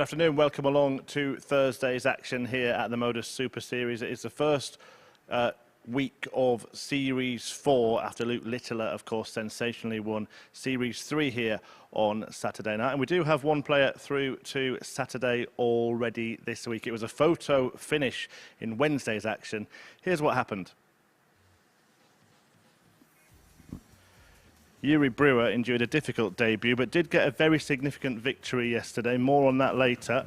Good afternoon. Welcome along to Thursday's action here at the MODUS Super Series. It is the first week of Series 4 after Luke Littler, of course, sensationally won Series 3 here on Saturday night. And we do have one player through to Saturday already this week. It was a photo finish in Wednesday's action. Here's what happened. Brewer endured a difficult debut, but did get a very significant victory yesterday. More on that later.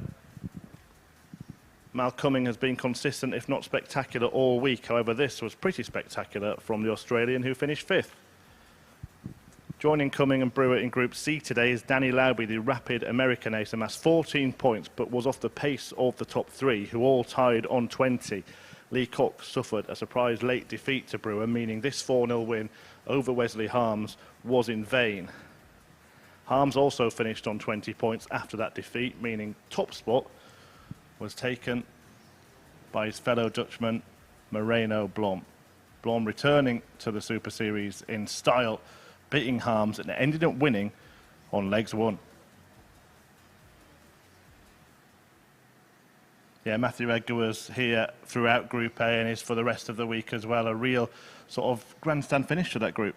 Cuming has been consistent, if not spectacular, all week. However, this was pretty spectacular from the Australian, who finished 5th. Joining Cuming and Brewer in Group C today is Lauby, the rapid American ace, amassed 14 points, but was off the pace of the top 3, who all tied on 20. Lee Cox suffered a surprise late defeat to Brewer, meaning this 4-0 win over Wesley Harms was in vain. Harms also finished on 20 points after that defeat, meaning top spot was taken by his fellow Dutchman, Moreno Blom. Blom returning to the Super Series in style, beating Harms and ended up winning on legs 1. Yeah, Matthew Edgar was here throughout Group A and is for the rest of the week as well. A real sort of grandstand finish to that group.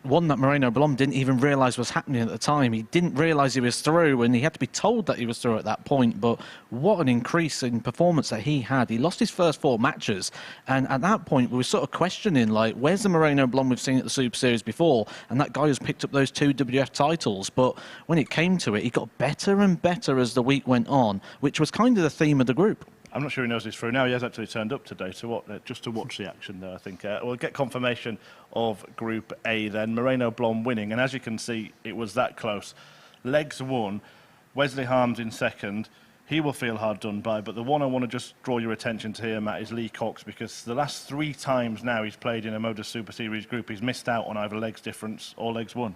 One that Moreno Blom didn't even realise was happening at the time. He didn't realise he was through, and he had to be told that he was through at that point. But what an increase in performance that he had. He lost his first 4 matches, and at that point we were sort of questioning, like, where's the Moreno Blom we've seen at the Super Series before? And that guy who's picked up those 2 WF titles. But when it came to it, he got better and better as the week went on, which was kind of the theme of the group. I'm not sure he knows he's through now. He has actually turned up today to just to watch the action there, I think. We'll get confirmation of Group A then. Moreno Blom winning, and as you can see, it was that close. Legs 1, Wesley Harms in second. He will feel hard done by, but the one I want to just draw your attention to here, Matt, is Lee Cox, because the last 3 times now he's played in a MODUS Super Series group, he's missed out on either legs difference or legs 1.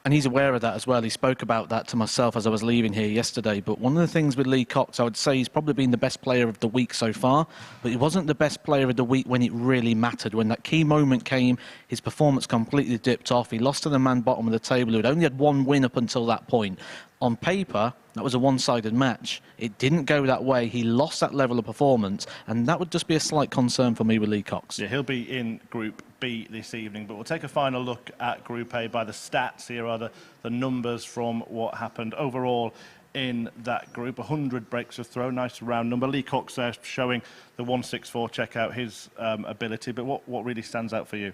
And he's aware of that as well. He spoke about that to myself as I was leaving here yesterday. But one of the things with Lee Cox, I would say he's probably been the best player of the week so far. But he wasn't the best player of the week when it really mattered. When that key moment came, his performance completely dipped off. He lost to the man bottom of the table who had only had 1 win up until that point. On paper, that was a one-sided match. It didn't go that way. He lost that level of performance, and that would just be a slight concern for me with Lee Cox. Yeah, he'll be in Group B this evening, but we'll take a final look at Group A by the stats. Here are the numbers from what happened overall in that group. 100 breaks of throw, nice round number. Lee Cox there showing the 164, check out his ability, but what really stands out for you?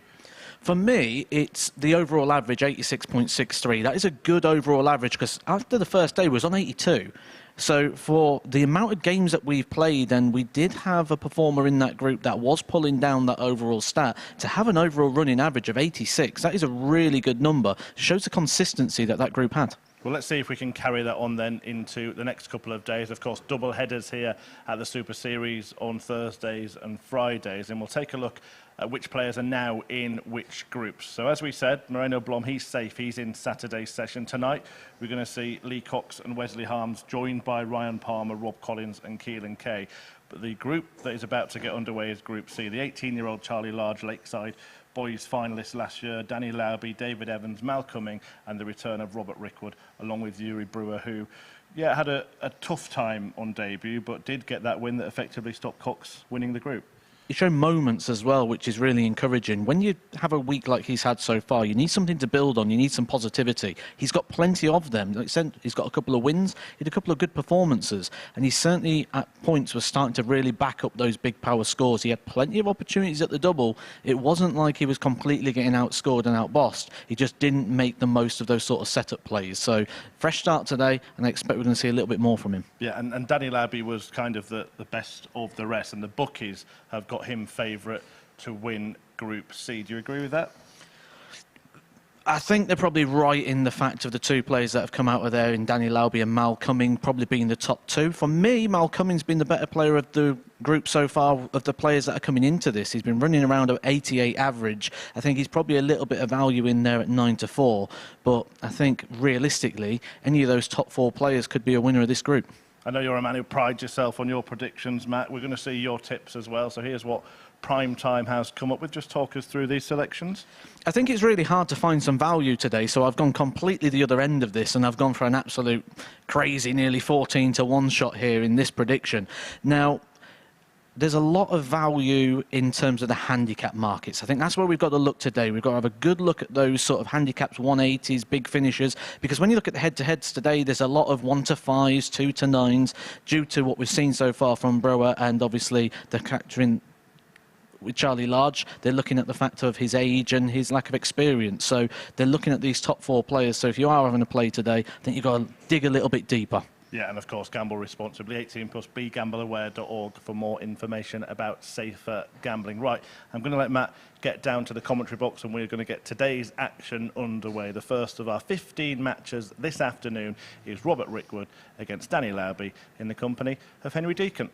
For me, it's the overall average, 86.63. That is a good overall average, because after the first day, we was on 82. So for the amount of games that we've played, and we did have a performer in that group that was pulling down that overall stat, to have an overall running average of 86, that is a really good number. It shows the consistency that that group had. Well, let's see if we can carry that on then into the next couple of days. Of course, double headers here at the Super Series on Thursdays and Fridays, and we'll take a look at which players are now in which groups. So as we said, Moreno Blom, he's safe. He's in Saturday's session. Tonight, we're going to see Lee Cox and Wesley Harms joined by Ryan Palmer, Rob Collins and Keelan Kay. But the group that is about to get underway is Group C. The 18-year-old Charlie Large Lakeside boys finalists last year, Lauby, David Evans, Cuming, and the return of Robert Rickwood, along with Brewer, who had a tough time on debut, but did get that win that effectively stopped Cox winning the group. He showed moments as well, which is really encouraging. When you have a week like he's had so far, you need something to build on. You need some positivity. He's got plenty of them. He's got a couple of wins. He had a couple of good performances. And he certainly, at points, was starting to really back up those big power scores. He had plenty of opportunities at the double. It wasn't like he was completely getting outscored and outbossed. He just didn't make the most of those sort of setup plays. So, fresh start today, and I expect we're going to see a little bit more from him. Yeah, and Lauby was kind of the best of the rest. And the bookies have got him favourite to win Group C. Do you agree with that? I think they're probably right in the fact of the 2 players that have come out of there in Lauby and Cuming probably being the top 2. For me, Cuming's been the better player of the group so far of the players that are coming into this. He's been running around an 88 average. I think he's probably a little bit of value in there at 9-4. But I think realistically, any of those top 4 players could be a winner of this group. I know you're a man who prides yourself on your predictions, Matt. We're going to see your tips as well. So here's what Prime Time has come up with. Just talk us through these selections. I think it's really hard to find some value today, so I've gone completely the other end of this, and I've gone for an absolute crazy, nearly 14-to-1 shot here in this prediction. Now, there's a lot of value in terms of the handicap markets. I think that's where we've got to look today. We've got to have a good look at those sort of handicaps, 180s, big finishes, because when you look at the head-to-heads today, there's a lot of 1-to-5s, 2-to-9s, due to what we've seen so far from Brewer, and obviously the capturing with Charlie Large. They're looking at the factor of his age and his lack of experience. So they're looking at these top 4 players. So if you are having a play today, I think you've got to dig a little bit deeper. Yeah, and of course, gamble responsibly. 18+, begambleaware.org for more information about safer gambling. Right, I'm going to let Matt get down to the commentary box, and we're going to get today's action underway. The first of our 15 matches this afternoon is Robert Rickwood against Danny Lauby in the company of Henry Deacon.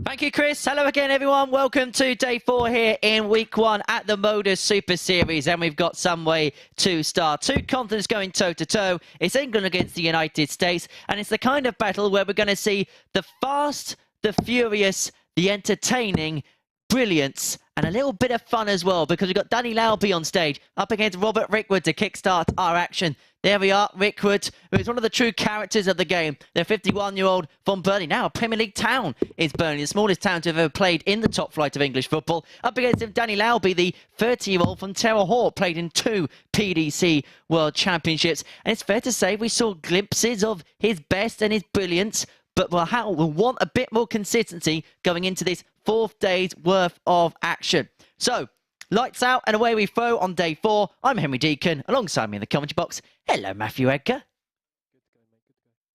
Thank you, Chris. Hello again, everyone. Welcome to day 4 here in week 1 at the MODUS Super Series. And we've got some way to start. 2 continents going toe-to-toe. It's England against the United States. And it's the kind of battle where we're going to see the fast, the furious, the entertaining, brilliance, and a little bit of fun as well, because we've got Danny Lauby on stage up against Robert Rickwood to kickstart our action. There we are, Rickwood, who is one of the true characters of the game. The 51-year-old from Burnley, now a Premier League town is Burnley, the smallest town to have ever played in the top flight of English football. Up against him, Danny Lauby, the 30-year-old from Terre Haute, played in 2 PDC World Championships. And it's fair to say we saw glimpses of his best and his brilliance, but we'll want a bit more consistency going into this 4th day's worth of action. So, lights out and away we throw on day 4. I'm Henry Deacon. Alongside me in the commentary box, hello, Matthew Edgar.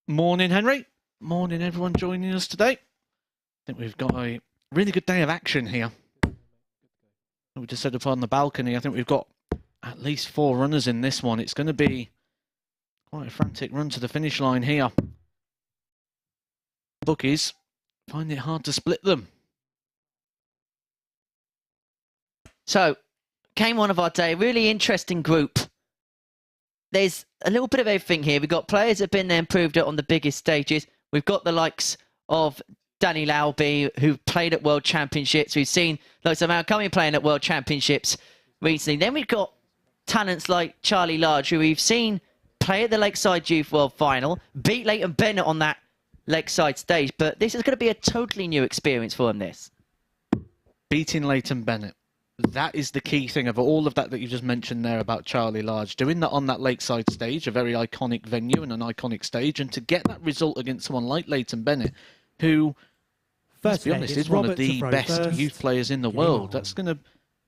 Morning, Henry. Morning, everyone joining us today. I think we've got a really good day of action here. We just set up on the balcony. I think we've got at least 4 runners in this one. It's going to be quite a frantic run to the finish line here. Bookies find it hard to split them. So, game 1 of our day, really interesting group. There's a little bit of everything here. We've got players that have been there and proved it on the biggest stages. We've got the likes of Danny Lauby, who've played at World Championships. We've seen lots of Mount Cuming playing at World Championships recently. Then we've got talents like Charlie Large, who we've seen play at the Lakeside Youth World Final, beat Leighton Bennett on that Lakeside stage. But this is going to be a totally new experience for him, this. Beating Leighton Bennett. That is the key thing of all of that you just mentioned there about Charlie Large. Doing that on that Lakeside stage, a very iconic venue and an iconic stage, and to get that result against someone like Leighton Bennett, who, let's be honest, is one of the best youth players in the world. That's going to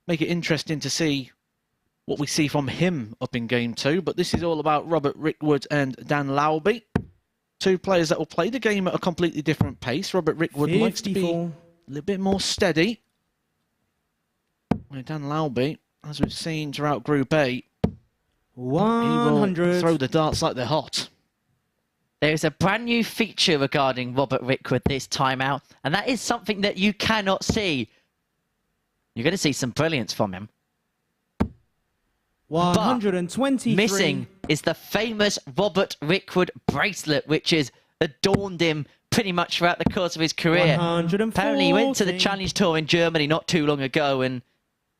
make it interesting to see what we see from him up in game 2. But this is all about Robert Rickwood and Dan Lauby. 2 players that will play the game at a completely different pace. Robert Rickwood likes to be a little bit more steady. Dan Lauby, as we've seen throughout Group A, 100. He will throw the darts like they're hot. There's a brand new feature regarding Robert Rickwood this time out, and that is something that you cannot see. You're going to see some brilliance from him. 123. But missing is the famous Robert Rickwood bracelet, which has adorned him pretty much throughout the course of his career. 140. Apparently he went to the Challenge Tour in Germany not too long ago, and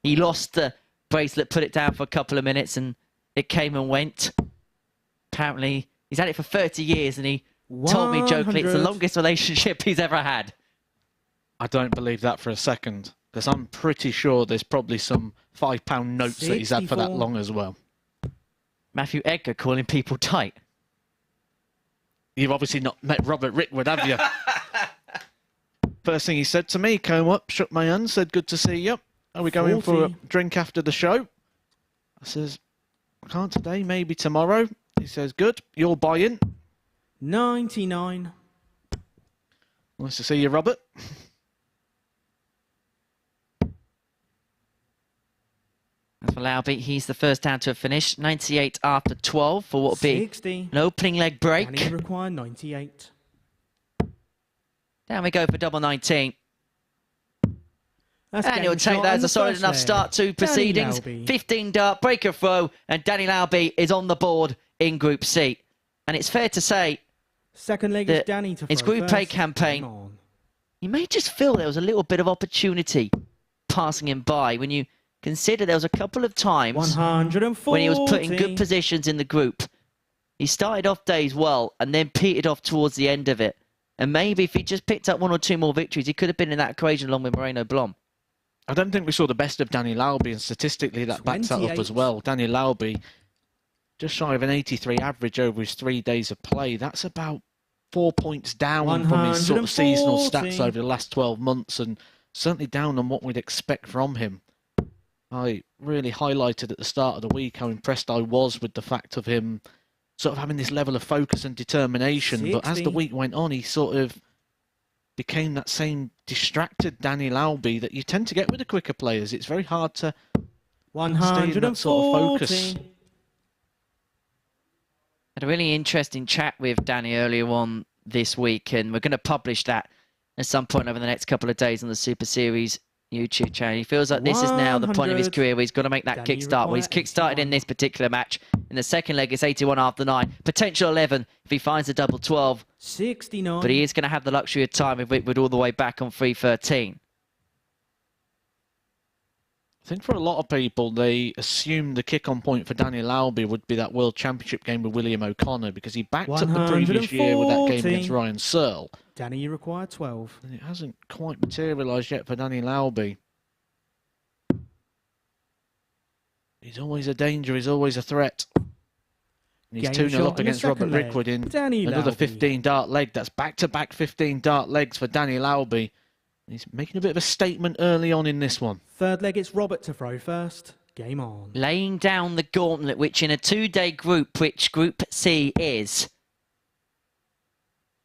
he lost the bracelet, put it down for a couple of minutes, and it came and went. Apparently, he's had it for 30 years, and he told me jokingly it's the longest relationship he's ever had. I don't believe that for a second, because I'm pretty sure there's probably some £5 notes 64. That he's had for that long as well. Matthew Edgar calling people tight. You've obviously not met Robert Rickwood, have you? First thing he said to me, came up, shook my hand, said, good to see you. Are we going 40. For a drink after the show? I says, I can't today, maybe tomorrow. He says, good, you're buying. 99. Nice to see you, Robert. As for Lauby, he's the first down to a finish. 98 after 12 for what will be 60. An opening leg break. And he required 98. Down we go for double 19. That's and he'll take that as a solid enough start to proceedings. 15 dart, breaker throw, and Danny Lauby is on the board in Group C. And it's fair to say, Second leg is Danny to throw his Group A first. campaign, Game on. you may just feel there was a little bit of opportunity passing him by when you consider there was a couple of times 140. when he was put in good positions in the group. He started off days well and then petered off towards the end of it. And maybe if he just picked up 1 or 2 more victories, he could have been in that equation along with Moreno Blom. I don't think we saw the best of Danny Lauby, and statistically that backs that up as well. Danny Lauby, just shy of an 83 average over his 3 days of play. That's about 4 points down from his sort of seasonal stats over the last 12 months, and certainly down on what we'd expect from him. I really highlighted at the start of the week how impressed I was with the fact of him sort of having this level of focus and determination. 60. But as the week went on, he sort of became that same distracted Danny Lauby that you tend to get with the quicker players. It's very hard to stay in that sort of focus. Had a really interesting chat with Danny earlier on this week, and we're going to publish that at some point over the next couple of days on the Super Series YouTube channel. He feels like this is now the point of his career where he's got to make that kickstart. Well, he's kickstarted in this particular match. In the second leg, it's 81 after 9. Potential 11 if he finds a double 12. 69. But he is going to have the luxury of time with Rickwood all the way back on 3:13. I think for a lot of people, they assumed the kick-on point for Danny Lauby would be that World Championship game with William O'Connor, because he backed up the previous year with that game against Ryan Searle. Danny, you require 12. And it hasn't quite materialised yet for Danny Lauby. He's always a danger, he's always a threat. And he's 2-0 up against Robert Rickwood in another 15 dart leg. That's back-to-back 15 dart legs for Danny Lauby. He's making a bit of a statement early on in this one. Third leg, it's Robert to throw first. Game on. Laying down the gauntlet, which in a 2-day group, which Group C is.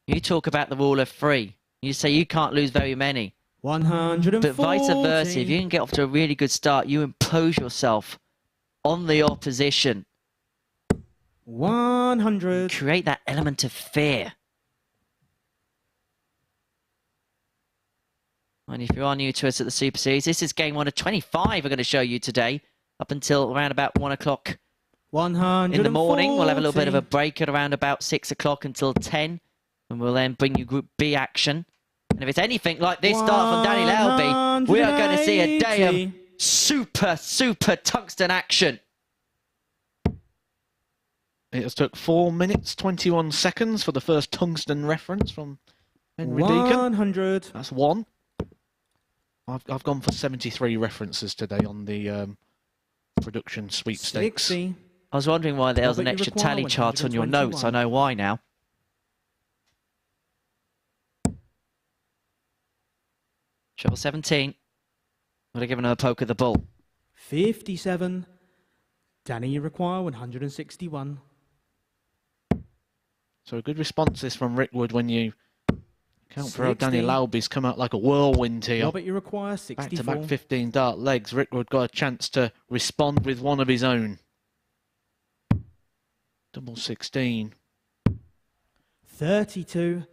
You talk about the rule of 3. You say you can't lose very many. 140. But vice versa, if you can get off to a really good start, you impose yourself on the opposition. 100. Create that element of fear. And if you are new to us at the Super Series, this is game 1 of 25 we're going to show you today. Up until around about 1 o'clock 140. in the morning. We'll have a little bit of a break at around about 6 o'clock until 10. And we'll then bring you Group B action. And if it's anything like this start from Danny Lauby, we are going to see a day of super tungsten action. It has took 4 minutes, 21 seconds for the first tungsten reference from Henry Deacon. 100. That's 1. I've gone for 73 references today on the production sweepstakes. 60. I was wondering why there was an Robert, you extra require tally chart on your notes. I 121. know why now. Treble 17. Would have given her a poke at the ball. 57. Danny, you require 161. So a good response this from Rickwood when you count for how 60. Danny Lauby's come out like a whirlwind here. Robert, you require 64. Back-to-back 15 dart legs. Rickwood got a chance to respond with one of his own. Double 16. 32.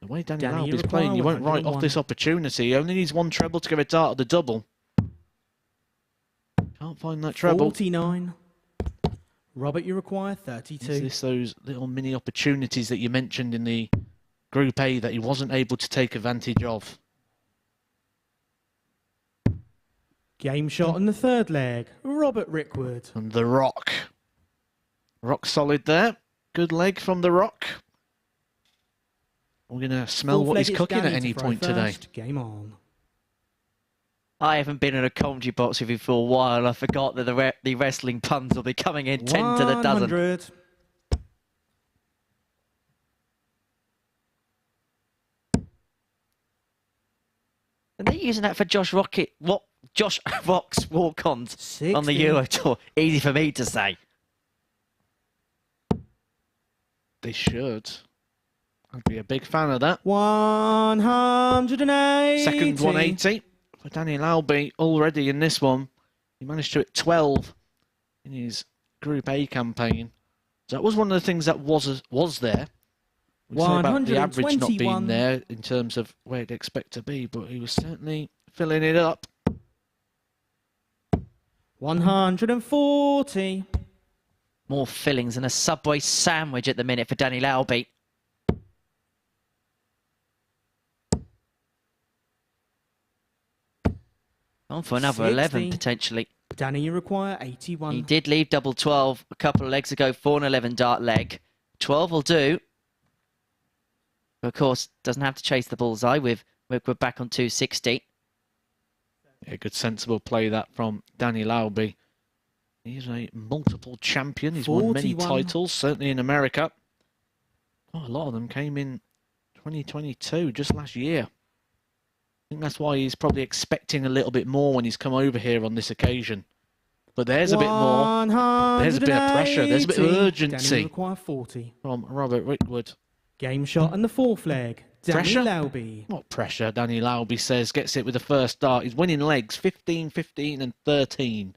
The way Danny Danny, you Lauby's playing, you require won't write off 101. this opportunity. He only needs 1 treble to get a dart at the double. Can't find that treble. 49. Robert, you require 32. Is this those little mini opportunities that you mentioned in the Group A that he wasn't able to take advantage of? Game shot in the third leg. Robert Rickwood. And the Rock. Rock solid there. Good leg from the Rock. We're going to smell Fourth what leg, he's it's cooking Danny at to any throw point today. first. Game on. I haven't been in a commentary box with you for a while. I forgot that the wrestling puns will be coming in 10 to the dozen. 100. And they're using that for Josh Rock's walk-ons 60. on the Euro Tour. Easy for me to say. They should. I'd be a big fan of that. 180. Second 180 for Danny Lauby already in this one. He managed to hit 12 in his Group A campaign. So that was one of the things that was there. We say about the average not being 121. there in terms of where you'd expect to be, but he was certainly filling it up. 140. More fillings and a Subway sandwich at the minute for Danny Lauby. On for another 60. 11, potentially. Danny, you require 81. He did leave double 12 a couple of legs ago for an 11 dart leg. 12 will do. But of course, doesn't have to chase the bullseye with Rickwood back on 260. Yeah, good sensible play that from Danny Lauby. He's a multiple champion. He's won many 41. titles, certainly in America. Oh, a lot of them came in 2022, just last year. I think that's why he's probably expecting a little bit more when he's come over here on this occasion. But there's a bit more. There's a bit of pressure. There's a bit of urgency. Danny, you require 40. From Robert Rickwood. Game shot and the fourth leg. Danny Pressure? Lauby. What pressure? Danny Lauby says gets it with the first dart. He's winning legs 15, 15 and 13.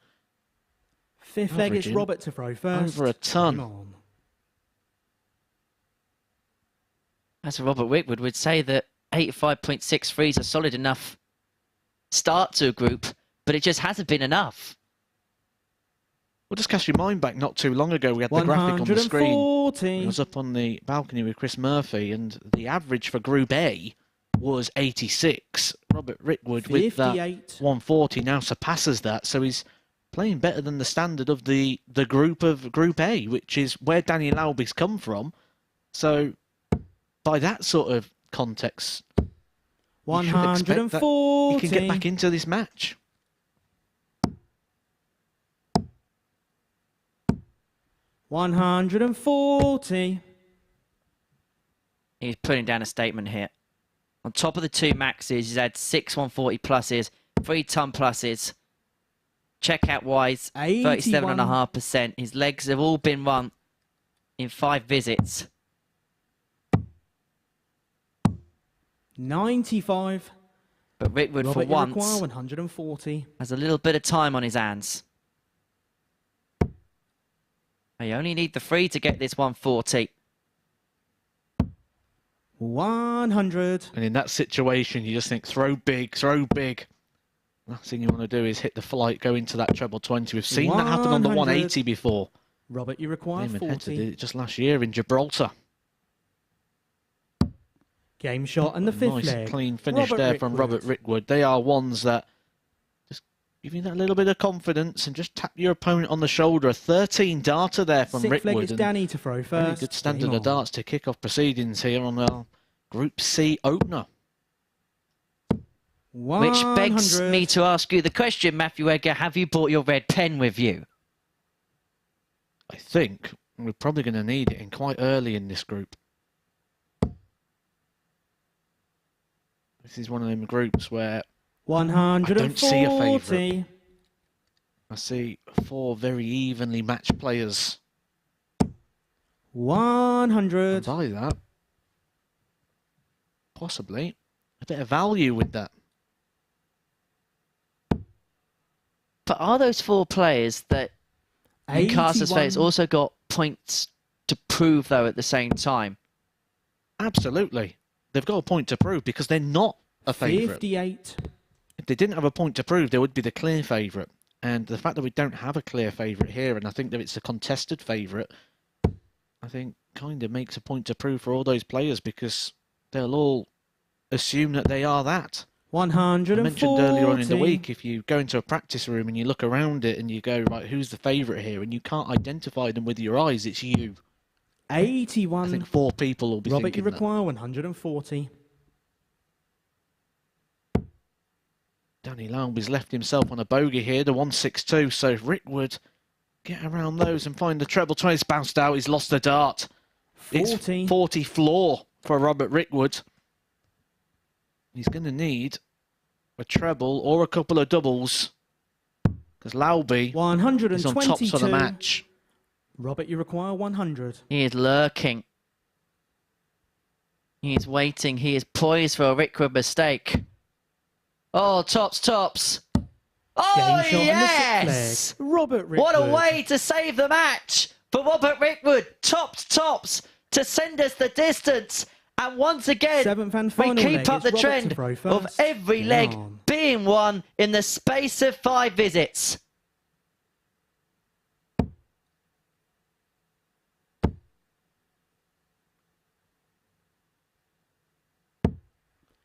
Fifth leg, it's Averaging Robert to throw first. over a ton. Game on. As Robert Rickwood would say that 85.63 is a solid enough start to a group, but it just hasn't been enough. Well, just cast your mind back not too long ago. We had the graphic on the screen. 140. I was up on the balcony with Chris Murphy, and the average for Group A was 86. Robert Rickwood with that 58. 140 now surpasses that, so he's playing better than the standard of the group of Group A, which is where Danny Lauby's come from. So, by that sort of context, you should expect that 140. he can get back into this match. $140. He's putting down a statement here. On top of the two maxes, he's had 6 140 pluses, 3 ton pluses. Checkout wise, 37.5%. His legs have all been run in 5 visits. 95. But Rickwood, Robert, for you require once, 140. has a little bit of time on his hands. They only need the 3 to get this 140. 100. And in that situation, you just think, throw big, throw big. Last thing you want to do is hit the flight, go into that treble 20. We've seen that happen on the 180 before. Robert, you require Damon Hector 40. did it just last year in Gibraltar. Game shot and the fifth Nice leg. clean finish Robert there from Robert Rickwood. They are ones that just give you that little bit of confidence and just tap your opponent on the shoulder. A 13 darter there from Sixth leg Rickwood. is And Danny to throw very first. good standard Game of darts to kick off proceedings here on our Group C opener. Which begs 100. me to ask you the question, Matthew Edgar, have you brought your red pen with you? I think we're probably going to need it in quite early in this group. This is one of them groups where 140. I don't see a favourite. I see 4 very evenly matched players. 100. And by that, possibly a bit of value with that. But are those 4 players that in Carter's 81. face also got points to prove, though, at the same time? Absolutely. They've got a point to prove because they're not a favourite. 58. If they didn't have a point to prove, they would be the clear favourite. And the fact that we don't have a clear favourite here, and I think that it's a contested favourite, I think kind of makes a point to prove for all those players because they'll all assume that they are that. 140. I mentioned earlier on in the week, if you go into a practice room and you look around it and you go, right, who's the favourite here? And you can't identify them with your eyes, it's you. 81. I think 4 people will be Robert, thinking you require 140. that. Danny Lauby's left himself on a bogey here, the 162, so if Rickwood get around those and find the treble 20, it's bounced out, he's lost the dart. 40. It's 40 floor for Robert Rickwood. He's going to need a treble or a couple of doubles because Lauby is on 122. tops of the match. Robert, you require 100. He is lurking. He is waiting. He is poised for a Rickwood mistake. Oh, tops, tops. Oh, Game shot and the yes! sixth leg. Robert Rickwood. What a way to save the match for Robert Rickwood. Tops, tops to send us the distance. And once again, Seventh and we final keep leg up is the Robert trend to throw of first. every Game leg on. being won in the space of 5 visits.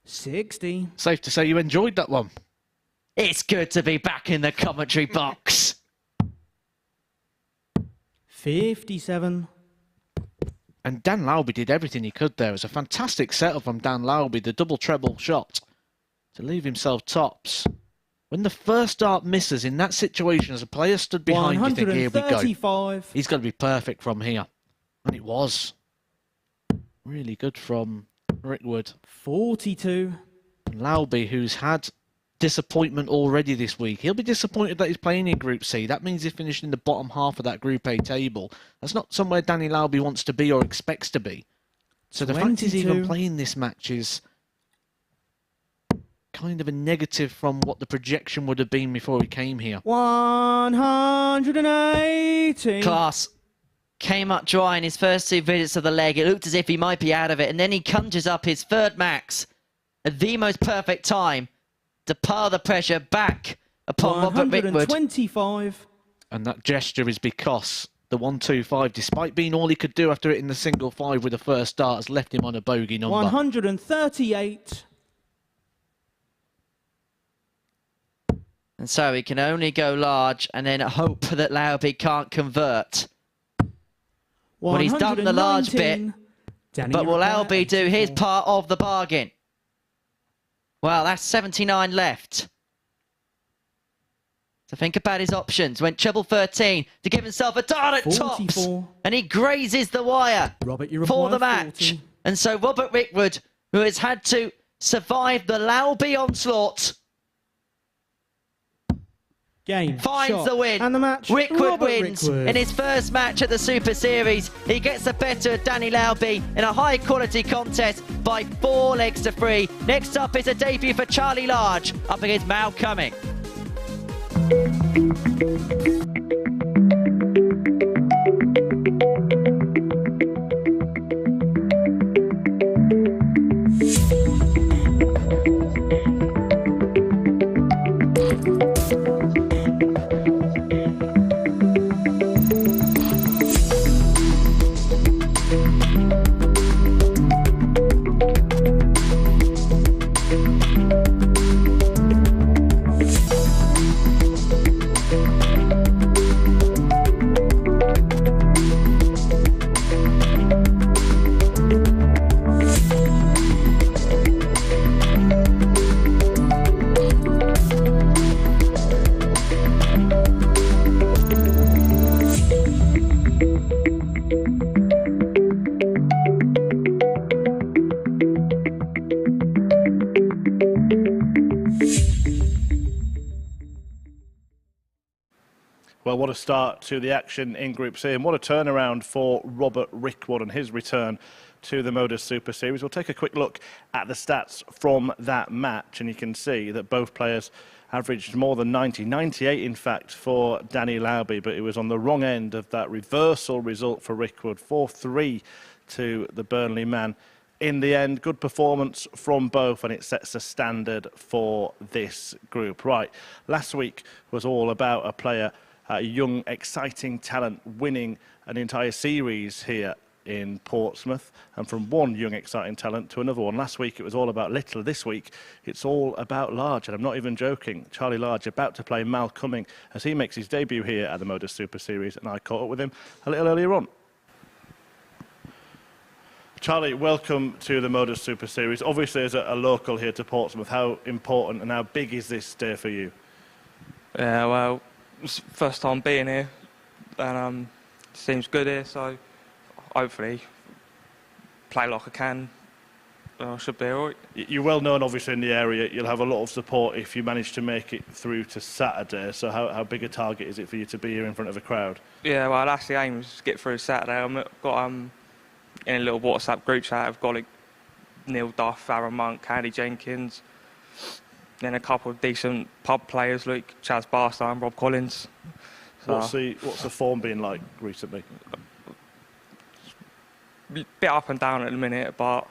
$60. Safe to say you enjoyed that one. It's good to be back in the commentary box. 57. And Dan Lauby did everything he could there. It was a fantastic setup from Dan Lauby, the double treble shot to leave himself tops. When the first dart misses in that situation, as a player stood behind, you think, here we go. He's got to be perfect from here. And it was. Really good from Rickwood. 42. And Lauby, who's had disappointment already this week. He'll be disappointed that he's playing in Group C. That means he's finished in the bottom half of that Group A table. That's not somewhere Danny Lauby wants to be or expects to be. So the fact he's even playing this match is kind of a negative from what the projection would have been before he came here. 180. Class. Came up dry in his first 2 visits of the leg. It looked as if he might be out of it. And then he conjures up his third max at the most perfect time to pile the pressure back upon Robert Rickwood. 125. And that gesture is because the 125, despite being all he could do after hitting the single 5 with the first start, has left him on a bogey number. 138. And so he can only go large and then hope that Lauby can't convert. Well, he's done the large bit, but will Lauby do his part of the bargain? Well, that's 79 left. So think about his options. Went treble 13 to give himself a dart at tops. And he grazes the wire for the match. 40. And so Robert Rickwood, who has had to survive the Lauby onslaught, finds the win. And the match, Rickwood wins in his first match at the Super Series. He gets the better of Danny Lauby in a high quality contest by 4 legs to 3. Next up is a debut for Charlie Large up against Cuming. Well, what a start to the action in Group C, and what a turnaround for Robert Rickwood and his return to the MODUS Super Series. We'll take a quick look at the stats from that match, and you can see that both players averaged more than 90, 98 in fact for Danny Lauby, but it was on the wrong end of that reversal result for Rickwood, 4-3 to the Burnley man. In the end, good performance from both, and it sets a standard for this group. Right, last week was all about a player, a young, exciting talent winning an entire series here in Portsmouth, and from one young, exciting talent to another one. Last week it was all about little. This week it's all about large, and I'm not even joking. Charlie Large about to play Cuming as he makes his debut here at the MODUS Super Series, and I caught up with him a little earlier on. Charlie, welcome to the MODUS Super Series. Obviously, as a local here to Portsmouth, how important and how big is this day for you? Yeah, well, it's first time being here, and seems good here, so hopefully play like I can. I should be all right. You're well known, obviously, in the area. You'll have a lot of support if you manage to make it through to Saturday. So how big a target is it for you to be here in front of a crowd? Yeah, well, that's the aim, is to get through Saturday. I've got in a little WhatsApp group chat, I've got like Neil Duff, Aaron Monk, Andy Jenkins, then a couple of decent pub players like Chaz Barstow and Rob Collins. So, what's the form been like recently? A bit up and down at the minute, but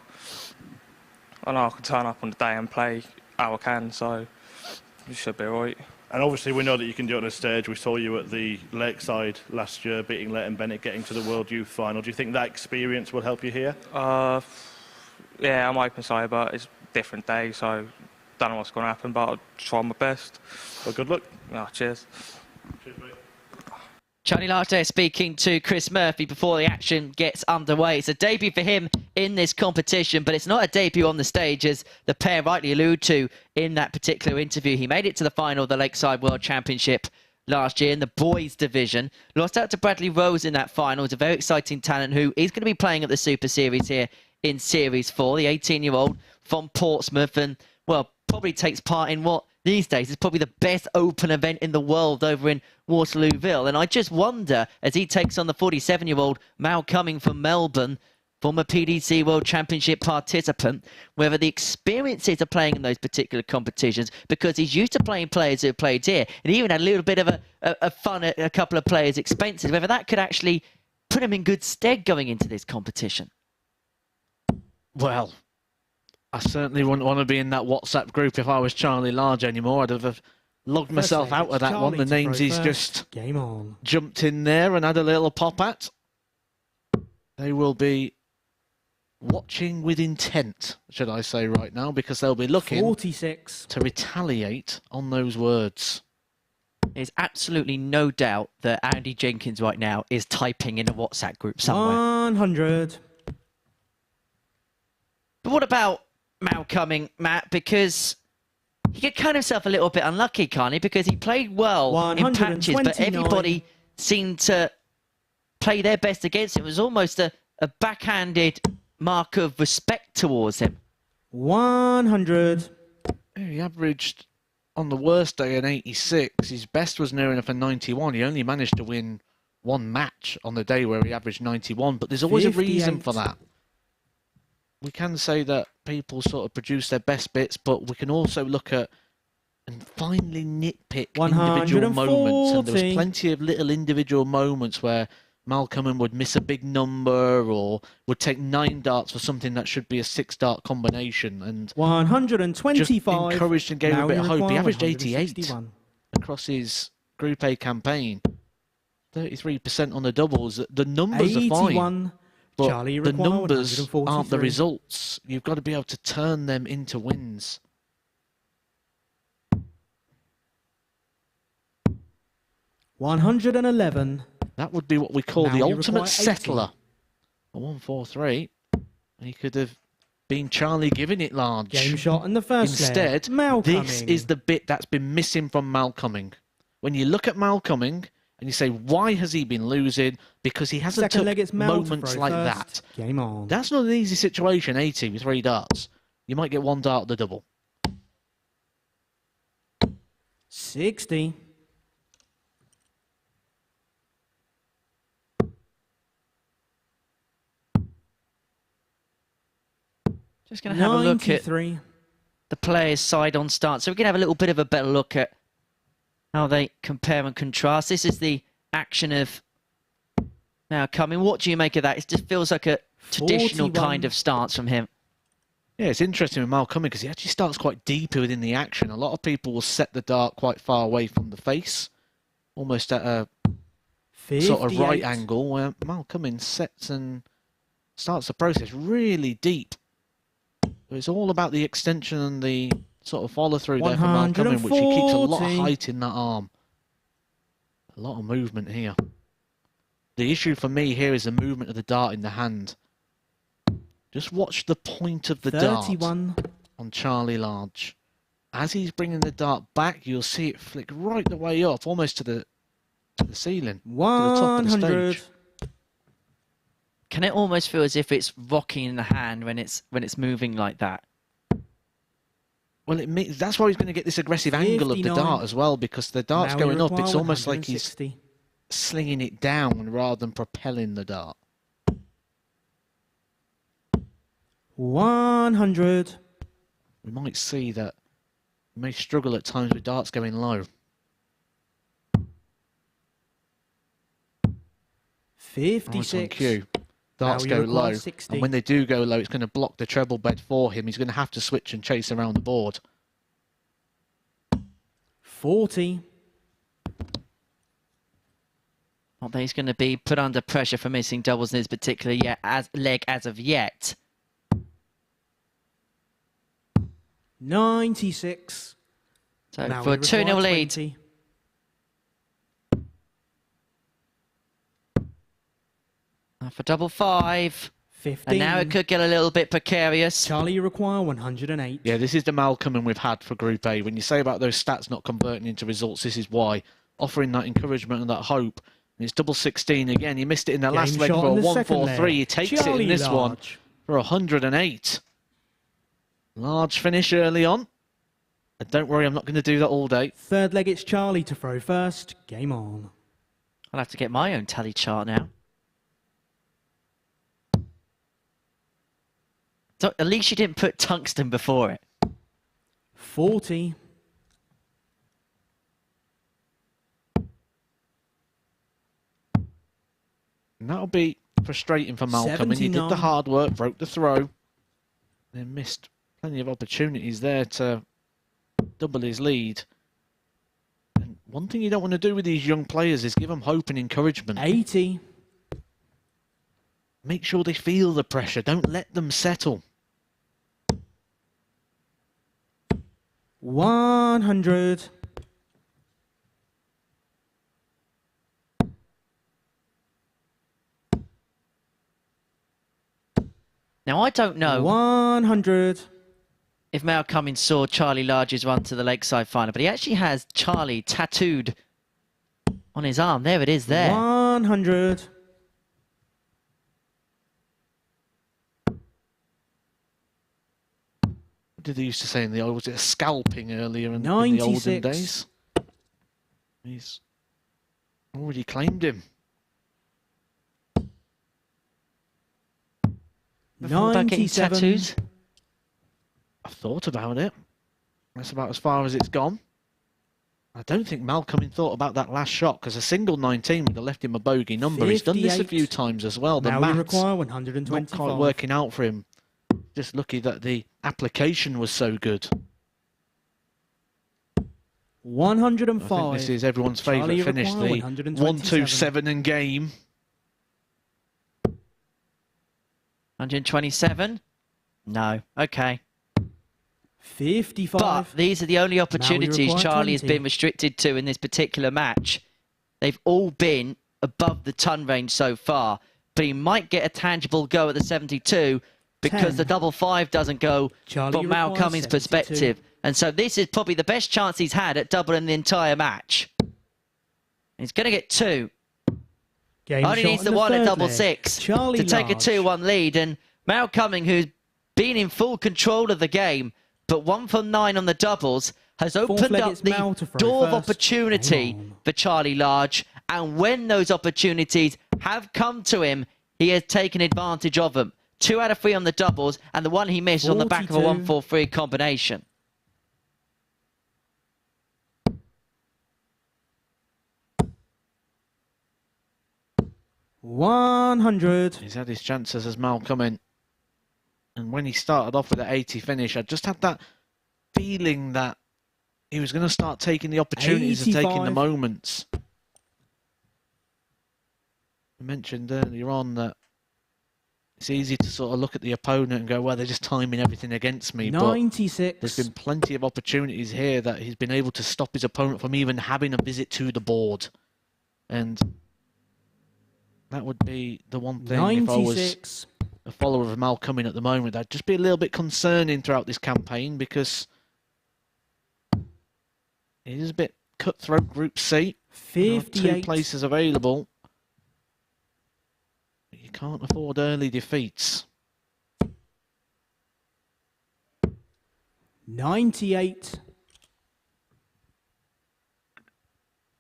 I know I can turn up on the day and play how I can, so it should be all right. And obviously we know that you can do it on a stage. We saw you at the Lakeside last year, beating Leighton Bennett, getting to the World Youth Final. Do you think that experience will help you here? Yeah, I'm open side, but it's a different day, so don't know what's going to happen, but I'll try my best. Well, good luck. Oh, cheers. Cheers, mate. Charlie Large there speaking to Chris Murphy before the action gets underway. It's a debut for him in this competition, but it's not a debut on the stage, as the pair rightly allude to in that particular interview. He made it to the final of the Lakeside World Championship last year in the boys division. Lost out to Bradley Rose in that final. It's a very exciting talent who is going to be playing at the Super Series here in Series 4. The 18-year-old from Portsmouth, and, well, probably takes part in what these days is probably the best open event in the world over in Waterlooville. And I just wonder, as he takes on the 47-year-old Mal Cuming from Melbourne, former PDC World Championship participant, whether the experiences of playing in those particular competitions, because he's used to playing players who have played here, and he even had a little bit of a fun at a couple of players' expenses, whether that could actually put him in good stead going into this competition. Well, I certainly wouldn't want to be in that WhatsApp group if I was Charlie Large anymore. I'd have logged myself out of that one. The names he's just Game on. jumped in there and had a little pop at. They will be watching with intent, should I say, right now, because they'll be looking 46. to retaliate on those words. There's absolutely no doubt that Andy Jenkins right now is typing in a WhatsApp group somewhere. 100. But what about Mal Cuming, Matt? Because he could count himself a little bit unlucky, can't he? Because he played well in patches, but everybody seemed to play their best against him. It was almost a backhanded mark of respect towards him. 100. He averaged, on the worst day, an 86. His best was near enough a 91. He only managed to win one match on the day where he averaged 91, but there's always 58. a reason for that. We can say that people sort of produce their best bits, but we can also look at and finally nitpick individual moments. And there was plenty of little individual moments where Mal Cuming would miss a big number or would take 9 darts for something that should be a 6-dart combination. And 125. just encouraged and gave him a bit of hope. He averaged 88 161. across his Group A campaign. 33% on the doubles. The numbers are fine. 81. But Charlie the required numbers aren't the 143. results. You've got to be able to turn them into wins. $111. That would be what we call Now the you ultimate require 80. settler. A 143. He could have been Charlie giving it large. Game shot in the first Instead, leg. Mal this Cuming. is the bit that's been missing from Mal Cuming. When you look at Mal Cuming and you say, why has he been losing? Because he hasn't Second leg, took it's Mal to moments throw like first. that. Game on. That's not an easy situation, 80 with 3 darts. You might get 1 dart at the double. 60. Just going to have a look at 93. the players' side on start. So we can have a little bit of a better look at how they compare and contrast. This is the action of Mal Cuming. What do you make of that? It just feels like a traditional 41. kind of stance from him. Yeah, it's interesting with Mal Cuming because he actually starts quite deeper within the action. A lot of people will set the dart quite far away from the face, almost at a 58. sort of right angle, where Mal Cuming sets and starts the process really deep. It's all about the extension and the sort of follow through there for Mal Cuming, which he keeps a lot of 140. height in that arm. A lot of movement here. The issue for me here is the movement of the dart in the hand. Just watch the point of the 31. dart on Charlie Large. As he's bringing the dart back, you'll see it flick right the way up, almost to the ceiling, to the top of the 100. stage. Can it almost feel as if it's rocking in the hand when it's moving like that? Well, that's why he's going to get this aggressive angle of the 59. dart as well, because the dart's Now you going up. require It's almost like he's 160. slinging it down rather than propelling the dart. 100. We might see that he may struggle at times with darts going low. 56. Right on cue. Darts Now you go low, require 60. and when they do go low, it's going to block the treble bed for him. He's going to have to switch and chase around the board. 40. Not that he's going to be put under pressure for missing doubles in this particular leg as of yet. 96. So Now for we a 2-0 require lead. 20. For double 5. 15. And now it could get a little bit precarious. Charlie, you require 108. Yeah, this is the Malcolm we've had for Group A. When you say about those stats not converting into results, this is why. Offering that encouragement and that hope. And it's double 16 again. He missed it in the last leg shot for a in the second 1-4-3. leg. He takes it Charlie in this one Large. for 108. Large finish early on. And don't worry, I'm not going to do that all day. Third leg, it's Charlie to throw first. Game on. I'll have to get my own tally chart now. So at least you didn't put tungsten before it. 40. And that'll be frustrating for Malcolm. And he did 79. the hard work, broke the throw. Then missed plenty of opportunities there to double his lead. And one thing you don't want to do with these young players is give them hope and encouragement. 80. Make sure they feel the pressure. Don't let them settle. 100. Now, I don't know 100. if Mal Cummings saw Charlie Large's run to the Lakeside final, but he actually has Charlie tattooed on his arm. There it is there. 100. What did they used to say in the old, was it a scalping earlier in the olden 96. days? He's already claimed him. Before about getting 97. tattoos. I've thought about it. That's about as far as it's gone. I don't think Malcolm thought about that last shot, because a single 19 would have left him a bogey number. He's done this a 58. few times as well. The Now we maths require not 125. quite working out for him. Just lucky that the application was so good. I 105. think this is everyone's Charlie favourite finish, require the 127. 1-2-7 and game. 127? No. Okay. 55. But these are the only opportunities require Charlie has 20. been restricted to in this particular match. They've all been above the ton range so far, but he might get a tangible go at the 72 because 10. the double 5 doesn't go Charlie from Mal requires Cummings' 72. perspective. And so this is probably the best chance he's had at doubling the entire match. He's going to get 2. Game Only shot needs in to the win a third double leg. 6 Charlie to take a Large. 2-1 lead. And Mal Cumming, who's been in full control of the game, but 1 from 9 on the doubles, has opened leg, up it's Mal to the throw door of first. opportunity Hang on. for Charlie Large. And when those opportunities have come to him, he has taken advantage of them. 2 out of 3 on the doubles, and the one he missed on the back of a 42. 1-4-3 combination. $100. He's had his chances as Mal Cumming. And when he started off with an 80 finish, I just had that feeling that he was going to start taking the opportunities and taking the 85. moments. I mentioned earlier on that it's easy to sort of look at the opponent and go, well, they're just timing everything against me. But 96. there's been plenty of opportunities here that he's been able to stop his opponent from even having a visit to the board. And that would be the one thing if I was 96. a follower of Mal Cumming at the moment. That'd just be a little bit concerning throughout this campaign because it is a bit cutthroat Group C. There are 2 58. places available. But you can't afford early defeats. 98.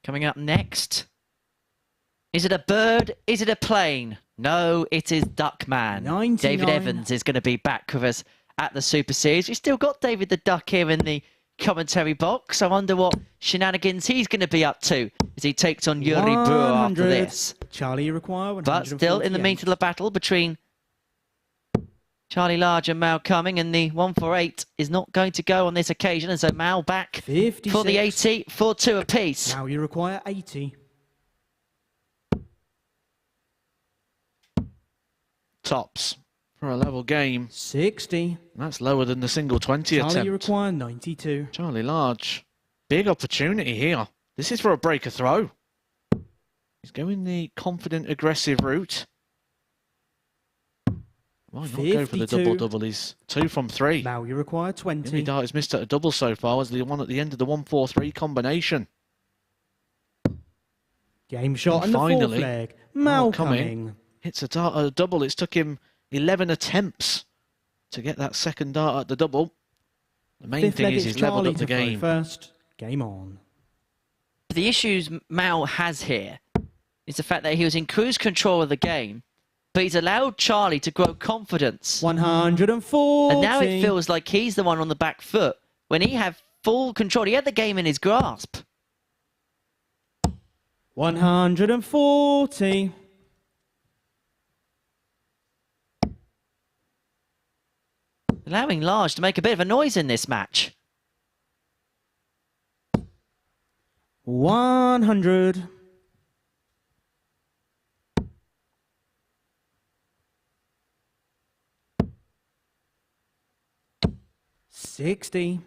Coming up next. Is it a bird? Is it a plane? No, it is Duckman. 99. David Evans is going to be back with us at the Super Series. We've still got David the Duck here in the commentary box. I wonder what shenanigans he's going to be up to as he takes on Yuri Brewer after 100. this. Charlie, you require 148. But still in the meat of the battle between Charlie Large and Mal Cumming, and the 148 is not going to go on this occasion. And so Mal back 56. for the 80 for 2 apiece. Now you require 80. Tops for a level game. 60. That's lower than the single 20 Charlie, you attempt. require 92. Charlie Large. Big opportunity here. This is for a breaker throw. He's going the confident, aggressive route. Why not go for the 52. double-double? He's 2 from 3. Now you require The only 20. dart he's missed at a double so far was the one at the end of the 1-4-3 combination. Game shot And in the fourth finally, leg. Mal Cuming Cuming. hits a dart at a double. It's took him 11 attempts to get that second dart at the double. The main Fifth thing leg, is it's he's leveled Charlie up the to throw game. first. Game on. The issues Mal has here is the fact that he was in cruise control of the game, but he's allowed Charlie to grow confidence. 140. And now it feels like he's the one on the back foot when he had full control. He had the game in his grasp. 140. Allowing Large to make a bit of a noise in this match. 100. $60.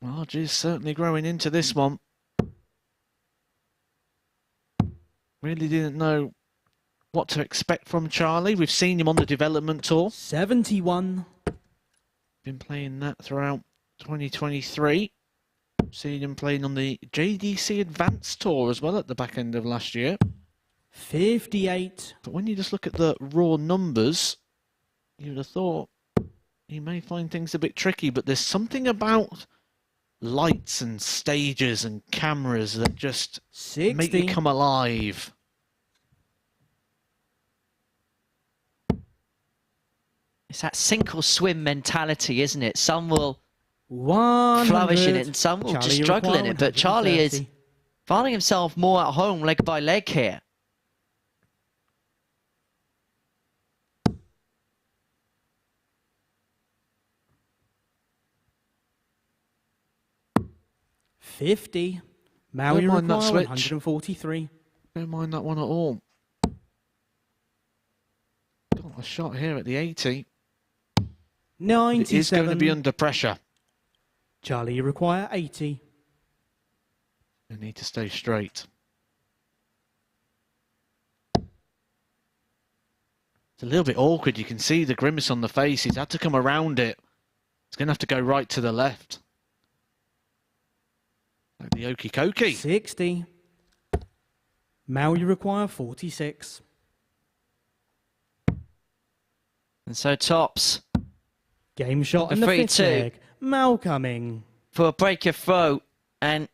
Large is certainly growing into this one. Really didn't know what to expect from Charlie. We've seen him on the development tour. 71. Been playing that throughout 2023. Seen him playing on the JDC Advanced Tour as well at the back end of last year. 58. But when you just look at the raw numbers, you'd have thought he may find things a bit tricky, but there's something about lights and stages and cameras that just 60. make you come alive. It's that sink or swim mentality, isn't it? Some will 100. flourish in it and some will Charlie, just you struggle in require it. But Charlie is 130. finding himself more at home leg by leg here. $50. Mal, Don't you mind that require switch. 143. Don't mind that one at all. Got a shot here at the 80. It 97. is going to be under pressure. Charlie, you require 80. They need to stay straight. It's a little bit awkward. You can see the grimace on the face. He's had to come around it. He's going to have to go right to the left. Like the okie dokie. 60. Mal, you require 46. And so Tops Game shot A in the fifth 3-2. leg. Mal Cuming. for a break your throat, and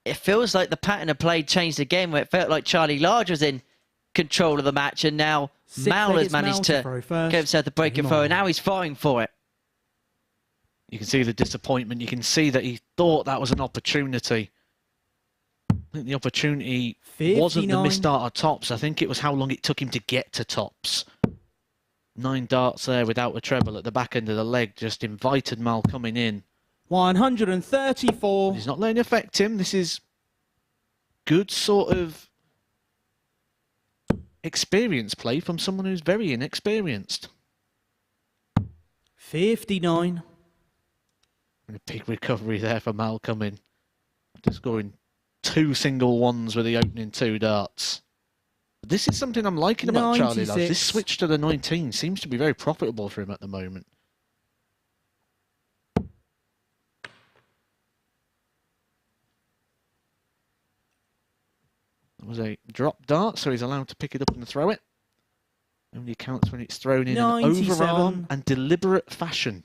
it feels like the pattern of play changed again, where it felt like Charlie Large was in control of the match, and now Sixth Mal leg, has it's Mal managed to to throw first. give himself the break your Game throw, on. and now he's fighting for it. You can see the disappointment. You can see that he thought that was an opportunity. I think the opportunity wasn't the 59. missed dart at Tops. I think it was how long it took him to get to Tops. 9 darts there without a treble at the back end of the leg just invited Mal coming in. 134. He's not letting it affect him. This is good sort of experience play from someone who's very inexperienced. 59. And a big recovery there for Mal coming. After scoring 2 single ones with the opening 2 darts. This is something I'm liking about Charlie Love. 96. This switch to the 19 seems to be very profitable for him at the moment. That was a drop dart, so he's allowed to pick it up and throw it. Only counts when it's thrown in an 97. overarm and deliberate fashion.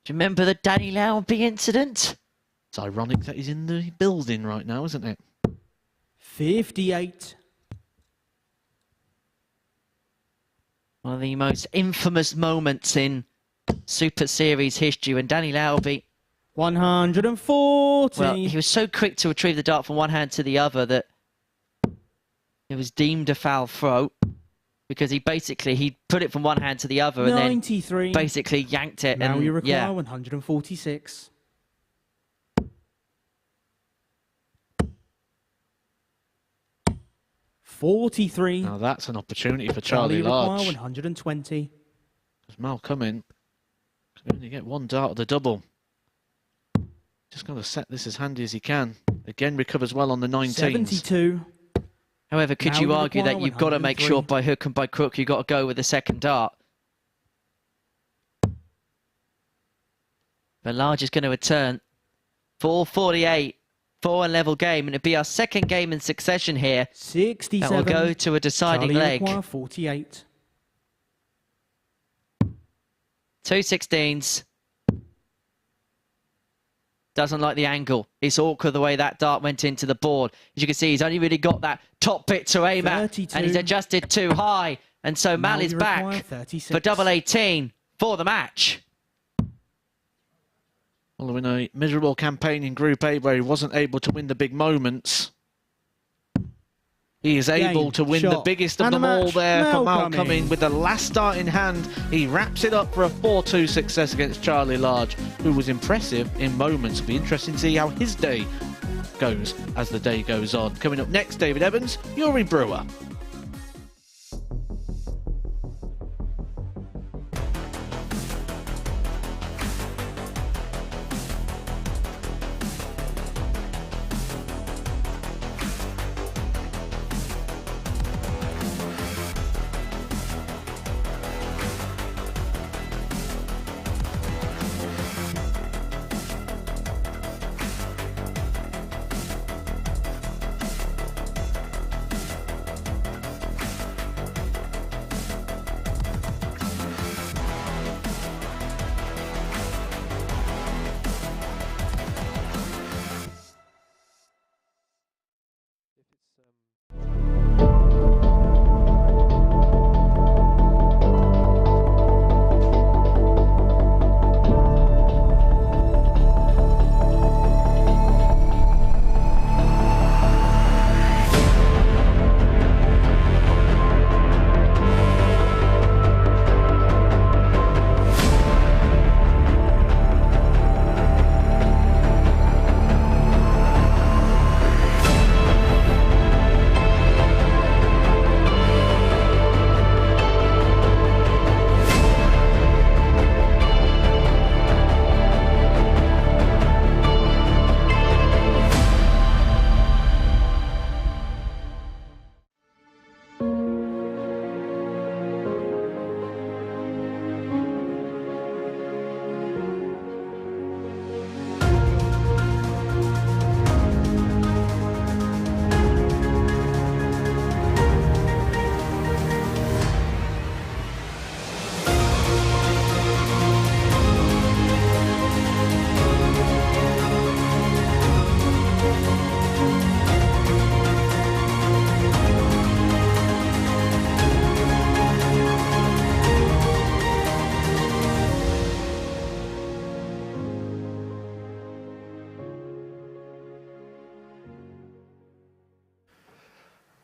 Do you remember the Danny Lauby incident? It's ironic that he's in the building right now, isn't it? 58. One of the most infamous moments in Super Series history when Danny Lauby, 140. well, he was so quick to retrieve the dart from one hand to the other that it was deemed a foul throw because he put it from one hand to the other and then 93. basically yanked it. Now And you require yeah, 146. 43. Now that's an opportunity for Charlie require Large. 120. As Mal Cuming can only get one dart of the double. Just got to set this as handy as he can. Again, recovers well on the 19s. 72. However, could Now you we argue require that you've got to make sure 103. by hook and by crook you've got to go with the second dart? But Large is going to return. 4:48 for a level game, and it'll be our second game in succession here. 67. That will go to a deciding Charlie leg. require 48. 2 16s. Doesn't like the angle. It's awkward the way that dart went into the board. As you can see, he's only really got that top bit to aim at, 32. and he's adjusted too high. And so Mal is back 36. for double 18 for the match. Following a miserable campaign in Group A where he wasn't able to win the big moments, he is able to win the biggest of and them the all match, there for Mal Cuming. Cuming with the last start in hand. He wraps it up for a 4-2 success against Charlie Large, who was impressive in moments. It'll be interesting to see how his day goes as the day goes on. Coming up next, David Evans, Yuri Brewer.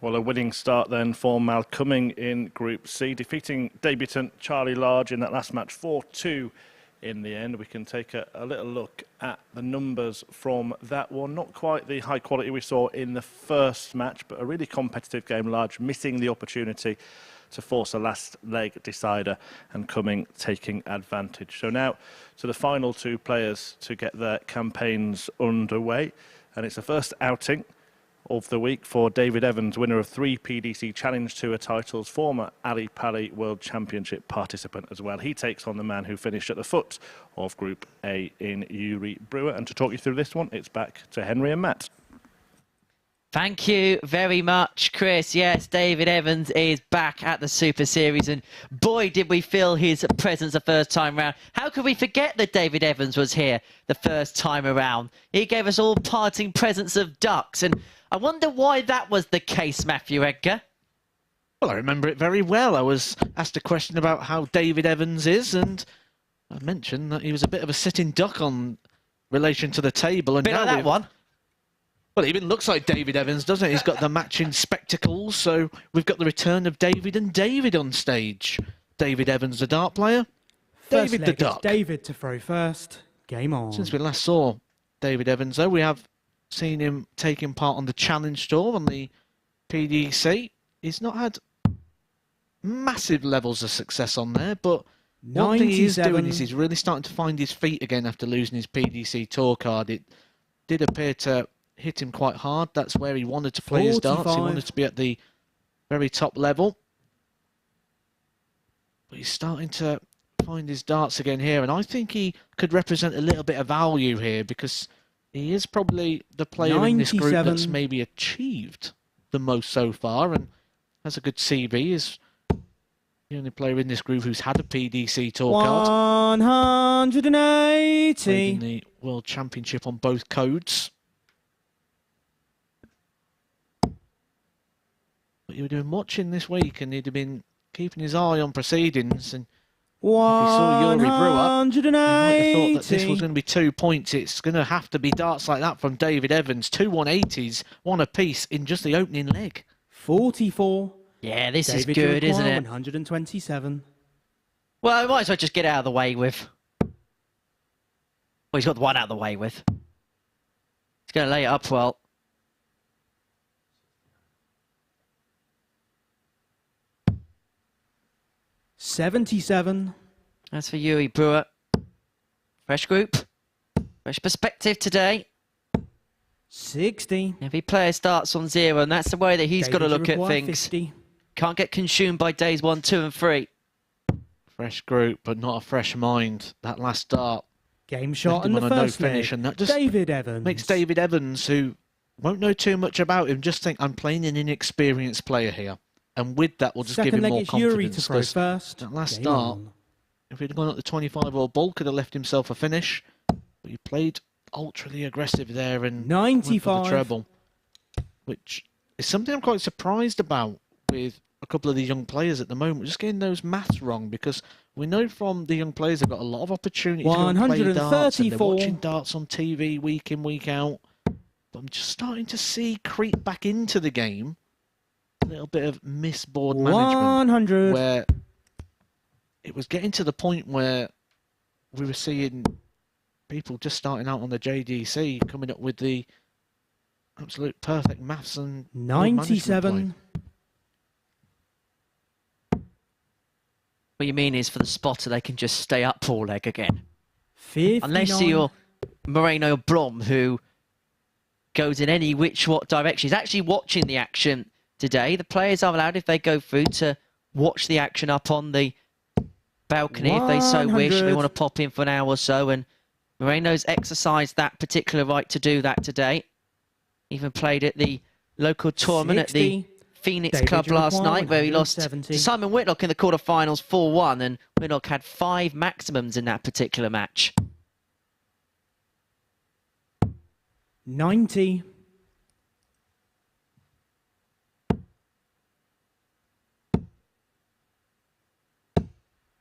Well, a winning start then for Mal Cuming in Group C, defeating debutant Charlie Large in that last match 4-2 in the end. We can take a little look at the numbers from that one. Not quite the high quality we saw in the first match, but a really competitive game. Large missing the opportunity to force a last leg decider and Cuming taking advantage. So now to the final two players to get their campaigns underway. And it's the first outing of the week for David Evans, winner of 3 PDC Challenge Tour titles, former Ali Pali World Championship participant as well. He takes on the man who finished at the foot of Group A in Yuri Brewer. And to talk you through this one, it's back to Henry and Matt. Thank you very much, Chris. Yes, David Evans is back at the Super Series, and boy, did we feel his presence the first time round. How could we forget that David Evans was here the first time around? He gave us all parting presents of ducks, and I wonder why that was the case, Matthew Edgar. Well, I remember it very well. I was asked a question about how David Evans is, and I mentioned that he was a bit of a sitting duck on relation to the table. And Bit now like that one. Well, he even looks like David Evans, doesn't he? He's got the matching spectacles, so we've got the return of David and David on stage. David Evans, the dart player. First David the leg, it's duck. David to throw first. Game on. Since we last saw David Evans, though, we have seen him taking part on the Challenge Tour on the PDC. he's not had massive levels of success on there, but one thing he is doing is he's really starting to find his feet again after losing his PDC tour card. It did appear to hit him quite hard. That's where he wanted to play his darts. He wanted to be at the very top level. But he's starting to find his darts again here, and I think he could represent a little bit of value here because he is probably the player in this group that's maybe achieved the most so far and has a good CV. Is the only player in this group who's had a PDC tour card. 180. Played in the World Championship on both codes. But you were doing watching this week, and he'd have been keeping his eye on proceedings. And if he saw Yuri Brewer, he might have thought that this was going to be 2 points. It's going to have to be darts like that from David Evans. 2 180s, one apiece in just the opening leg. 44. Yeah, this is good, isn't it? 127. Well, we might as well just get out of the way with. Well, he's got the one out of the way with. He's going to lay it up well. $77. That's for Yuri Brewer. Fresh group. Fresh perspective today. 60. Every player starts on 0, and that's the way that he's got to look at things. 50. Can't get consumed by days 1, 2, and 3. Fresh group, but not a fresh mind. That last dart. Game shot and the first finish, and that just David Evans. Makes David Evans, who won't know too much about him, just think, I'm playing an inexperienced player here. And with that, we'll just give him more confidence. Yuri to throw first. That last start, if he'd gone up the 25 or ball, could have left himself a finish. But he played ultra aggressive there and 95 went for the treble, which is something I'm quite surprised about with a couple of the young players at the moment. Just getting those maths wrong, because we know from the young players they've got a lot of opportunity to go and play darts, and they're watching darts on TV week in, week out. But I'm just starting to see creep back into the game a little bit of misboard management, 100. where it was getting to the point where we were seeing people just starting out on the JDC coming up with the absolute perfect maths and 97. What you mean is for the spotter, they can just stay up all leg again. 59. Unless you're Moreno Blom, who goes in any what direction. He's actually watching the action today. The players are allowed, if they go through, to watch the action up on the balcony if they so wish. If they want to pop in for an hour or so. And Moreno's exercised that particular right to do that today. Even played at the local tournament 60. at the Phoenix Club last night, where he lost to Simon Whitlock in the quarterfinals 4-1, and Whitlock had 5 maximums in that particular match. 90.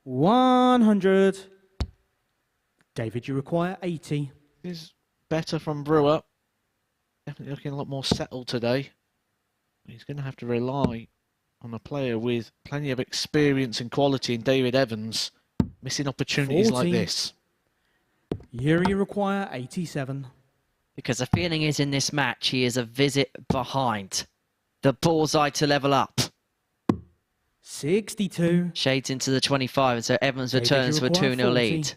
100. David, you require 80. Is better from Brewer. Definitely looking a lot more settled today. He's going to have to rely on a player with plenty of experience and quality in David Evans, missing opportunities 40. like this. Yuri require 87. Because the feeling is in this match, he is a visit behind. The bullseye to level up. 62. Shades into the 25, and so Evans returns for a 2-0 lead.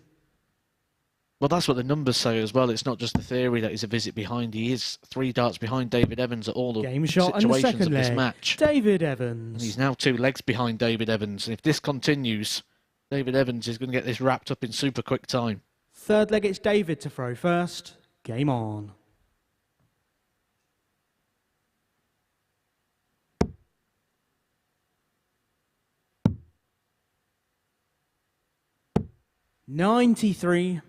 Well, that's what the numbers say as well. It's not just the theory that he's a visit behind. He is 3 darts behind David Evans at all the Game shot and the situations second of this leg. match. David Evans. And he's now 2 legs behind David Evans. And if this continues, David Evans is going to get this wrapped up in super quick time. Third leg, it's David to throw first. Game on. $93.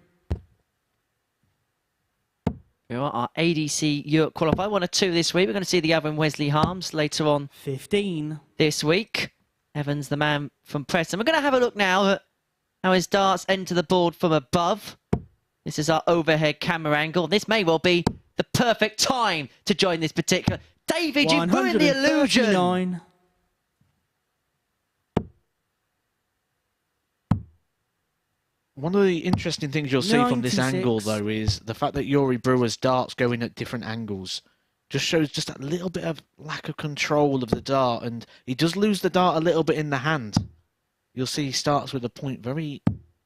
We are our ADC Europe qualifier. 1 or 2 this week. We're going to see the other in Wesley Harms later on 15. this week. Evans, the man from Preston. We're going to have a look now at how his darts enter the board from above. This is our overhead camera angle. This may well be the perfect time to join this particular. David, you've ruined the illusion. 139. One of the interesting things you'll see from this 96. angle, though, is the fact that Yuri Brewer's darts going at different angles. just shows just a little bit of lack of control of the dart, and he does lose the dart a little bit in the hand. You'll see he starts with a point very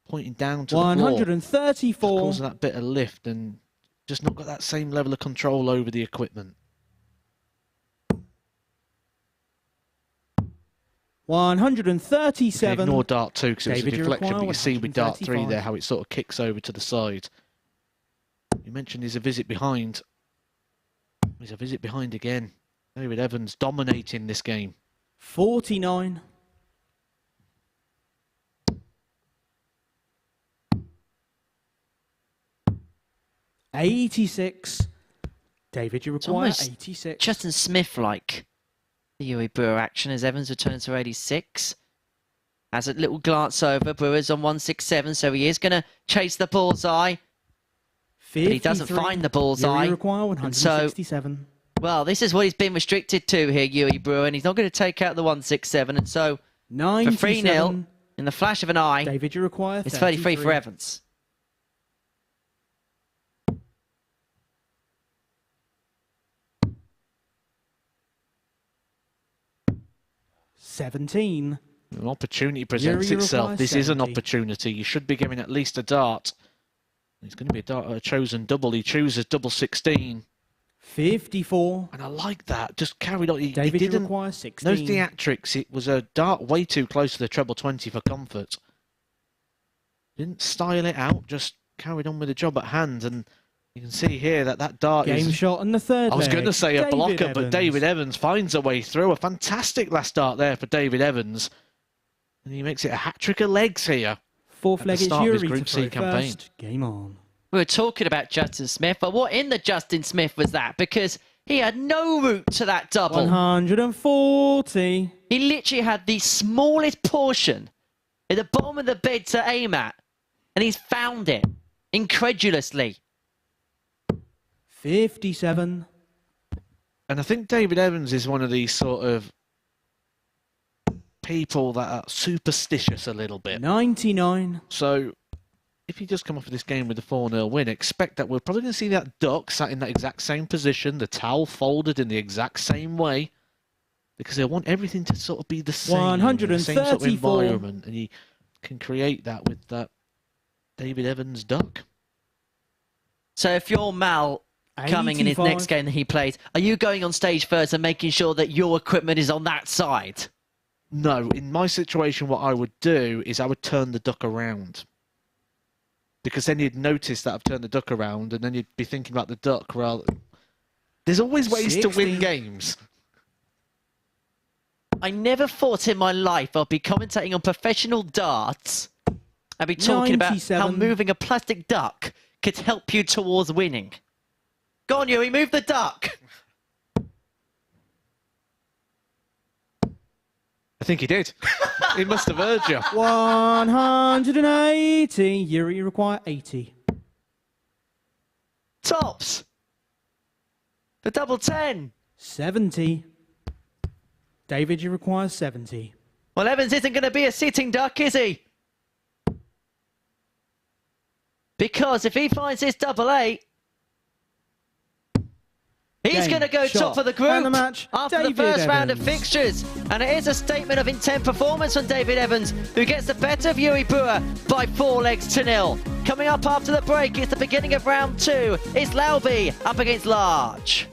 pointing down to the floor. 134. Causing that bit of lift and just not got that same level of control over the equipment. 137. Ignore dart 2 because it was a David, you deflection, require but you see with dart 3 there 135. how it sort of kicks over to the side. You mentioned he's a visit behind. He's a visit behind again. David Evans dominating this game. 49. $86. David, you require almost 86. Justin Smith-like the Yuri Brewer action as Evans returns to 86. Has a little glance over. Brewer's on 167, so he is going to chase the bullseye. 53. But he doesn't find the bullseye. You require And so, 167. well, this is what he's been restricted to here, Yuri Brewer, and he's not going to take out the 167. And so, for 97. 3-0, in the flash of an eye, David, you require it's 33 for 33. Evans. $17. An opportunity presents Yuri itself. requires This is an 70. opportunity. You should be giving at least a dart. It's going to be a chosen double. He chooses double 16. 54. And I like that. Just carried on. He David, you didn't. require No 16. theatrics. It was a dart way too close to the treble 20 for comfort. Didn't style it out. Just carried on with the job at hand. And you can see here that that dart Game is. shot on the third I was leg. going to say a David blocker, but Evans. David Evans finds a way through. A fantastic last start there for David Evans. And he makes it a hat-trick of legs here. Fourth at the leg, it's start of his Yuri Group to C throw campaign. first. Game on. We were talking about Justin Smith, but what in the Justin Smith was that? Because he had no route to that double. 140. He literally had the smallest portion at the bottom of the bed to aim at, and he's found it incredulously. 57. And I think David Evans is one of these sort of people that are superstitious a little bit. 99. So if he does come off of this game with a 4-0 win, expect that we're probably going to see that duck sat in that exact same position, the towel folded in the exact same way, because they want everything to sort of be the same, the same sort of 134. environment, and you can create that with that David Evans duck. So if you're Mal coming in his 85. next game that he plays, are you going on stage first and making sure that your equipment is on that side? No, in my situation, what I would do is I would turn the duck around. Because then you'd notice that I've turned the duck around, and then you'd be thinking about the duck. Well, there's always ways to 60. win games. I never thought in my life I'd be commentating on professional darts. I'd be talking about how 97. moving a plastic duck could help you towards winning. Go on, Yuri, move the duck. I think he did. He must have heard you. 180. Yuri, you require 80. Tops. For double 10. 70. David, you require 70. Well, Evans isn't going to be a sitting duck, is he? Because if he finds this double 8, he's Game, going to go shot, top of the and the group match, after David the first round of Evans. fixtures. And it is a statement of intent performance from David Evans, who gets the better of Yuri Brewer by 4 legs to 0. Coming up after the break, it's the beginning of round 2. It's Lauby up against Large.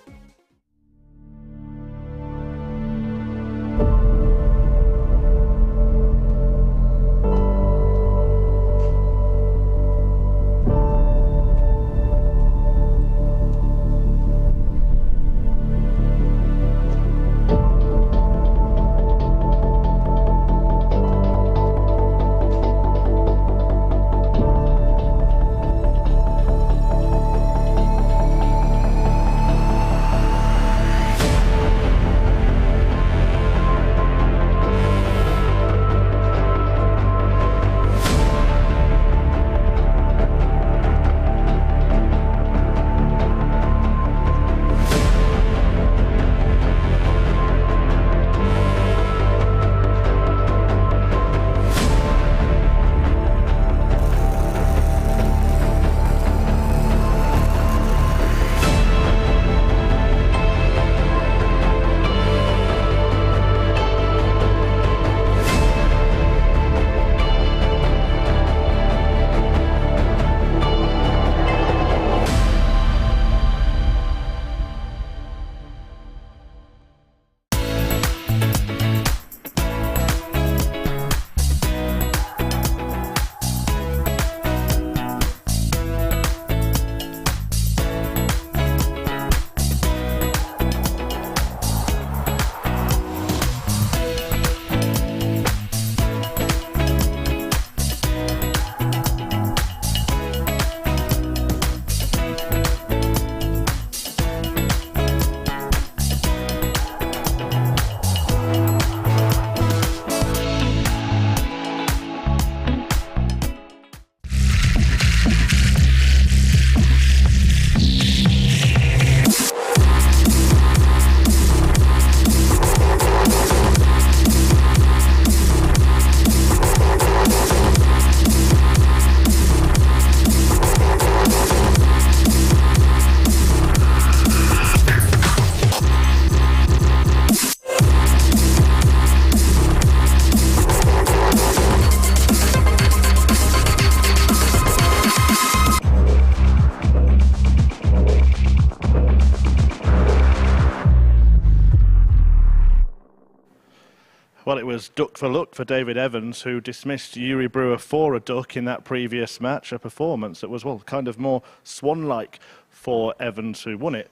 Well, it was duck for luck for David Evans, who dismissed Yuri Brewer for a duck in that previous match, a performance that was, well, kind of more swan-like for Evans, who won it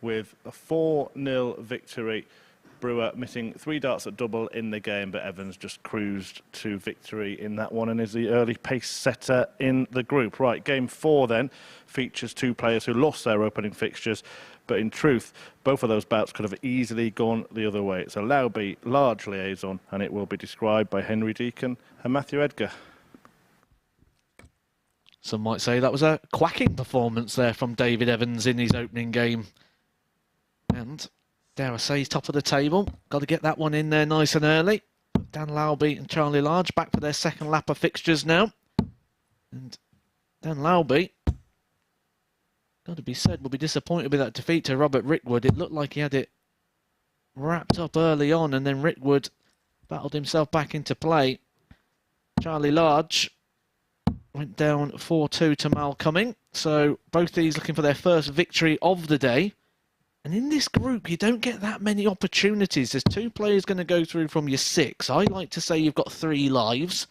with a 4-0 victory. Brewer missing 3 darts at double in the game, but Evans just cruised to victory in that one and is the early pace setter in the group. Right, game 4 then features 2 players who lost their opening fixtures, but in truth, both of those bouts could have easily gone the other way. It's a Lauby large liaison, and it will be described by Henry Deacon and Matthew Edgar. Some might say that was a quacking performance there from David Evans in his opening game. And dare I say, he's top of the table. Got to get that one in there nice and early. Dan Lauby and Charlie Large back for their second lap of fixtures now. And Dan Lauby, got to be said, will be disappointed with that defeat to Robert Rickwood. It looked like he had it wrapped up early on, and then Rickwood battled himself back into play. Charlie Large went down 4-2 to Mal Cuming. So both these looking for their first victory of the day. And in this group, you don't get that many opportunities. There's 2 players going to go through from your 6. I like to say you've got 3 lives.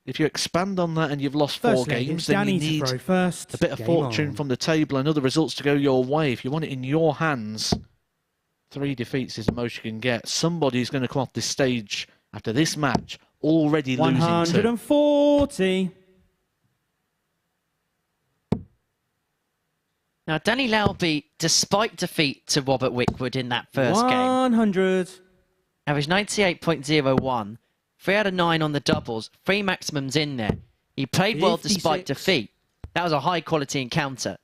If you expand on that and you've lost 4 games, then you need a bit of fortune from the table and other results to go your way. If you want it in your hands, 3 defeats is the most you can get. Somebody's going to come off this stage after this match already losing 140. Now, Danny Lauby, despite defeat to Robert Rickwood in that first game, 100. averaged 98.01, 3 out of 9 on the doubles, 3 maximums in there. He played well despite 56. defeat. That was a high-quality encounter.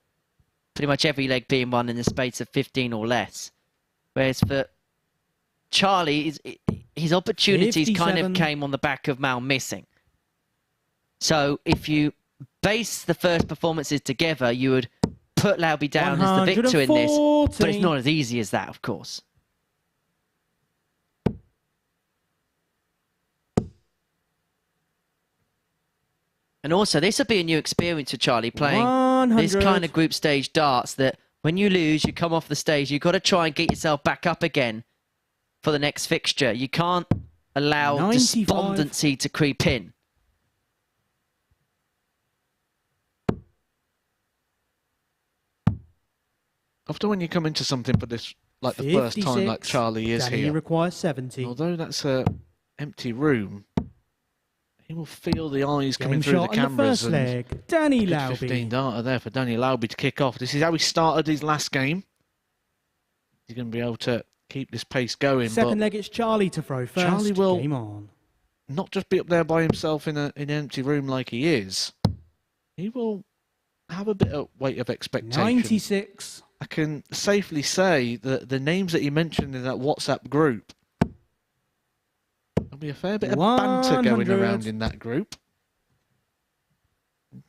Pretty much every leg being won in the space of 15 or less. Whereas for Charlie, his opportunities 57. kind of came on the back of Mal missing. So if you base the first performances together, you would put Lauby down as the victor in this, but it's not as easy as that, of course. And also, this will be a new experience for Charlie, playing 100. this kind of group stage darts, that when you lose, you come off the stage, you've got to try and get yourself back up again for the next fixture. You can't allow 95. despondency to creep in. Often when you come into something for this, like the first time, like Charlie is Danny here, requires 70. although that's a empty room, he will feel the eyes coming Game through the shot in the cameras. first And leg. Danny good Lauby. 15 darter there for Danny Lauby to kick off. This is how he started his last game. He's going to be able to keep this pace going. Second but leg, it's Charlie to throw first. Charlie will Game on. not just be up there by himself in an empty room like he is. He will have a bit of weight of expectation. 96. I can safely say that the names that he mentioned in that WhatsApp group, there'll be a fair bit of banter going 100. around in that group. And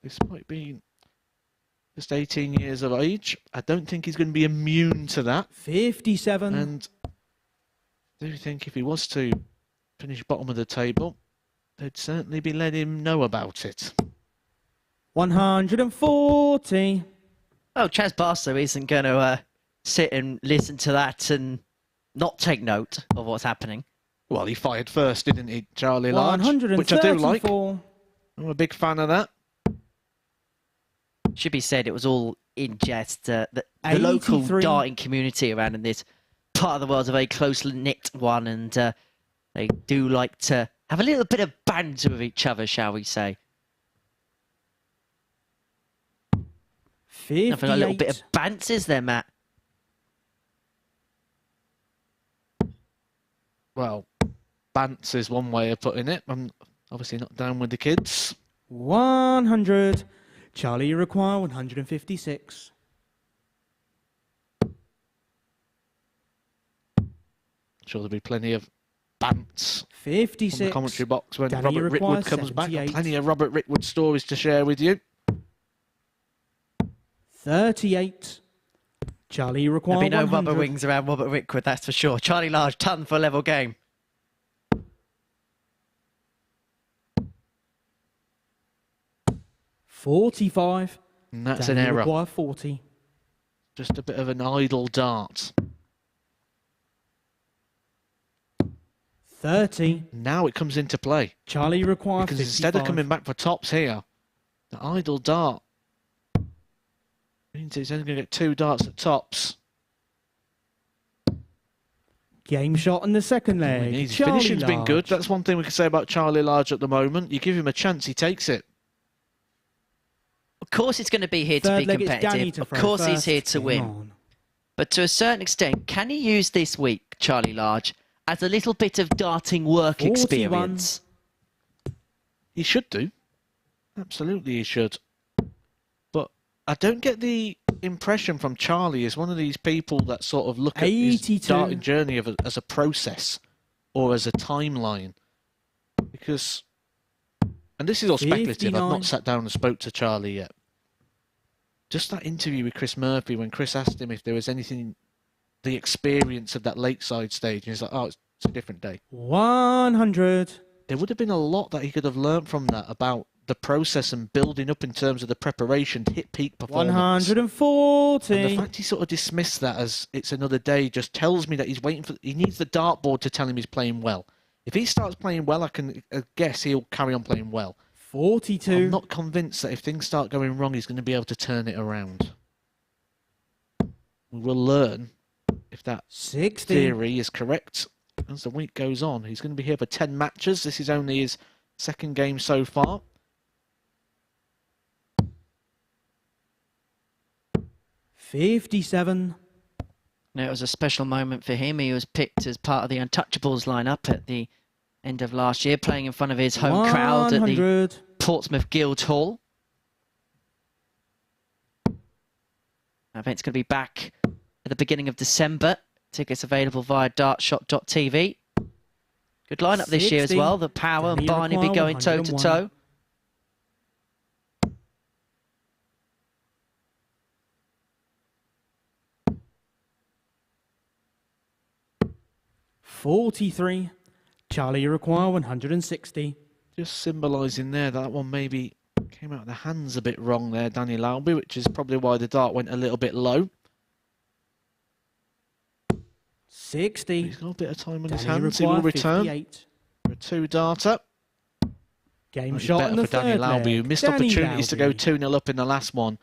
despite being just 18 years of age, I don't think he's going to be immune to that. 57. And I do think if he was to finish bottom of the table, they'd certainly be letting him know about it. 140. Oh, Chaz Barstow isn't going to sit and listen to that and not take note of what's happening. Well, he fired first, didn't he, Charlie Large? Which I do like. 134. I'm a big fan of that. Should be said, it was all in jest. The local 83. darting community around in this part of the world is a very close-knit one, and they do like to have a little bit of banter with each other, shall we say. 58. Nothing like a little bit of bants, is there, Matt? Well, bants is one way of putting it. I'm obviously not down with the kids. 100. Charlie, you require 156. Sure, there'll be plenty of bants 56. on the commentary box when Danny, you Robert require Rickwood comes back. 78. Plenty of Robert Rickwood stories to share with you. 38. Charlie, you require There'll be no 100. rubber wings around Robert Rickwood, that's for sure. Charlie Large, ton for a level game. $45. And that's Danny, an you error. require 40. Just a bit of an idle dart. 30. Now it comes into play. Charlie require Because 55. instead of coming back for tops here, the idle dart means he's only going to get 2 darts at tops. Game shot in the second leg. His Charlie finishing's been good. Large. That's one thing we can say about Charlie Large at the moment. You give him a chance, he takes it. Of course he's going to be here to Third be leg, it's Danny competitive. to Of throw course he's first. here to Game win. on. But to a certain extent, can he use this week, Charlie Large, as a little bit of darting work 41. experience? He should do. Absolutely he should. But I don't get the impression from Charlie as one of these people that sort of look at his 82. darting journey as a process or as a timeline. Because, and this is all speculative, I've 59. not sat down and spoke to Charlie yet. Just that interview with Chris Murphy when Chris asked him if there was anything, the experience of that lakeside stage, and he's like, oh, it's a different day. 100. There would have been a lot that he could have learnt from that about the process and building up in terms of the preparation to hit peak performance. 140. And the fact he sort of dismissed that as it's another day just tells me that he's waiting for, he needs the dartboard to tell him he's playing well. If he starts playing well, I can guess he'll carry on playing well. 42. I'm not convinced that if things start going wrong, he's going to be able to turn it around. We will learn if that 60. theory is correct as the week goes on. He's going to be here for 10 matches. This is only his second game so far. 57. Now, it was a special moment for him. He was picked as part of the Untouchables lineup at the end of last year, playing in front of his home crowd at the 100. Portsmouth Guildhall. The event's going to be back at the beginning of December. Tickets available via dartshop.tv. Good lineup this year as 60. well. The Power and Danny Barney be Require, going toe-to-toe. 43. Charlie require 160. Just symbolising there that one maybe came out of the hands a bit wrong there, Danny Lauby, which is probably why the dart went a little bit low. 60. He's got a bit of time on his Danny hands. He will require return 58. for a 2-darter. Game Might be shot better in the for Danny third Lauby, who leg. missed Danny opportunities to go Lauby. 2-0 up in the last one.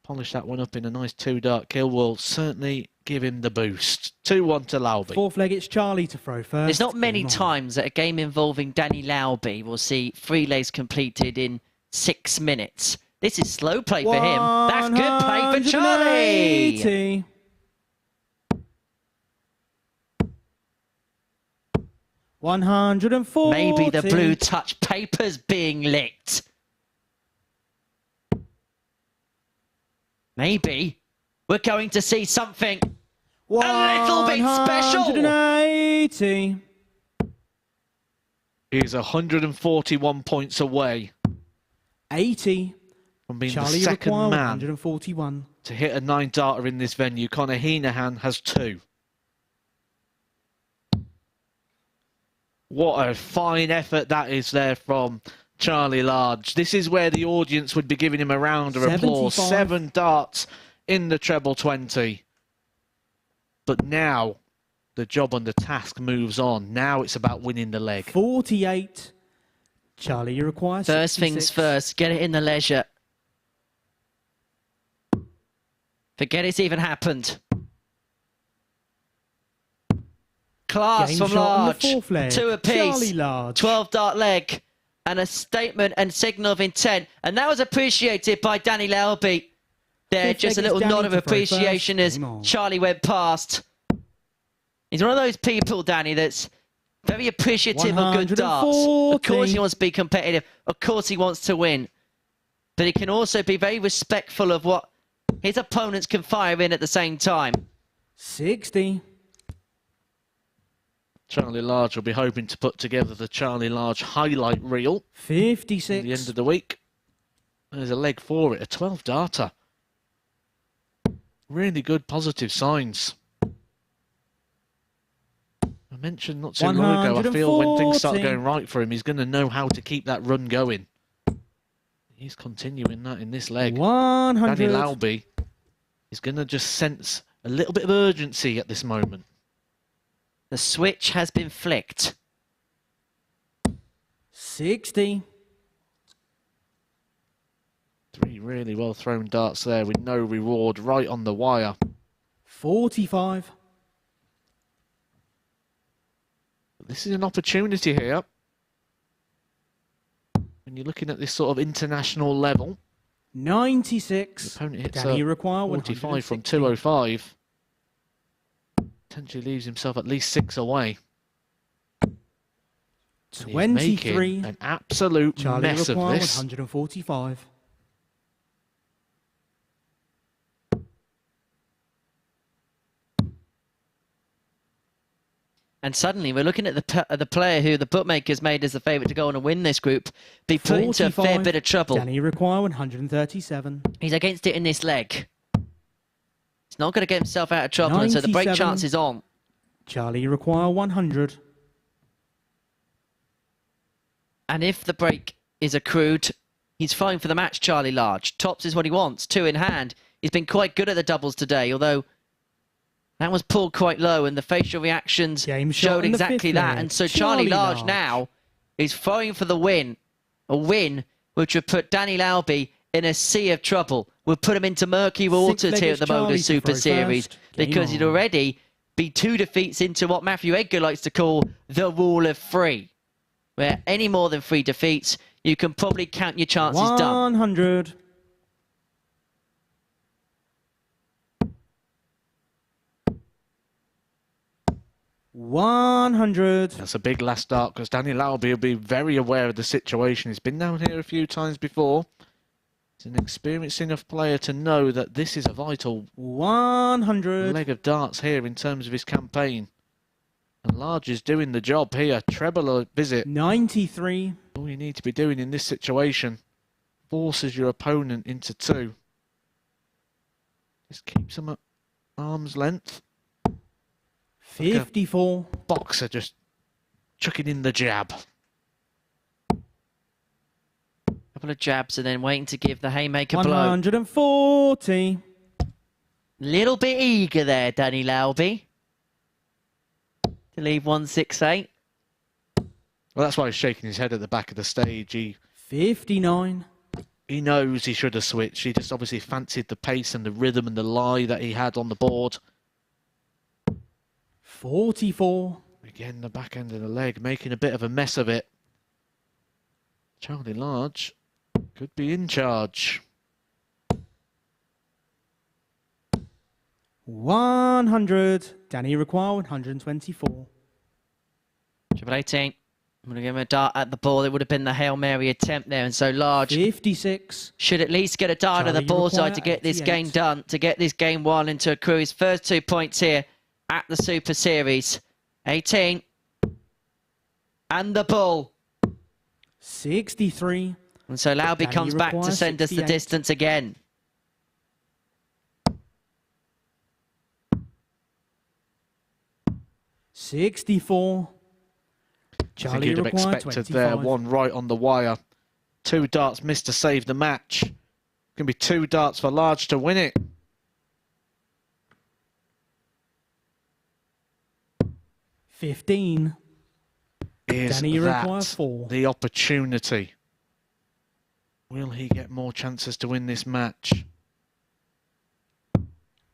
Polish that one up in a nice 2-dart kill will certainly give him the boost. 2-1 to Lauby. Fourth leg, it's Charlie to throw first. There's not many Game on. times that a game involving Danny Lauby will see 3 legs completed in 6 minutes. This is slow play for him. That's good play for Charlie. 180. $140. Maybe the blue touch paper's being licked. Maybe we're going to see something a little bit special. 180. He's 141 points away 80. from being Charlie the second require man 141. to hit a 9-darter in this venue. Conor Heenahan has 2. What a fine effort that is there from Charlie Large. This is where the audience would be giving him a round of applause. 75. 7 darts in the treble 20. But now the job and the task moves on. Now it's about winning the leg. 48. Charlie, you require First 66. things first, get it in the leisure. Forget it's even happened. Class Game from shot on the Large. fourth leg. 2 apiece. Charlie Large. 12-dart leg. And a statement and signal of intent. And that was appreciated by Danny Lauby. There, Fifth just a leg is little Danny nod of to throw first. appreciation as Game on. Charlie went past. He's one of those people, Danny, that's very appreciative of good darts. Of 140. course he wants to be competitive. Of course he wants to win. But he can also be very respectful of what his opponents can fire in at the same time. 60. Charlie Large will be hoping to put together the Charlie Large highlight reel 56. at the end of the week. There's a leg for it, a 12-darter. Really good positive signs. I mentioned not too long ago, I feel when things start 140. going right for him, he's going to know how to keep that run going. He's continuing that in this leg. 100. Danny Lauby is going to just sense a little bit of urgency at this moment. The switch has been flicked. 60. 3 really well thrown darts there with no reward, right on the wire. 45. This is an opportunity here. When you're looking at this sort of international level. 96. The opponent hits Can he a require 45 from 160? 205. Potentially leaves himself at least 6 away. And he's 23. making an absolute Charlie mess of require this. 145. And suddenly we're looking at the player who the bookmakers made as the favourite to go on and win this group be put into a fair 45. bit of trouble. Can he require 137? He's against it in this leg. He's not going to get himself out of trouble, and so the break 97. chance is on. Charlie require 100. And if the break is accrued, he's fine for the match, Charlie Large. Tops is what he wants, 2 in hand. He's been quite good at the doubles today, although that was pulled quite low, and the facial reactions Game shot showed in the exactly fifth that. leg. And so Charlie Large Large. now is throwing for the win. A win which would put Danny Lauby in a sea of trouble. Would put him into murky waters here at the Charlie MODUS to Super throw Series first. Game because he'd on. already be 2 defeats into what Matthew Edgar likes to call the rule of 3, where any more than 3 defeats, you can probably count your chances done. 100. That's a big last dart because Danny Lauby will be very aware of the situation. He's been down here a few times before. He's an experienced enough player to know that this is a vital 100. leg of darts here in terms of his campaign. And Large is doing the job here. Treble or visit. 93. All you need to be doing in this situation. Forces your opponent into 2. Just keeps them at arm's length. 54. Boxer just chucking in the jab. Couple of jabs and then waiting to give the haymaker blow. 140. Little bit eager there, Danny Lauby. To leave 168. Well, that's why he's shaking his head at the back of the stage. He 59. knows he should have switched. He just obviously fancied the pace and the rhythm and the lie that he had on the board. 44. Again, the back end of the leg, making a bit of a mess of it. Charlie Large could be in charge. 100. Danny require 124. Triple 18. I'm going to give him a dart at the ball. It would have been the Hail Mary attempt there. And so Large 56. should at least get a dart at the Charlie bullseye require to get this 88. game done, to get this game won and to accrue his first 2 points here at the Super Series. 18. And the bull. 63. And so Lauby Danny comes back to requires send us the 68. distance again. $64. I think Charlie you'd have require expected 25. there, one right on the wire. 2 darts missed to save the match. Going to be 2 darts for Large to win it. 15. Is Danny require that 4. the opportunity? Will he get more chances to win this match?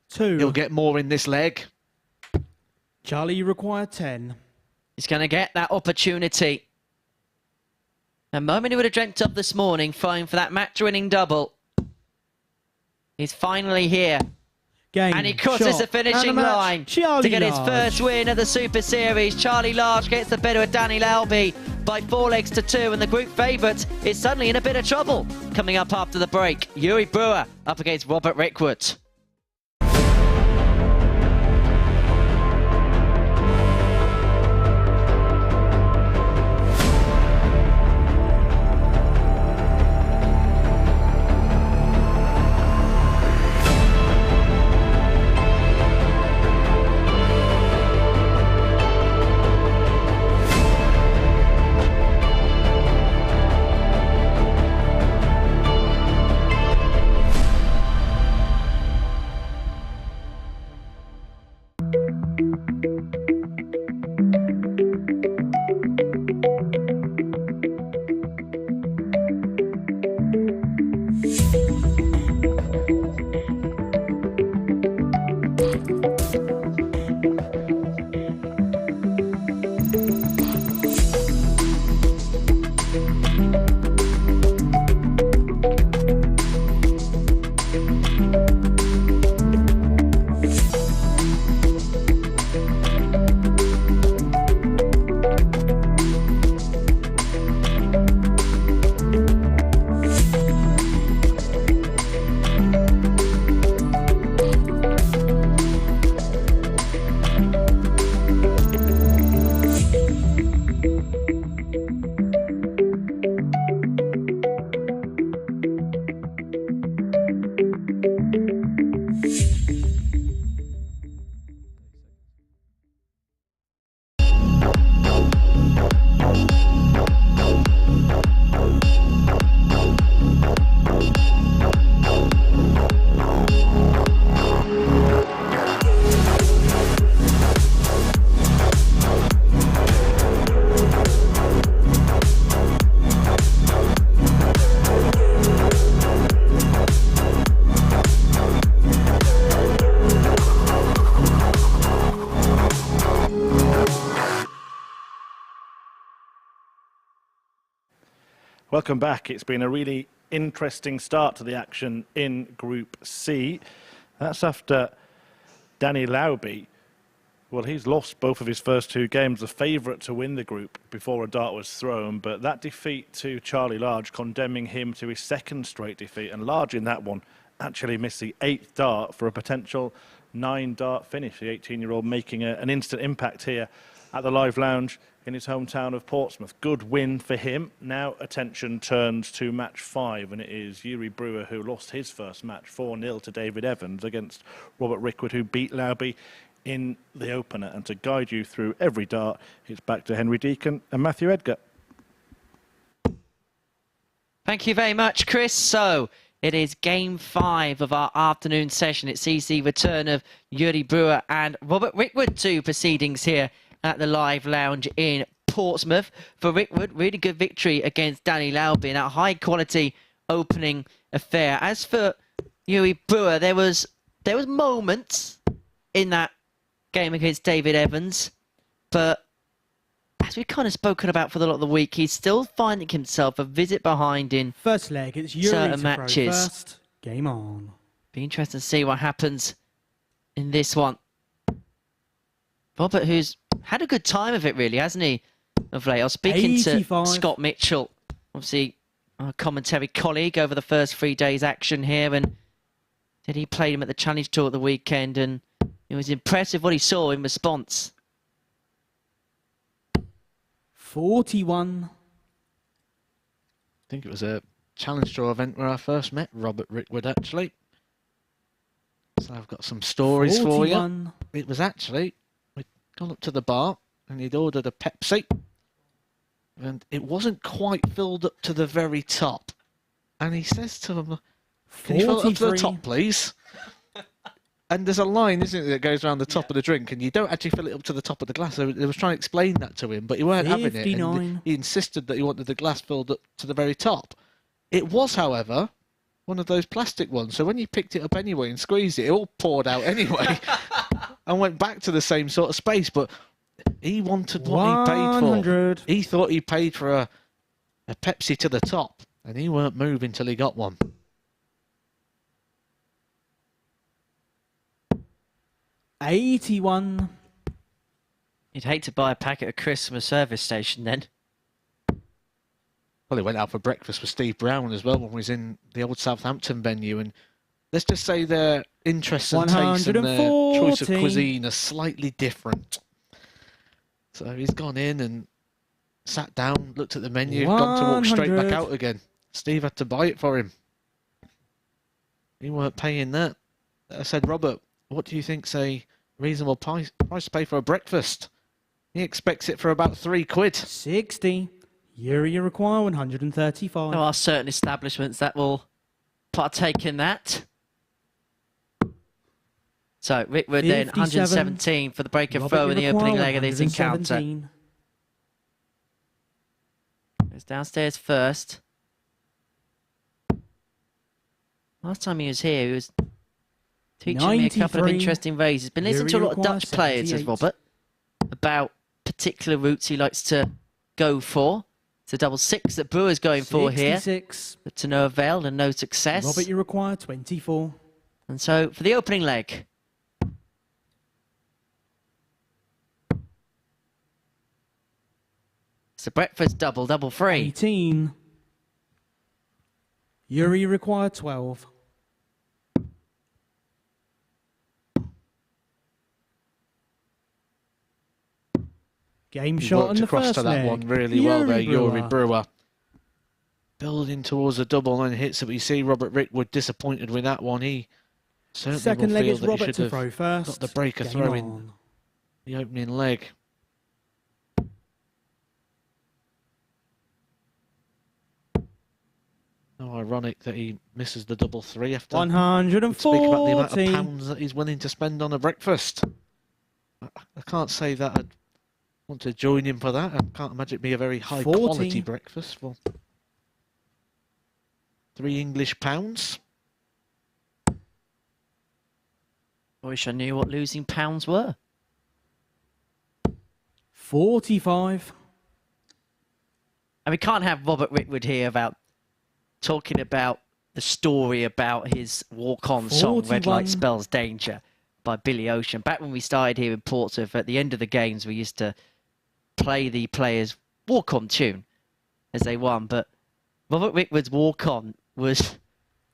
2. He'll get more in this leg. Charlie require 10. He's going to get that opportunity. The moment he would have dreamt of this morning, flying for that match-winning double. He's finally here. Game. And he crosses shot, the finishing and a match. line Charlie to get his Large. first win of the Super Series. Charlie Large gets the better of Danny Lauby by 4 legs to 2, and the group favourite is suddenly in a bit of trouble. Coming up after the break, Yuri Brewer up against Robert Rickwood. Welcome back. It's been a really interesting start to the action in Group C. That's after Danny Lauby. Well, he's lost both of his first 2 games, the favourite to win the group before a dart was thrown. But that defeat to Charlie Large, condemning him to his 2nd straight defeat. And Large in that one actually missed the 8th dart for a potential 9-dart finish. The 18-year-old making an instant impact here at the Live Lounge in his hometown of Portsmouth. Good win for him. Now attention turns to match 5, and it is Yuri Brewer who lost his first match 4-0 to David Evans against Robert Rickwood, who beat Lauby in the opener. And to guide you through every dart, it's back to Henry Deacon and Matthew Edgar. Thank you very much, Chris. So it is game 5 of our afternoon session. It sees the return of Yuri Brewer and Robert Rickwood to proceedings here at the Live Lounge in Portsmouth. For Rickwood, really good victory against Danny Lauby in a high-quality opening affair. As for Yuri Brewer, there was moments in that game against David Evans, but as we've kind of spoken about for the lot of the week, he's still finding himself a visit behind in First leg, it's Yuri certain to matches. throw first. Game on. Be interesting to see what happens in this one. Robert, who's had a good time of it, really, hasn't he, of late? I was speaking 85. to Scott Mitchell, obviously our commentary colleague, over the first 3 days' action here, and said he played him at the Challenge Tour at the weekend, and it was impressive what he saw in response. 41. I think it was a Challenge Tour event where I first met Robert Rickwood, actually. So I've got some stories 41. for you. It was actually, we'd gone up to the bar and he'd ordered a Pepsi. And it wasn't quite filled up to the very top. And he says to him, "Can you fill it up to the 43. top, please?" And there's a line, isn't it, that goes around the top of the drink, and you don't actually fill it up to the top of the glass. So they was trying to explain that to him, but he weren't having it. 59. And he insisted that he wanted the glass filled up to the very top. It was, however, one of those plastic ones. So when you picked it up anyway and squeezed it, it all poured out anyway and went back to the same sort of space. But he wanted what he paid for. 100. He thought he paid for a Pepsi to the top, and he weren't moving till he got one. 81. You'd hate to buy a packet of crisps from a service station then. Well, he went out for breakfast with Steve Brown as well when we was in the old Southampton venue, and let's just say their interests and tastes and their choice of 140. cuisine are slightly different. So he's gone in and sat down, looked at the menu, gone to walk straight back 100. out again. Steve had to buy it for him. He weren't paying that. I said, "Robert, what do you think's a reasonable price to pay for a breakfast?" He expects it for about £3. 60. Yuri, you require 135. There are certain establishments that will partake in that. So Rickwood then 57. 117 for the break and Robert, throw you in the require opening leg of this encounter. 117. Goes downstairs first. Last time he was here, he was teaching me a couple of 93. interesting ways. He's been listening to a Yuri lot of Dutch requires players, says 78. Robert, about particular routes he likes to go for. It's a double 6 that Brewer's going for here, 66. but to no avail and no success. Robert, you require 24. And so for the opening leg, it's a breakfast double, double 3. 18. Yuri, you require 12. Game He shot worked on the across first to that leg. one really well there, Yuri Brewer. Brewer. Building towards a double and hits it, but you see Robert Rickwood disappointed with that one. He certainly Second will leg feel is that he Robert should to have throw first. got the breaker Game throw in on. the opening leg. How ironic that he misses the double 3 after. Speak about the amount 140. of pounds that he's willing to spend on a breakfast. I can't say that I'd want to join him for that. I can't imagine it be a very high 40. quality breakfast for £3 English. I wish I knew what losing pounds were. 45. And we can't have Robert Rickwood here about talking about the story about his walk-on song, Red 41. Light Spells Danger, by Billy Ocean. Back when we started here in Portsmouth, at the end of the games, we used to play the players' walk-on tune as they won. But Robert Rickwood's walk-on was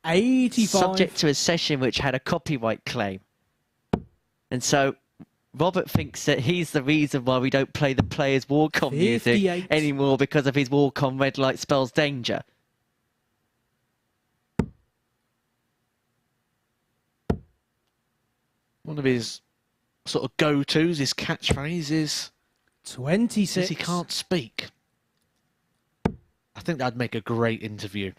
85. subject to a session which had a copyright claim. And so Robert thinks that he's the reason why we don't play the players' walk-on music 58. anymore, because of his walk-on Red Light Spells Danger. One of his sort of go-tos, his catchphrase is, 26. says he can't speak. I think that'd make a great interview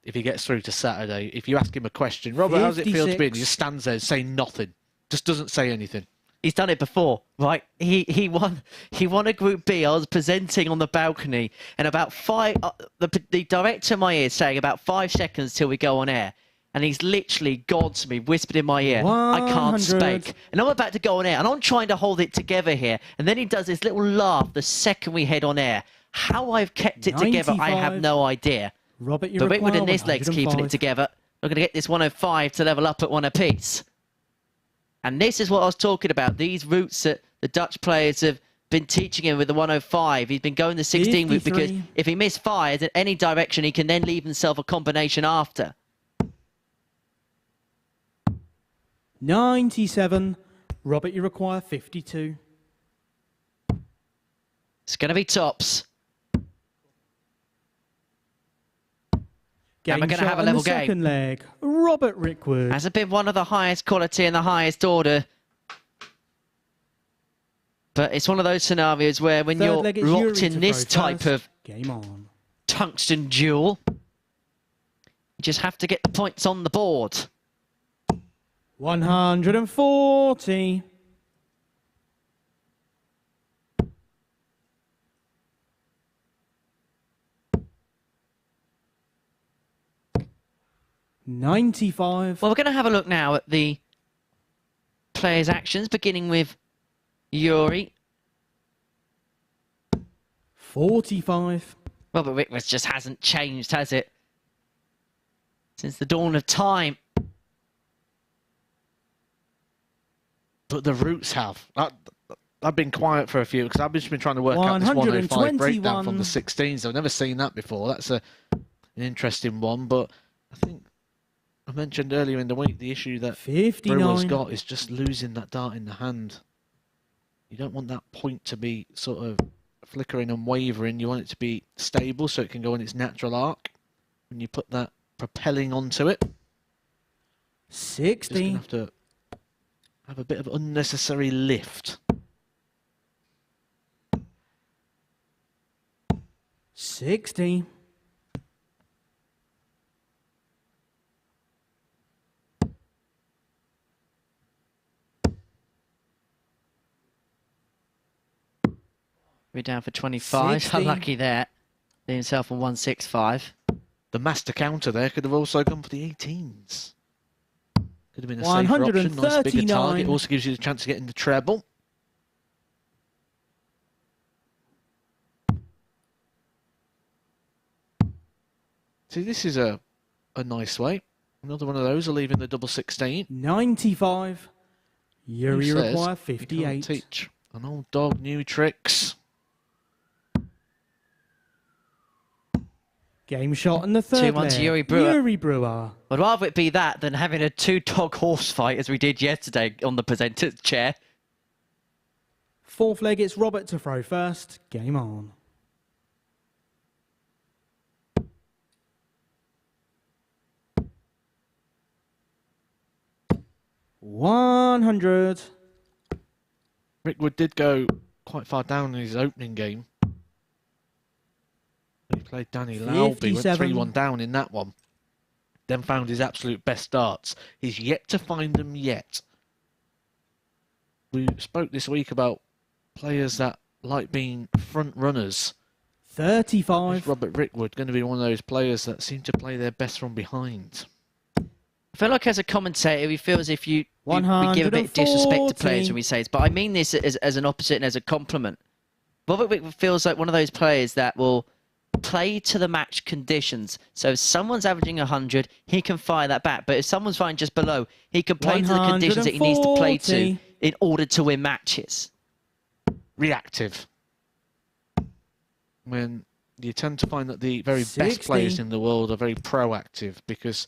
if he gets through to Saturday. If you ask him a question, Robert, how does it feel to be? And he just stands there saying nothing, just doesn't say anything. He's done it before, right? He won a Group B. I was presenting on the balcony, and about the director in my ear saying about 5 seconds till we go on air. And he's literally gone to me, whispered in my ear, 100. I can't speak. And I'm about to go on air, and I'm trying to hold it together here. And then he does this little laugh the second we head on air. How I've kept it together, I have 95. no idea. Robert, you But require Rickwood and this leg's keeping 105. it together. We're going to get this 105 to level up at 1 apiece. And this is what I was talking about. These routes that the Dutch players have been teaching him with the 105. He's been going the 16 route because 53. if he misfires in any direction, he can then leave himself a combination after. 97. Robert, you require 52. It's going to be tops. Game we're gonna shot have a in level the game. second leg. Robert Rickwood. Hasn't been one of the highest quality and the highest order. But it's one of those scenarios where when Third you're leg, it's locked Yuri in to this throw type first. of Game on. tungsten duel, you just have to get the points on the board. 140. $95. Well, we're going to have a look now at the players' actions, beginning with Yuri. 45. Robert Rickwood just hasn't changed, has it? Since the dawn of time. But the roots have. I've been quiet for a few because I've just been trying to work out this 105 breakdown from the 16s. I've never seen that before. That's an interesting one. But I think I mentioned earlier in the week the issue that 59. Brewer's got is just losing that dart in the hand. You don't want that point to be sort of flickering and wavering. You want it to be stable so it can go on its natural arc. When you put that propelling onto it, just going 60. to have to have a bit of unnecessary lift. 60. We're down for 25. 60. Unlucky there. Did himself on 165. The master counter there could have also gone for the 18s. Could have been a safer option. Nice bigger target. 139. Also gives you the chance to get in the treble. See, this is a nice way. Another one of those will leave in the double 16. 95. Yuri Who says require you can't 58. teach an old dog new tricks. Game shot in the third 2-1 to leg. Yuri Brewer. Yuri Brewer. I'd rather it be that than having a two-dog horse fight as we did yesterday on the presenter's chair. Fourth leg, it's Robert to throw first. Game on. $100. Rickwood did go quite far down in his opening game. He played Danny Lauby, went 57. 3-1 down in that one. Then found his absolute best darts. He's yet to find them yet. We spoke this week about players that like being front runners. Is 35. Robert Rickwood going to be one of those players that seem to play their best from behind? I feel like as a commentator, we feel as if we give a bit of disrespect to players when we say this, but I mean this as an opposite and as a compliment. Robert Rickwood feels like one of those players that will play to the match conditions. So if someone's averaging 100, he can fire that back. But if someone's firing just below, he can play to the conditions that he needs to play to in order to win matches. Reactive. When you tend to find that the very best players in the world are very proactive, because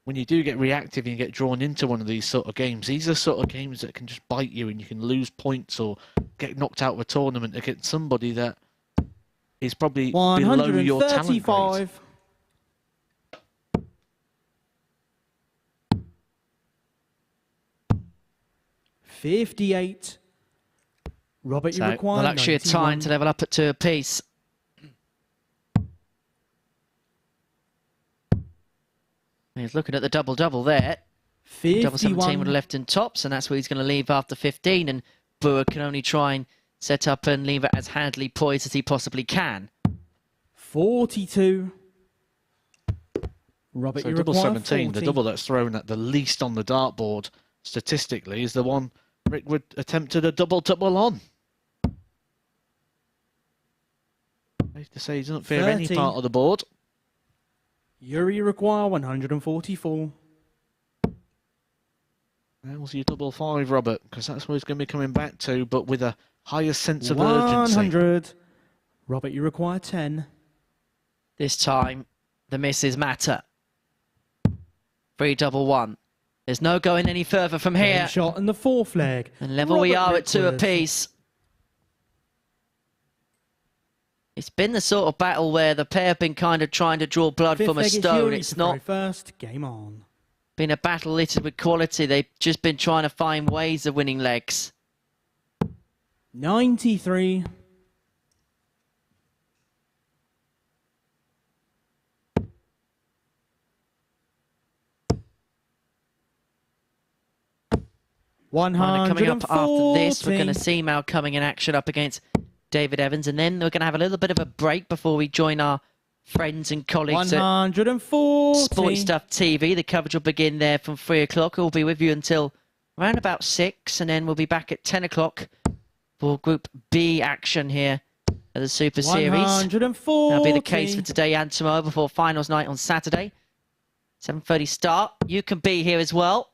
when you do get reactive and you get drawn into one of these sort of games, these are sort of games that can just bite you and you can lose points or get knocked out of a tournament against somebody that is probably below your talent grade. 58. Robert, you require the luxury of time to level up at 2 apiece. He's looking at the double-double there. 51. Double 17 would have left in tops, and that's where he's going to leave after 15. And Brewer can only try and set up and leave it as handily poised as he possibly can. 42. Robert, so you double require 17, 40. the double that's thrown at the least on the dartboard, statistically, is the one Rickwood attempted a double-double on. Safe to say he doesn't fear any part of the board. Yuri require 144. There's your double 5, Robert, because that's where he's going to be coming back to, but with a higher sense of urgency. 100. Robert, you require 10. This time, the misses matter. 3 double 1. There's no going any further from here. Game shot and the 4th leg. And level we are at 2 apiece. It's been the sort of battle where the pair have been kind of trying to draw blood from a stone. It's not first. Game on. Been a battle littered with quality. They've just been trying to find ways of winning legs. 93. Coming up after this, we're going to see Mal coming in action up against David Evans, and then we're going to have a little bit of a break before we join our friends and colleagues 140. at Sporty Stuff TV. The coverage will begin there from 3 o'clock. We'll be with you until around about 6, and then we'll be back at 10 o'clock for Group B action here at the Super Series. 140. That'll be the case for today and tomorrow before finals night on Saturday. 7:30 start. You can be here as well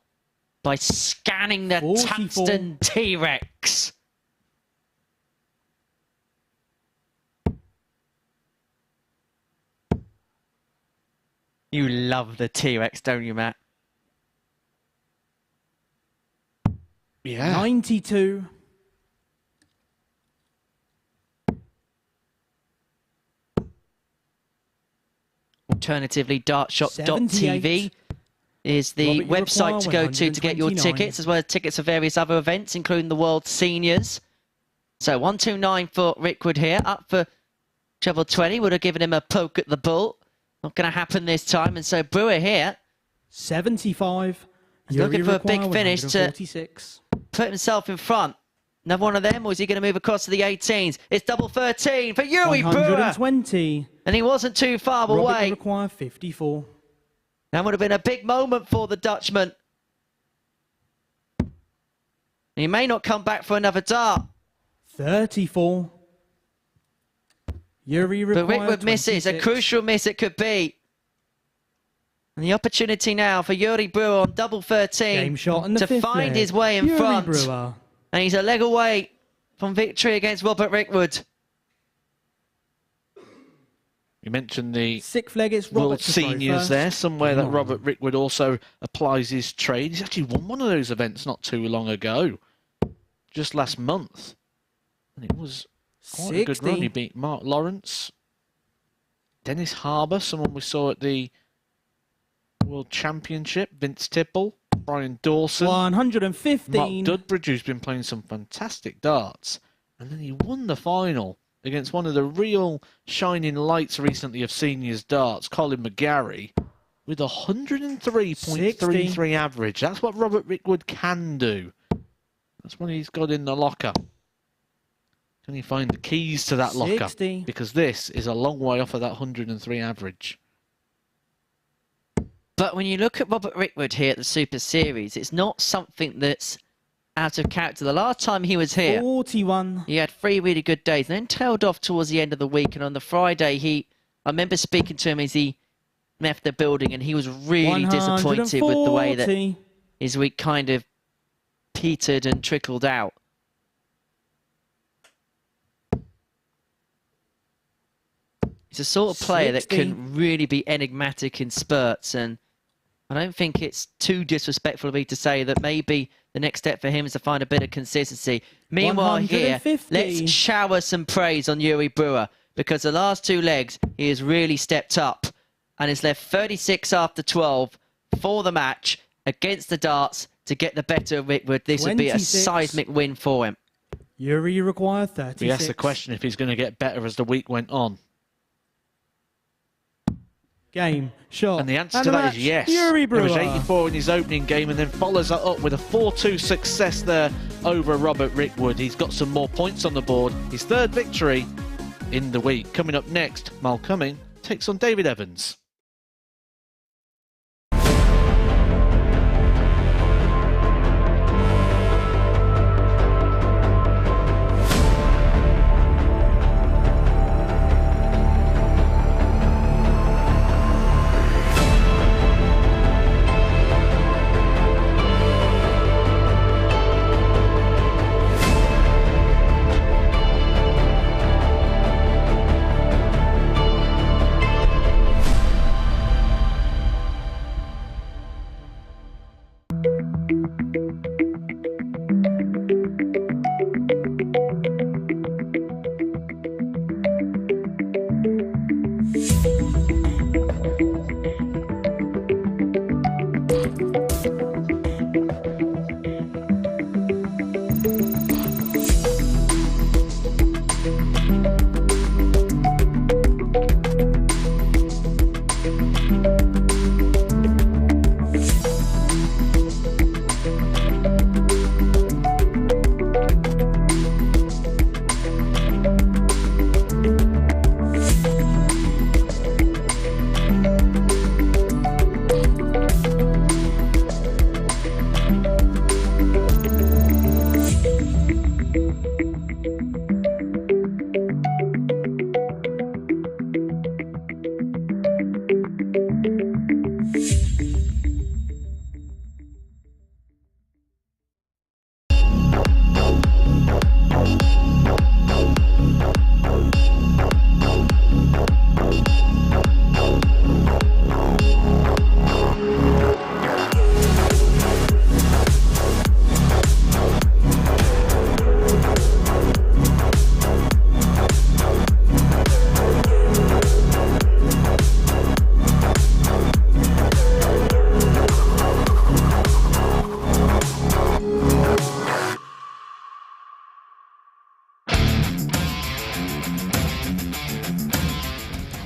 by scanning the 44. tungsten T-Rex. You love the T-Rex, don't you, Matt? Yeah. 92. Alternatively, dartshop.tv is the website to go to get your tickets, as well as tickets for various other events, including the World Seniors. So 129 for Rickwood here, up for treble 20. Would have given him a poke at the bull. Not going to happen this time. And so Brewer here, 75. He's looking for a big finish to 46. put himself in front. Another one of them, or is he going to move across to the 18s? It's double 13 for Yuri Brewer. 120. And he wasn't too far Robert away. require 54. That would have been a big moment for the Dutchman. He may not come back for another dart. 34. Yuri require But Rickwood misses, a 26. crucial miss it could be. And the opportunity now for Yuri Brewer on double 13 Game shot and the to 5th find leg. his way in Yuri front. Brewer. And he's a leg away from victory against Robert Rickwood. You mentioned the 6th leg, it's Robert World to throw Seniors first. there, somewhere that Come on. Robert Rickwood also applies his trade. He's actually won one of those events not too long ago, just last month. And it was quite a good run. He beat Mark Lawrence, Dennis Harbour, someone we saw at the World Championship, Vince Tipple, Brian Dawson, 115. Mark Dudbridge, who's been playing some fantastic darts. And then he won the final against one of the real shining lights recently of seniors darts, Colin McGarry, with a 103.33 average. That's what Robert Rickwood can do. That's what he's got in the locker. Can he find the keys to that locker? 60. Because this is a long way off of that 103 average. But when you look at Robert Rickwood here at the Super Series, it's not something that's out of character. The last time he was here, 41. he had 3 really good days and then tailed off towards the end of the week. And on the Friday, he I remember speaking to him as he left the building, and he was really disappointed with the way that his week kind of petered and trickled out. He's a sort of player that can really be enigmatic in spurts, and I don't think it's too disrespectful of me to say that maybe the next step for him is to find a bit of consistency. Meanwhile here, let's shower some praise on Yuri Brewer, because the last 2 legs, he has really stepped up and has left 36 after 12 for the match against the darts to get the better of Rickwood. This would be a seismic win for him. Yuri required 36. We asked the question if he's going to get better as the week went on. Game, shot. And the answer to that is yes. Yuri Brewer. He was 84 in his opening game and then follows that up with a 4-2 success there over Robert Rickwood. He's got some more points on the board. His 3rd victory in the week. Coming up next, Cuming takes on David Evans.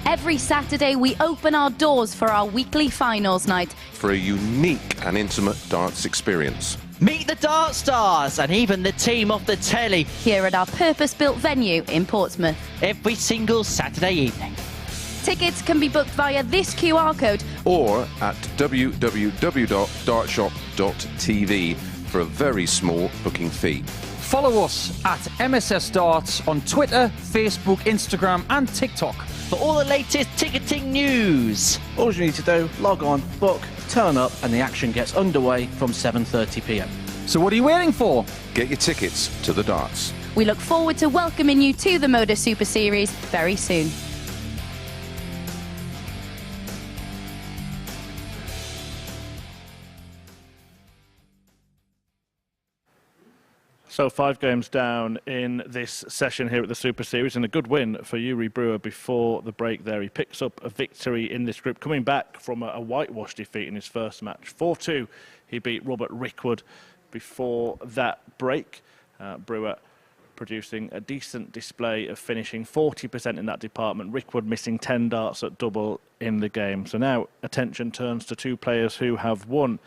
Every Saturday, we open our doors for our weekly finals night. For a unique and intimate darts experience. Meet the Dart Stars and even the team off the telly. Here at our purpose-built venue in Portsmouth. Every single Saturday evening. Tickets can be booked via this QR code. Or at www.dartshop.tv for a very small booking fee. Follow us at MSS Darts on Twitter, Facebook, Instagram and TikTok. For all the latest ticketing news. All you need to do, log on, book, turn up, and the action gets underway from 7:30 p.m. So what are you waiting for? Get your tickets to the darts. We look forward to welcoming you to the MODUS Super Series very soon. So 5 games down in this session here at the Super Series, and a good win for Yuri Brewer before the break there. He picks up a victory in this group, coming back from a whitewash defeat in his first match. 4-2, he beat Robert Rickwood before that break. Brewer producing a decent display of finishing 40% in that department. Rickwood missing 10 darts at double in the game. So now attention turns to 2 players who have won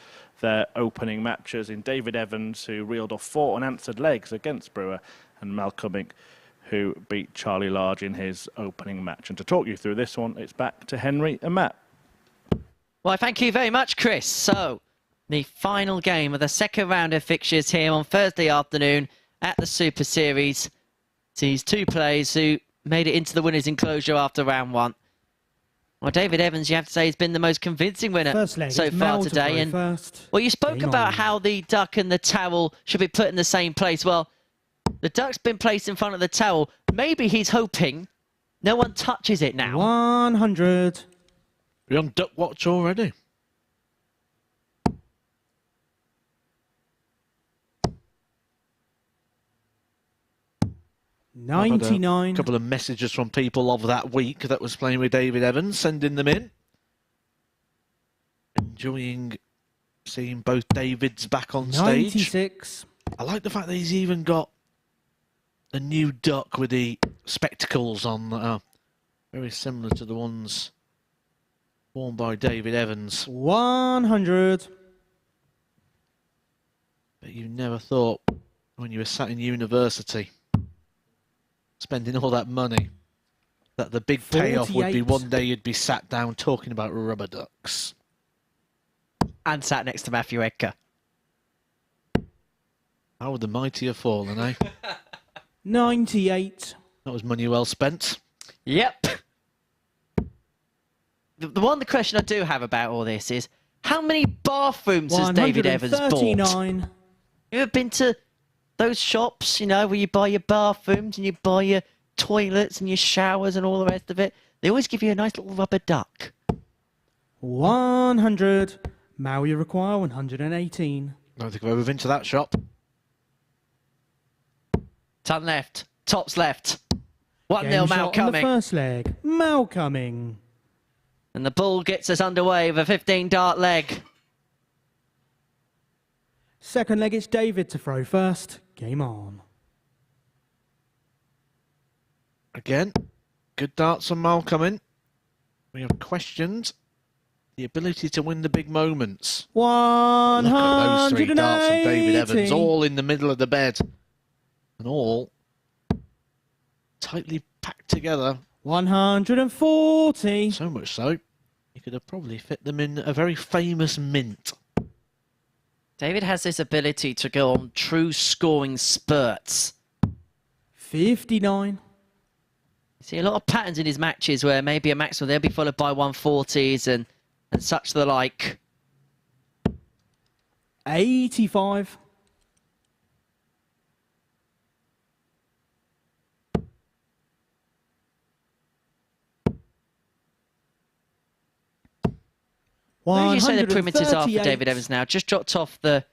their opening matches, in David Evans, who reeled off 4 unanswered legs against Brewer, and Cuming, who beat Charlie Large in his opening match. And to talk you through this one, it's back to Henry and Matt. Well, thank you very much, Chris. So, the final game of the second round of fixtures here on Thursday afternoon at the Super Series. These 2 players who made it into the winners' enclosure after round 1. Well, David Evans, you have to say, has been the most convincing winner First leg, so it's far Mel to today. throw And first. well, you spoke Game about on. how the duck and the towel should be put in the same place. Well, the duck's been placed in front of the towel. Maybe he's hoping no one touches it now. 100. We're on duck watch already. I've had 99. a couple of messages from people of that week that was playing with David Evans, sending them in. Enjoying seeing both Davids back on stage. 96. I like the fact that he's even got a new duck with the spectacles on that are very similar to the ones worn by David Evans. 100. But you never thought when you were sat in university spending all that money that the big payoff would be 48. one day you'd be sat down talking about rubber ducks. And sat next to Matthew Edgar. How would the mighty have fallen, eh? 98. That was money well spent. Yep. The question I do have about all this is, how many bathrooms has David Evans bought? 139. You ever been to those shops, you know, where you buy your bathrooms and you buy your toilets and your showers and all the rest of it? They always give you a nice little rubber duck. 100. Mal, you require 118. I don't think I've ever been to that shop. Turn left. Tops left. 1-0 Game Mal shot on the Cuming. first leg. Mal Cuming. And the ball gets us underway with a 15-dart leg. Second leg, it's David to throw first. Game on. Again, good darts from Mal Cuming. We have questioned the ability to win the big moments. 180. Look at those three darts from David Evans, all in the middle of the bed. And all tightly packed together. 140. So much so, you could have probably fit them in a very famous mint. David has this ability to go on true scoring spurts. 59. You see a lot of patterns in his matches where maybe a maximum they'll be followed by 140s and such the like. 85. What would you say the perimeters are for 138. David Evans now? Just dropped off the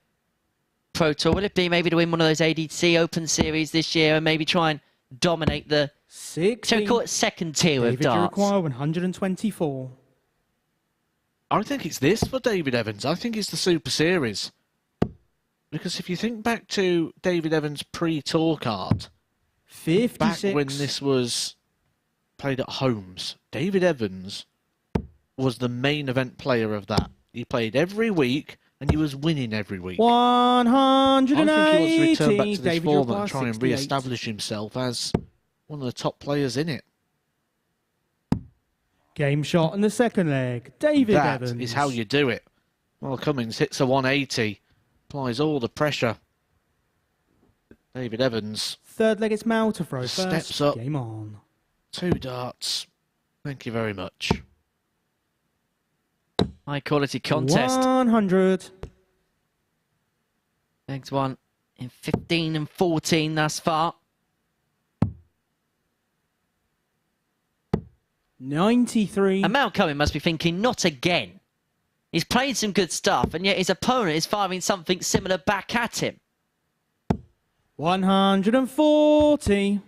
Pro Tour. Will it be maybe to win one of those ADC Open Series this year and maybe try and dominate the, 60. shall we call it second tier of David, you darts? require 124. I think it's this for David Evans. I think it's the Super Series. Because if you think back to David Evans' pre-tour card, 56. back when this was played at Holmes, David Evans was the main event player of that. He played every week and he was winning every week. 180. I think he wants to return back to this David, you format require and try and 68. re-establish himself as one of the top players in it. Game shot in the second leg. David That Evans. is how you do it. Well, Cummings hits a 180, applies all the pressure. David Evans, Third leg, it's Mal to throw first. Steps up. Game on. 2 darts. Thank you very much. High quality contest. 100. Next one in 15 and 14 thus far. 93. And Mal Cuming must be thinking, not again. He's played some good stuff, and yet his opponent is firing something similar back at him. 140.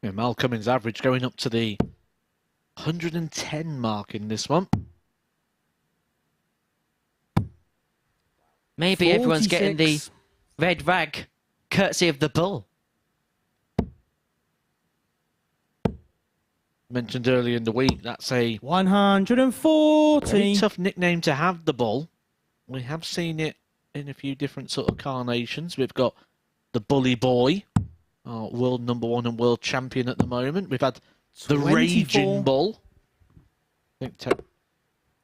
Yeah, Mal Cummings' average going up to the 110 mark in this one. Maybe everyone's getting the 46. red rag courtesy of the bull. Mentioned earlier in the week, that's a 140. very tough nickname to have, the bull. We have seen it in a few different sort of carnations. We've got the Bully Boy, our world #1 and world champion at the moment. We've had the 24. Raging Bull. I think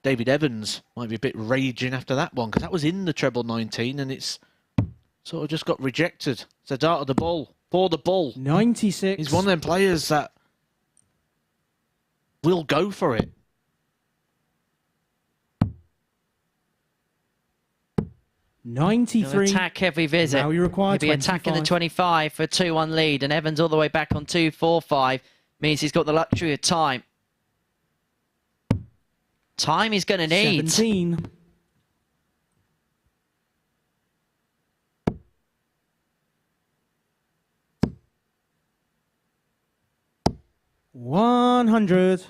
David Evans might be a bit raging after that one, because that was in the treble 19 and it's sort of just got rejected. It's a dart of the bull, for the bull. 96. He's one of them players that will go for it. He'll 93. attack every visit. Now you require He'll be attacking the 25 for a 2-1 lead, and Evans all the way back on 2-4-5 means he's got the luxury of time. Time he's going to need. 17. $100.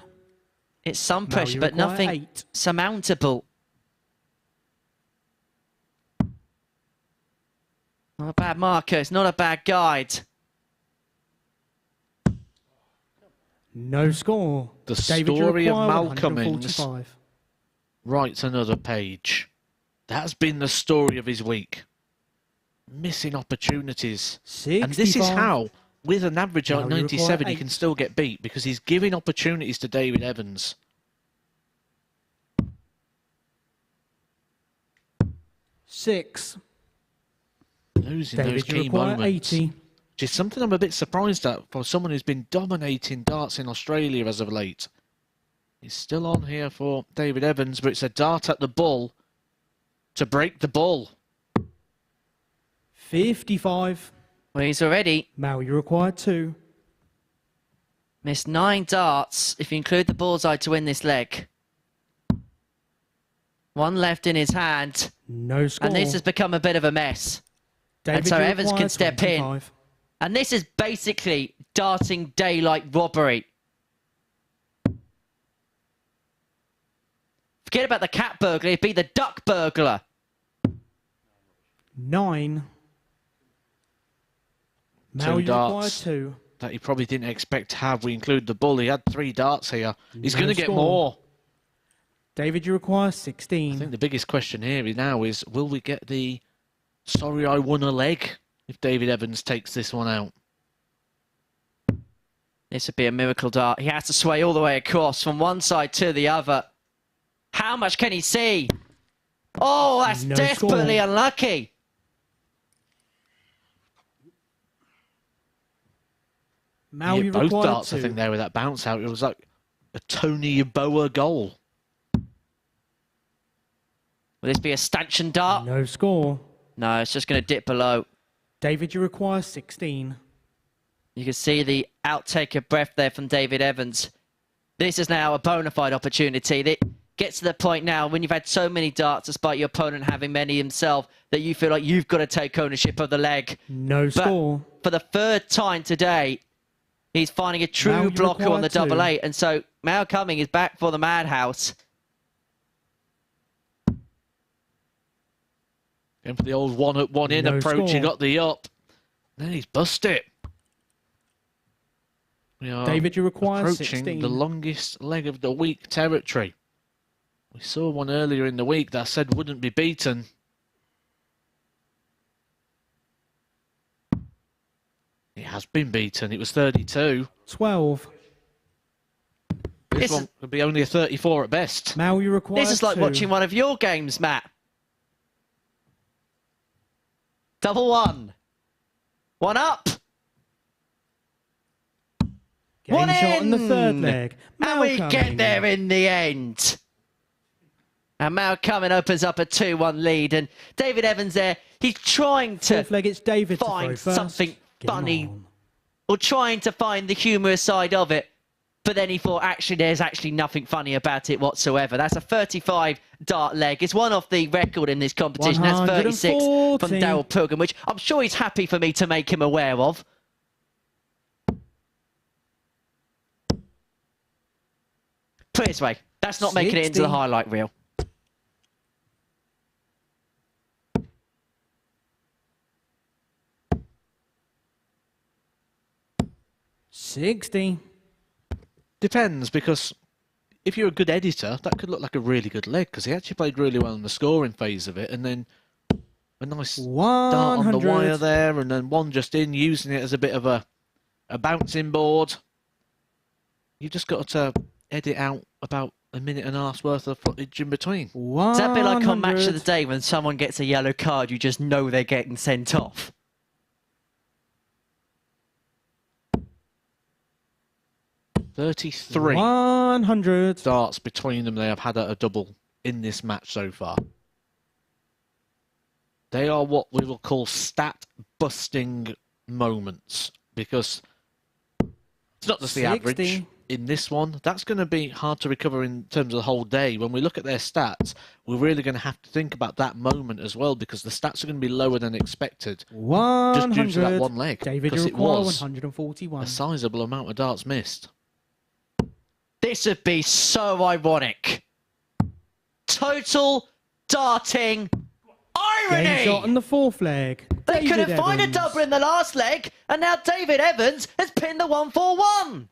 It's some Now pressure, you but require nothing 8. surmountable. Not a bad marker. It's not a bad guide. No score. The David, you story of require Malcolm 145. writes another page. That's been the story of his week. Missing opportunities. 65. And this is how, with an average Now like you 97, require he 8. can still get beat because he's giving opportunities to David Evans. 6. Losing David, those you key require moments. 80. Which is something I'm a bit surprised at for someone who's been dominating darts in Australia as of late. He's still on here for David Evans, but it's a dart at the bull to break the bull. 55. Well, he's already Mal, you require 2. missed 9 darts if you include the bullseye to win this leg. 1 left in his hand, No score. and this has become a bit of a mess. David, so you Evans require can step 25. And this is basically darting daylight robbery. Forget about the cat burglar, it'd be the duck burglar. 9. Mal, you darts. require 2. That he probably didn't expect to have. We include the bull. He had 3 darts here. He's No going to get score. more. David, you require I 16. think the biggest question here now is, will we get the sorry I won a leg if David Evans takes this one out? This would be a miracle dart. He has to sway all the way across from one side to the other. How much can he see? Oh, that's No desperately score. unlucky. Mal, Yeah, you both require darts, 2. I think, there with that bounce out. It was like a Tony Yeboah goal. Will this be a stanchion dart? No score. No, it's just going to dip below. David, you require 16. You can see the outtake of breath there from David Evans. This is now a bona fide opportunity. That gets to the point now when you've had so many darts, despite your opponent having many himself, that you feel like you've got to take ownership of the leg. No But score. for the 3rd time today, he's finding a Mal, true you blocker on the require 2. double 8. And so Mal Cuming is back for the madhouse. Going for the old one up, one in No approach. He score. got the up. Then he's bust it. We are David, you require approaching 16. the longest leg of the week territory. We saw one earlier in the week that I said wouldn't be beaten. It has been beaten. It was 32. 12. This This one is- could be only a 34 at best. Mal, you require This is like 2. watching one of your games, Matt. Double 1. 1 up. Game One shot in the 3rd in. leg. And Mal we Cuming. get there in the end. And Mal Cuming opens up a 2-1 lead. And David Evans there, he's trying to 4th leg, it's David to find throw first. something Get him funny. on. or trying to find the humorous side of it. But then he thought, actually, there's actually nothing funny about it whatsoever. That's a 35 dart leg. It's one off the record in this competition. That's 36 from 140. Daryl Pilgrim, which I'm sure he's happy for me to make him aware of. Put it this way, that's not making it into the 60. highlight reel. $60. Depends, because if you're a good editor, that could look like a really good leg, because he actually played really well in the scoring phase of it, and then a nice dart on the 100. wire there, and then one just in, using it as a bit of a bouncing board. You just got to edit out about a minute and a half's worth of footage in between. It's a bit like on Match of the 100. Day when someone gets a yellow card, you just know they're getting sent off. 33 100. darts between them. They have had a double in this match so far. They are what we will call stat-busting moments, because it's not just the 60. average in this one. That's going to be hard to recover in terms of the whole day. When we look at their stats, we're really going to have to think about that moment as well, because the stats are going to be lower than expected. 100. Just due to that one leg. David, because you it require was 141. a sizable amount of darts missed. This would be so ironic. Total darting irony. Game shot on the fourth leg. They David couldn't find a Evans. double in the last leg, and now David Evans has pinned the 141.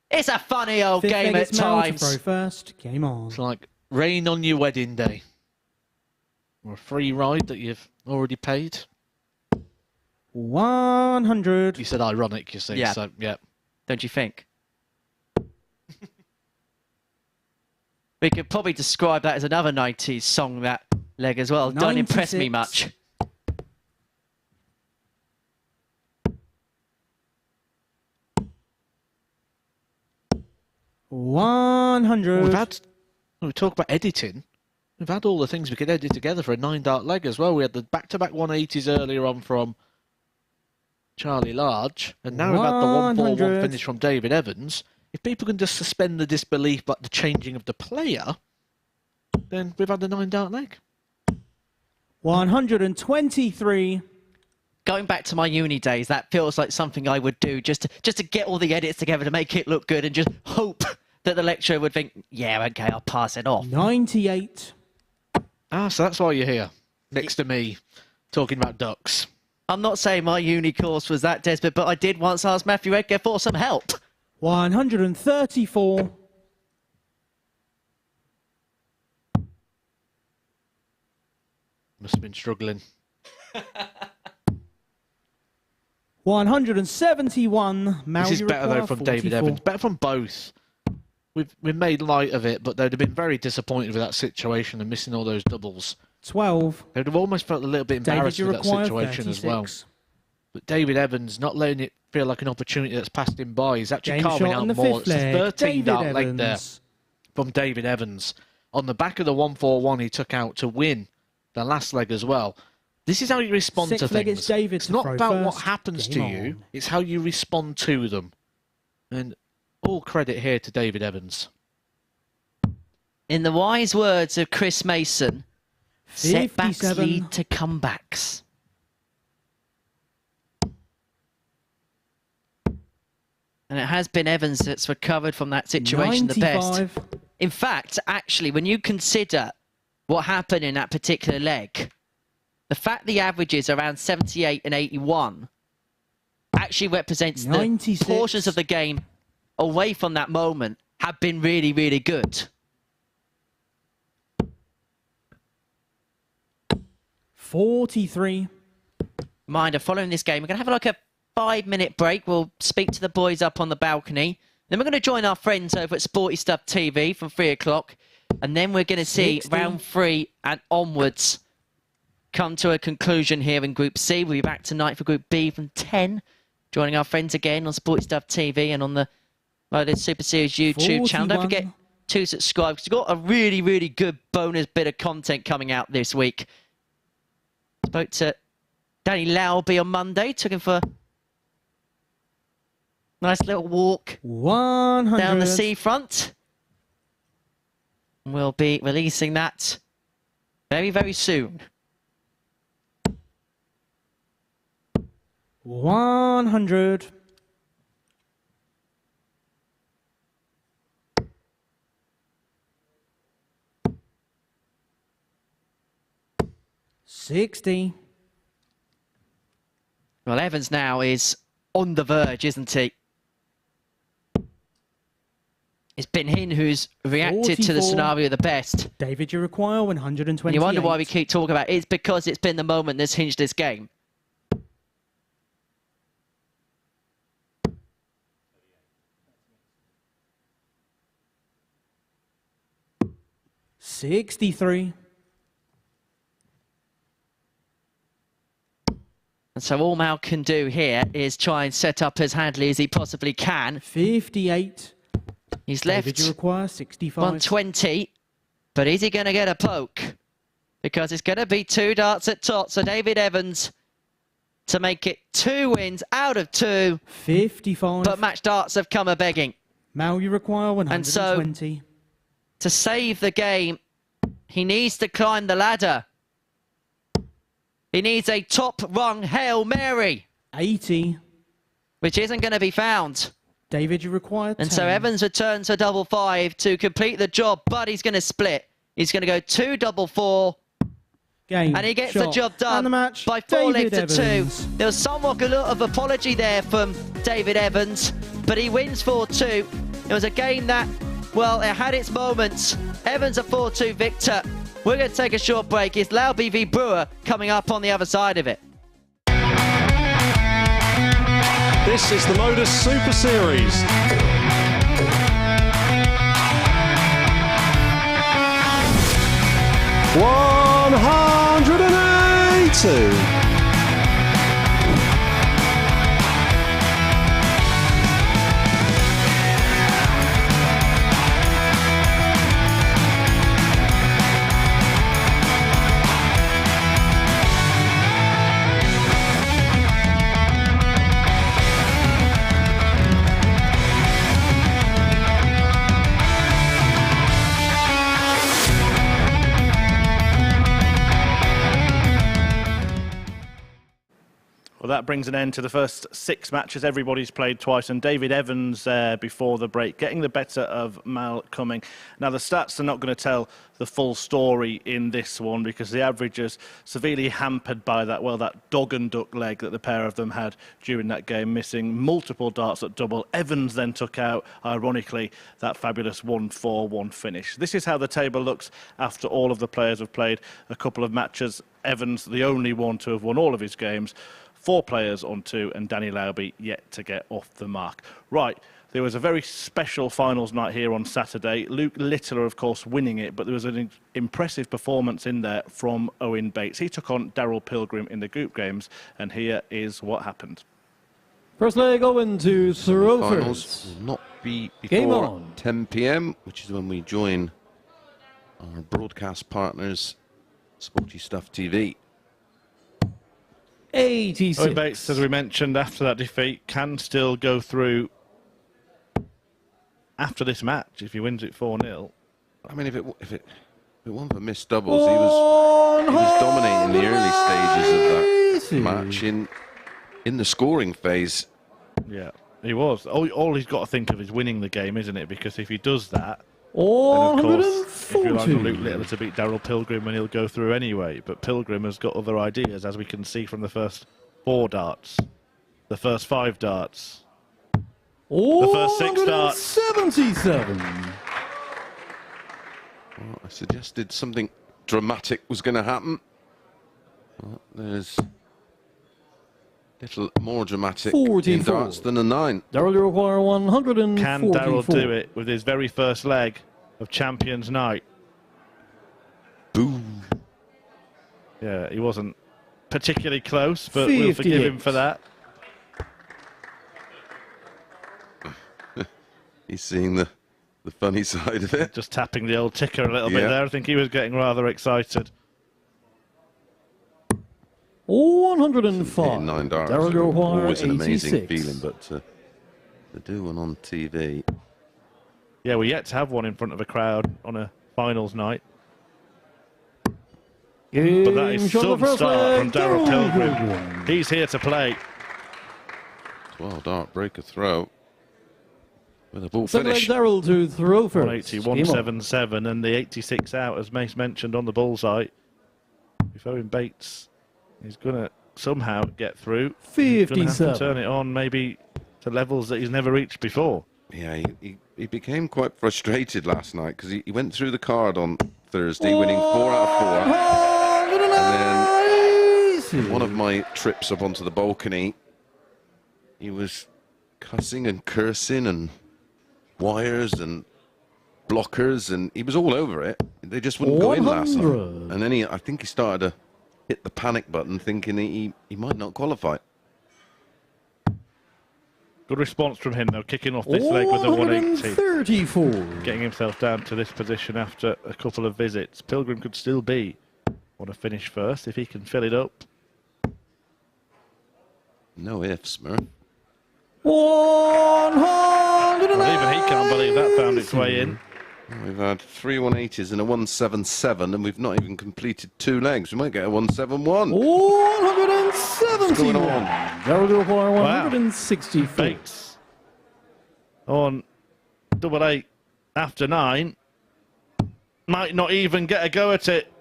It's a funny old Fifth game leg, at it's Mel to times. throw first. Game on. It's like rain on your wedding day. Or a free ride that you've already paid. 100. You said ironic, you see. Yeah. So, yeah. Don't you think? We could probably describe that as another 90s song, that leg as well. Don't impress me 96. much. One hundred. When we talk about editing, we've had all the things we could edit together for a 9-dart leg as well. We had the back-to-back 180s earlier on from Charlie Large, and now we've had the 141 100. finish from David Evans. If people can just suspend the disbelief about the changing of the player, then we've had the 9-dart leg. 123. Going back to my uni days, that feels like something I would do just to get all the edits together to make it look good, and just hope that the lecturer would think, yeah, okay, I'll pass it off. 98. Ah, so that's why you're here, next to me, talking about ducks. I'm not saying my uni course was that desperate, but I did once ask Matthew Edgar for some help. 134. Must have been struggling. 171. This is better though from David Evans. Better from both. We've made light of it, but they'd have been very disappointed with that situation and missing all those doubles. 12. They'd have almost felt a little bit David, embarrassed you with that require situation 36. as well. But David Evans not letting it feel like an opportunity that's passed him by. He's actually Game carving shot on out the more. fifth It's a leg. 13-dart David leg there Evans. from David Evans. On the back of the 141 he took out to win the last leg as well. This is how you respond Sixth to leg, things. it's David It's to not throw about what first. happens to Game you, on. it's how you respond to them. And all credit here to David Evans. In the wise words of Chris Mason, setbacks 57. lead to comebacks. And it has been Evans that's recovered from that situation the best. 95. In fact, actually, when you consider what happened in that particular leg, the fact the averages around 78 and 81 actually represents 96. the portions of the game away from that moment have been really, really good. 43. Reminder, following this game, we're going to have like a 5-minute break. We'll speak to the boys up on the balcony. Then we're going to join our friends over at Sporty Stuff TV from 3 o'clock. And then we're going to see 60. round 3 and onwards come to a conclusion here in Group C. We'll be back tonight for Group B from 10. Joining our friends again on Sporty Stuff TV and on the MODUS Super Series YouTube channel. Don't 41. forget to subscribe, because we've got a really, really good bonus bit of content coming out this week. Spoke to Danny Lauby on Monday, took him for a nice little walk 100. down the seafront. We'll be releasing that very, very soon. 100. $60. Well, Evans now is on the verge, isn't he? It's been him who's reacted to the 44. scenario the best. David, you require 128. And you wonder why we keep talking about it. It's because it's been the moment that's hinged this game. $63. And so all Mal can do here is try and set up as handily as he possibly can. 58. He's left David, you require 65. 120, but is he going to get a poke? Because it's going to be 2 darts at tot, so David Evans to make it 2 wins out of 2. 55. But match darts have come a-begging. Mal, you require 120. And so, to save the game, he needs to climb the ladder. He needs a top-rung Hail Mary. 80. Which isn't going to be found. David, you require 10. And so Evans returns to double 5 to complete the job, but he's going to split. He's going to go 2 double 4. Game, and he gets shot, the job done and the match, by 4 David legs to Evans. 2. There was somewhat a lot of apology there from David Evans, but he wins 4-2. It was a game that, well, it had its moments. Evans a 4-2 victor. We're going to take a short break. It's Lauby v Brewer coming up on the other side of it. This is the MODUS Super Series. $180. Well, that brings an end to the first 6 matches. Everybody's played twice, and David Evans before the break, getting the better of Mal Cuming. Now, the stats are not going to tell the full story in this one because the average is severely hampered by that, well, that dog and duck leg that the pair of them had during that game, missing multiple darts at double. Evans then took out, ironically, that fabulous 1-4-1 finish. This is how the table looks after all of the players have played a couple of matches. Evans, the only one to have won all of his games. 4 players on 2, and Danny Lauby yet to get off the mark. Right, there was a very special finals night here on Saturday. Luke Littler, of course, winning it, but there was an impressive performance in there from Owen Bates. He took on Daryl Pilgrim in the group games, and here is what happened. First leg, Owen to Sorofers. Finals will not be Game before on. 10 p.m, which is when we join our broadcast partners, Sporty Stuff TV. 86. Owen Bates, as we mentioned, after that defeat, can still go through after this match if he wins it 4-0. I mean, if it wasn't for missed doubles, he was dominating the early stages of that match in the scoring phase. Yeah, he was. All he's got to think of is winning the game, isn't it? Because if he does that, then of course, if you like Luke Littler to beat Daryl Pilgrim, and he'll go through anyway. But Pilgrim has got other ideas, as we can see from the first 4 darts, the first 5 darts, the first 6 darts. 77. Well, I suggested something dramatic was going to happen. Well, there's little more dramatic in darts than a 9. Daryl, you require 144. Can Daryl do it with his very first leg of Champions Night? Boom. Yeah, he wasn't particularly close, but we'll forgive him for that. He's seeing the funny side of it. Just tapping the old ticker a little bit there. I think he was getting rather excited. 105. 9 darts. Daryl, you require Always an amazing 86. feeling, but to do one on TV. Yeah, we're yet to have one in front of a crowd on a finals night. But that is some start from Daryl Pilgrim. He's here to play. 12 dart breaker throw with a ball Second leg, finish. Daryl to throw first. 180, 177, and the 86 out, as Mace mentioned, on the bullseye. If Owen Bates is going to somehow get through, he's going to have to turn it on maybe to levels that he's never reached before. Yeah, he became quite frustrated last night because he went through the card on Thursday, winning 4 out of 4. And then one of my trips up onto the balcony, he was cussing and cursing and wires and blockers, and he was all over it. They just wouldn't go in last night. And then I think he started hit the panic button thinking he might not qualify. Good response from him, though, kicking off this leg with a 180. 134. Getting himself down to this position after a couple of visits. Pilgrim could still want to finish first if he can fill it up. No ifs, Murph. 100. Well, even he can't believe that found its way in. We've had 3 180s and a 177, and we've not even completed 2 legs. We might get a 171. 170. What's going on? That'll do for Wow. 164. Bates on double 8 after 9. Might not even get a go at it.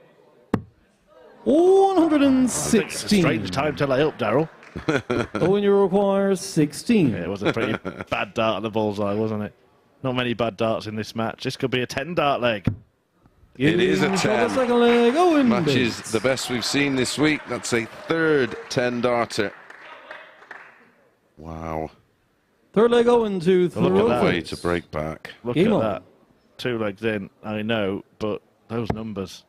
116. Strange time to lay up, Daryl. Owen, you require 16. Yeah, it was a pretty bad dart at the bullseye, wasn't it? Not many bad darts in this match. This could be a 10-dart leg. It is a The 10. second leg, Owen Match Bates. is the best we've seen this week. That's a third 10-darter. Wow. Third leg, Owen to Look at What a that. way to break back. Look Game at on. that. 2 legs in, I know, but those numbers.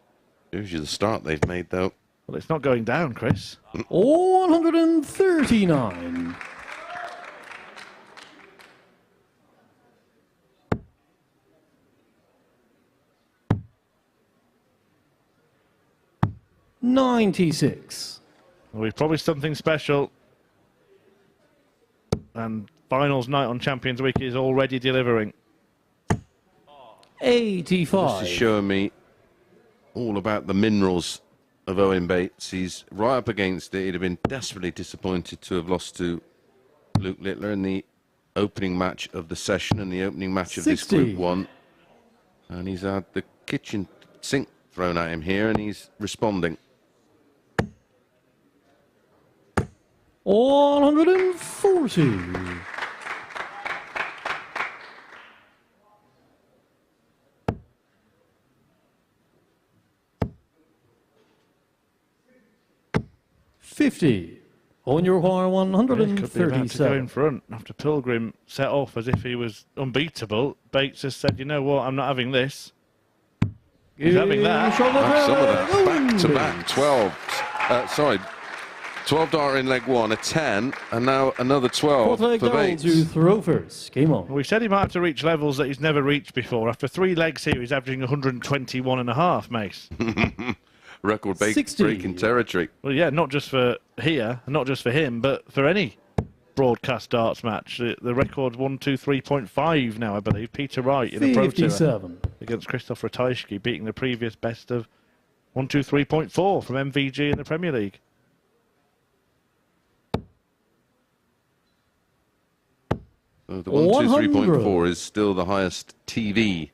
Shows you the start they've made, though. Well, it's not going down, Chris. 139. $96. We've promised something special. And finals night on Champions Week is already delivering. 85. This is showing me all about the minerals of Owen Bates. He's right up against it. He'd have been desperately disappointed to have lost to Luke Littler in the opening match of the session and the opening match of this 60. Group 1. And he's had the kitchen sink thrown at him here, and he's responding. 140. $50. On your require Could be about to go in 137. front. After Pilgrim set off as if he was unbeatable, Bates has said, you know what, I'm not having this. He's having that. Some of that. Back-to-back 12 darter in leg 1, a 10, and now another 12 Fourth leg for down Bates. to throw first. Game on. We said he might have to reach levels that he's never reached before. After 3 legs here, he's averaging 121.5, Mace. Record 60. breaking territory. Well, yeah, not just for here, not just for him, but for any broadcast darts match. The record's 123.5 now, I believe. Peter Wright in a Pro Tour 57. against Christoph Ratajski, beating the previous best of 123.4 from MVG in the Premier League. So the 123.4 is still the highest TV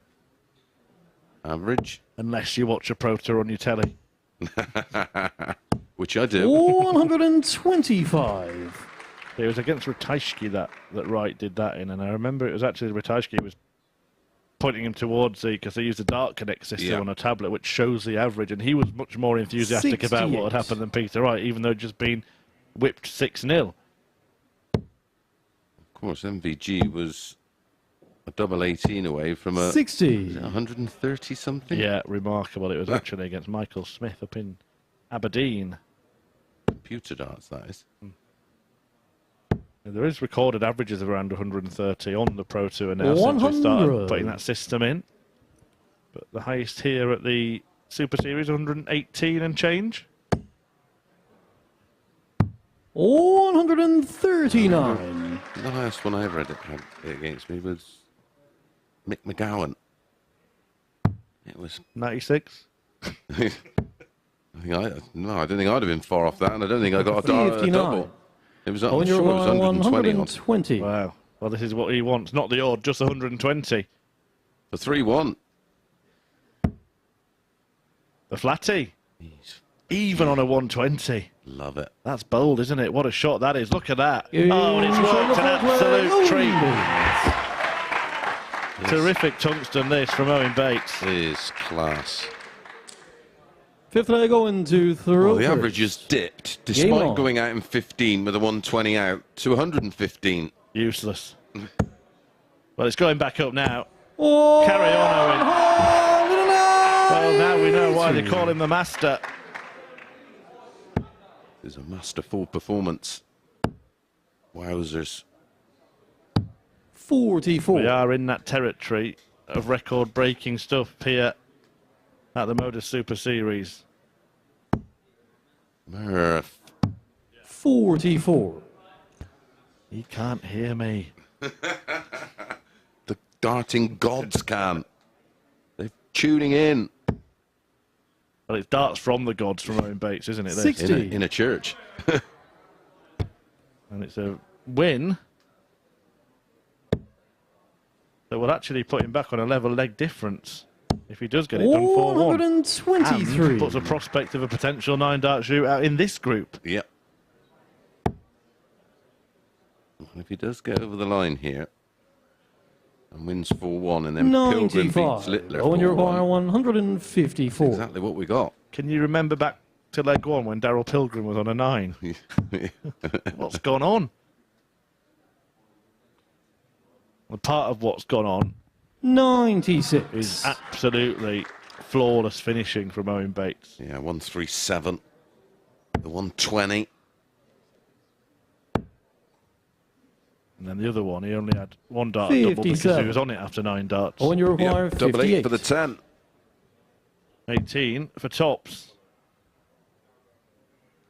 average, Unless you watch a Pro Tour on your telly. which I do. 125. It was against Ratajski that Wright did that in, and I remember it was actually Ratajski was pointing him towards because they used a Dart Connect system on a tablet which shows the average, and he was much more enthusiastic about what had 68. happened than Peter Wright, even though he'd just been whipped 6-0. Of course, MVG was a double 18 away from a 60. 130 something. Yeah, remarkable. It was actually against Michael Smith up in Aberdeen. Computer darts, that is. There is recorded averages of around 130 on the Pro Tour now since we started 100. putting that system in. But the highest here at the Super Series, 118 and change. 139. The highest one I ever had against me was Mick McGowan. It was 96. I don't think I'd have been far off that, and I don't think I got a dart at a 59. double. It was, I'm On sure your it was 120 odd. 120. Wow. Well, this is what he wants. Not the odd, just 120. For 3-1. The flatty. Even on a 120. Love it. That's bold, isn't it? What a shot that is. Look at that. Yeah, Oh, and it's worked. An absolute treat. Yes. Terrific tungsten this from Owen Bates. It is class. Fifth leg going to throw. Well, the first. average has dipped, Game despite on. going out in 15 with a 120 out, to 115. Useless. Well, it's going back up now. Oh, Carry on, Owen. oh, Well, now we know why they call him the master. is a masterful performance. Wowzers. 44. We are in that territory of record-breaking stuff here at the MODUS Super Series. Murph. 44. He can't hear me. The darting gods can. They're tuning in. Well, it's darts from the gods from Owen Bates, isn't it? This? 60. In a church. And it's a win that will actually put him back on a level leg difference if he does get it done 4-1. 123. And puts a prospect of a potential 9-dart shootout in this group. Yep. And if he does get over the line here and wins 4-1 and then Pilgrim beats 95. Littler On your 4-1, 154. exactly what we got. Can you remember back to leg 1 when Daryl Pilgrim was on a 9? What's gone on? Well, part of what's gone on 96. is absolutely flawless finishing from Owen Bates. Yeah, 137. The 120. And then the other one, he only had 1 dart double because he 57. was on it after 9 darts. On your Yep, double 58. eight for the 10. 18 for tops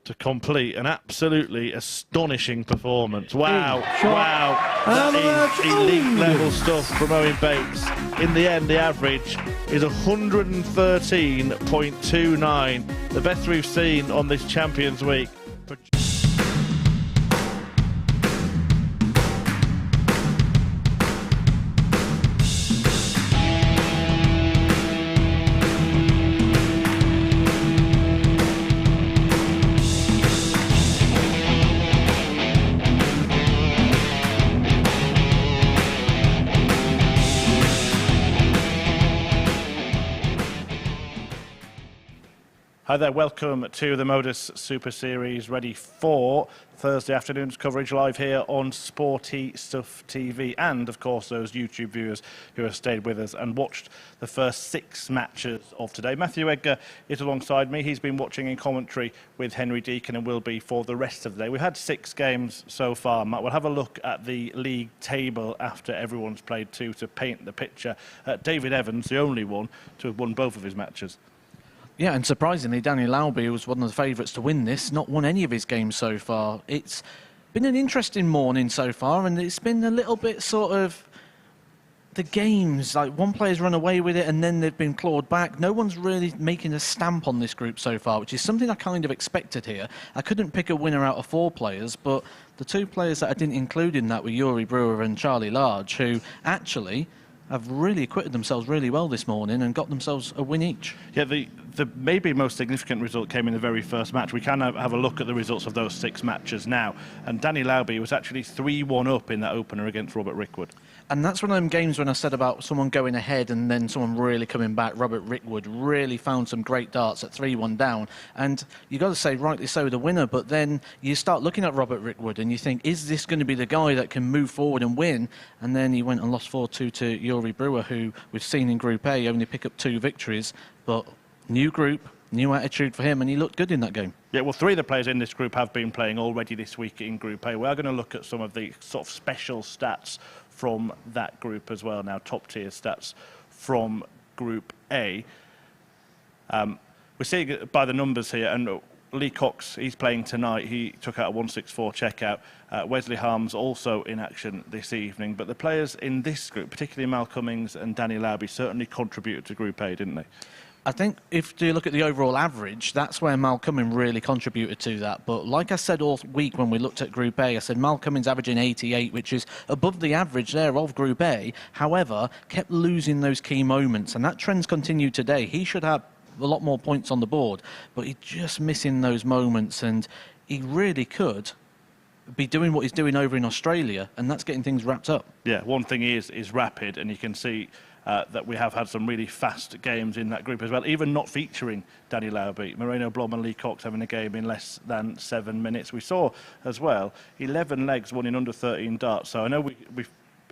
to complete an absolutely astonishing performance. Wow, wow. That is elite level stuff from Owen Bates. In the end, the average is 113.29, the best we've seen on this Champions Week. Hi there, welcome to the MODUS Super Series, ready for Thursday afternoon's coverage live here on Sporty Stuff TV, and of course those YouTube viewers who have stayed with us and watched the first 6 matches of today. Matthew Edgar is alongside me. He's been watching in commentary with Henry Deacon and will be for the rest of the day. We've had 6 games so far, Matt. We'll have a look at the league table after everyone's played 2 to paint the picture. David Evans, the only one to have won both of his matches. Yeah, and surprisingly, Danny Lauby was one of the favourites to win this, not won any of his games so far. It's been an interesting morning so far, and it's been a little bit sort of the games, like one player's run away with it and then they've been clawed back. No one's really making a stamp on this group so far, which is something I kind of expected here. I couldn't pick a winner out of 4 players, but the 2 players that I didn't include in that were Yuri Brewer and Charlie Large, who actually have really acquitted themselves really well this morning and got themselves a win each. Yeah, the maybe most significant result came in the very first match. We can have a look at the results of those 6 matches now. And Danny Lauby was actually 3-1 up in that opener against Robert Rickwood. And that's one of them games when I said about someone going ahead and then someone really coming back. Robert Rickwood really found some great darts at 3-1 down. And you've got to say, rightly so, the winner. But then you start looking at Robert Rickwood and you think, is this going to be the guy that can move forward and win? And then he went and lost 4-2 to Yuri Brewer, who we've seen in Group A only pick up 2 victories. But new group, new attitude for him, and he looked good in that game. Yeah, well, 3 of the players in this group have been playing already this week in Group A. We are going to look at some of the sort of special stats from that group as well now, top-tier stats from Group A. We're seeing it by the numbers here, and Lee Cox, he's playing tonight. He took out a 164 checkout. Wesley Harms also in action this evening. But the players in this group, particularly Mal Cuming and Danny Lauby, certainly contributed to Group A, didn't they? I think if you look at the overall average, that's where Mal Cuming really contributed to that. But like I said all week when we looked at Group A, I said Mal Cuming's averaging 88, which is above the average there of Group A. However, kept losing those key moments, and that trend's continued today. He should have a lot more points on the board, but he's just missing those moments, and he really could be doing what he's doing over in Australia, and that's getting things wrapped up. Yeah, one thing is rapid, and you can see that we have had some really fast games in that group as well, even not featuring Danny Lauby. Moreno Blom and Lee Cox having a game in less than 7 minutes. We saw as well 11 legs won in under 13 darts. So I know we've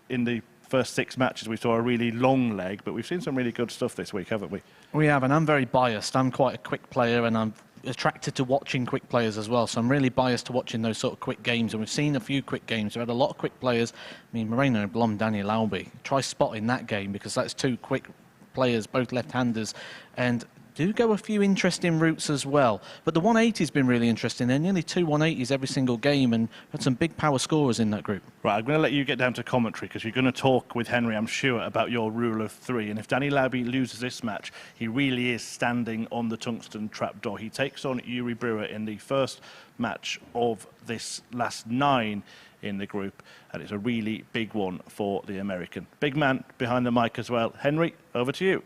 in the first 6 matches we saw a really long leg, but we've seen some really good stuff this week, haven't we? We have, and I'm very biased. I'm quite a quick player, and attracted to watching quick players as well, so I'm really biased to watching those sort of quick games, and we've seen a few quick games. We've had a lot of quick players. I mean, Moreno, Blom, Daniel Lauby. Try spotting that game, because that's two quick players, both left-handers, and do go a few interesting routes as well. But the 180's been really interesting. There are nearly 2 180s every single game, and had some big power scorers in that group. Right, I'm going to let you get down to commentary, because you're going to talk with Henry, I'm sure, about your rule of 3. And if Danny Lauby loses this match, he really is standing on the tungsten trapdoor. He takes on Yuri Brewer in the first match of this last 9 in the group, and it's a really big one for the American. Big man behind the mic as well. Henry, over to you.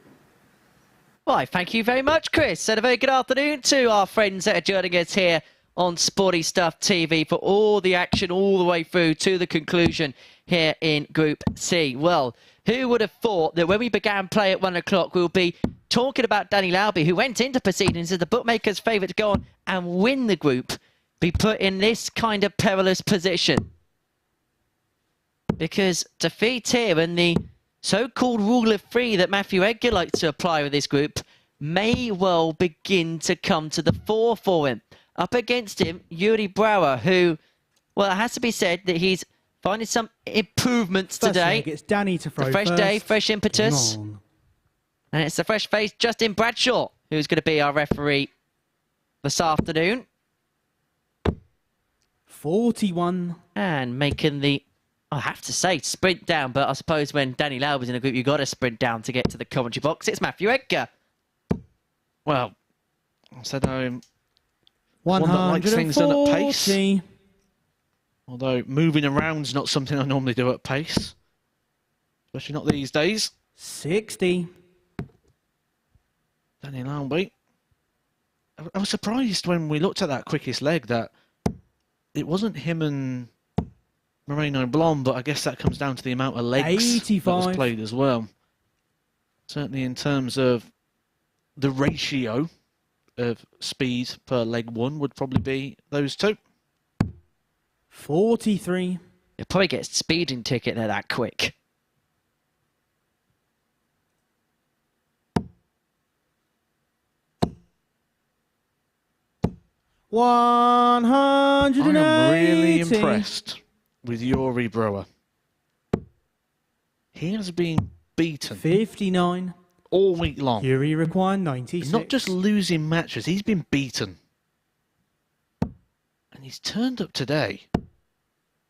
Why, thank you very much, Chris. And a very good afternoon to our friends that are joining us here on Sporty Stuff TV for all the action all the way through to the conclusion here in Group C. Well, who would have thought that when we began play at 1 o'clock, we'll be talking about Danny Lauby, who went into proceedings as the bookmaker's favourite to go on and win the group, be put in this kind of perilous position. Because defeat here and the so-called rule of 3 that Matthew Edgar likes to apply with this group may well begin to come to the fore for him. Up against him, Yuri Brewer, who, well, it has to be said that he's finding some improvements today. It's Danny to throw a fresh first. day, fresh impetus. And it's the fresh face, Justin Bradshaw, who's going to be our referee this afternoon. 41. And making the, I have to say, sprint down, but I suppose when Danny Lauby's in a group, you've got to sprint down to get to the commentary box. It's Matthew Edgar. Well, I said I'm one that likes things done at pace. Although moving around's not something I normally do at pace. Especially not these days. 60. Danny Lauby. I was surprised when we looked at that quickest leg that it wasn't him and Moreno Blom, but I guess that comes down to the amount of legs 85. that was played as well. Certainly in terms of the ratio of speed per leg one would probably be those two. 43. You'll probably get a speeding ticket there that quick. I am really impressed with Yuri Brewer. He has been beaten 59. all week long. Yuri required 96. Not just losing matches, he's been beaten. And he's turned up today.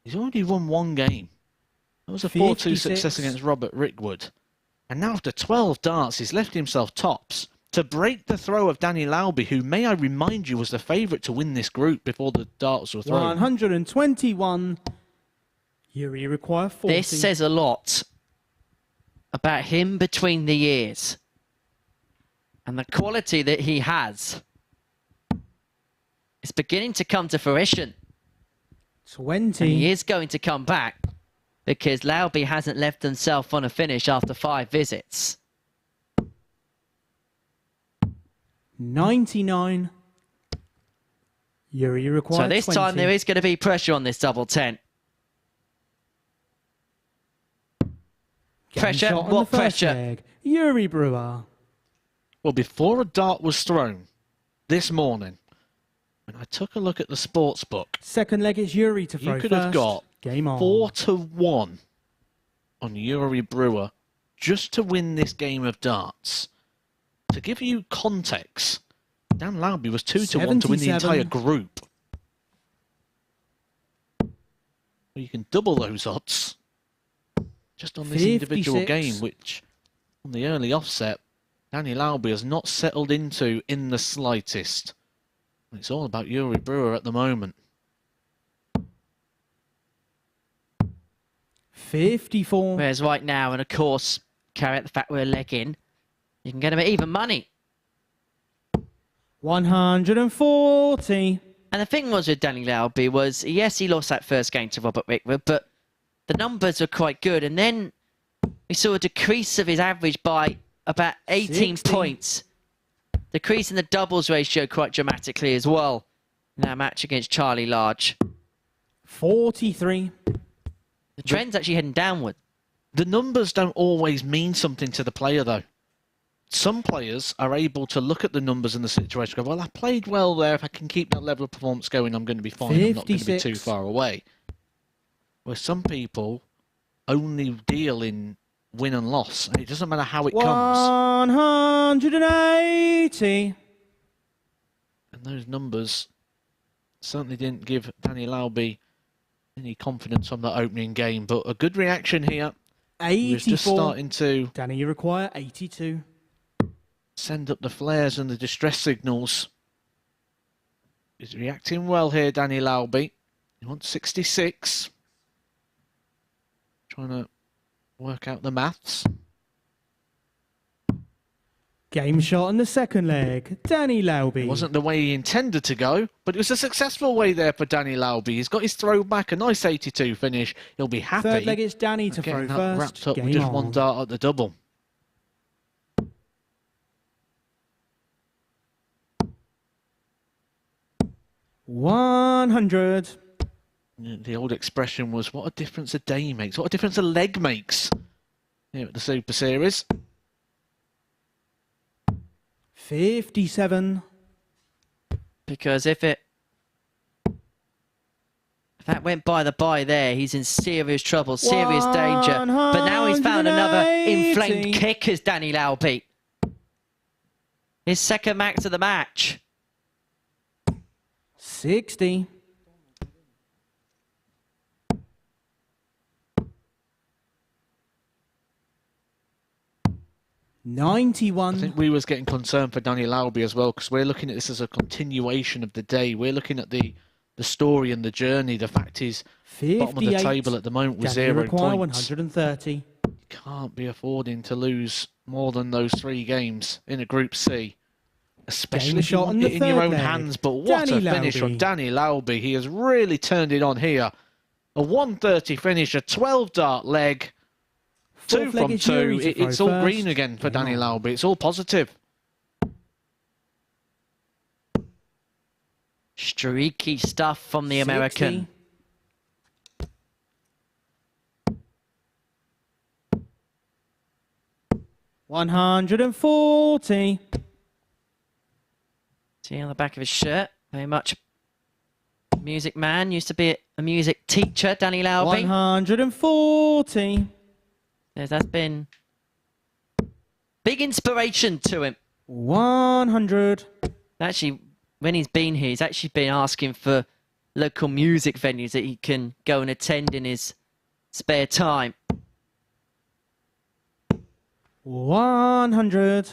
He's already won 1 game. That was a 4-2 success against Robert Rickwood. And now after 12 darts, he's left himself tops to break the throw of Danny Lauby, who, may I remind you, was the favourite to win this group before the darts were thrown. 121. Yuri require 40. This says a lot about him between the years and the quality that he has. It's beginning to come to fruition. 20. And he is going to come back because Lauby hasn't left himself on a finish after 5 visits. 99. Yuri requires So this 20. time there is going to be pressure on this double 10. Pressure? What pressure? Leg. Yuri Brewer. Well, before a dart was thrown this morning, when I took a look at the sports book, Second leg is Yuri to throw you could first. have got Game on. 4-1 on Yuri Brewer just to win this game of darts. To give you context, Dan Lauby was 2-1 to win the entire group. Well, you can double those odds just on this individual 56. game, which on the early offset, Danny Lauby has not settled into in the slightest. It's all about Yuri Brewer at the moment. 54. Whereas right now, and of course, carry out the fact we're a leg in, you can get him at even money. 140. And the thing was with Danny Lauby was, yes, he lost that first game to Robert Rickwood, but the numbers were quite good. And then we saw a decrease of his average by about 18 60. points. Decrease in the doubles ratio quite dramatically as well in that match against Charlie Large. 43. The trend's actually heading downward. The numbers don't always mean something to the player, though. some players are able to look at the numbers and the situation and go, well, I played well there. If I can keep that level of performance going, I'm going to be fine. I'm not going to be too far away. Where some people only deal in win and loss, and it doesn't matter how it comes. 180. And those numbers certainly didn't give Danny Lauby any confidence on that opening game, but a good reaction here. 84. He was just starting to... Danny, you require 82. Send up the flares and the distress signals. He's reacting well here, Danny Lauby. He wants 66. Trying to work out the maths. Game shot on the second leg. Danny Lauby. It wasn't the way he intended to go, but it was a successful way there for Danny Lauby. He's got his throw back, a nice 82 finish. He'll be happy. Third leg, it's Danny to throw first. Wrapped up Game with just on. one dart at the double. $100. The old expression was, what a difference a day makes, what a difference a leg makes here at the Super Series. 57. Because if that went by the by there, he's in serious trouble, serious danger. But now he's found another inflamed kick as Danny Lauby. His second max of the match. 60. $91. I think we was getting concerned for Danny Lauby as well, because we're looking at this as a continuation of the day. We're looking at the story and the journey. The fact is, bottom of the table at the moment with 0 points. 130. You can't be affording to lose more than those 3 games in a Group C. Especially if you want it in your own hands. But what a finish from Danny Lauby. He has really turned it on here. A 130 finish, a 12-dart leg. 2 from 2. It's all green again for Danny Lauby. It's all positive. Streaky stuff from the American. 140. See on the back of his shirt, very much music man. Used to be a music teacher, Danny Lauby. 140. That's been big inspiration to him. 100. Actually, when he's been here, he's actually been asking for local music venues that he can go and attend in his spare time. 100.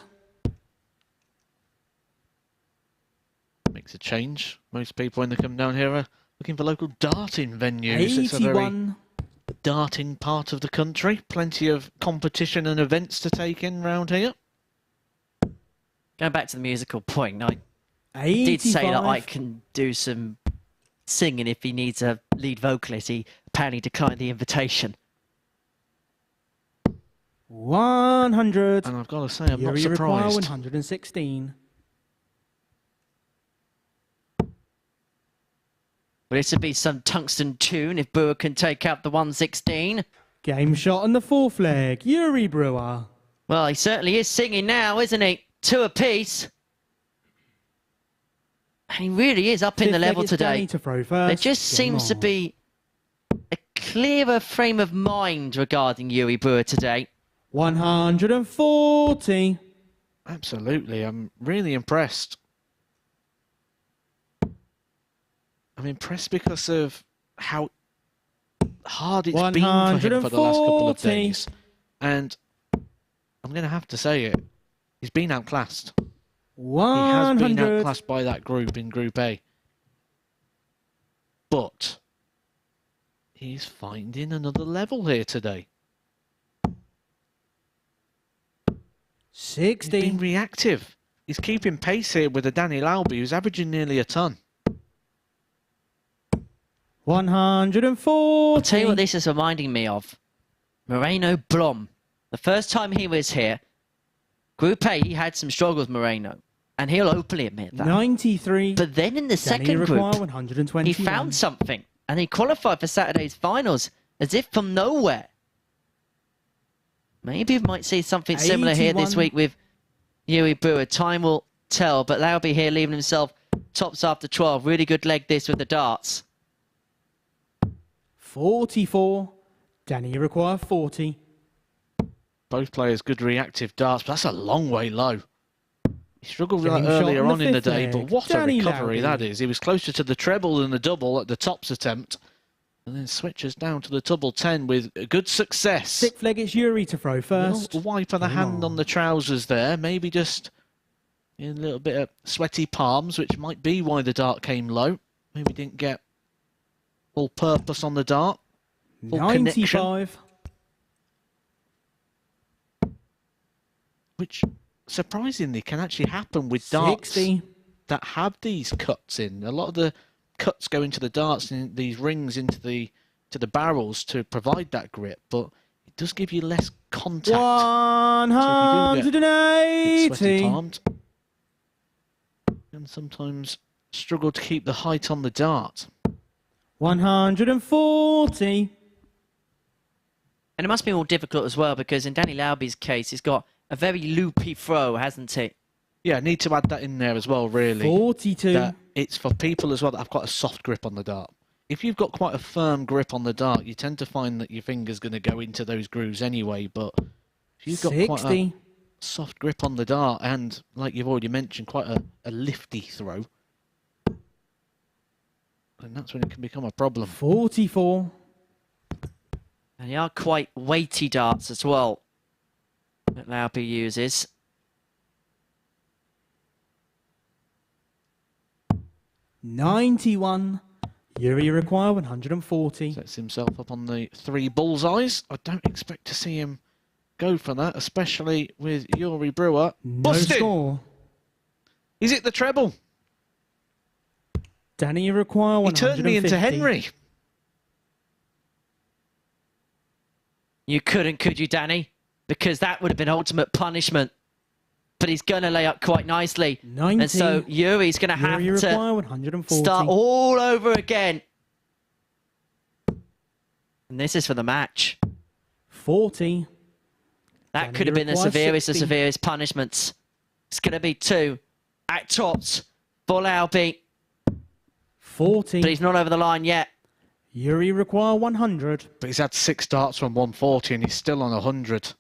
Makes a change. Most people when they come down here are looking for local darting venues. It's a very darting part of the country. Plenty of competition and events to take in round here. Going back to the musical point, I 85. did say that I can do some singing if he needs a lead vocalist. He apparently declined the invitation. 100. And I've got to say, I'm not You require surprised. 116. Well, this would be some tungsten tune if Brewer can take out the 116. Game shot on the fourth leg. Yuri Brewer. Well, he certainly is singing now, isn't he? 2 apiece. And he really is up in the level today. To throw first. There just seems to be a clearer frame of mind regarding Yuri Brewer today. 140. Absolutely. I'm really impressed. I'm impressed because of how hard it's been for him for the last couple of days. And I'm going to have to say it. He's been outclassed. 100. He has been outclassed by that group in Group A. But he's finding another level here today. 60. He's been reactive. He's keeping pace here with a Danny Lauby who's averaging nearly a ton. 140. I'll tell you what this is reminding me of. Moreno Blom. The first time he was here, Group A, he had some struggles, Moreno. And he'll openly admit that. 93. But then in the second group, he found something. And he qualified for Saturday's finals as if from nowhere. Maybe we might see something similar here this week with Yuri Brewer. Time will tell, but Lauby here leaving himself tops after 12. Really good leg this with the darts. 44. Danny, you require 40. Both players good reactive darts, but that's a long way low. He struggled with that Game shot earlier on on the in the fifth day, leg. but what Danny a recovery Lauby. that is. He was closer to the treble than the double at the tops attempt, and then switches down to the double 10 with good success. Sixth leg, it's Yuri to throw first. Little wipe of the Game hand on the trousers there, maybe just a little bit of sweaty palms, which might be why the dart came low. Maybe didn't get full purpose on the dart. Full 95. connection. Which, surprisingly, can actually happen with darts 60. that have these cuts in. A lot of the cuts go into the darts and these rings into the barrels to provide that grip, but it does give you less contact. So if you do get sweaty 180. palmed, and sometimes struggle to keep the height on the dart. 140. And it must be more difficult as well because in Danny Lauby's case, he's got a very loopy throw, hasn't he? Yeah, need to add that in there as well, really. 42. That it's for people as well that have got a soft grip on the dart. If you've got quite a firm grip on the dart, you tend to find that your finger's going to go into those grooves anyway. But if you've got 60. quite a soft grip on the dart and, like you've already mentioned, quite a lifty throw, then that's when it can become a problem. 44. And they are quite weighty darts as well that Lauby uses. 91. Yuri require 140. Sets himself up on the 3 bullseyes. I don't expect to see him go for that, especially with Yuri Brewer. No Busted! score. Is it the treble? Danny, you require He 150. turned me into Henry. You couldn't, could you, Danny? Because that would have been ultimate punishment. But he's going to lay up quite nicely. 90. And so Yuri's going to have Yuri to require 140. start all over again. And this is for the match. 40. That Danny could have been the requires severest of 60. severest punishments. It's going to be 2 at tops for Lauby. 40. But he's not over the line yet. Yuri require 100. But he's had 6 darts from 140 and he's still on 100.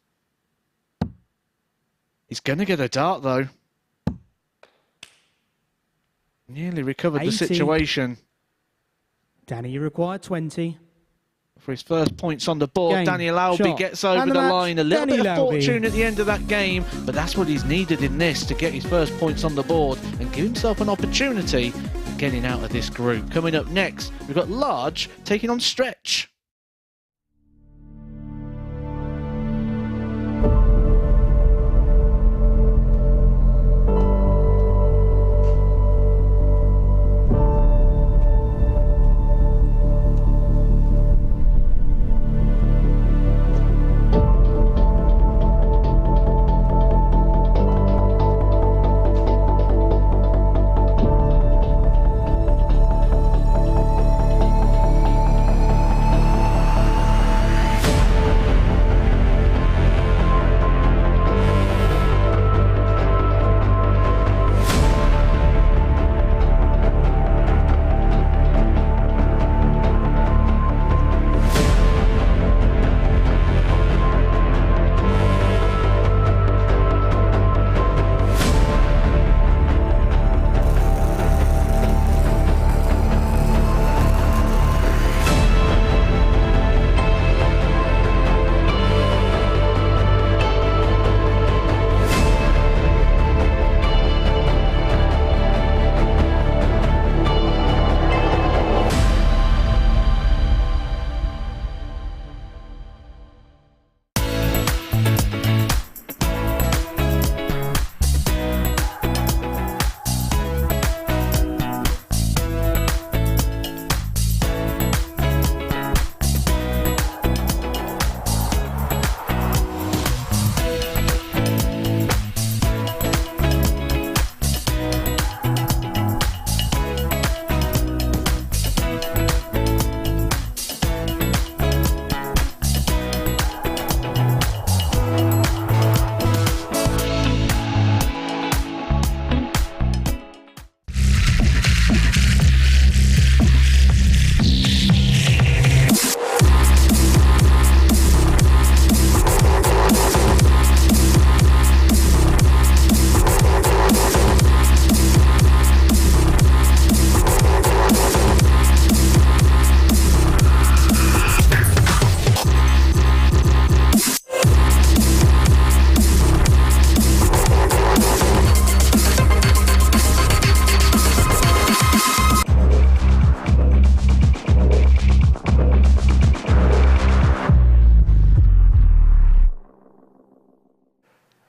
He's going to get a dart, though. Nearly recovered 80. the situation. Danny, you require 20. For his first points on the board, Game, Danny Lauby shot, gets over and the the match, line. A little Danny bit of Lauby. fortune at the end of that game, but that's what he's needed in this to get his first points on the board and give himself an opportunity of getting out of this group. Coming up next, we've got Large taking on Stretch.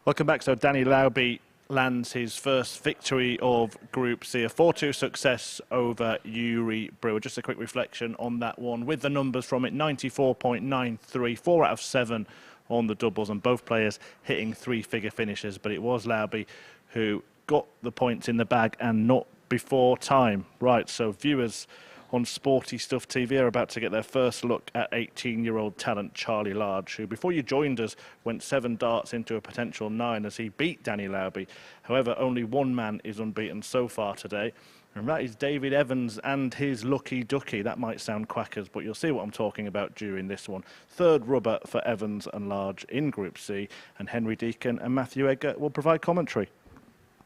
Welcome back. So Danny Lauby lands his first victory of Group C, a 4-2 success over Yuri Brewer. Just a quick reflection on that one with the numbers from it: 94.93, 4 out of 7 on the doubles, and both players hitting 3-figure finishes. But it was Lauby who got the points in the bag and not before time. Right, so viewers on Sporty Stuff TV are about to get their first look at 18-year-old talent Charlie Large, who before you joined us went 7 darts into a potential 9 as he beat Danny Lauby. However, only one man is unbeaten so far today, and that is David Evans and his Lucky Ducky. That might sound quackers, but you'll see what I'm talking about during this one. Third rubber for Evans and Large in Group C, and Henry Deacon and Matthew Edgar will provide commentary.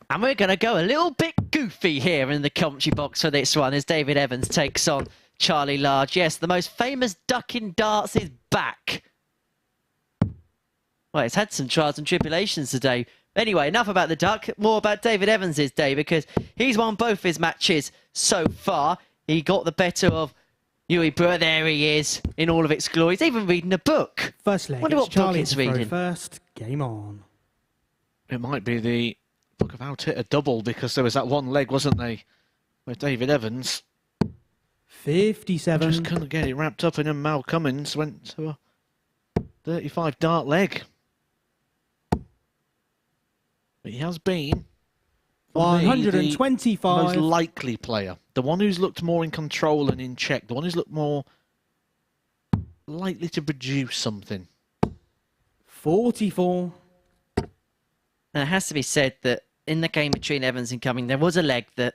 And we're going to go a little bit goofy here in the commentary box for this one as David Evans takes on Charlie Large. Yes, the most famous duck in darts is back. Well, it's had some trials and tribulations today. Anyway, enough about the duck, more about David Evans' day, because he's won both his matches so far. He got the better of Yuri Brewer. There he is in all of its glory. He's even reading a book. First leg, Wonder it's what Charlie book he's reading. First, game on. It might be the book of how to hit a double, because there was that one leg, wasn't there, where David Evans 57. just couldn't get it wrapped up, and then Mal Cummins went to a 35 dart leg. But he has been 125. the most likely player, the one who's looked more in control and in check, the one who's looked more likely to produce something. 44. And it has to be said that in the game between Evans and Cuming, there was a leg that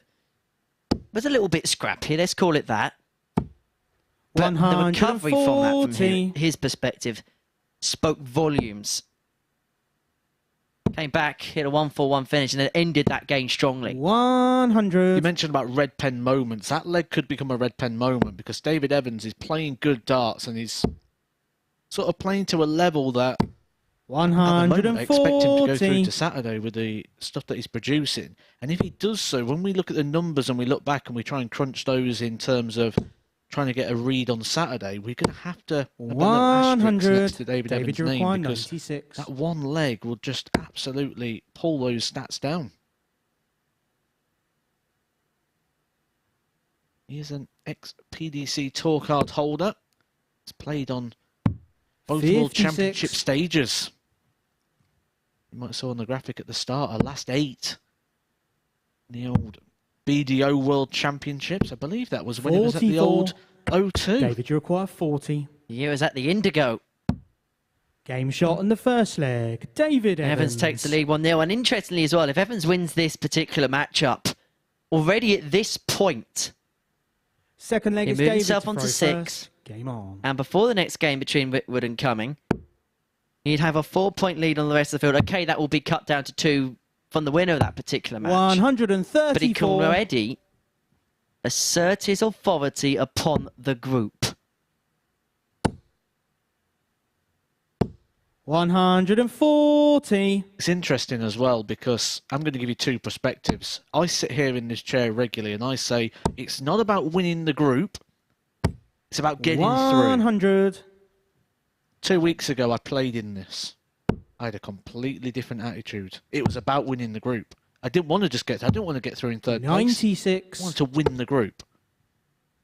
was a little bit scrappy, let's call it that. But the recovery from that, from his perspective, spoke volumes. Came back, hit a 1-4-1 finish, and then ended that game strongly. 100. You mentioned about red pen moments. That leg could become a red pen moment, because David Evans is playing good darts, and he's sort of playing to a level that 140. I expect him to go through to Saturday with the stuff that he's producing. And if he does so, when we look at the numbers and we look back and we try and crunch those in terms of trying to get a read on Saturday, we're going to have to 100 next to David Evans' name, because 96. that one leg will just absolutely pull those stats down. He is an ex-PDC Tour card holder. He's played on both 56. World Championship stages. You might have saw on the graphic at the start, our last 8 in the old BDO World Championships. I believe that was when it was at the old O2. David, you require 40. He was at the Indigo. Game shot in the first leg. David Evans. Evans takes the lead 1-0. And interestingly as well, if Evans wins this particular matchup, already at this point, second leg he is moved David himself to onto throw 6. First. Game on. And before the next game between Rickwood and Cuming, he'd have a 4-point lead on the rest of the field. Okay, that will be cut down to 2 from the winner of that particular match. 134. But he can already assert his authority upon the group. 140. It's interesting as well, because I'm going to give you 2 perspectives. I sit here in this chair regularly and I say it's not about winning the group, it's about getting 100. through. 2 weeks ago I played in this. I had a completely different attitude. It was about winning the group. I didn't want to just get. I didn't want to get through in 3rd place. 96. I wanted to win the group.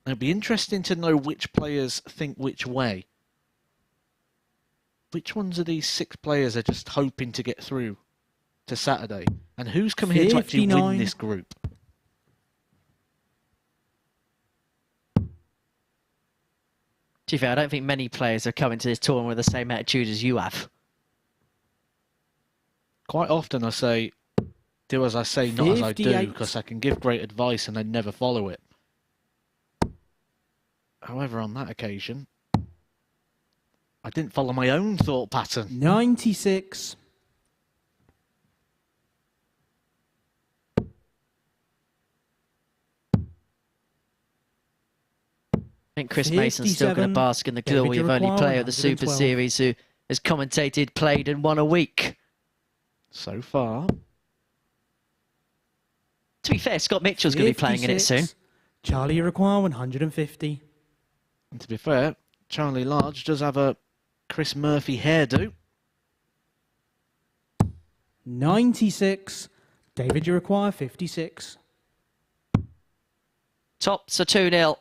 And it'd be interesting to know which players think which way. Which ones of these 6 players are just hoping to get through to Saturday? And who's come here to actually 59. win this group? To be fair, I don't think many players are coming to this tournament with the same attitude as you have. Quite often I say, do as I say, not as I do, 58. because I can give great advice and I never follow it. However, on that occasion, I didn't follow my own thought pattern. 96. I think Chris Mason's still going to 57. bask in the David, glory you of only require player of the Super 112. Series who has commentated, played and won a week. So far. To be fair, Scott Mitchell's going to be playing in it soon. 56. Charlie, you require 150. And to be fair, Charlie Large does have a Chris Murphy hairdo. 96. David, you require 56. Tops are 2-0.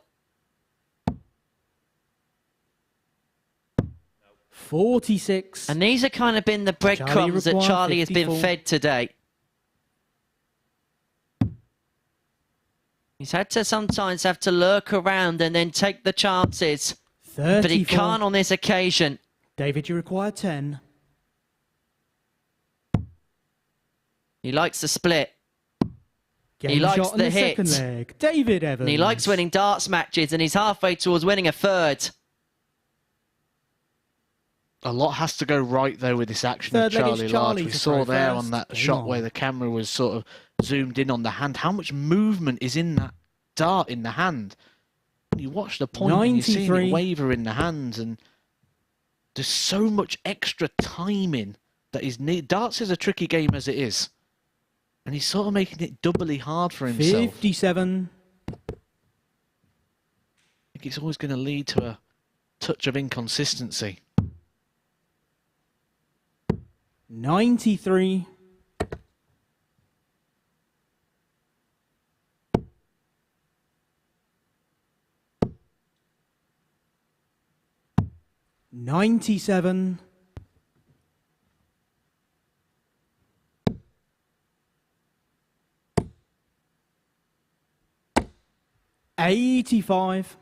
46. And these have kind of been the breadcrumbs that Charlie has been fed today. He's had to sometimes have to lurk around and then take the chances. 34. But he can't on this occasion. David, you require 10. He likes the split. Game He likes shot on the the hit. second leg. David Evans. And he likes winning darts matches, and he's halfway towards winning a third. A lot has to go right, though, with this action Third of leg is Charlie Charlie Large. We to saw throw there first. on that Game shot on. where the camera was sort of zoomed in on the hand. How much movement is in that dart in the hand? You watch the point and you see 93. it waver in the hands, and there's so much extra timing that is needed. Darts is a tricky game as it is, and he's sort of making it doubly hard for himself. 57. I think it's always going to lead to a touch of inconsistency. 93. 97. 85.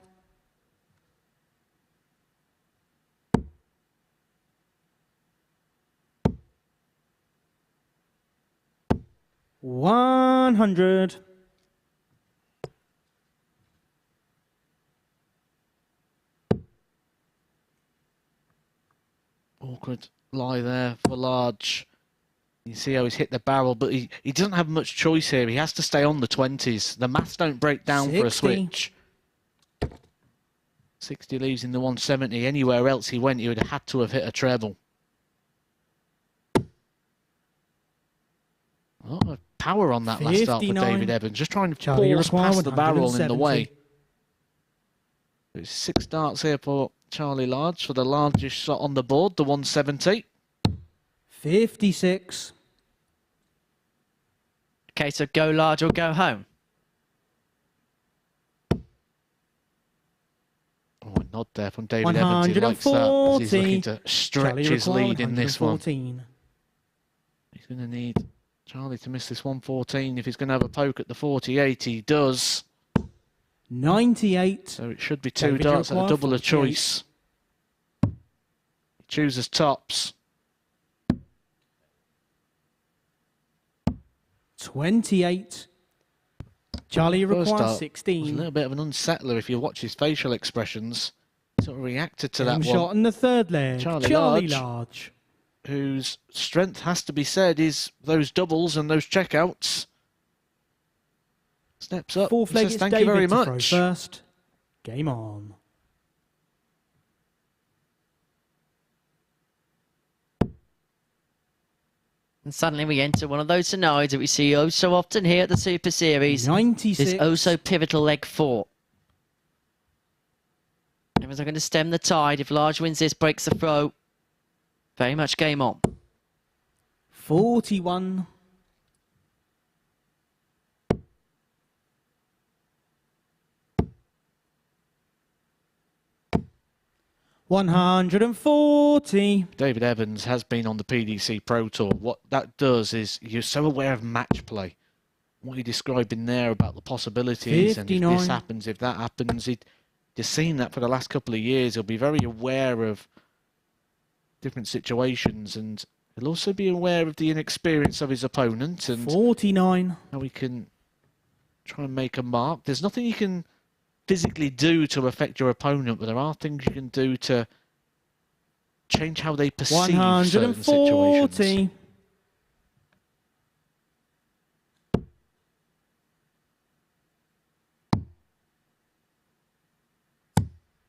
100. Awkward lie there for Large. You see how he's hit the barrel, but he doesn't have much choice here. He has to stay on the 20s. The maths don't break down 60. for a switch. 60 leaves in the 170. Anywhere else he went, he would have had to have hit a treble. A lot of power on that last start for 59. David Evans. Just trying to Charlie, you force require past the barrel in the 170. way. There's 6 darts here for Charlie Large for the largest shot on the board, the 170. 56. Okay, so go large or go home. Oh, a nod there from David Evans. He likes that as he's looking to stretch Charlie, his require lead in this one. 114. He's going to need Charlie to miss this 114 if he's going to have a poke at the 48. He does. 98. So it should be 2 David, darts at a require double of 48. choice. He chooses tops. 28. Charlie, you First require dart was a 16. little bit of an unsettler if you watch his facial expressions. He sort of reacted to Game that shot one. in the third leg. Charlie Large. Whose strength has to be said is those doubles and those checkouts. Steps up Fourth and leg says is thank David you very to throw much. first. Game on. And suddenly we enter one of those scenarios that we see oh so often here at the Super Series. 96. This oh so pivotal leg 4. Evans are going to stem the tide. If Large wins this, breaks the throw. Very much game on. 41. 140. David Evans has been on the PDC Pro Tour. What that does is you're so aware of match play. What you described in there about the possibilities 59. and if this happens, if that happens, you've seen that for the last couple of years. He'll be very aware of different situations, and he'll also be aware of the inexperience of his opponent and 49. how he can try and make a mark. There's nothing you can physically do to affect your opponent, but there are things you can do to change how they perceive certain situations. 140.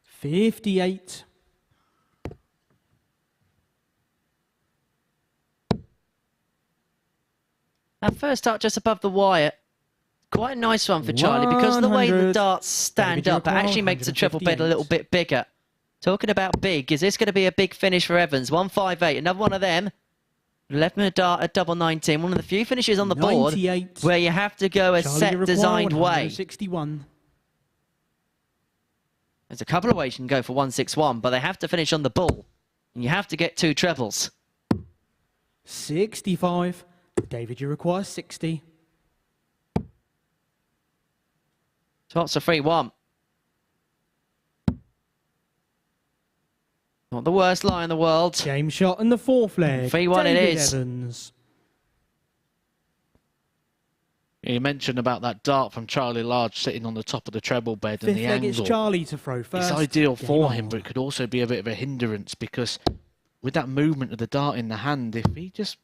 58. 1first start just above the wire. Quite a nice one for Charlie because of the way the 100. darts stand David up, it actually makes the triple bed a little bit bigger. Talking about big, is this going to be a big finish for Evans? 158, another one of them. Left him a dart at double 19. One of the few finishes on the board 98. where you have to go a Charlie set require designed way. 161. There's a couple of ways you can go for 161, but they have to finish on the ball. And you have to get 2 trebles. 65. David, you require 60. Tops a 3-1. Not the worst lie in the world. Game shot in the 4th leg. 3-1 it David is. Evans. You mentioned about that dart from Charlie Large sitting on the top of the treble bed 5th and the leg, angle. it's Charlie to throw first. It's ideal Game for on. him, but it could also be a bit of a hindrance because with that movement of the dart in the hand, if he just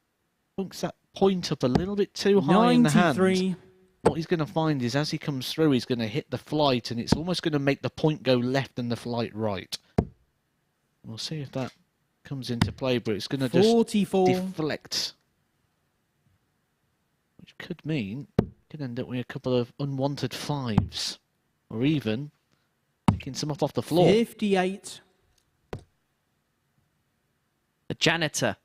bunks that point up a little bit too high in the hand, 93. what he's going to find is as he comes through, he's going to hit the flight and it's almost going to make the point go left and the flight right. We'll see if that comes into play, but it's going to just 44. deflect. Which could mean could end up with a couple of unwanted 5s. Or even picking some off the floor. 58. The janitor.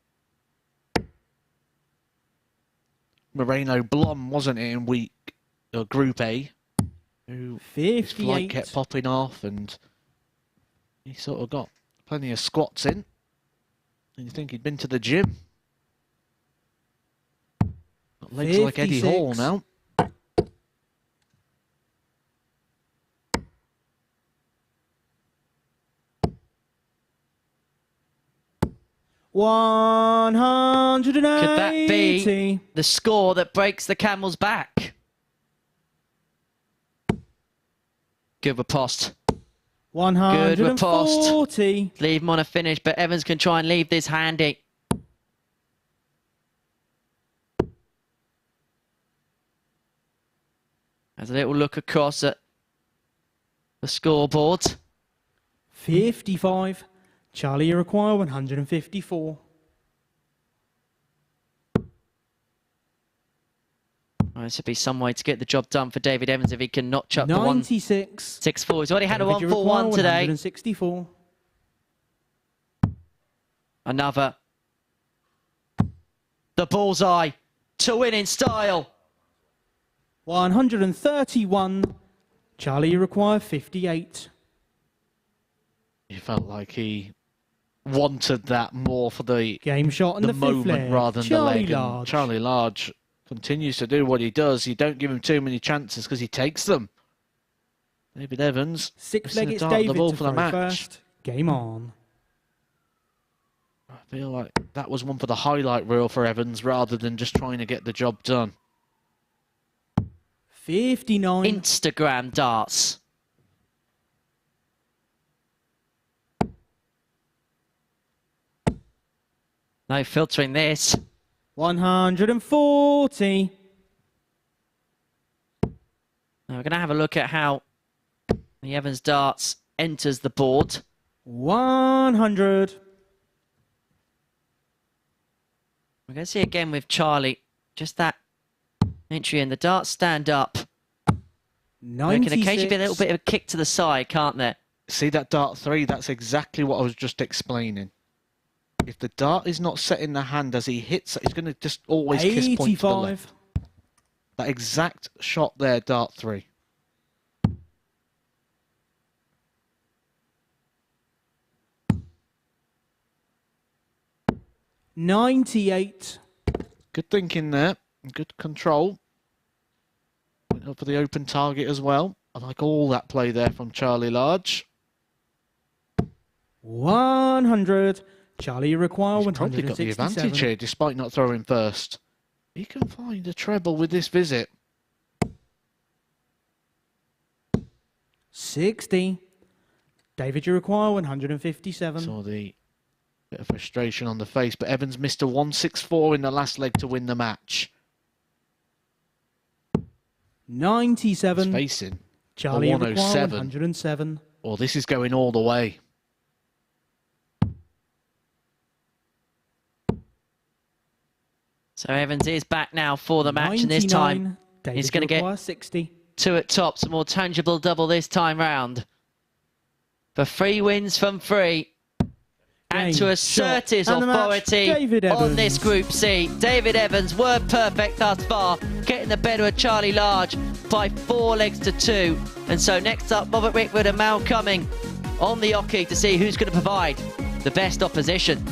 Moreno Blom, wasn't it, in Group A? Who his flight 58. kept popping off and he sort of got plenty of squats in. And you think he'd been to the gym. Got legs like Eddie 56. Hall now. $180. Could that be the score that breaks the camel's back? Good riposte. 140. Leave him on a finish, but Evans can try and leave this handy. Has a little look across at the scoreboard. 55. Charlie, you require 154. Well, this would be some way to get the job done for David Evans if he can notch up the 96. 1-6-4. He's already had a David, you require 1-4-1 today. 164. Another. The bullseye to win in style. 131. Charlie, you require 58. He felt like he wanted that more for the Game shot in the 5th moment leg. rather than Charlie the leg. Large. And Charlie Large continues to do what he does. You don't give him too many chances because he takes them. David Evans. 6th leg, missing a it's dart at David the ball to for the throw match. first. Game on. I feel like that was one for the highlight reel for Evans rather than just trying to get the job done. 59. Instagram darts. No filtering this. 140. Now we're going to have a look at how the Evans darts enters the board. 100. We're going to see again with Charlie, just that entry in. The darts stand up. There can occasionally be a little bit of a kick to the side, can't there? See that dart 3? That's exactly what I was just explaining. If the dart is not set in the hand as he hits it, he's going to just always kiss point to the left. That exact shot there, dart 3. $98. Good thinking there. Good control. Went up for the open target as well. I like all that play there from Charlie Large. 100. Charlie, you require He's probably got the 167. advantage here, despite not throwing first. He can find a treble with this visit. 60. David, you require 157. Saw the bit of frustration on the face, but Evans missed a 164 in the last leg to win the match. 97. He's facing Charlie, a you require 107. 107. Oh, this is going all the way. So Evans is back now for the match, and this time David, he's going to get 60. 2 at tops, a more tangible double this time round. For 3 wins from 3. and to assert his And the match, authority David on this Evans. Group C. David Evans, word perfect thus far, getting the better of Charlie Large by 4 legs to 2. And so next up, Robert Rickwood and Mal Cuming on the hockey to see who's going to provide the best opposition.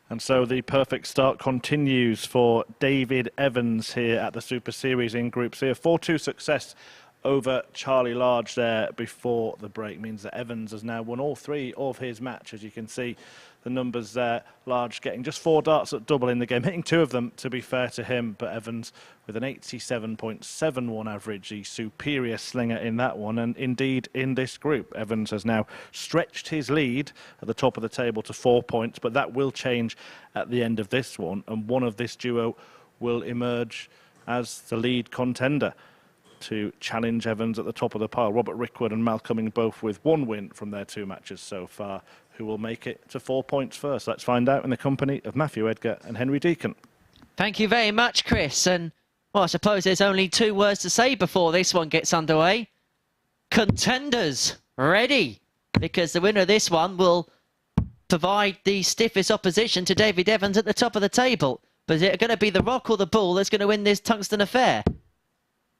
And so the perfect start continues for David Evans here at the Super Series in Group C. A 4-2 success over Charlie Large there before the break means that Evans has now won all 3 of his matches. You can see the numbers there. Large getting just 4 darts at double in the game, hitting 2 of them, to be fair to him. But Evans with an 87.71 average, the superior slinger in that one. And indeed, in this group, Evans has now stretched his lead at the top of the table to 4 points. But that will change at the end of this one. And one of this duo will emerge as the lead contender to challenge Evans at the top of the pile. Robert Rickwood and Mal Cuming both with 1 win from their 2 matches so far. Who will make it to 4 points first? Let's find out in the company of Matthew Edgar and Henry Deacon. Thank you very much, Chris. And, well, I suppose there's only 2 words to say before this one gets underway. Contenders, ready. Because the winner of this one will provide the stiffest opposition to David Evans at the top of the table. But is it going to be the Rock or the Bull that's going to win this tungsten affair?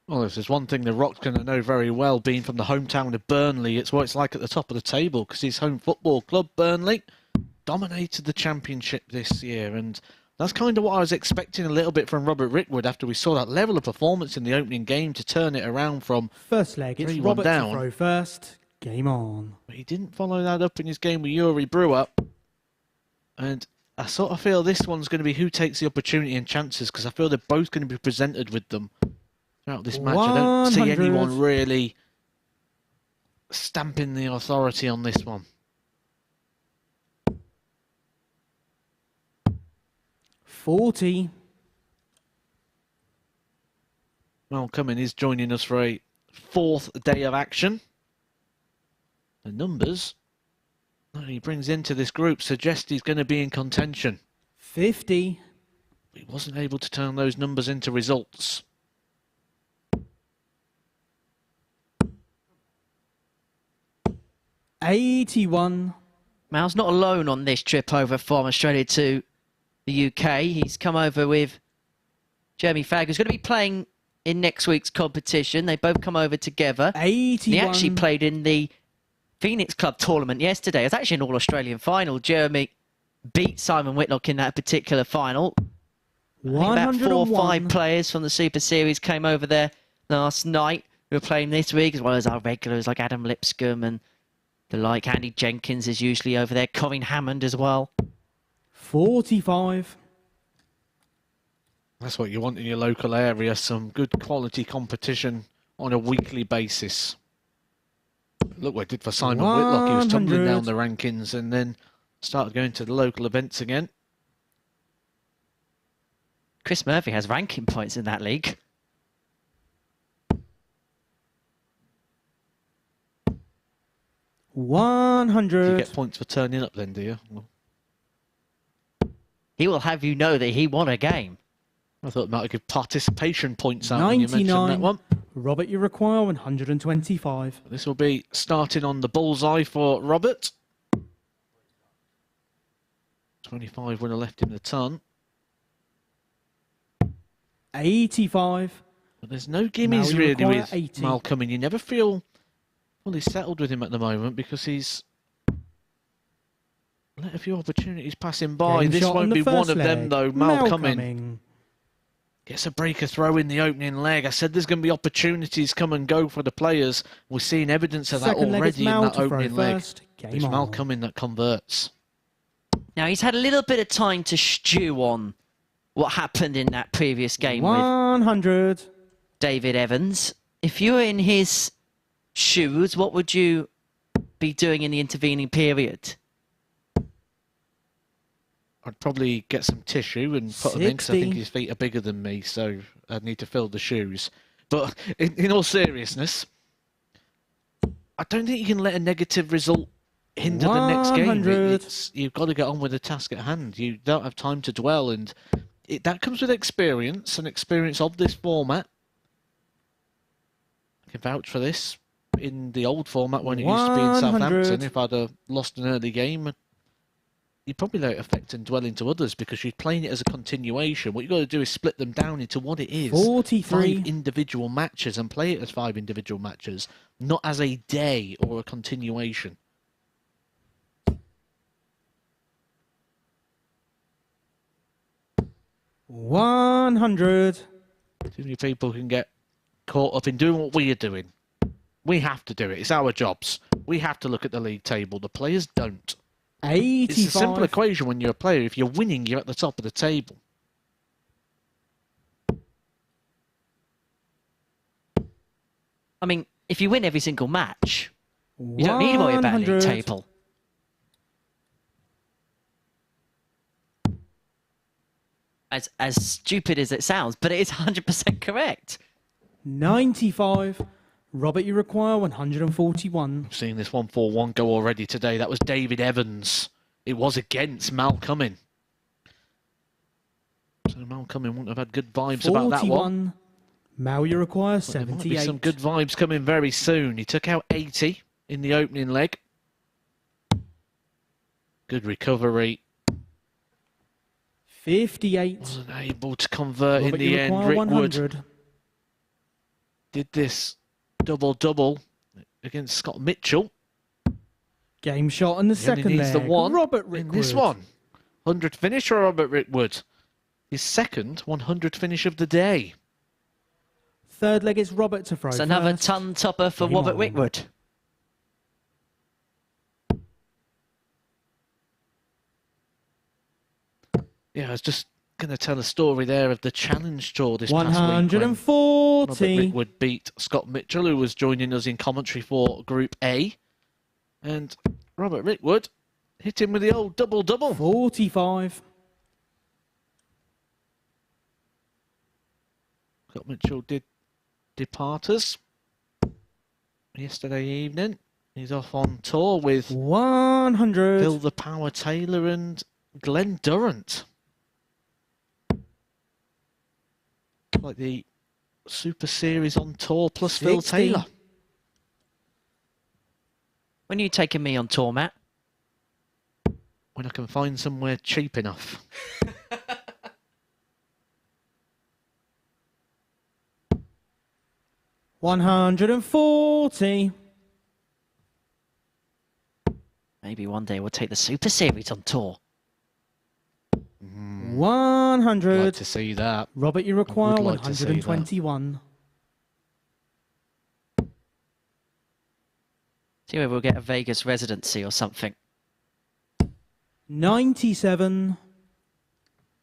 Well, if there's one thing the Rock's going to know very well, being from the hometown of Burnley, it's what it's like at the top of the table, because his home football club, Burnley, dominated the championship this year. And that's kind of what I was expecting a little bit from Robert Rickwood after we saw that level of performance in the opening game to turn it around from First leg, it's 3-1 Robert down. to throw first. Game on. But he didn't follow that up in his game with Yuri Brewer. And I sort of feel this one's going to be who takes the opportunity and chances, because I feel they're both going to be presented with them throughout this match. I don't see 100. anyone really stamping the authority on this one. 40. Mal Cuming is joining us for a 4th day of action. The numbers that he brings into this group suggest he's going to be in contention. 50. He wasn't able to turn those numbers into results. 81. Mal's not alone on this trip over from Australia to the UK. He's come over with Jeremy Fagg, who's going to be playing in next week's competition. They both come over together. 81. He actually played in the Phoenix Club tournament yesterday. It was actually an all-Australian final. Jeremy beat Simon Whitlock in that particular final. I think about 4 or 5 players from the Super Series came over there last night who are playing this week, as well as our regulars like Adam Lipscomb and the like. Andy Jenkins is usually over there. Colin Hammond as well. 45. That's what you want in your local area, some good quality competition on a weekly basis. Look what it did for Simon Whitlock. He was tumbling down the rankings and then started going to the local events again. Chris Murphy has ranking points in that league. $100. Do you get points for turning up then, do you? Well, he will have you know that he won a game. I thought it might give participation points out when you mentioned that one. Robert, you require 125. This will be starting on the bullseye for Robert. 25 would have left him the ton. 85. But there's no gimmies really with Malcolm, and you never feel fully settled with him at the moment because he's let a few opportunities pass him by. Game this shot won't on be the one first of them leg. though. Malcolm gets a breaker throw in the opening leg. I said there's going to be opportunities come and go for the players. We're seeing evidence of that already in that opening leg. It's Malcolm that converts. Now, he's had a little bit of time to stew on what happened in that previous game 100. with David Evans. If you were in his shoes, what would you be doing in the intervening period? I'd probably get some tissue and put them in because I think his feet are bigger than me, so I'd need to fill the shoes. But in all seriousness, I don't think you can let a negative result hinder the next game. You've got to get on with the task at hand. You don't have time to dwell, and that comes with experience, and experience of this format. I can vouch for this. In the old format, when it used to be in Southampton, if I'd have lost an early game, you'd probably let it affect and dwell into others because you're playing it as a continuation. What you've got to do is split them down into what it is. 43. 5 individual matches and play it as 5 individual matches, not as a day or a continuation. $100. Too many people can get caught up in doing what we are doing. We have to do it. It's our jobs. We have to look at the league table. The players don't. 85. It's a simple equation when you're a player. If you're winning, you're at the top of the table. I mean, if you win every single match, you don't need to worry about the league table. As stupid as it sounds, but it is 100% correct. 95. Robert, you require 141. I've seen this 1-4-1 go already today. That was David Evans. It was against Mal Cuming. So Mal Cuming wouldn't have had good vibes about that one. Mal, you require But there 78. might be some good vibes coming very soon. He took out 80 in the opening leg. Good recovery. 58. Wasn't able to convert Robert, in the you end. require Rickwood 100. did this double-double against Scott Mitchell. Game shot in the second needs leg. the one Robert in Rickwood. this one. 100 finish for Robert Rickwood. His second 100 finish of the day. Third leg is Robert to throw. It's another first. ton topper for Game Robert on. Rickwood. Yeah, I was just going to tell a story there of the challenge tour this past week. 140. Robert Rickwood beat Scott Mitchell, who was joining us in commentary for Group A. And Robert Rickwood hit him with the old double-double. 45. Scott Mitchell did depart us yesterday evening. He's off on tour with 100. Phil the Power Taylor and Glenn Durrant. Like the Super Series on tour plus 60. Phil Taylor. When are you taking me on tour, Matt? When I can find somewhere cheap enough. $140. Maybe one day we'll take the Super Series on tour. 100. Like to see that. Robert, you require I would like to see that. 121. See whether we'll get a Vegas residency or something. 97.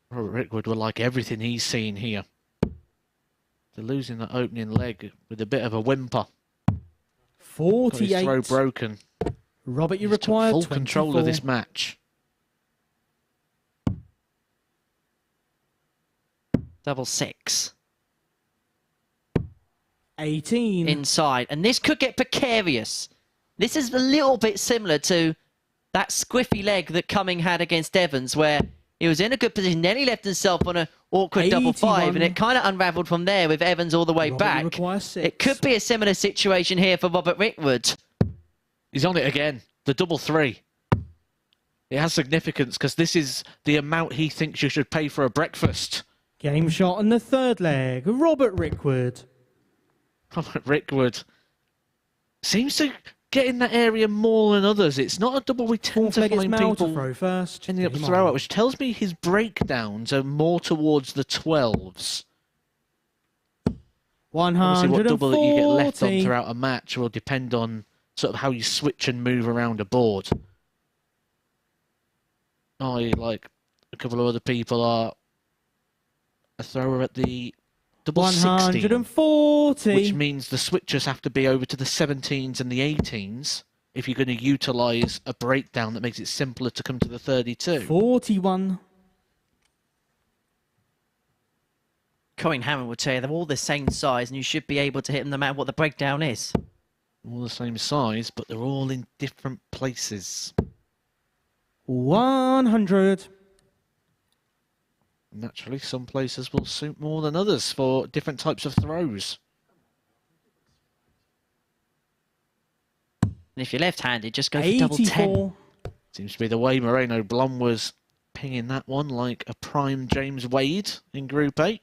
Robert Rickwood will like everything he's seen here. They're losing that opening leg with a bit of a whimper. Got his 48. throw broken. Robert, you He's took require full 24. control of this match. Double 6. 18. Inside. And this could get precarious. This is a little bit similar to that squiffy leg that Cuming had against Evans, where he was in a good position. Then he left himself on an awkward double 5, and it kind of unravelled from there with Evans all the way Robert, you back. require 6. It could be a similar situation here for Robert Rickwood. He's on it again. The double 3. It has significance because this is the amount he thinks you should pay for a breakfast. Game shot on the third leg. Robert Rickwood. Robert Rickwood seems to get in that area more than others. It's not a double we tend Fourth to leg is find Mel to people throw first. ending up Game throw on. out, which tells me his breakdowns are more towards the 12s. Obviously, what double that you get left on 140. throughout a match will depend on sort of how you switch and move around a board. Like a couple of other people are a thrower at the double 16, 140. which means the switchers have to be over to the 17s and the 18s if you're going to utilise a breakdown that makes it simpler to come to the 32. 41. Colin Hammond will tell you they're all the same size and you should be able to hit them no matter what the breakdown is. All the same size, but they're all in different places. 100. Naturally, some places will suit more than others for different types of throws. And if you're left-handed, just go for double 10. 84. Seems to be the way Moreno Blom was pinging that one like a prime James Wade in Group 8.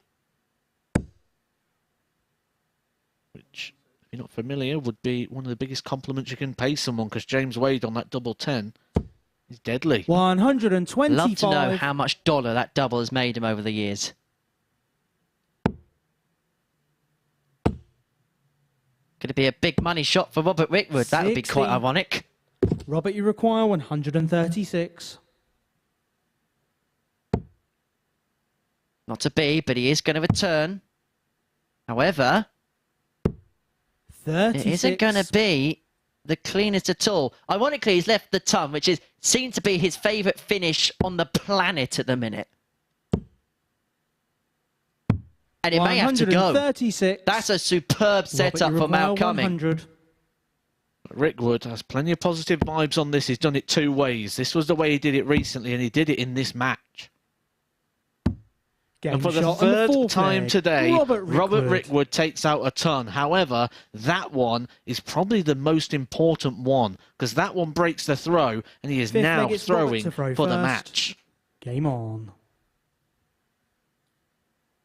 Which, if you're not familiar, would be one of the biggest compliments you can pay someone, because James Wade on that double 10 is deadly. 125. Love to know how much dollar that double has made him over the years. Could it be a big money shot for Robert Rickwood? That would be quite 60. ironic. Robert, you require 136. Not to be, but he is going to return. However, 36. it isn't going to be the cleanest at all. Ironically, he's left the ton, which seems to be his favourite finish on the planet at the minute. And it may have to go. 136. That's a superb setup for Mal Cuming. 100. Rickwood has plenty of positive vibes on this. He's done it two ways. This was the way he did it recently, and he did it in this match. Game And for the shot on third fourth time leg. today, Robert Rickwood takes out a ton. However, that one is probably the most important one, because that one breaks the throw, and he is Fifth now leg, it's Robert throwing to throw for the first. match. Game on.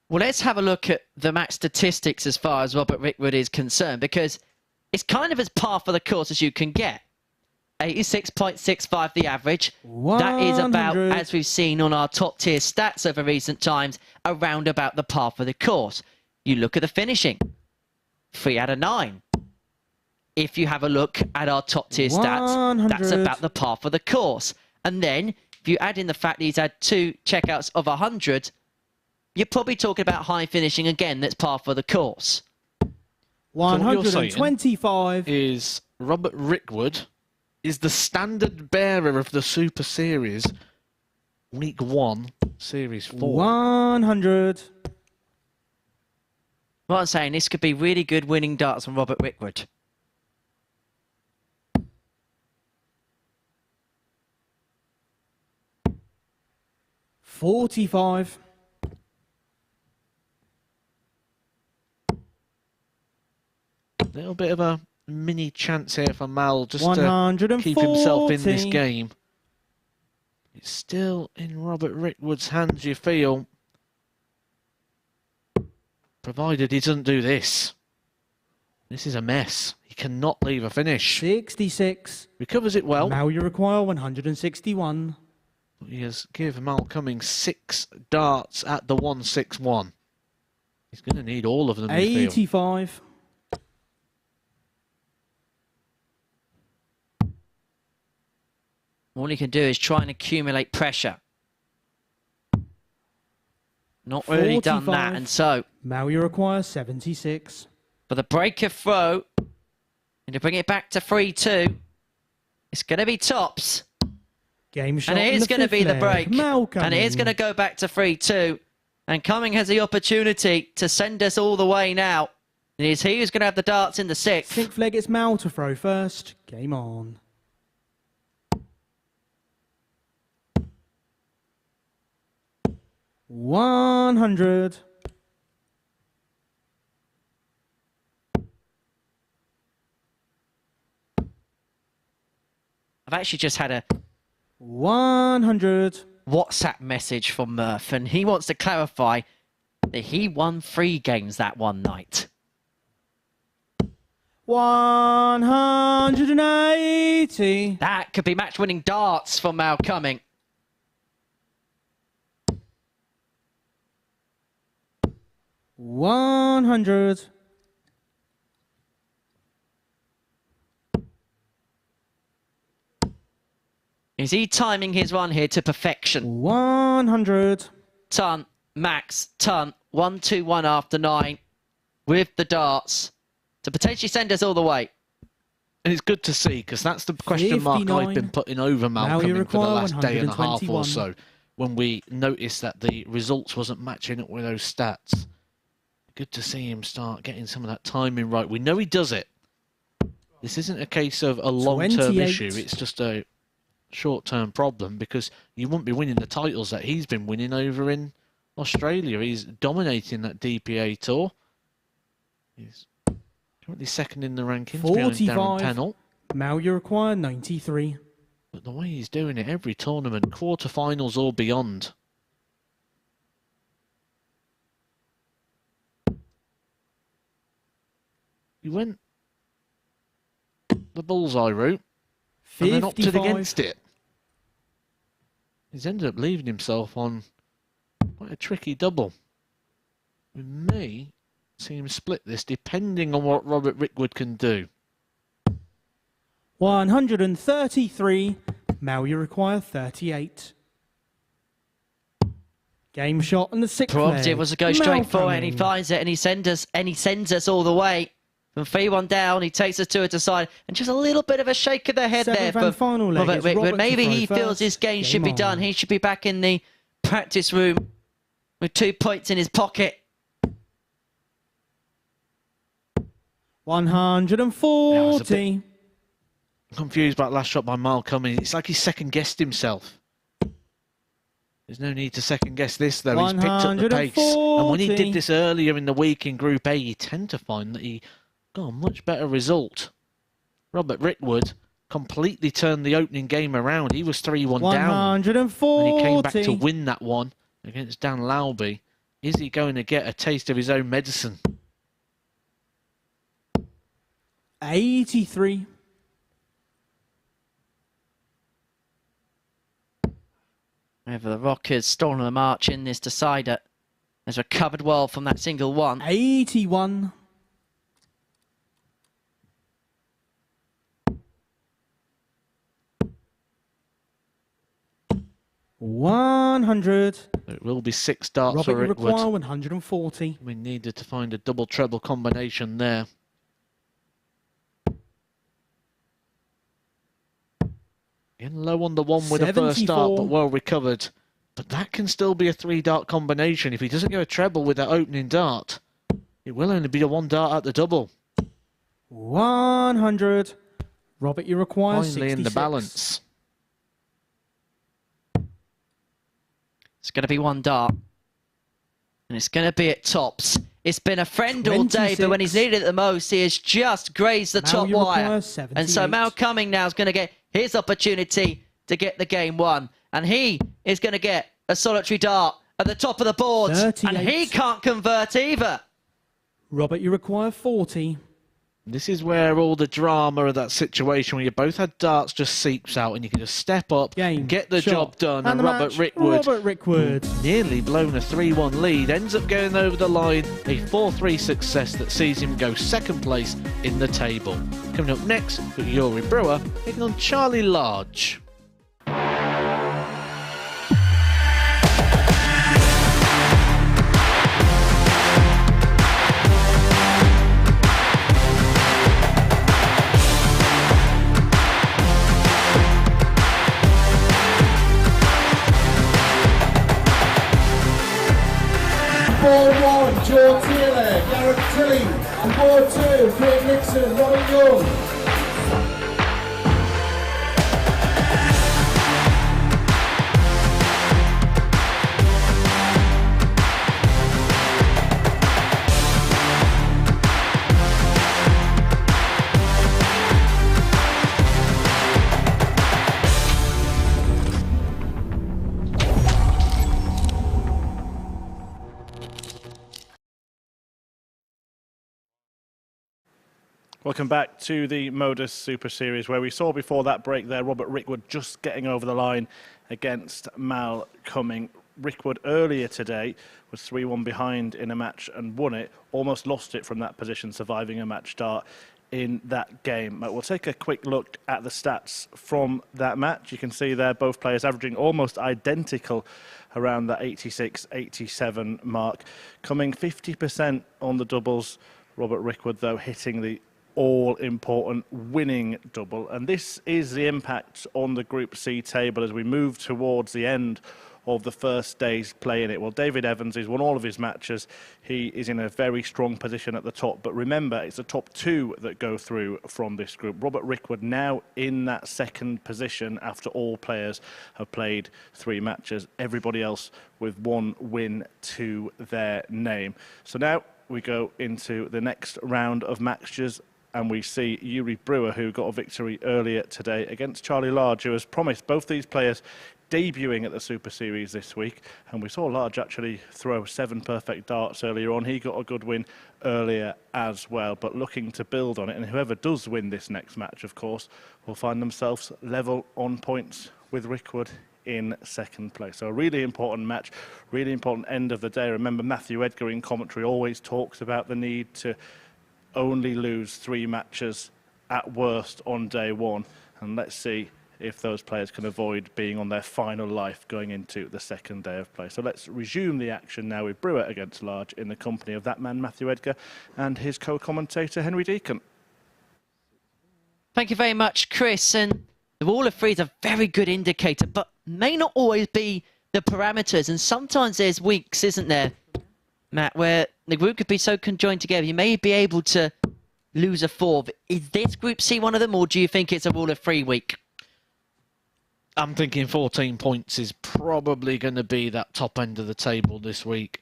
Well, let's have a look at the match statistics as far as Robert Rickwood is concerned, because it's kind of as par for the course as you can get. 86.65 the average. That is about, 100. as we've seen on our top tier stats over recent times, around about the par for the course. You look at the finishing. 3 out of 9. If you have a look at our top tier stats, that's 100. about the par for the course. And then, if you add in the fact that he's had 2 checkouts of 100, you're probably talking about high finishing again, that's par for the course. So what you're saying 125. is Robert Rickwood is the standard bearer of the Super Series Week 1, Series 4. 100. What I'm saying, this could be really good winning darts from Robert Rickwood. $45. Little bit of a mini chance here for Mal just to keep himself in this game. It's still in Robert Rickwood's hands, you feel. Provided he doesn't do this. This is a mess. He cannot leave a finish. 66. Recovers it well. Now you require 161. He has given Mal Cuming 6 darts at the 161. He's going to need all of them. 85. All he can do is try and accumulate pressure. Not really done that, and so... Now you require 76. For the breaker throw, and to bring it back to 3-2, it's going to be tops. Game shot. And it is going to be the break. And it is going to go back to 3-2. And Cuming has the opportunity to send us all the way now. It is he who's going to have the darts in the 6th. 6th leg, it's Mal to throw first. Game on. $100. I've actually just had a 100 WhatsApp message from Murph, and he wants to clarify that he won 3 games that one night. 180. That could be match-winning darts for Mal Cuming. $100. Is he timing his run here to perfection? 100. Ton, max, ton, 1-2-1 after 9 with the darts to potentially send us all the way. And it's good to see, because that's the question mark I've been putting over Mal Cuming for the last day and a half or so, when we noticed that the results wasn't matching up with those stats. Good to see him start getting some of that timing right. We know he does it. This isn't a case of a long-term issue. It's just a short-term problem, because you wouldn't be winning the titles that he's been winning over in Australia. He's dominating that DPA tour. He's currently 2nd in the rankings, 45. behind Darren Pennell. Now you require 93. But the way he's doing it, every tournament, quarterfinals or beyond. He went the bullseye route and then opted against it. He's ended up leaving himself on quite a tricky double. We may see him split this depending on what Robert Rickwood can do. 133. Now you require 38. Game shot on the 6th Prerogative leg. was to go straight for it, and he finds it, and he sends us all the way. From 3-1 down, he takes us to it to side, and just a little bit of a shake of the head there for Robert Rickwood. Maybe he feels his game should be done. He should be back in the practice room with 2 points in his pocket. 140. Confused about last shot by Mal Cuming. It's like he's second-guessed himself. There's no need to second-guess this, though. He's picked up the pace. And when he did this earlier in the week in Group A, you tend to find that he got a much better result. Robert Rickwood completely turned the opening game around. He was 3-1 down. 140. And he came back to win that one against Dan Lauby. Is he going to get a taste of his own medicine? 83. However, the Rockers stolen the march in this decider. Has recovered well from that single one. 81. $100. It will be 6 darts Robert, for you Rickwood. require 140. We needed to find a double-treble combination there. Getting low on the one with a first dart, but well recovered. But that can still be a 3-dart combination. If he doesn't go a treble with that opening dart, it will only be a 1 dart at the double. 100. Robert, you require Finally 66. in the balance. It's going to be 1 dart. And it's going to be at tops. It's been a friend all day, but when he's needed it the most, he has just grazed the top wire. And so Mal Cuming now is going to get his opportunity to get the game won. And he is going to get a solitary dart at the top of the board. 38. And he can't convert either. Robert, you require 40. This is where all the drama of that situation where you both had darts just seeps out and you can just step up, get the job done, and Robert Rickwood, nearly blown a 3-1 lead, ends up going over the line, a 4-3 success that sees him go second place in the table. Coming up next, with Yuri Brewer taking on Charlie Large. 4-1, Joe Taylor, Gareth Tilley, and 4-2, Craig Nixon, Robert Young. Welcome back to the MODUS Super Series, where we saw before that break there Robert Rickwood just getting over the line against Mal Cuming. Rickwood earlier today was 3-1 behind in a match and won it, almost lost it from that position, surviving a match start in that game. We'll take a quick look at the stats from that match. You can see there both players averaging almost identical around that 86-87 mark. Cuming 50% on the doubles. Robert Rickwood, though, hitting the all-important winning double. And this is the impact on the Group C table as we move towards the end of the first day's play in it. Well, David Evans has won all of his matches. He is in a very strong position at the top. But remember, it's the top two that go through from this group. Robert Rickwood now in that second position after all players have played 3 matches. Everybody else with 1 win to their name. So now we go into the next round of matches, and we see Yuri Brewer, who got a victory earlier today against Charlie Large, who has promised both these players debuting at the Super Series this week. And we saw Large actually throw 7 perfect darts earlier on. He got a good win earlier as well, but looking to build on it. And whoever does win this next match, of course, will find themselves level on points with Rickwood in second place. So a really important match, really important end of the day. Remember, Matthew Edgar in commentary always talks about the need to only lose 3 matches at worst on day 1. And let's see if those players can avoid being on their final life going into the second day of play. So let's resume the action now with Brewer against Large in the company of that man, Matthew Edgar, and his co-commentator, Henry Deacon. Thank you very much, Chris. And the wall of 3 is a very good indicator, but may not always be the parameters. And sometimes there's weeks, isn't there, Matt, where the group could be so conjoined together, you may be able to lose a 4. Is this Group C one of them, or do you think it's a wall of 3 week? I'm thinking 14 points is probably going to be that top end of the table this week.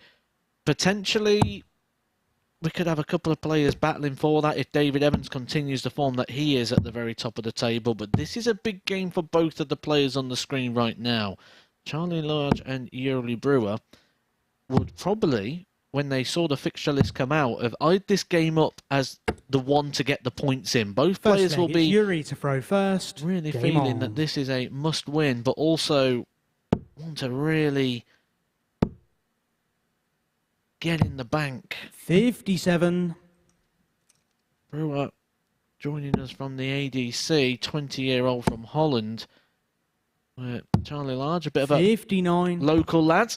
Potentially, we could have a couple of players battling for that if David Evans continues the form that he is at the very top of the table. But this is a big game for both of the players on the screen right now. Charlie Large and Yuri Brewer would probably, when they saw the fixture list come out, have eyed this game up as the one to get the points in. Both players will be Yuri to throw first. Really feeling that this is a must-win, but also want to really get in the bank. 57. Brewer joining us from the ADC, 20-year-old from Holland. Charlie Large, a bit of a 59. Local lad,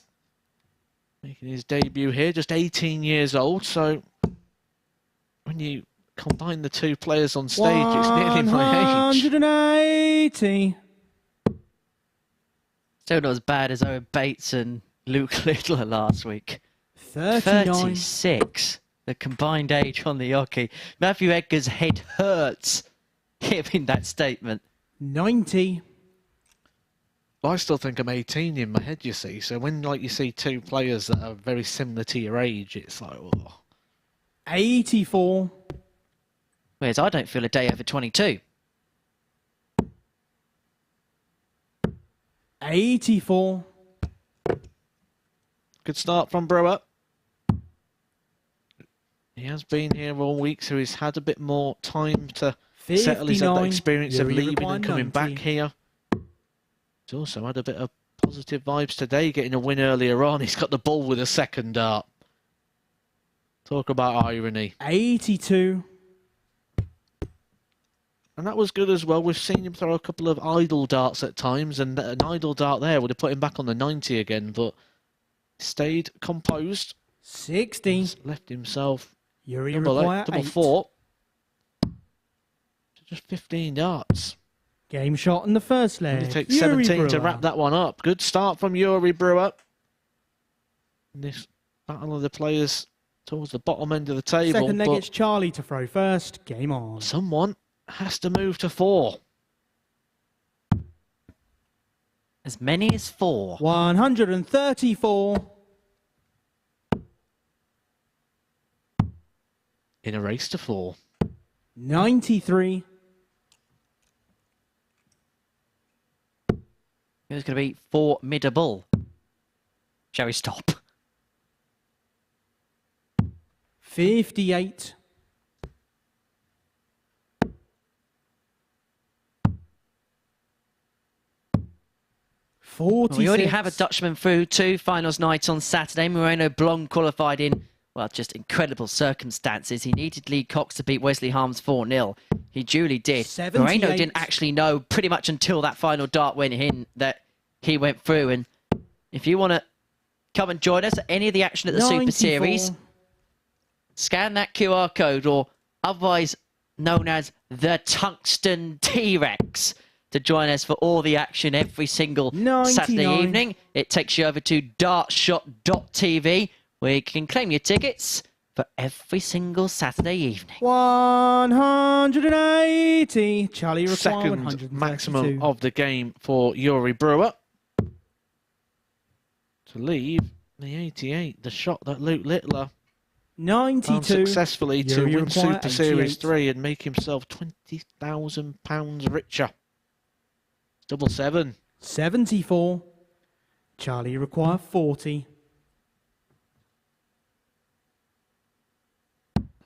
making his debut here, just 18 years old. So when you combine the 2 players on stage, it's nearly my age. 180. Still not as bad as Owen Bates and Luke Littler last week. 39. 36. The combined age on the hockey. Matthew Edgar's head hurts hearing that statement. 90. I still think I'm 18 in my head, you see. So when you see 2 players that are very similar to your age, it's like, oh. 84. Whereas I don't feel a day over 22. 84. Good start from Brewer. He has been here all week, so he's had a bit more time to settle. He's had that experience of leaving and coming back here. He's also had a bit of positive vibes today, getting a win earlier on. He's got the ball with a second dart. Talk about irony. 82. And that was good as well. We've seen him throw a couple of idle darts at times, and an idle dart there would have put him back on the 90 again, but stayed composed. 60. He's left himself double 4. Just 15 darts. Game shot in the first leg. It takes 17 to wrap that one up. Good start from Yuri Brewer. In this battle of the players towards the bottom end of the table. Second leg, it's Charlie to throw first. Game on. Someone has to move to 4. As many as 4. 134. In a race to 4. 93. It's going to be formidable. Shall we stop? 58. 46. Well, we already have a Dutchman through to finals night on Saturday. Moreno Blom qualified in, well, just incredible circumstances. He needed Lee Cox to beat Wesley Harms 4-0. He duly did. 78. Moreno didn't actually know pretty much until that final dart went in that he went through. And if you want to come and join us at any of the action at the 94. Super Series, scan that QR code, or otherwise known as the Tungsten T-Rex, to join us for all the action every single 99. Saturday evening. It takes you over to dartshot.tv, where you can claim your tickets for every single Saturday evening. 180. Charlie require Second 132. maximum of the game for Yuri Brewer. To leave the 88, the shot that Luke Littler 92. found successfully to Yuri win require Super Series 88. 3 and make himself £20,000 richer. Double 7. 74. Charlie require 40.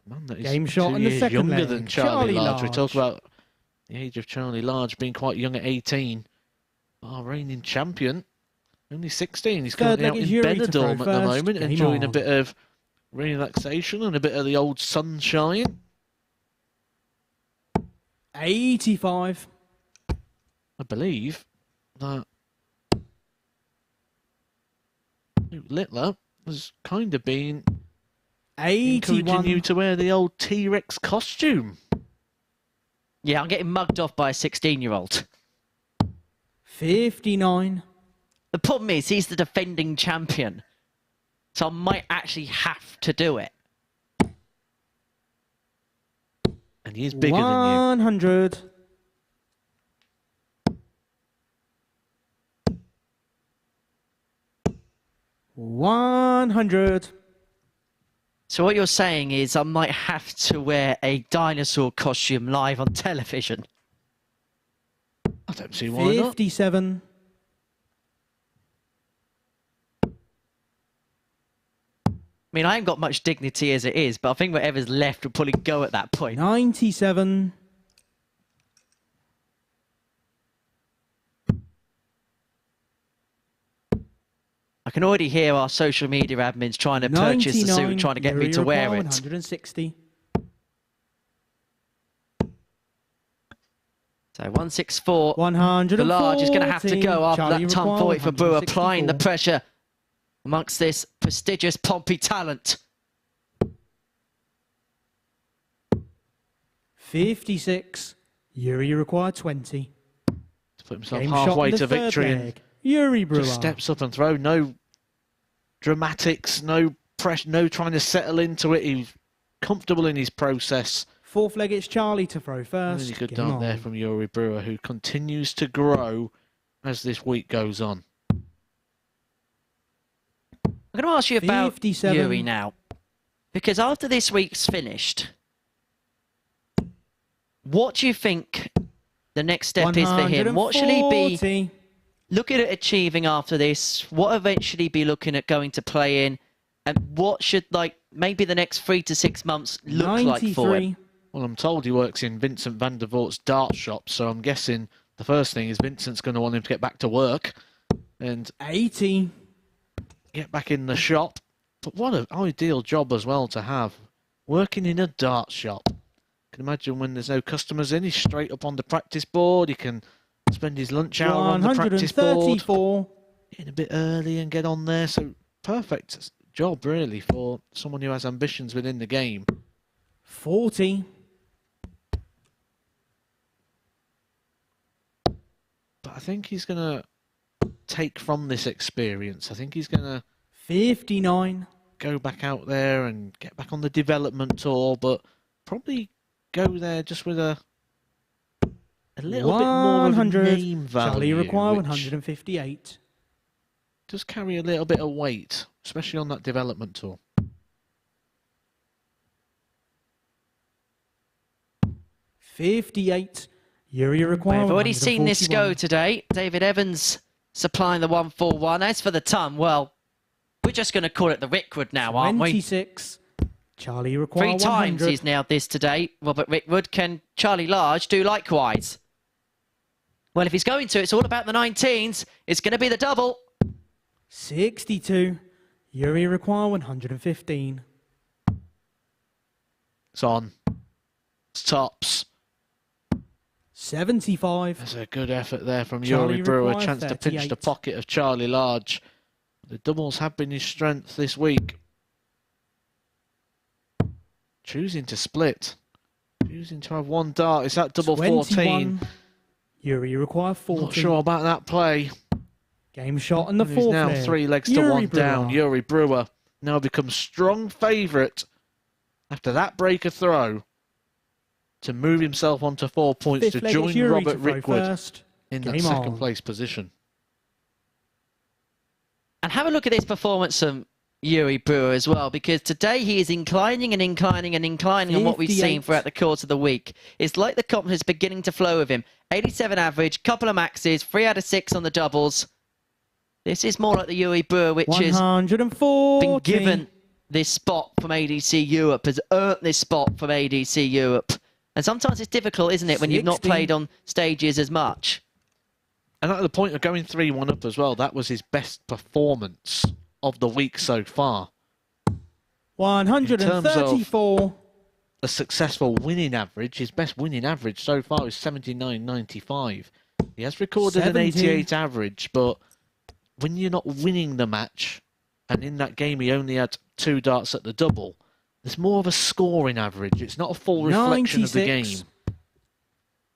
Man, that is Game shot 2 in the years second younger leg. than Charlie Large. We Large. talk about the age of Charlie Large being quite young at 18. Our reigning champion, only 16. He's Third currently leg out is in Yuri to Benidorm throw at the first. moment, Game enjoying a on. bit of relaxation and a bit of the old sunshine. 85. I believe that Luke Littler has kind of been encouraging 81. you to wear the old T-Rex costume. Yeah, I'm getting mugged off by a 16-year-old. 59. The problem is he's the defending champion, so I might actually have to do it. And he's bigger than 100. you. $100. So what you're saying is I might have to wear a dinosaur costume live on television. I don't see why not. 57. I mean, I ain't got much dignity as it is, but I think whatever's left will probably go at that point. 97. I can already hear our social media admins trying to purchase the suit, trying to get me to wear it. 160. So 164. 140. The large is going to have to go after Charlie that ton require 40 for Brewer, applying the 164. pressure amongst this prestigious Pompey talent. 56. Yuri required 20. To put himself Game shot halfway in the to third victory and leg. Yuri Brewer. just steps up and throw. No dramatics, no pressure, no trying to settle into it. He's comfortable in his process. Fourth leg, it's Charlie to throw first. Really good Game dart there on. from Yuri Brewer, who continues to grow as this week goes on. I'm going to ask you about 57. Yuri now. Because after this week's finished, what do you think the next step is for him? What should he be looking at achieving after this? What eventually be looking at going to play in? And what should, like, maybe the next 3 to 6 months look like for him? Well, I'm told he works in Vincent van der Voort's dart shop, so I'm guessing the first thing is Vincent's going to want him to get back to work and 80. Get back in the shop. But what an ideal job as well to have, working in a dart shop. You can imagine when there's no customers in, he's straight up on the practice board. He can spend his lunch hour on the practice board, getting a bit early and get on there. So perfect job really for someone who has ambitions within the game. 40. But I think he's going to take from this experience. I think he's going to 59. Go back out there and get back on the development tour, but probably go there just with a little bit more of a name value. Charlie require 158. Does carry a little bit of weight, especially on that development tour. 58. Yuri require. We've already seen this go today. David Evans supplying the 141. As for the ton, well, we're just going to call it the Rickwood now, aren't we? 26. Charlie require 3 times 100. he's nailed this today. Robert Rickwood. Can Charlie Large do likewise? Well, if he's going to, it's all about the 19s. It's going to be the double. 62. Yuri require 115. It's on. It's tops. 75. That's a good effort there from Charlie Yuri Brewer. require Chance to pinch 38. the pocket of Charlie Large. The doubles have been his strength this week. Choosing to split. Choosing to have one dart. Is that double 14? Yuri require 40. Not sure about that play. Game shot on the He's fourth now leg. 3 legs to Yuri 1 Brewer. down. Yuri Brewer now becomes strong favourite after that breaker throw to move himself onto 4 points Fifth to leg, join it's Yuri Robert to throw Rickwood first. in that Game second on. place position. And have a look at this performance from Yuri Brewer as well, because today he is inclining and inclining and inclining on what we've seen 58. throughout the course of the week. It's like the confidence is beginning to flow with him. 87 average, couple of maxes, 3 out of 6 on the doubles. This is more like the Yuri Brewer, which has 140. been given this spot from ADC Europe, has earned this spot from ADC Europe. And sometimes it's difficult, isn't it, when you've not 60. played on stages as much. And at the point of going 3-1 up as well, that was his best performance of the week so far. 134. A successful winning average, his best winning average so far is 79.95. He has recorded 70. an 88 average, but when you're not winning the match, and in that game he only had 2 darts at the double, there's more of a scoring average. It's not a full reflection of the 96. game.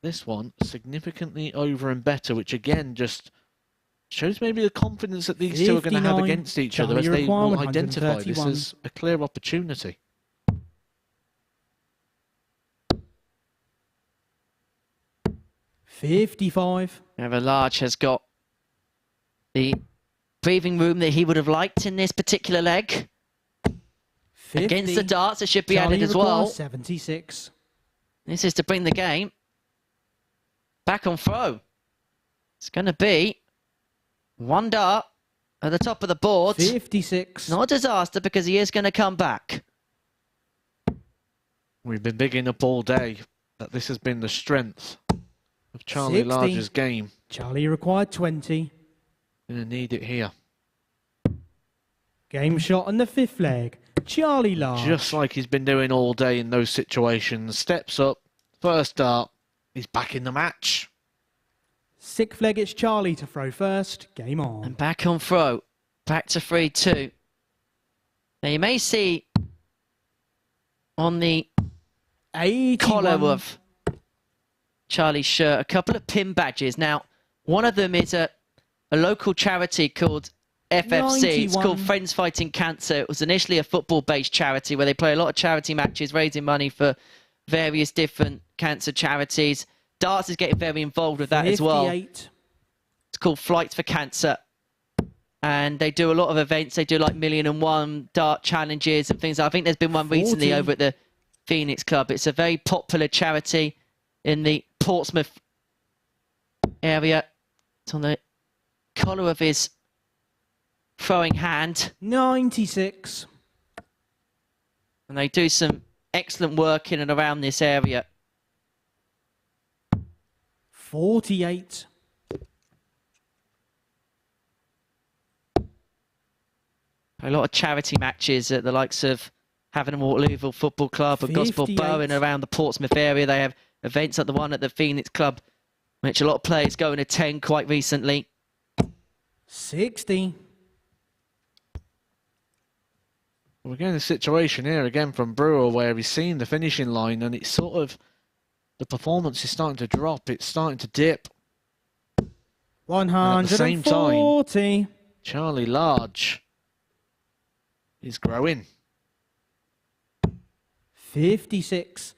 This one, significantly over and better, which again just shows maybe the confidence that these two are going to have 59. against each other as Charlie they will require identify this 131. as a clear opportunity. $55. However, Large has got the breathing room that he would have liked in this particular leg. 50. Against the darts, it should be Charlie added as require well. 76. This is to bring the game back on throw. It's going to be 1 dart at the top of the board. 56. Not a disaster because he is going to come back. We've been bigging up all day that this has been the strength of Charlie 60. Large's game. Charlie required 20. Going to need it here. Game shot on the fifth leg. Charlie Large. Just like he's been doing all day in those situations. Steps up, first dart, he's back in the match. Sixth leg, it's Charlie to throw first. Game on. And back on throw. Back to 3-2. Now you may see on the 81. collar of Charlie's shirt a couple of pin badges. Now, one of them is a local charity called FFC. It's 91. called Friends Fighting Cancer. It was initially a football-based charity where they play a lot of charity matches, raising money for various different cancer charities. Darts is getting very involved with that as well. 58. It's called Flights for Cancer. And they do a lot of events. They do like 1,000,001 dart challenges and things. I think there's been one recently over at the Phoenix Club. It's a very popular charity in the Portsmouth area. It's on the collar of his throwing hand. 96. And they do some excellent work in and around this area. 48. A lot of charity matches at the likes of Havant and Waterlooville Football Club and Gospel Bow and around the Portsmouth area. They have events like the one at the Phoenix Club, which a lot of players go and attend quite recently. 60. We're getting a situation here again from Brewer where he's seen the finishing line and it's sort of, the performance is starting to drop, it's starting to dip. 140. At the same time, Charlie Large is growing. 56.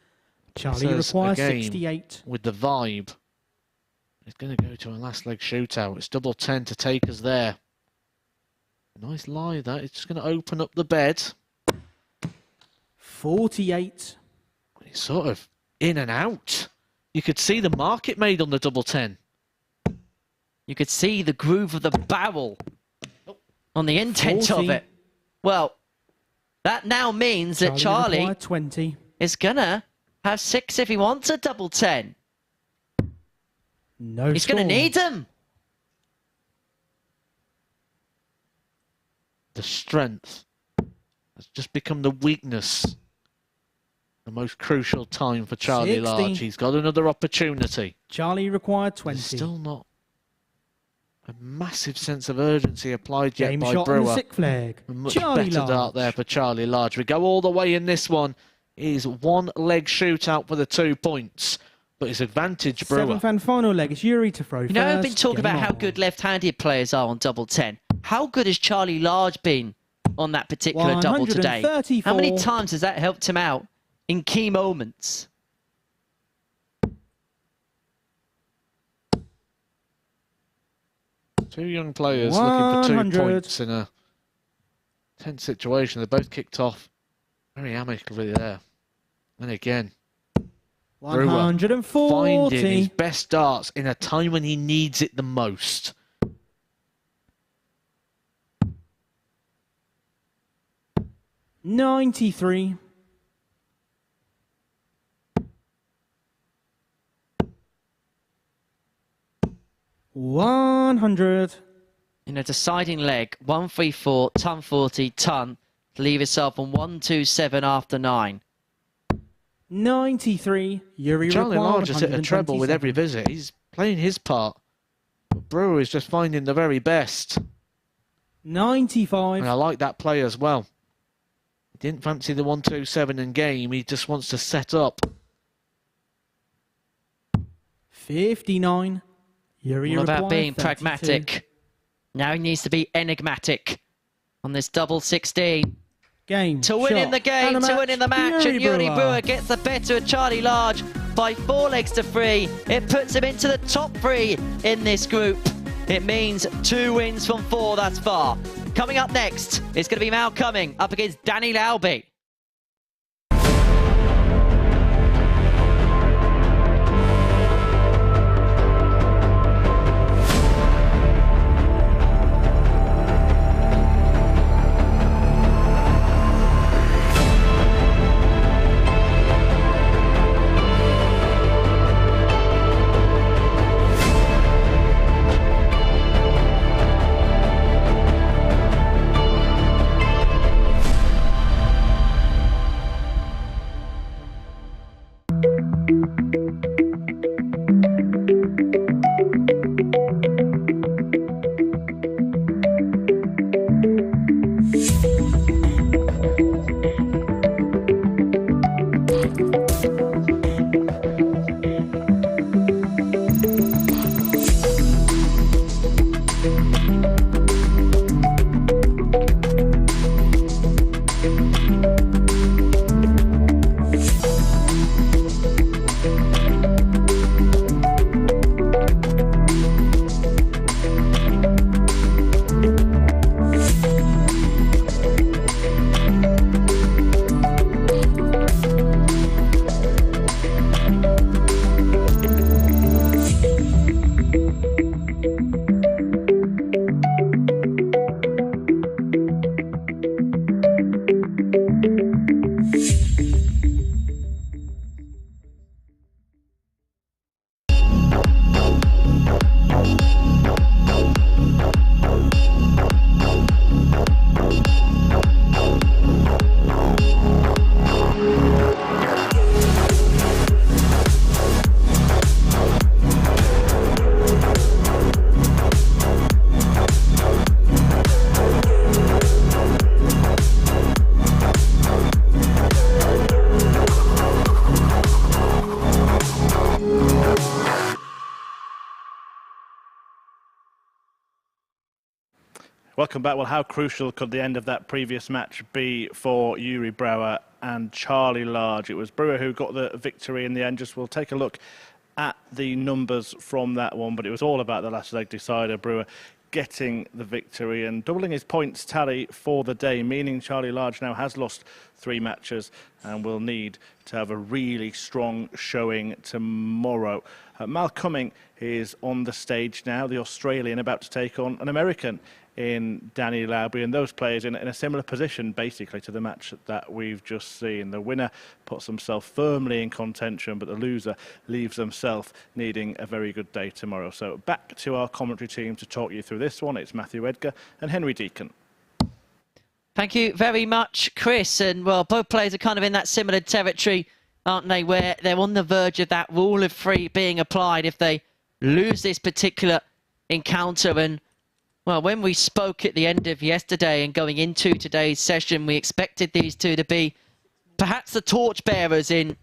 Charlie requires 68. With the vibe, it's going to go to a last leg shootout. It's double 10 to take us there. Nice lie that. It's just going to open up the bed. 48. It's sort of in and out. You could see the market made on the double 10. You could see the groove of the barrel on the intent 40. of it. Well, that now means that Charlie 20. is going to have 6 if he wants a double 10. No He's going to need them. The strength has just become the weakness. The most crucial time for Charlie 60. Large. He's got another opportunity. Charlie required 20. There's still not a massive sense of urgency applied yet Game by shot Brewer. on the sick flag. A much Charlie better Large. dart there for Charlie Large. We go all the way in this one. It is one leg shootout for the 2 points. But it's advantage Brewer. 7th and final leg. It's Yuri to throw You know, I've been first. talking Game about how on. good left-handed players are on double 10. How good has Charlie Large been on that particular double today? 134. How many times has that helped him out in key moments? Two young players looking for 2 100. points in a tense situation. They both kicked off very amicably there. And again, Brewer 140. finding his best darts in a time when he needs it the most. $93. $100. In a deciding leg, 134, ton 40, ton, to leave yourself on 127 after 9. 93. Yuri Charlie required Large has hit a treble with 127. every visit. He's playing his part. But Brewer is just finding the very best. 95. And I like that play as well. He didn't fancy the 127 in game. He just wants to set up. 59. Yuri All about required being 32. pragmatic. Now he needs to be enigmatic on this double 16. Game. To win in shot, the game, and a to win in the match, and Yuri Brewer. Brewer gets the better of Charlie Large by 4 legs to 3. It puts him into the top 3 in this group. It means 2 wins from 4 thus far. Coming up next, it's going to be Mal Cuming up against Danny Lauby. Welcome back. Well, how crucial could the end of that previous match be for Yuri Brewer and Charlie Large? It was Brewer who got the victory in the end. Just we'll take a look at the numbers from that one, but it was all about the last leg decider. Brewer getting the victory and doubling his points tally for the day, meaning Charlie Large now has lost 3 matches and will need to have a really strong showing tomorrow. Mal Cuming is on the stage now, the Australian about to take on an American in Danny Lauby, and those players in a similar position basically to the match that we've just seen. The winner puts himself firmly in contention, but the loser leaves himself needing a very good day tomorrow. So back to our commentary team to talk you through this one. It's Matthew Edgar and Henry Deacon. Thank you very much, Chris. And well, both players are kind of in that similar territory, aren't they, where they're on the verge of that rule of 3 being applied if they lose this particular encounter. And well, when we spoke at the end of yesterday and going into today's session, we expected these two to be perhaps the torchbearers in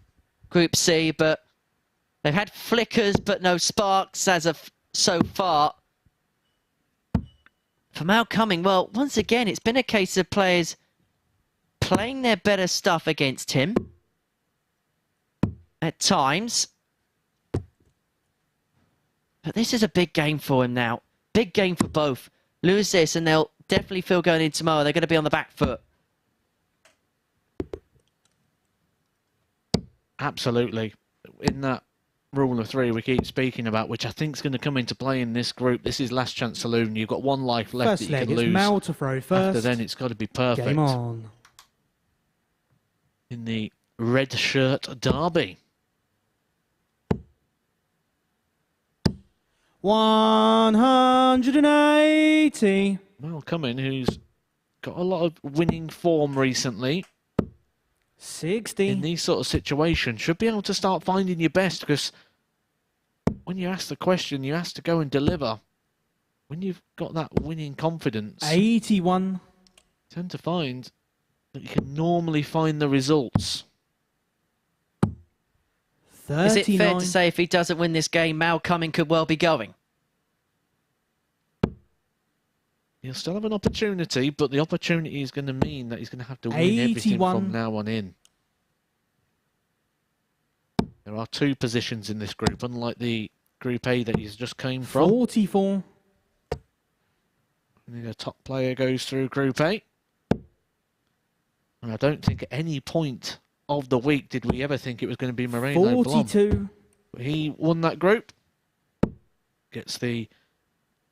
Group C, but they've had flickers but no sparks as of so far. For Mal Cuming, well, once again, it's been a case of players playing their better stuff against him at times. But this is a big game for him now. Big game for both. Lose this and they'll definitely feel going in tomorrow they're going to be on the back foot. Absolutely. In that rule of 3 we keep speaking about, which I think is going to come into play in this group, this is last chance saloon. You've got 1 life left First that you leg, can it's lose. Mal to throw first. After then, it's got to be perfect. Game on. In the red shirt derby. 180. Mal Cuming, who's got a lot of winning form recently. 60. In these sort of situations, should be able to start finding your best, because when you ask the question, you have to go and deliver. When you've got that winning confidence, 81. You tend to find that you can normally find the results. 39. Is it fair to say if he doesn't win this game, Mal Cuming could well be going? He'll still have an opportunity, but the opportunity is going to mean that he's going to have to win everything from now on in. There are 2 positions in this group, unlike the Group A that he's just came from. 44. And the top player goes through Group A. And I don't think at any point of the week did we ever think it was going to be Moreno 42. Blom. But he won that group. Gets the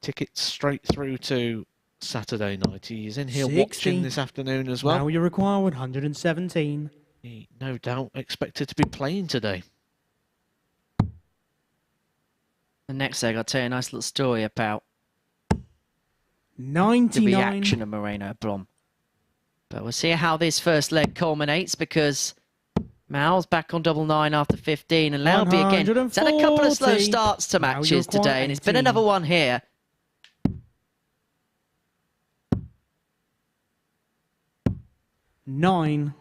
tickets straight through to Saturday night. He's in here 60. watching this afternoon as well. Now you require 117. He no doubt expected to be playing today. The next leg, I'll tell you a nice little story about 99. the reaction of Moreno Blom. But we'll see how this first leg culminates, because Mal's back on 99 after 15, and Lauby again. He's had a couple of slow starts to matches today, and it's been another one here. Nine.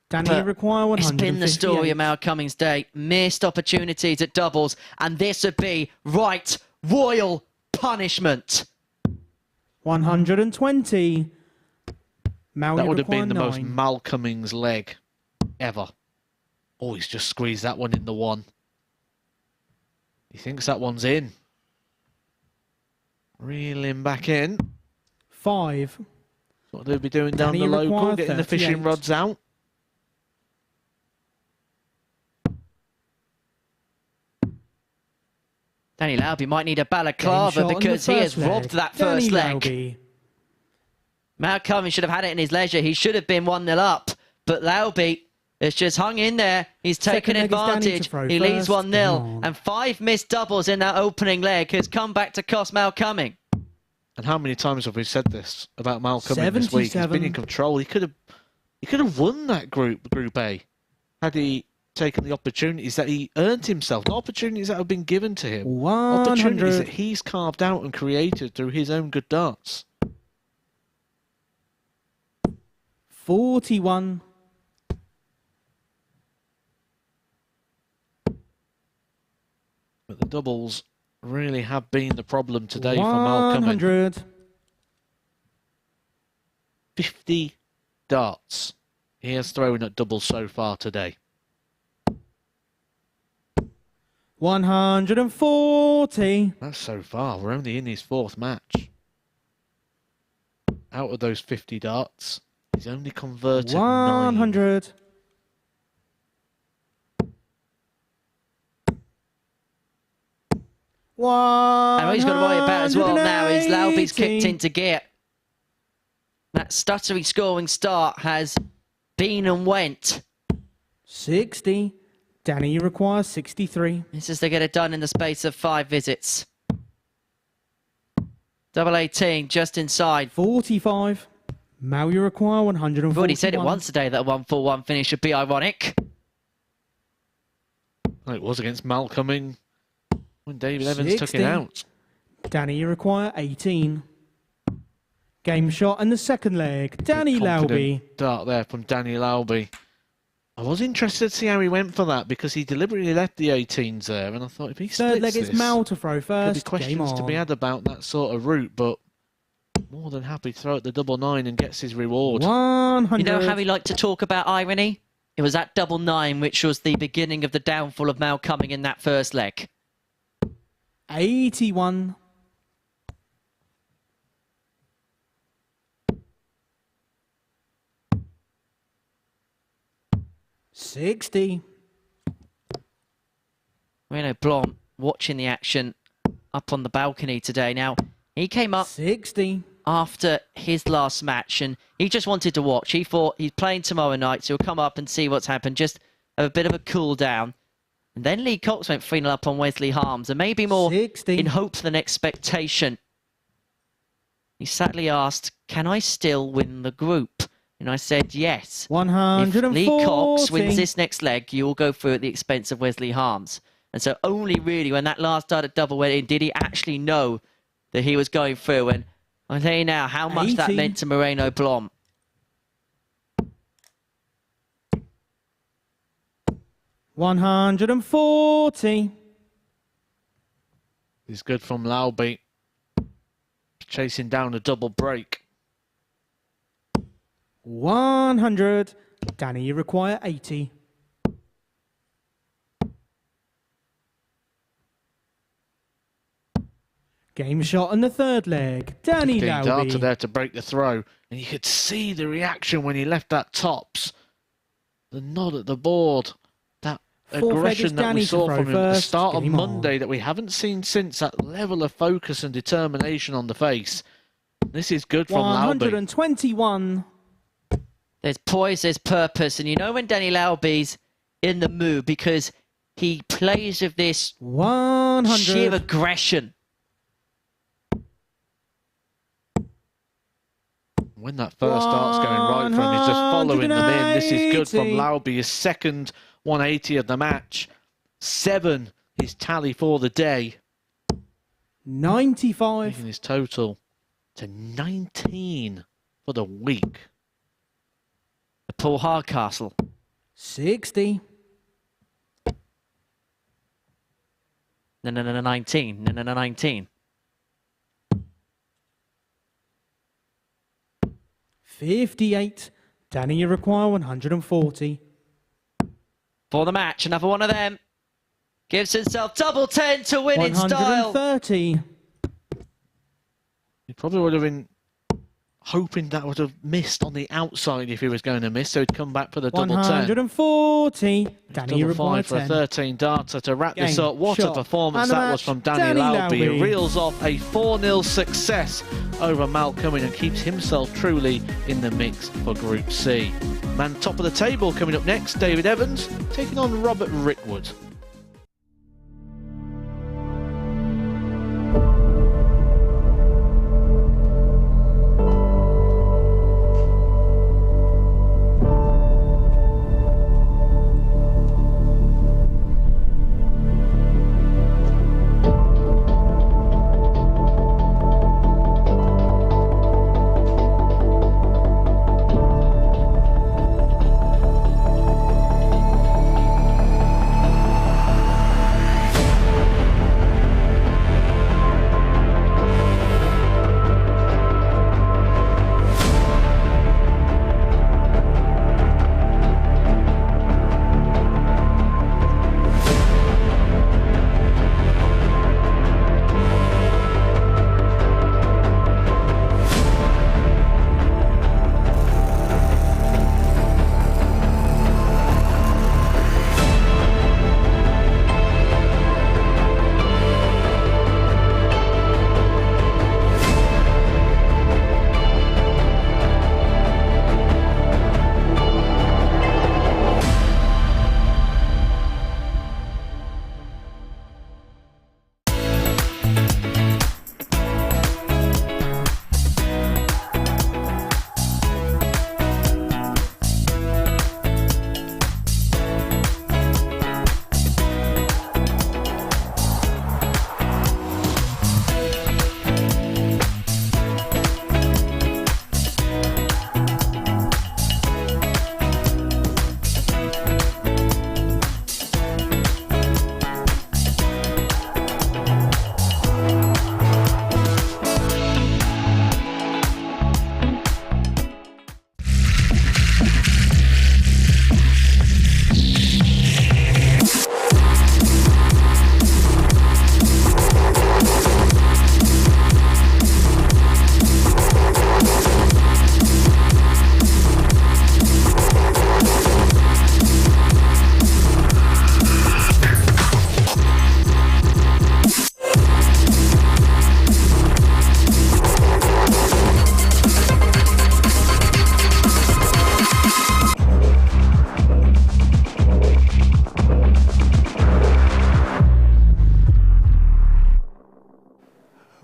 Danny require 158. It's been the story of Mal Cuming's day. Missed opportunities at doubles, and this would be right royal punishment. 120. Mal, that would have been the 9. most Mal Cuming's leg ever. Oh, he's just squeezed that one in the 1. He thinks that one's in. Reeling back in. 5. What they'll be doing down Danny the local, getting 38. the fishing rods out. Danny Lauby might need a balaclava because he has robbed that first leg. Mal Cuming should have had it in his leisure. He should have been 1-0 up. But Lauby has just hung in there. He's taken advantage. He leads 1-0. And 5 missed doubles in that opening leg has come back to cost Mal Cuming. And how many times have we said this about Mal Cuming this week? He's been in control. He could have won that Group A had he taken the opportunities that he earned himself, not opportunities that have been given to him. 100. Opportunities that he's carved out and created through his own good darts. 41. But the doubles really have been the problem today for Mal Cuming. 100. 50 darts. He has thrown at double so far today. 140. That's so far. We're only in his 4th match. Out of those 50 darts, he's only converted 100. 100. And what he's got to worry about as well now is Lauby's kicked into gear. That stuttery scoring start has been and went. 60. Danny, you require 63. This is to get it done in the space of 5 visits. Double 18, just inside. 45. Mal, you require 141. I've already said it once today that a 141 finish would be ironic. It was against Mal Cuming when David Evans 60. took it out. Danny, you require 18. Game shot and the second leg. Danny Confident Lauby. Dart there from Danny Lauby. I was interested to see how he went for that because he deliberately left the 18s there, and I thought if he splits Third leg this, is Mal to throw could be first. questions to be had about that sort of route, but more than happy to throw at the double 9 and gets his reward. 100. You know how we like to talk about irony? It was that double 9 which was the beginning of the downfall of Mal Cuming in that first leg. 81. 60. Renaud Blanc watching the action up on the balcony today. Now, he came up 60 after his last match and he just wanted to watch. He thought he's playing tomorrow night, so he'll come up and see what's happened, just have a bit of a cool down. And then Lee Cox went 3-0 up on Wesley Harms, and maybe more 60. in hope than expectation. He sadly asked, can I still win the group? And I said yes. 140. If Lee Cox wins this next leg, you will go through at the expense of Wesley Harms. And so only really when that last started double went in did he actually know that he was going through. And I'll tell you now how much 80. that meant to Moreno Blom. $140. He's good from Lauby. Chasing down a double break. 100. Danny, you require 80. Game shot on the third leg. Danny 15 darter Lauby. there to break the throw. And you could see the reaction when he left that tops. The nod at the board. That Fourth leg is aggression that Danny we to saw throw from him at the first. start of Game on. Monday that we haven't seen since. That level of focus and determination on the face. This is good from Lauby. 121. There's poise, there's purpose. And you know when Danny Lauby's in the mood because he plays with this 100. sheer aggression. When that first start's going right for him, he's just following them in. This is good from Lauby, his second 180 of the match. 7 his tally for the day. 95. Taking his total to 19 for the week. Paul Hardcastle. 60. No, 19. No, 19. 58. Danny, you require 140. For the match, another one of them. Gives himself double 10 to win in style. 130. He probably would have been hoping that would have missed on the outside if he was going to miss, so he'd come back for the double 10. 140. Danny, you Double require 5 for a 10. 13 darter to wrap this Game, up. What a shot, performance and the that was match, from Danny Danny Lauby. He Lauby. reels off a 4-0 success over Mal Cuming and keeps himself truly in the mix for Group C. Man top of the table coming up next, David Evans taking on Robert Rickwood.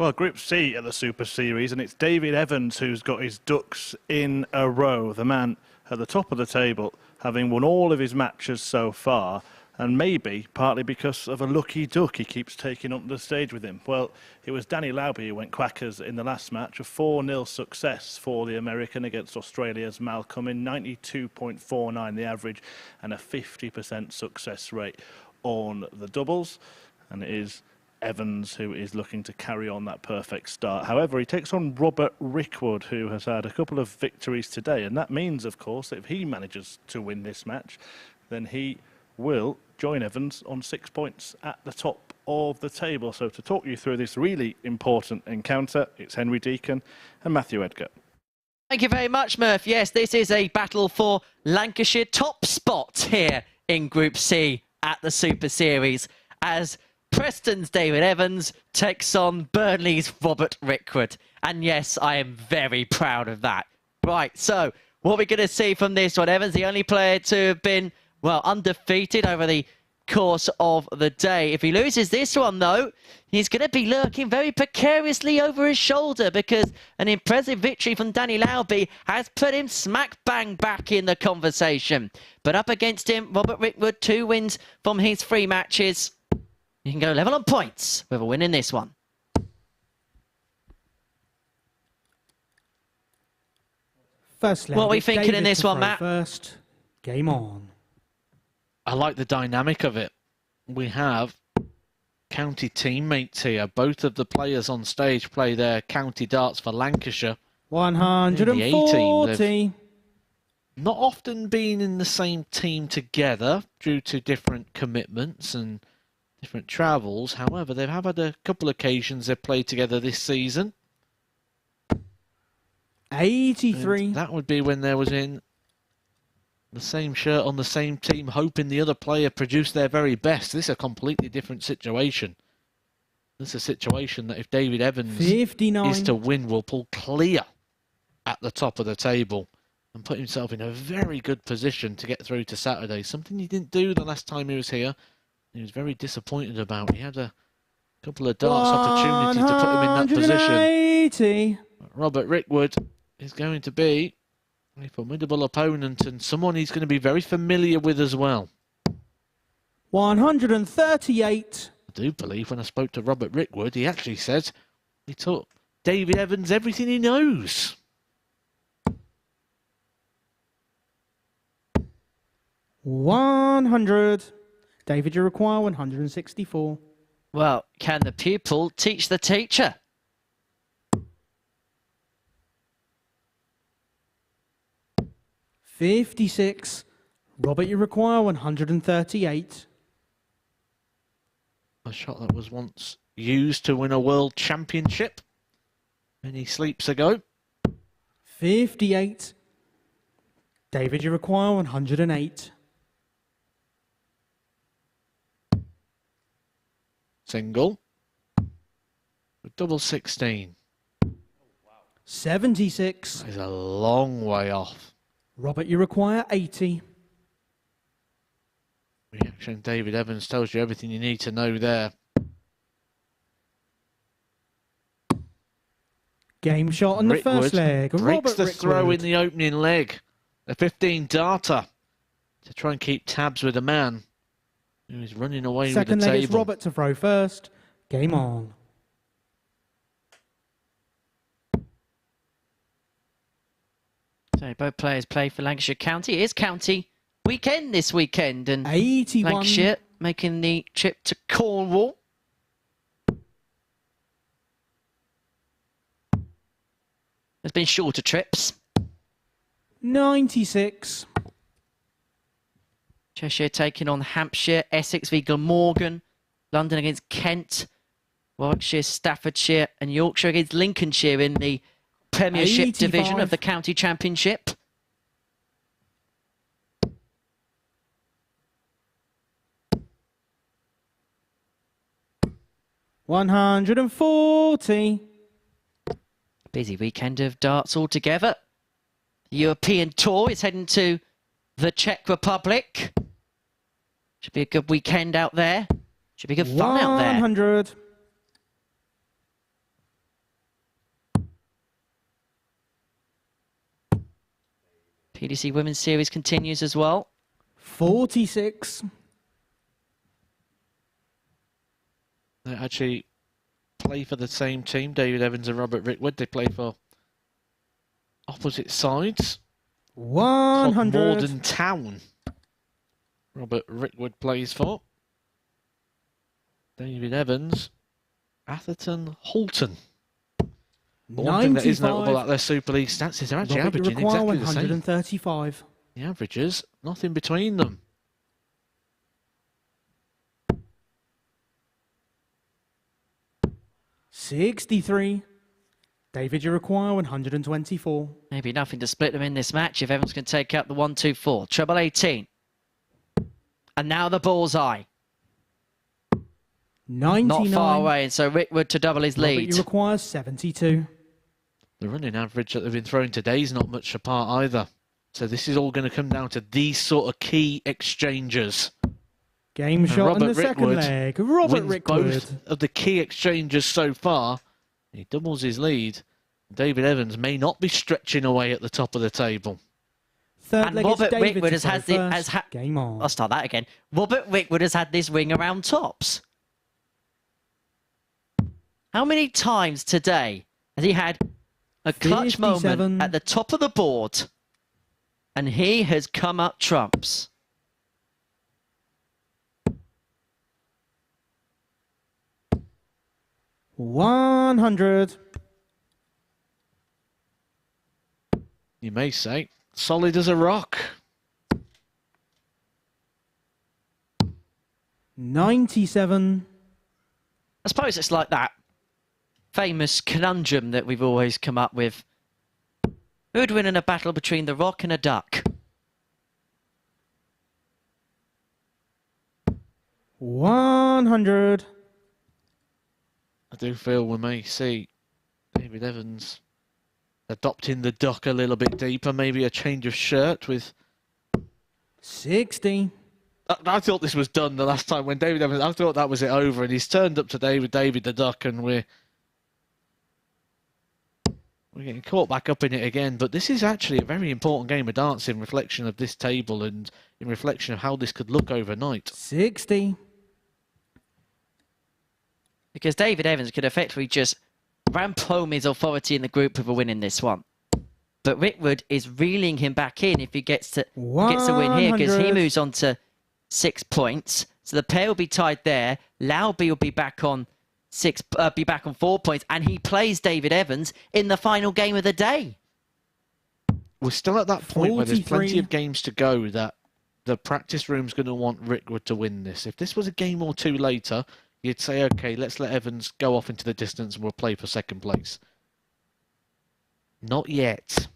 Well, Group C at the Super Series, and it's David Evans who's got his ducks in a row. The man at the top of the table, having won all of his matches so far, and maybe partly because of a lucky duck he keeps taking up the stage with him. Well, it was Danny Lauby who went quackers in the last match, a 4-0 success for the American against Australia's Mal Cuming, 92.49 the average, and a 50% success rate on the doubles. And it is Evans who is looking to carry on that perfect start. However, he takes on Robert Rickwood, who has had a couple of victories today, and that means, of course, that if he manages to win this match, then he will join Evans on 6 points at the top of the table. So to talk you through this really important encounter, it's Henry Deacon and Matthew Edgar. Thank you very much, Murph. Yes, this is a battle for Lancashire top spot here in Group C at the Super Series, as Preston's David Evans takes on Burnley's Robert Rickwood. And yes, I am very proud of that. Right, so what we're going to see from this one, Evans, the only player to have been, well, undefeated over the course of the day. If he loses this one, though, he's going to be lurking very precariously over his shoulder, because an impressive victory from Danny Lauby has put him smack bang back in the conversation. But up against him, Robert Rickwood, 2 wins from his 3 matches. You can go level on points with a win in this one. First leg, what are we thinking David in this one, Matt? First, game on. I like the dynamic of it. We have county teammates here. Both of the players on stage play their county darts for Lancashire. 140. They've not often been in the same team together due to different commitments and different travels. However, they've had a couple of occasions they've played together this season. 83. And that would be when there was in the same shirt on the same team, hoping the other player produced their very best. This is a completely different situation. This is a situation that if David Evans 59. is to win, will pull clear at the top of the table and put himself in a very good position to get through to Saturday. Something he didn't do the last time he was here. He was very disappointed about. He had a couple of darts opportunities to put him in that position. Robert Rickwood is going to be a formidable opponent and someone he's going to be very familiar with as well. 138. I do believe when I spoke to Robert Rickwood, he actually said he taught David Evans everything he knows. $100. David, you require 164. Well, can the pupil teach the teacher? $56. Robert, you require 138. A shot that was once used to win a world championship many sleeps ago. 58. David, you require 108. Single. Double 16. 76. That is a long way off. Robert, you require 80. Reaction David Evans tells you everything you need to know there. Game shot on the first leg. Breaks the throw in the opening leg. A 15 darter to try and keep tabs with a man who is running away with the table. Second leg is Robert to throw first. Game on. So both players play for Lancashire County. It is county weekend this weekend, and 81. Lancashire making the trip to Cornwall. There's been shorter trips. 96. Cheshire taking on Hampshire, Essex v Glamorgan, London against Kent, Warwickshire, Staffordshire and Yorkshire against Lincolnshire in the Premiership 85. division of the County Championship. $140. Busy weekend of darts altogether. The European Tour is heading to the Czech Republic. Should be a good weekend out there. Should be good fun out there. 100. PDC Women's Series continues as well. 46. They actually play for the same team, David Evans and Robert Rickwood. They play for opposite sides. 100. Morden Town. Robert Rickwood plays for. David Evans, Atherton Halton. The one thing that is notable about their Super League stats is they're actually averaging exactly the same. 135. The averages, nothing between them. $63. David, you require 124. Maybe nothing to split them in this match if Evans can take out the 1-2-4. Treble 18. And now the bullseye. 99. Not far away, and so Rickwood to double his lead. Robert, you require 72. The running average that they've been throwing today is not much apart either. So this is all going to come down to these sort of key exchanges. Game shot on the second Rickwood leg. Robert wins Rickwood. both of the key exchanges so far. He doubles his lead. David Evans may not be stretching away at the top of the table. Third And leg Robert is David Rickwood has had Game on. I'll start that again. Robert Rickwood has had this ring around tops. How many times today has he had a clutch 57. moment at the top of the board and he has come up trumps? $100. You may say, solid as a rock. 97. I suppose it's like that famous conundrum that we've always come up with. Who would win in a battle between the rock and a duck? 100. I do feel we may see David Evans adopting the duck a little bit deeper, maybe a change of shirt with... 60. I thought this was done the last time when David Evans... I thought that was it over, and he's turned up today with David the Duck, and we're getting caught back up in it again. But this is actually a very important game of darts in reflection of this table and in reflection of how this could look overnight. 60. Because David Evans could effectively just ramp home his authority in the group with a win in this one. But Rickwood is reeling him back in if he gets to win here, because he moves on to 6 points. So the pair will be tied there. Lauby will be back on 4 points, and he plays David Evans in the final game of the day. We're still at that point where there's 43. plenty of games to go that the practice room's going to want Rickwood to win this. If this was a game or two later, you'd say, okay, let's let Evans go off into the distance and we'll play for second place. Not yet.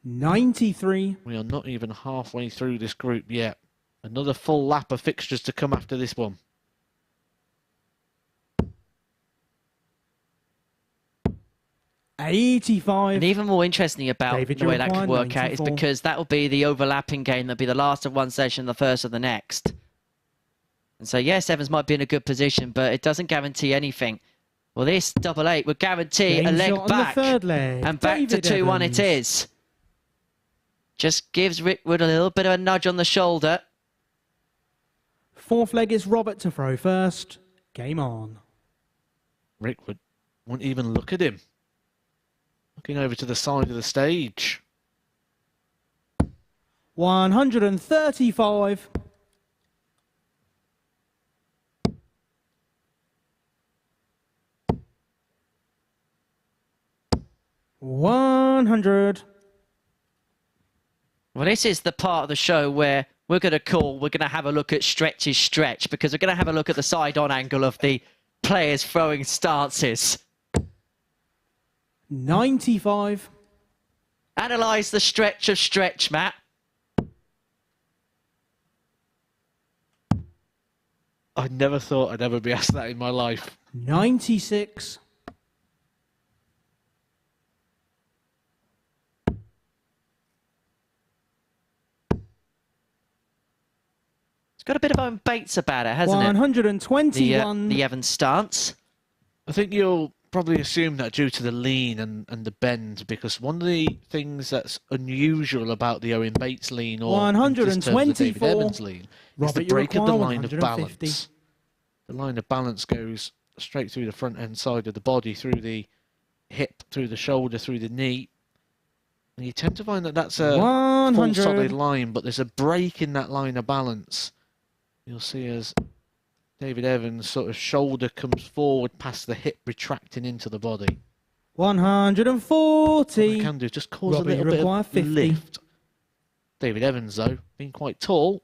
93. We are not even halfway through this group yet. Another full lap of fixtures to come after this one. $85. And even more interesting about David, the way that could work out is 94. because that will be the overlapping game. That'll be the last of one session, the first of the next. And so, yes, Evans might be in a good position, but it doesn't guarantee anything. Well, this double eight would guarantee Game a leg shot on the back. third leg. And back David to 2-1 Evans. it is. Just gives Rickwood a little bit of a nudge on the shoulder. Fourth leg is Robert to throw first. Game on. Rickwood won't even look at him. Looking over to the side of the stage. 135. $100. Well, this is the part of the show where we're going to have a look at Stretch's stretch, because we're going to have a look at the side-on angle of the players throwing stances. 95. Analyse the stretch of Stretch, Matt. I never thought I'd ever be asked that in my life. 96. It's got a bit of Owen Bates about it, hasn't it? 121. The Evans stance. I think you'll probably assume that due to the lean and the bend, because one of the things that's unusual about the Owen Bates lean, or in this terms the David Evans lean, is the break of the line of balance. The line of balance goes straight through the front end side of the body, through the hip, through the shoulder, through the knee. And you tend to find that that's a full solid line, but there's a break in that line of balance. You'll see as David Evans' sort of shoulder comes forward past the hip, retracting into the body. 140. What I can do is just cause a little bit of 50. Lift. David Evans, though, being quite tall,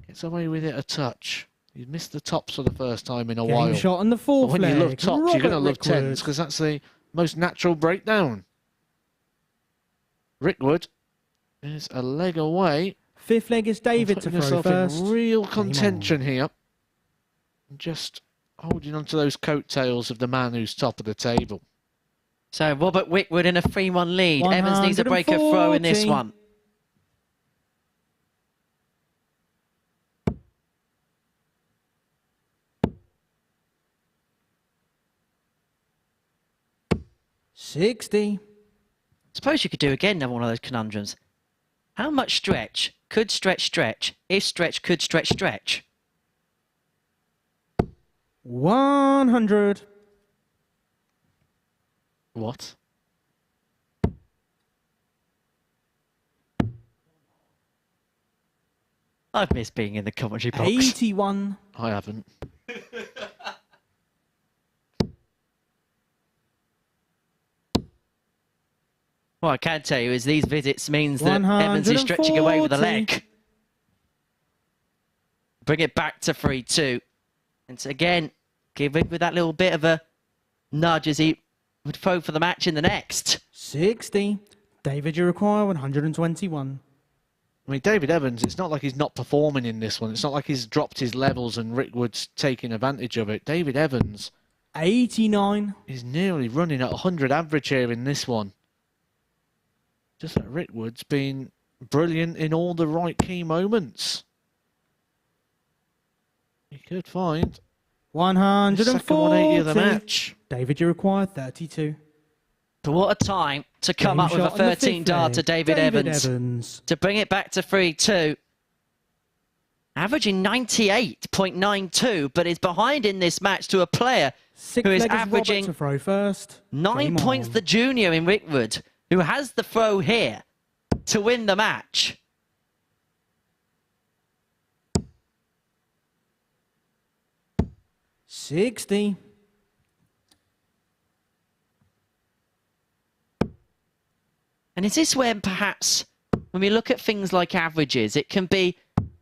gets away with it a touch. He's missed the tops for the first time in a while. Shot on the fourth when leg. You love tops, you're going to love Rickwood. tens, because that's the most natural breakdown. Rickwood is a leg away. Fifth leg is David to throw first. In real contention here. Just holding on to those coattails of the man who's top of the table. So Robert Rickwood in a 3-1 lead. Evans needs a breaker throw in this one. $60. Suppose you could do again another one of those conundrums. How much stretch could stretch if stretch could stretch? 100. What? I've missed being in the commentary box. 81. I haven't. What I can tell you is these visits means that Evans is stretching away with a leg. Bring it back to 3-2. And so again, give it with that little bit of a nudge as he would throw for the match in the next. 60. David, you require 121. I mean, David Evans, it's not like he's not performing in this one. It's not like he's dropped his levels and Rickwood's taking advantage of it. David Evans 89. Is nearly running at 100 average here in this one. Just that Rickwood's been brilliant in all the right key moments. You could find 140 of the match. David, you require 32. But what a time to come up with a 13 dart to David Evans. To bring it back to 3-2. Averaging 98.92, but is behind in this match to a player who is averaging to throw first. 9 points the junior in Rickwood, who has the throw here to win the match. $60. And is this where perhaps, when we look at things like averages, it can be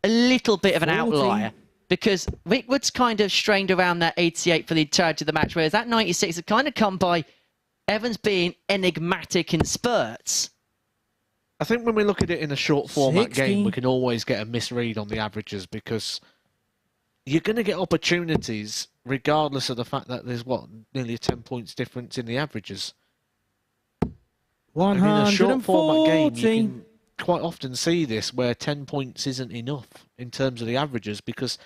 a little bit of an outlier? Because Rickwood's kind of strained around that 88 for the entirety of the match, whereas that 96 has kind of come by Evans being enigmatic in spurts. I think when we look at it in a short format game, we can always get a misread on the averages, because you're going to get opportunities regardless of the fact that there's, what, nearly a 10 points difference in the averages. 140. I mean, in a short format game, you can quite often see this where 10 points isn't enough in terms of the averages, because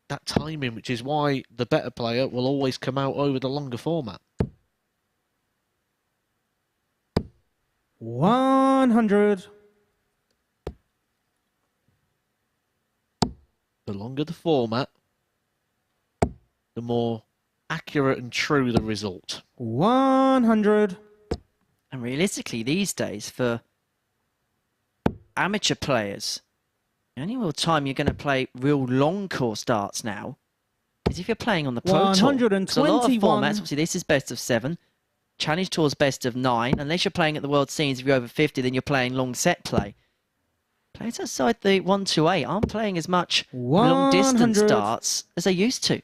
that timing, which is why the better player will always come out over the longer format. 100. The longer the format, the more accurate and true the result. 100. And realistically, these days, for amateur players, the only real time you're going to play real long course darts now is if you're playing on the Pro Tour. 121. So a lot of formats, obviously this is best of 7. Challenge Tour's best of 9. Unless you're playing at the World Scenes, if you're over 50, then you're playing long set play. Players outside the 128 aren't playing as much long distance darts as they used to.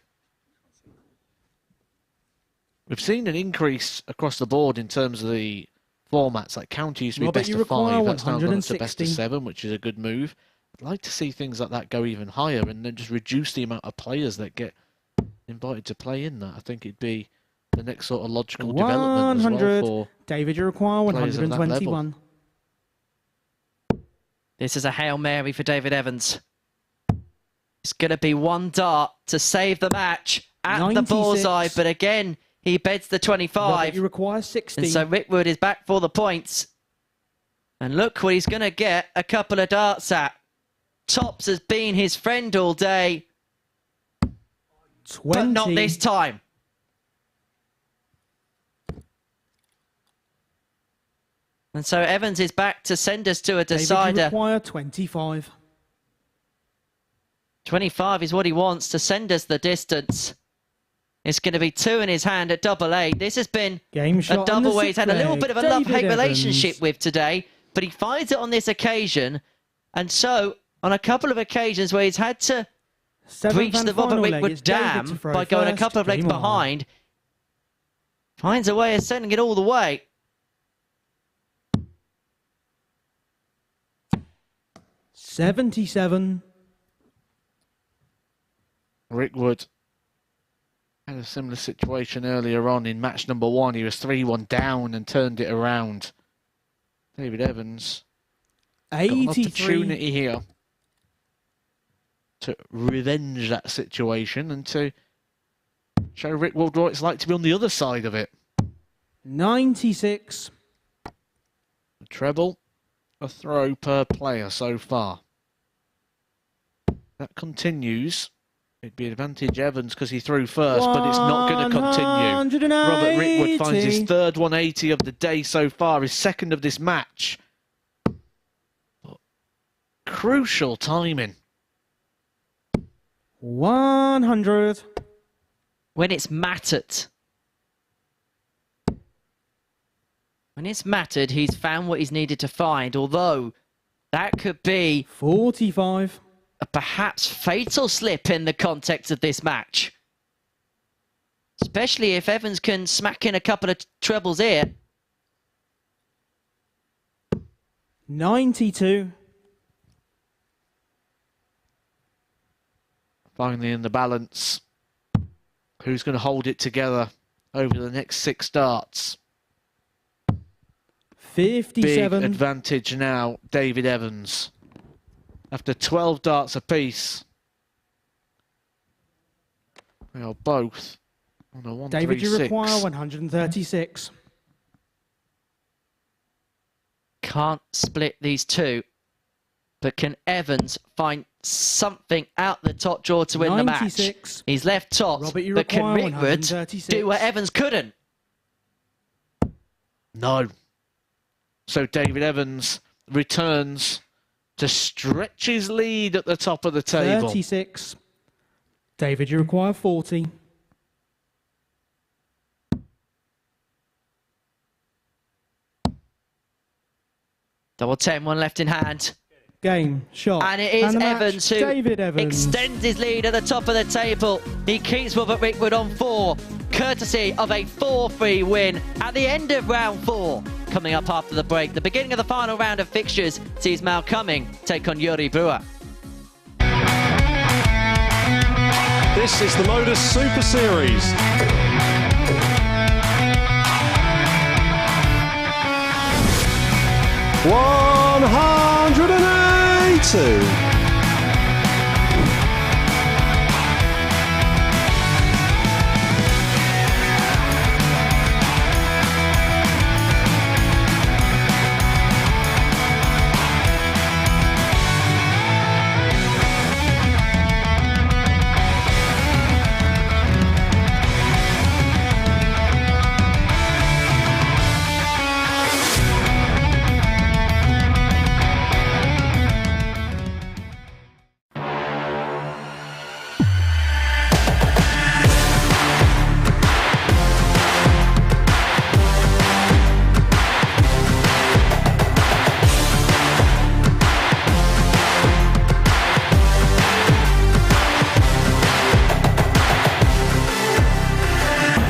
We've seen an increase across the board in terms of the formats. Like county used to be best of 5, that's now gone up to best of 7, which is a good move. I'd like to see things like that go even higher and then just reduce the amount of players that get invited to play in that. I think it'd be the next sort of logical development as well for David, you require 121. This is a Hail Mary for David Evans. It's going to be one dart to save the match, at 96. the bullseye, but again, he beds the 25. Robert, you require 60. And so Rickwood is back for the points. And look what he's going to get a couple of darts at. Tops has been his friend all day. 20. But not this time. And so Evans is back to send us to a decider. David, you require 25. 25 is what he wants to send us the distance. It's going to be 2 in his hand at double 8. This has been Game a shot double on the where he's had a little sixth bit of a leg. love-hate David relationship Evans. with today, but he finds it on this occasion. And so, on a couple of occasions where he's had to breach and the Robert final leg, Rickwood it's David dam to throw by going a first. couple of legs Game on. behind, finds a way of sending it all the way. $77. Rickwood had a similar situation earlier on in match number 1. He was 3-1 down and turned it around. David Evans got an 83. opportunity here to revenge that situation and to show Rickwood what it's like to be on the other side of it. 96. A treble, a throw per player so far. That continues. It'd be advantage Evans because he threw first, but it's not going to continue. Robert Rickwood finds his third 180 of the day so far, his second of this match. But crucial timing. 100. When it's mattered. When it's mattered, he's found what he's needed to find, although that could be 45. a perhaps fatal slip in the context of this match. Especially if Evans can smack in a couple of trebles here. 92. Finally in the balance. Who's going to hold it together over the next 6 darts? 57. Big advantage now, David Evans. After 12 darts apiece. They are both on a 1-3-6. David, you require 136. Can't split these two. But can Evans find something out the top drawer to win the match? 96. He's left top, Robert, you but can require Rickwood 136. do what Evans couldn't? No. So David Evans returns to stretch his lead at the top of the table. 36. David, you require 40. Double 10, one left in hand. Game, shot. And it is and the match, Evans who David Evans. extends his lead at the top of the table. He keeps Robert Rickwood on 4, courtesy of a 4-3 win at the end of round 4. Coming up after the break, the beginning of the final round of fixtures sees Mal Cuming take on Yuri Brewer. This is the MODUS Super Series. $182.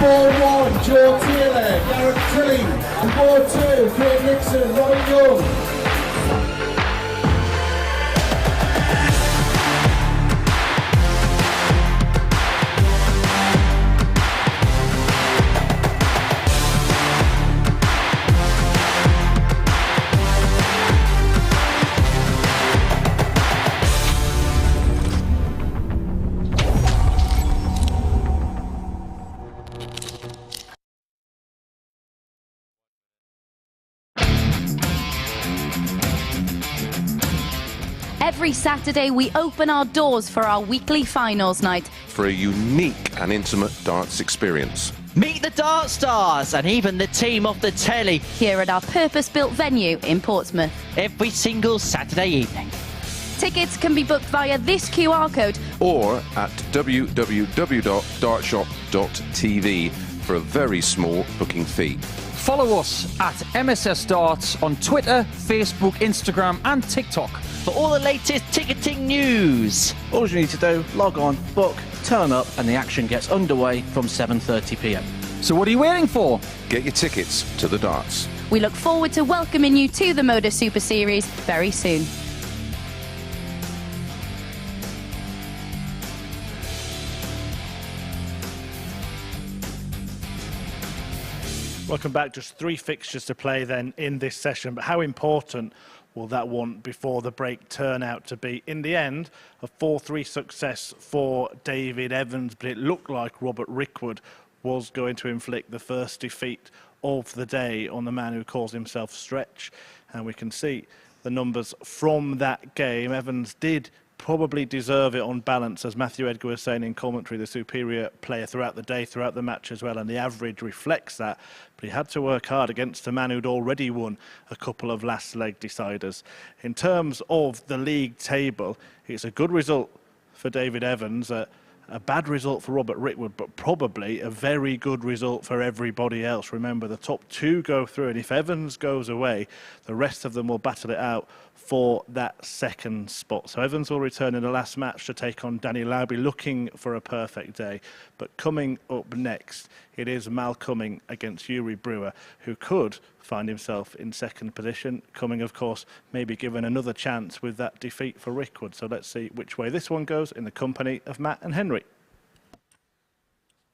Ball 1, Joe Taylor, Garrett Tilling. And ball 2, Craig Nixon, Robin Young. Every Saturday, we open our doors for our weekly finals night. For a unique and intimate darts experience. Meet the Dart Stars and even the team off the telly Here at our purpose-built venue in Portsmouth. every single Saturday evening. Tickets can be booked via this QR code Or at www.dartshop.tv for a very small booking fee. Follow us at MSS Darts on Twitter, Facebook, Instagram and TikTok. For all the latest ticketing news. All you need to do, log on, book, turn up, and the action gets underway from 7:30 p.m. So what are you waiting for? Get your tickets to the darts. We look forward to welcoming you to the MODUS Super Series very soon. Welcome back. Just 3 fixtures to play then in this session. But how important will that one before the break turn out to be? In the end, a 4-3 success for David Evans, but it looked like Robert Rickwood was going to inflict the first defeat of the day on the man who calls himself Stretch. And we can see the numbers from that game. Evans did probably deserve it on balance, as Matthew Edgar was saying in commentary, the superior player throughout the day, throughout the match as well, and the average reflects that. But he had to work hard against a man who'd already won a couple of last leg deciders. In terms of the league table, it's a good result for David Evans, a bad result for Robert Rickwood, but probably a very good result for everybody else. Remember, the top 2 go through, and if Evans goes away, the rest of them will battle it out for that second spot. So Evans will return in the last match to take on Danny Lauby, looking for a perfect day. But coming up next, it is Mal Cuming against Yuri Brewer, who could find himself in second position. Cuming, of course, may be given another chance with that defeat for Rickwood. So let's see which way this one goes in the company of Matt and Henry.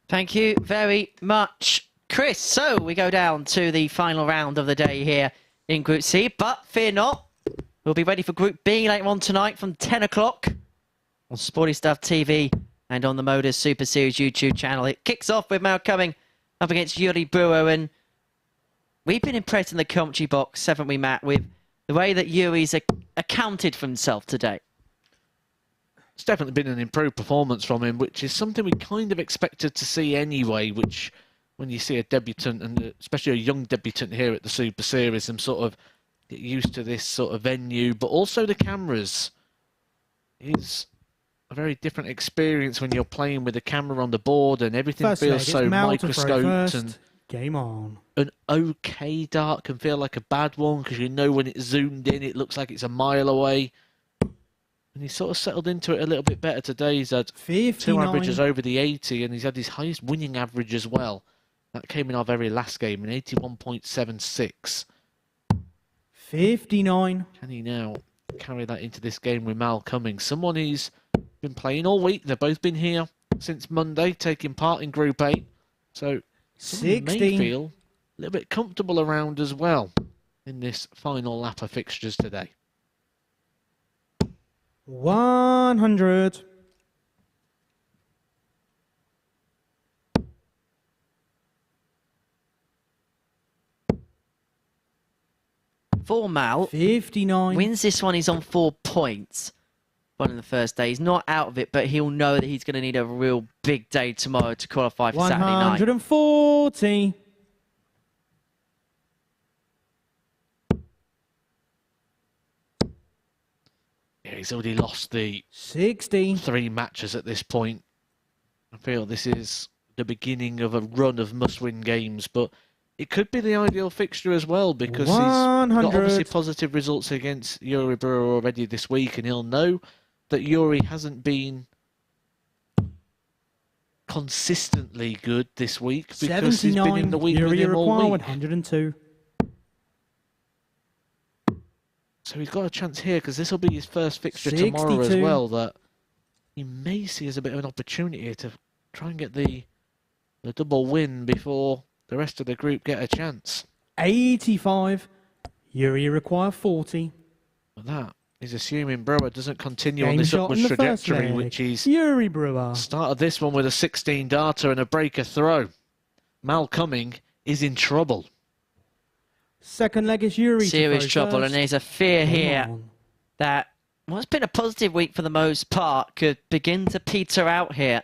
Thank you very much, Chris. So we go down to the final round of the day here in Group C, but fear not. We'll be ready for Group B later on tonight from 10 o'clock on Sporty Stuff TV and on the MODUS Super Series YouTube channel. It kicks off with Mal Cuming up against Yuri Brewer, and we've been impressed in the commentary box, haven't we, Matt, with the way that Yuri's accounted for himself today. It's definitely been an improved performance from him, which is something we kind of expected to see anyway, which when you see a debutant, and especially a young debutant here at the Super Series, and sort of get used to this sort of venue, but also the cameras. It's a very different experience when you're playing with the camera on the board and everything First feels leg, so it's Mal to throw microscoped, first. and Game on. an okay dart can feel like a bad one because you know when it's zoomed in it looks like it's a mile away. And he's sort of settled into it a little bit better today. He's had 59. 2 averages over the 80, and he's had his highest winning average as well. That came in our very last game, an 81.76. 59. Can he now carry that into this game with Mal Cuming? Someone he's been playing all week. They've both been here since Monday, taking part in Group 8. So someone may 16. feel a little bit comfortable around as well in this final lap of fixtures today. 100. For Mal, 59. wins this one, he's on 4 points. One in the first day. He's not out of it, but he'll know that he's going to need a real big day tomorrow to qualify for Saturday night. 140. Yeah, he's already lost the 60. 3 matches at this point. I feel this is the beginning of a run of must-win games, but it could be the ideal fixture as well because he's got 100. obviously positive results against Yuri Brewer already this week, and he'll know that Yuri hasn't been consistently good this week because he's been in the week with him all week. 102. So he's got a chance here because this will be his first fixture tomorrow as 62. well, that he may see as a bit of an opportunity here to try and get the double win before the rest of the group get a chance. 85. Yuri require 40. But that is assuming Brewer doesn't continue on Game this shot upwards in the first trajectory, leg. which he's Yuri Brewer. started this one with a 16 darter and a breaker throw. Mal Cuming is in trouble. Second leg is Yuri. Serious trouble, and there's a fear here that what's been a positive week for the most part could begin to peter out here.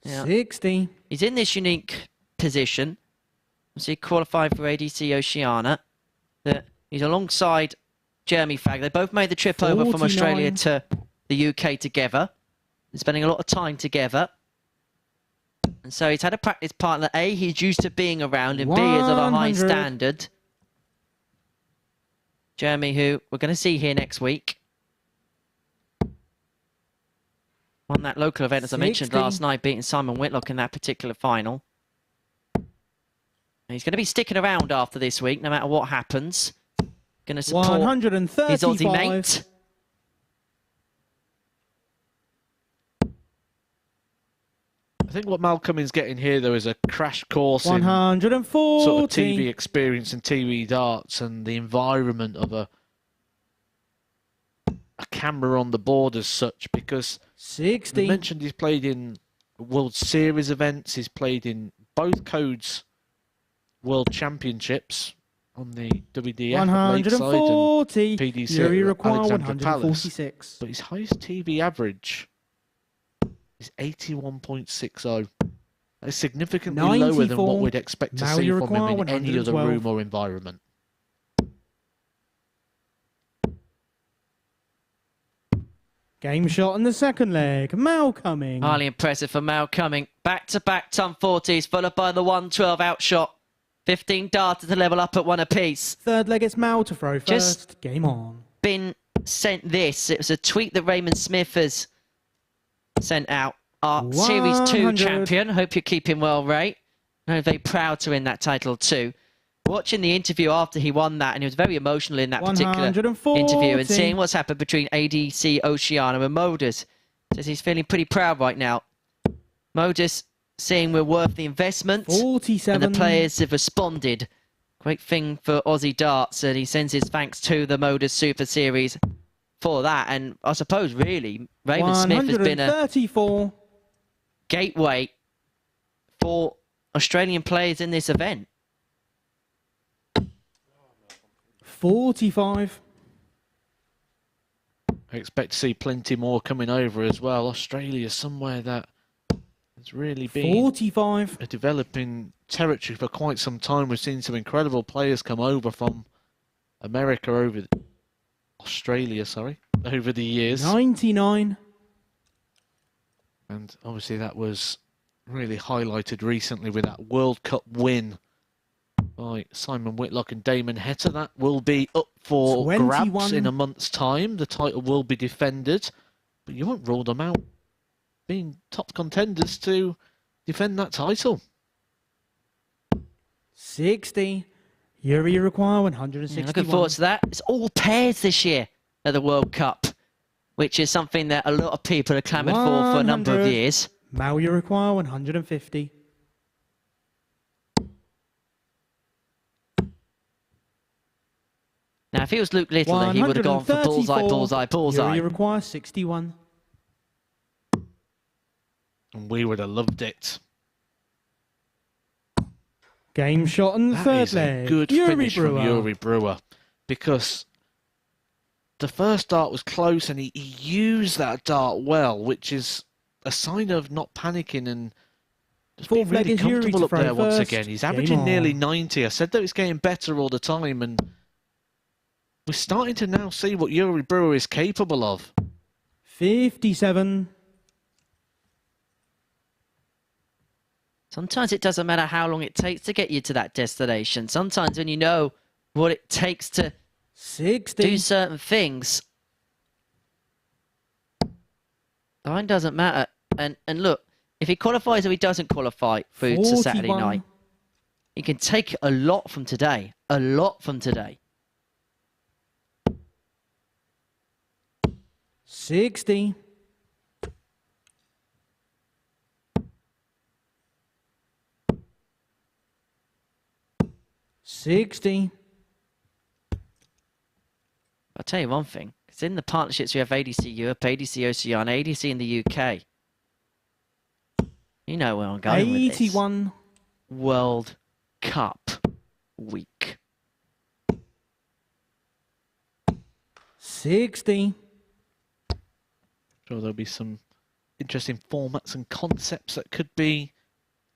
Yeah. 60. He's in this unique position. So he qualified for ADC Oceania. That he's alongside Jeremy Fagg. They both made the trip over from 49. Australia to the UK together. They're spending a lot of time together. And so he's had a practice partner. A, he's used to being around, and B, is of a high 100. standard. Jeremy, who we're going to see here next week. Won that local event, as I mentioned 60. last night, beating Simon Whitlock in that particular final. And he's going to be sticking around after this week, no matter what happens. Going to support 135. his Aussie mate. I think what Mal Cumming's getting here, though, is a crash course in 140. sort of TV experience and TV darts and the environment of a camera on the board as such, because 60. you mentioned he's played in World Series events, he's played in both codes World Championships on the WDF 140. Lakeside and PDC Yuri at require Alexandra Palace. 146. But his highest TV average is 81.60. That's significantly lower than 94. what we'd expect to Now see you from him require in any other 112. room or environment. Game shot in the second leg. Mal Cuming. Highly impressive for Mal Cuming. Back-to-back ton 40s, followed by the 112 outshot. 15 darts to level up at one apiece. Third leg, it's Mal to throw first. Just Game on. Been sent this. It was a tweet that Raymond Smith has sent out. Our Series 2 100. champion. Hope you're keeping well, Ray. I'm very proud to win that title too. Watching the interview after he won that, and he was very emotional in that particular 140. interview, and seeing what's happened between ADC Oceania and MODUS. Says he's feeling pretty proud right now. MODUS saying we're worth the investment, 47. and the players have responded. Great thing for Aussie darts, and he sends his thanks to the MODUS Super Series for that. And I suppose really Raymond Smith has been a 134. gateway for Australian players in this event. 45. I expect to see plenty more coming over as well. Australia, somewhere that has really been 45. a developing territory for quite some time. We've seen some incredible players come over from America Australia, over the years. 99. And obviously that was really highlighted recently with that World Cup win by Simon Whitlock and Damon Heta. That will be up for 21. grabs in a month's time. The title will be defended, but you won't rule them out being top contenders to defend that title. 60. Yuri require 161. Looking forward to that. It's all pairs this year at the World Cup, which is something that a lot of people have clamoured for a number of 100. years. Mal you require 150. Now, if it was Luke Little, then he would have gone for bullseye, 134. bullseye, bullseye. Yuri require 61. And we would have loved it. Game shot in the That third is leg. a good Yuri finish Brewer. from Yuri Brewer, because the first dart was close and he used that dart well, which is a sign of not panicking and just being Fourth leg really is Yuri comfortable to up throw there once first. again. He's Game averaging on. nearly 90. I said that it's getting better all the time, and we're starting to now see what Yuri Brewer is capable of. 57. Sometimes it doesn't matter how long it takes to get you to that destination. Sometimes when you know what it takes to 60. do certain things, time doesn't matter. And look, if he qualifies or he doesn't qualify through to Saturday 41. night, he can take a lot from today. A lot from today. 60. I'll tell you one thing. It's in the partnerships we have ADC Europe, ADC Oceania, ADC in the UK. You know where I'm going with this. 81. World Cup week. 60. Sure, there'll be some interesting formats and concepts that could be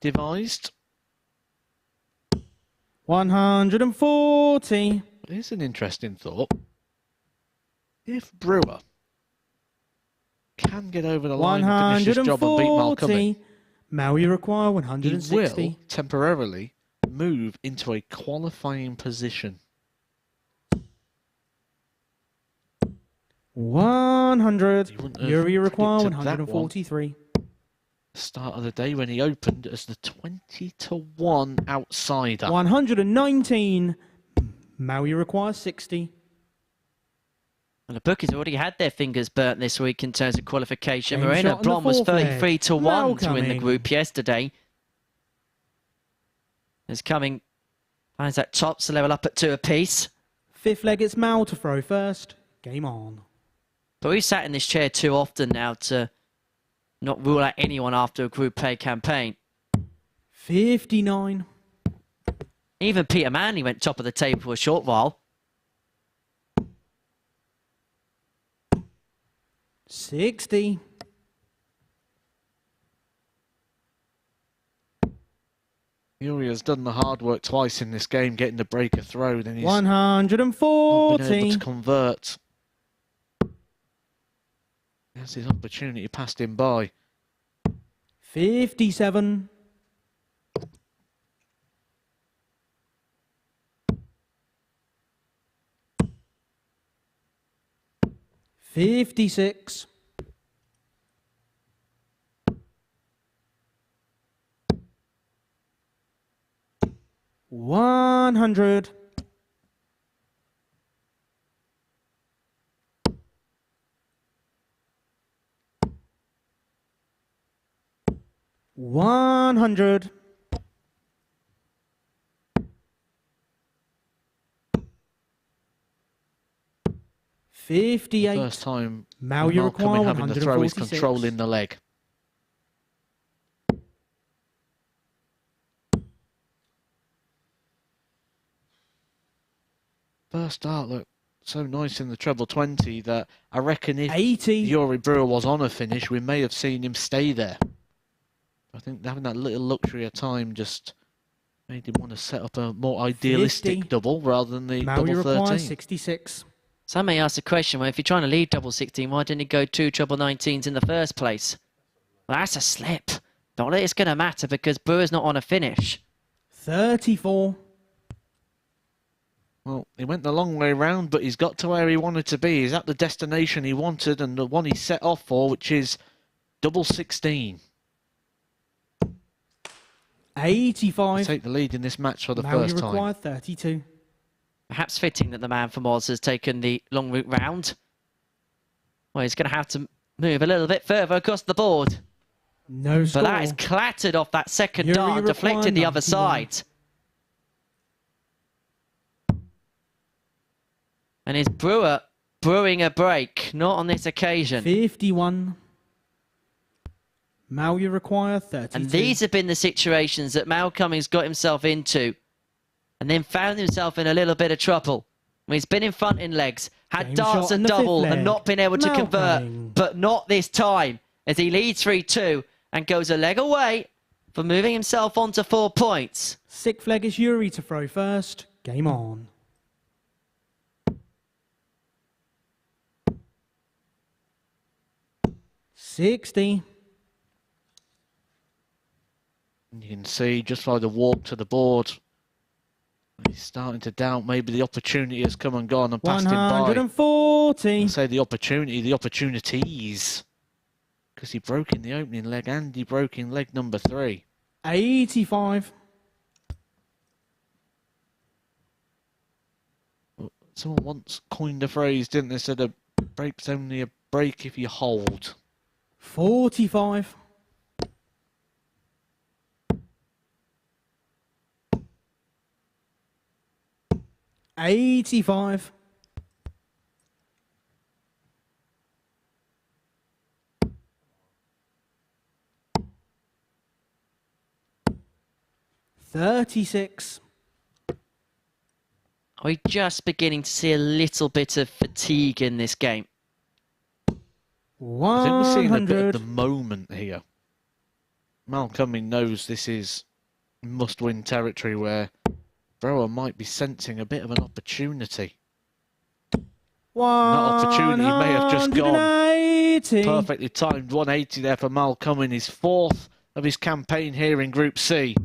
devised. 140. Here's an interesting thought. If Brewer can get over the line and finish this job and beat Mal Cuming, Mal, you require he 160. will temporarily move into a qualifying position. 100. You wouldn't have Yuri require predicted that one. 143. Start of the day when he opened as the 20-1 outsider. 119. Maui requires 60. Well, the bookies already had their fingers burnt this week in terms of qualification. Game Marina shot on the Blom was fourth leg. 33 to 1 Mal to win the Cuming. group yesterday. As Cuming finds that tops to level up at 2 apiece. Fifth leg, it's Mal to throw first. Game on. But we've sat in this chair too often now to not rule out anyone after a Group A campaign. 59. Even Peter Manley went top of the table for a short while. 60. Yuri has done the hard work twice in this game, getting the breaker throw. Then he's not been 140. able to convert. That's his opportunity passed him by. 57. 56. 100. 100. 58. First time Mal, you Mal require Cuming having the throw is 146. controlling the leg. First start looked so nice in the treble 20 that I reckon if 80. Yuri Brewer was on a finish, we may have seen him stay there. I think having that little luxury of time just made him want to set up a more idealistic 50. double rather than the Mal, you double require 13. 66. Some may ask the question, well, if you're trying to lead double 16, why didn't he go 2 treble 19s in the first place? Well, that's a slip. Not that it's going to matter because Brewer's not on a finish. 34. Well, he went the long way round, but he's got to where he wanted to be. He's at the destination he wanted and the one he set off for, which is double 16. 85. Take the lead in this match for the Mal, you first time. require 32. Perhaps fitting that the man from Oz has taken the long route round. Well, he's going to have to move a little bit further across the board. No score. But that is clattered off that second Yuri dart and require deflected the other 91. side. And is Brewer brewing a break? Not on this occasion. 51. Mal, you require 32. And these have been the situations that Mal Cummings got himself into and then found himself in a little bit of trouble. When he's been in front in legs, had Game darts shot and on the fifth double leg. and not been able to Mal convert. Cumming. But not this time as he leads 3-2 and goes a leg away for moving himself on to 4 points. Sixth leg is Yuri to throw first. Game on. 60. You can see just by the walk to the board, he's starting to doubt maybe the opportunity has come and gone and passed him by. 140. I say the opportunity, the opportunities. Because he broke in the opening leg and he broke in leg number 3. 85. Someone once coined a phrase, didn't they? Said a break's only a break if you hold. 45. 85. 36. Are we just beginning to see a little bit of fatigue in this game? I think we're seeing a bit 100. of the moment here. Mal Cuming knows this is must-win territory where Brewer might be sensing a bit of an opportunity. And that opportunity may have just gone. 180. Perfectly timed 180 there for Mal Cuming, his 4th of his campaign here in Group C.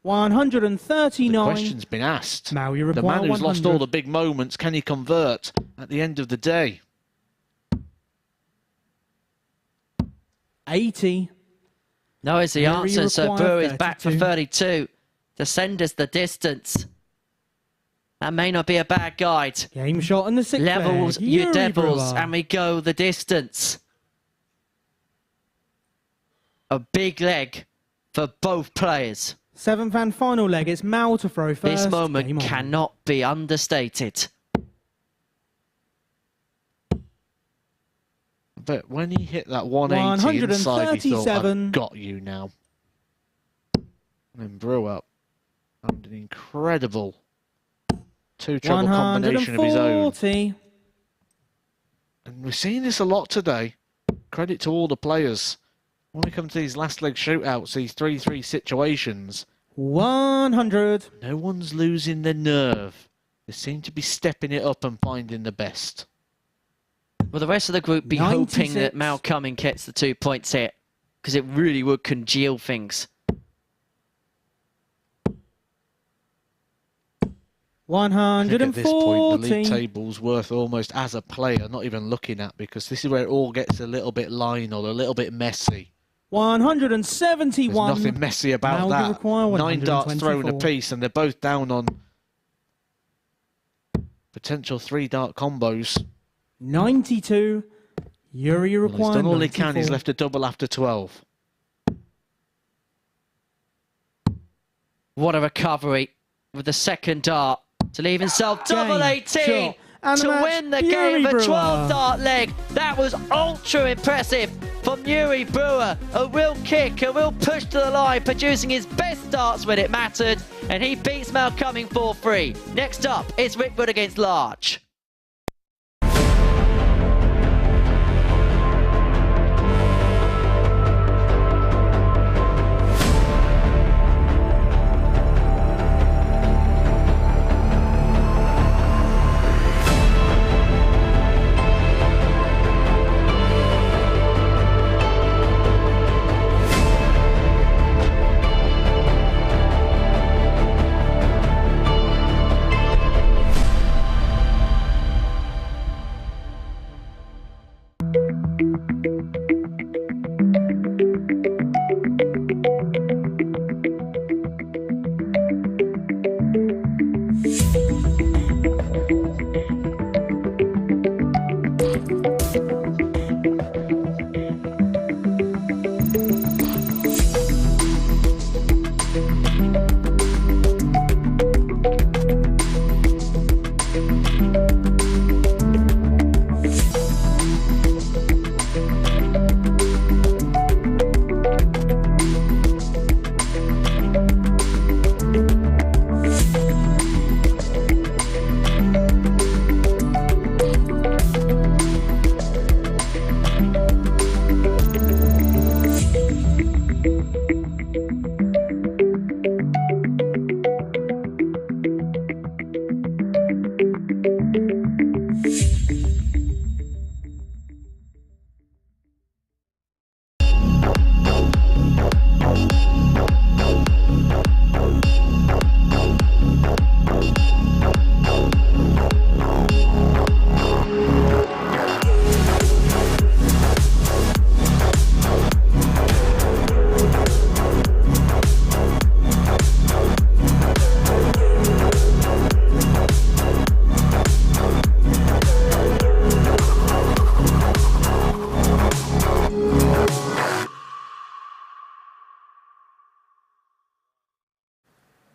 139. The question's been asked. Now you The require man who's 100. lost all the big moments, can he convert at the end of the day? 80. No is the Here you answer, so require Brewer is back for 32. 32 to send us the distance. That may not be a bad guide. Game shot in the 6th Levels leg. your Yuri devils, Brewer. and we go the distance. A big leg for both players. 7th and final leg. It's Mal to throw first. This moment Game on. cannot be understated. But when he hit that 180 inside, he thought, 137. I've got you now. And Brewer found an incredible two-treble combination of his own. 140. And we're seeing this a lot today. Credit to all the players. When we come to these last leg shootouts, these 3-3 situations, 100. no one's losing their nerve. They seem to be stepping it up and finding the best. Will the rest of the group be 96. hoping that Mal Cuming gets the 2 points here? Because it really would congeal things. 140. At this point, the league table's worth almost as a player, not even looking at, because this is where it all gets a little bit linal, a little bit messy. 171. There's nothing messy about Now you that. require 9 darts thrown 124. apiece, and they're both down on potential 3-dart combos. 92. Yuri Well, he's required done all he can. He's 94. left a double after 12. What a recovery with the second dart to leave himself double Game, 18 shot, and to match, win the Yuri game of Brewer. 12-dart leg. That was ultra impressive from Yuri Brewer. A real kick, a real push to the line, producing his best darts when it mattered, and he beats Mal Cuming 4-3. Next up, it's Rickwood against Large.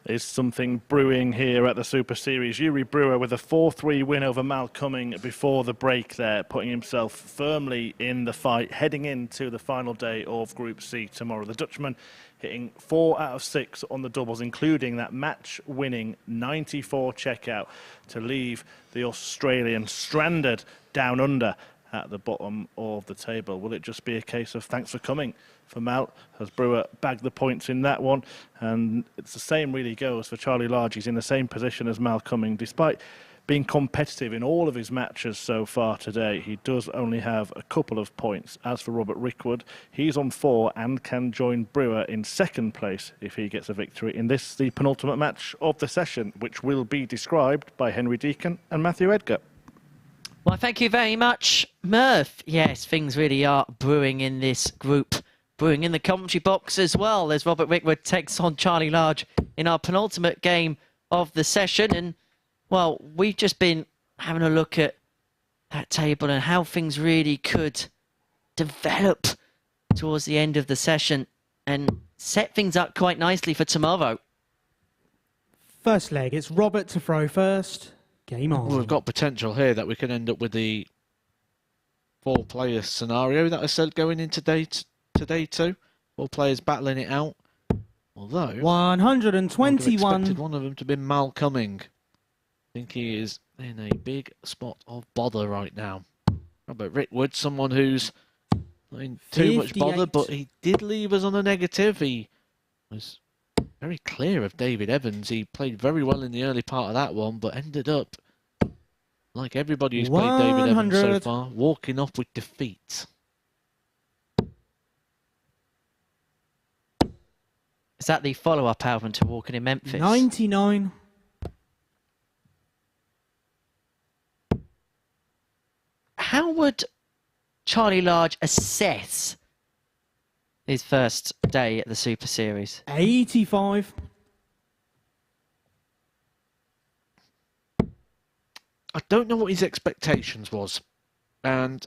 is something brewing here at the Super Series. Yuri Brewer with a 4-3 win over Mal Cuming before the break there, putting himself firmly in the fight, heading into the final day of Group C tomorrow. The Dutchman hitting 4 out of 6 on the doubles, including that match-winning 94 checkout to leave the Australian stranded down under at the bottom of the table. Will it just be a case of thanks for coming for Mal, as Brewer bagged the points in that one? And it's the same really goes for Charlie Large. He's in the same position as Mal Cuming. Despite being competitive in all of his matches so far today, he does only have a couple of points. As for Robert Rickwood, he's on 4 and can join Brewer in second place if he gets a victory in this, the penultimate match of the session, which will be described by Henry Deacon and Matthew Edgar. Well, thank you very much, Murph. Yes, things really are brewing in this group. Brewing in the commentary box as well, as Robert Rickwood takes on Charlie Large in our penultimate game of the session. And, well, we've just been having a look at that table and how things really could develop towards the end of the session and set things up quite nicely for tomorrow. First leg, it's Robert to throw first. Game on. Well, we've got potential here that we can end up with the 4-player scenario that I said going into today too. 4 players battling it out. Although 121. I expected one of them to be Mal Cuming. I think he is in a big spot of bother right now. Robert Rickwood, someone who's not in too much bother, but he did leave us on a negative. He was very clear of David Evans. He played very well in the early part of that one, but ended up, like everybody who's played David Evans so far, walking off with defeat. Is that the follow-up album to Walking in Memphis? 99. How would Charlie Large assess his first day at the Super Series? 85. I don't know what his expectations was, and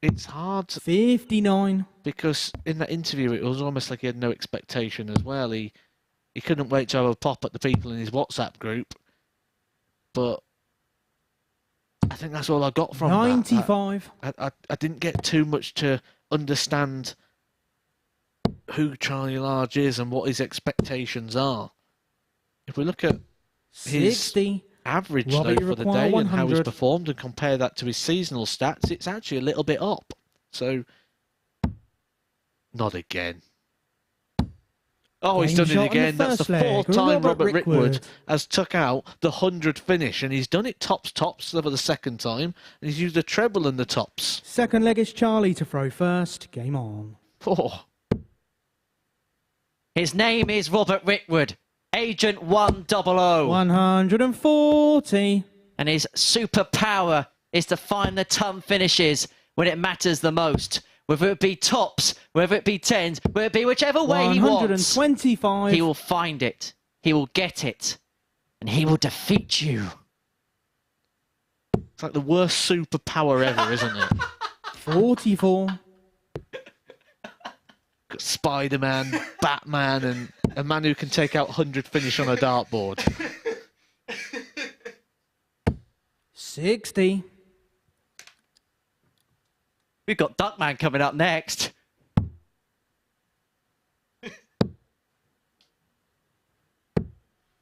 it's hard 59. Because in that interview it was almost like he had no expectation as well. He couldn't wait to have a pop at the people in his WhatsApp group, but I think that's all I got from 95. that. I didn't get too much to understand who Charlie Large is and what his expectations are. If we look at his 60. average though for the day and how he's performed and compare that to his seasonal stats, it's actually a little bit up. So, not again. Oh, he's done it again. That's the 4th time Robert Rickwood has took out the 100 finish, and he's done it tops for the 2nd time, and he's used a treble in the tops. Second leg is Charlie to throw first. Game on. Oh. His name is Robert Rickwood, Agent 100. 140. And his superpower is to find the ton finishes when it matters the most. Whether it be tops, whether it be tens, whether it be whichever way he wants. 125. He will find it. He will get it. And he will defeat you. It's like the worst superpower ever, isn't it? 44. Got Spider-Man, Batman, and a man who can take out 100 finish on a dartboard. 60. We've got Duckman coming up next.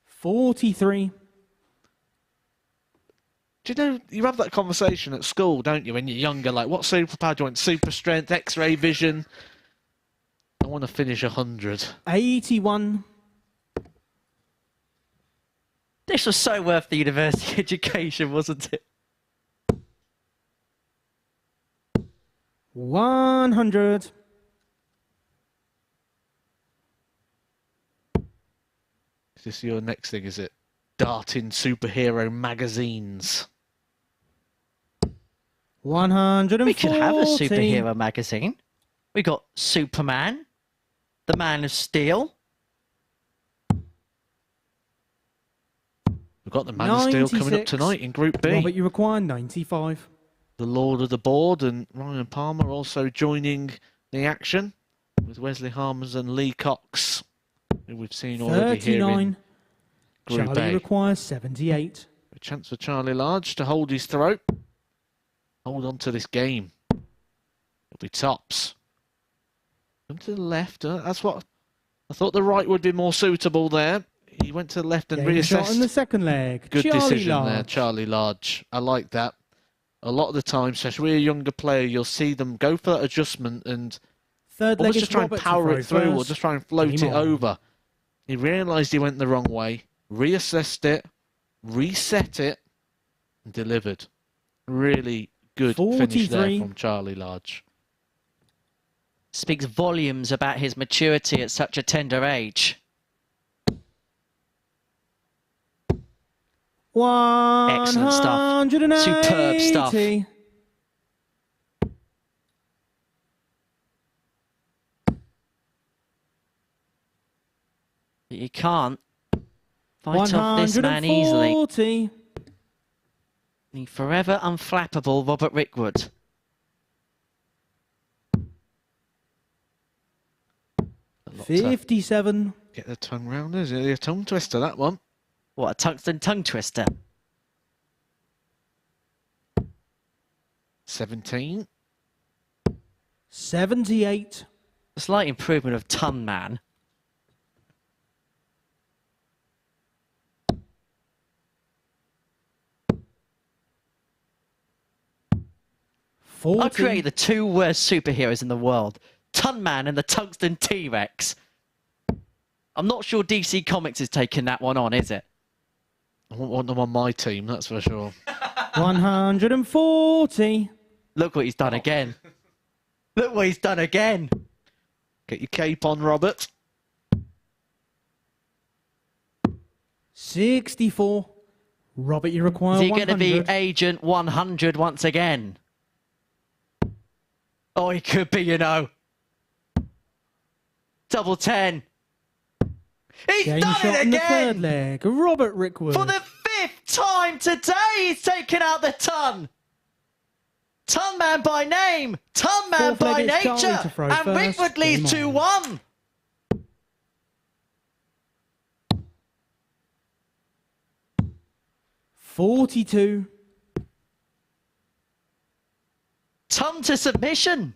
43. Do you know, you have that conversation at school, don't you, when you're younger? Like, what superpower do you want? Super strength, X-ray vision? I want to finish 100. 81. This was so worth the university education, wasn't it? 100. Is this your next thing, is it? Darting superhero magazines. 140. We could have a superhero magazine. We got Superman, the Man of Steel. We've got the Man of Steel coming up tonight in Group B. Robert, you require 95. The Lord of the Board and Ryan Palmer also joining the action with Wesley Harmons and Lee Cox, who we've seen already 39. here in Group Charlie A. requires 78. A chance for Charlie Large to hold his throat. Hold on to this game. It'll be tops. Come to the left. That's what I thought. The right would be more suitable there. He went to the left and Game shot reassessed. in the second leg. Good Charlie decision Large. there, Charlie Large. I like that. A lot of the time, especially a younger player, you'll see them go for that adjustment and Third leg almost is just try and Robert to power throw it through or first. just try and float Game it on. over. He realised he went the wrong way, reassessed it, reset it, and delivered. Really good finish there 43. from Charlie Large. Speaks volumes about his maturity at such a tender age. Excellent stuff. 180. Superb stuff. But you can't fight off this man easily. 140. The forever unflappable Robert Rickwood. A lot to 57. get the tongue round, is it? A tongue twister, that one. What a tungsten tongue twister. 17. 78. A slight improvement of Ton Man. I created the two worst superheroes in the world. Ton Man and the Tungsten T-Rex. I'm not sure DC Comics is taking that one on, is it? I won't want them on my team, that's for sure. 140. Look what he's done again. Look what he's done again. Get your cape on, Robert. 64. Robert, you require Is he 100. going to be Agent 100 once again? Oh, he could be, you know. Double 10. He's Game done shot it in the third again! leg. Robert Rickwood. For the 5th time today, he's taken out the ton. Ton Man by name, Ton Man Fourth leg, by it's Charlie nature, to throw and first. Rickwood leads Game on. 2-1. $42. Ton to submission.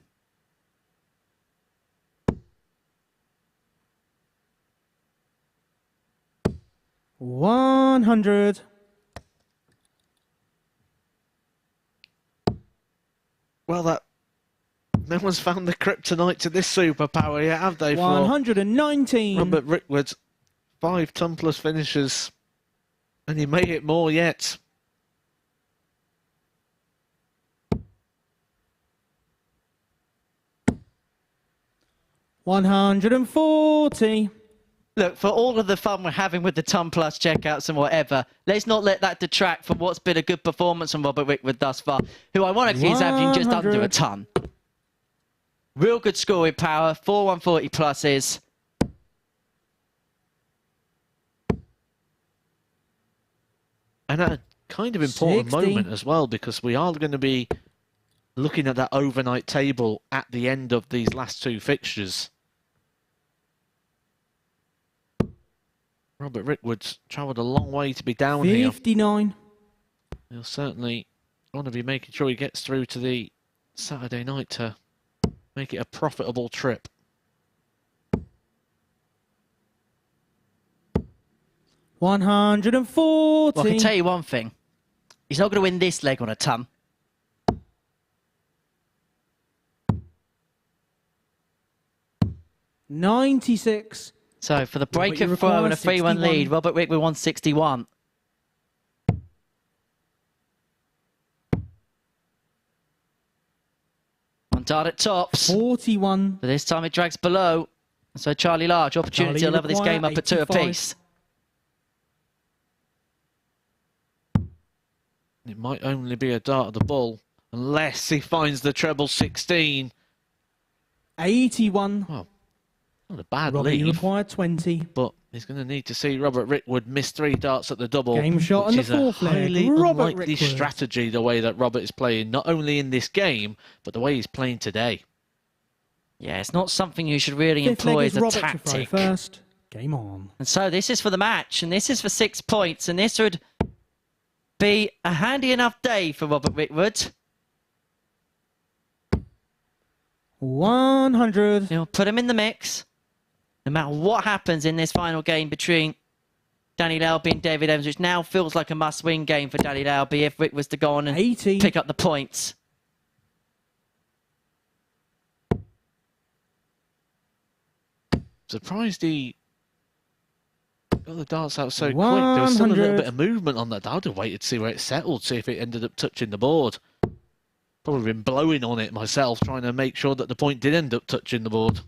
$100. Well, no one's found the kryptonite to this superpower yet, have they? 119. Robert Rickwood, 5 ton plus finishes, and he may hit more yet. $140. Look, for all of the fun we're having with the Ton Plus checkouts and whatever, let's not let that detract from what's been a good performance from Robert Rickwood thus far, who ironically is averaging just under a ton. Real good scoring power, 4 140 pluses. And a kind of important 60. moment as well, because we are going to be looking at that overnight table at the end of these last 2 fixtures. Robert Rickwood's travelled a long way to be down 59. here. He'll certainly want to be making sure he gets through to the Saturday night to make it a profitable trip. $140. Well, I can tell you one thing. He's not going to win this leg on a ton. $96. So for the Robert, break you of throw and a require 3-1 lead, 61. Robert Rickwood 161. On dart at tops. 41. But this time it drags below. So Charlie Large, opportunity Charlie, to level this require game up at 2 85. apiece. It might only be a dart of the ball, unless he finds the treble 16. 81. Well, not a bad Robert, you lead, require 20. but he's going to need to see Robert Rickwood miss 3 darts at the double. Game shot which on the is a fourth leg. highly Robert unlikely Rickwood. strategy, the way that Robert is playing, not only in this game, but the way he's playing today. Yeah, it's not something you should really Fifth leg employ is as a Robert to throw tactic. first. Game on. And so this is for the match, and this is for 6 points, and this would be a handy enough day for Robert Rickwood. 100. He'll put him in the mix, no matter what happens in this final game between Danny Lauby and David Evans, which now feels like a must-win game for Danny Lauby if Rick was to go on and 80. pick up the points. Surprised he got the darts out so quick. There was still a little bit of movement on that. I'd have waited to see where it settled, see if it ended up touching the board. Probably been blowing on it myself, trying to make sure that the point did end up touching the board.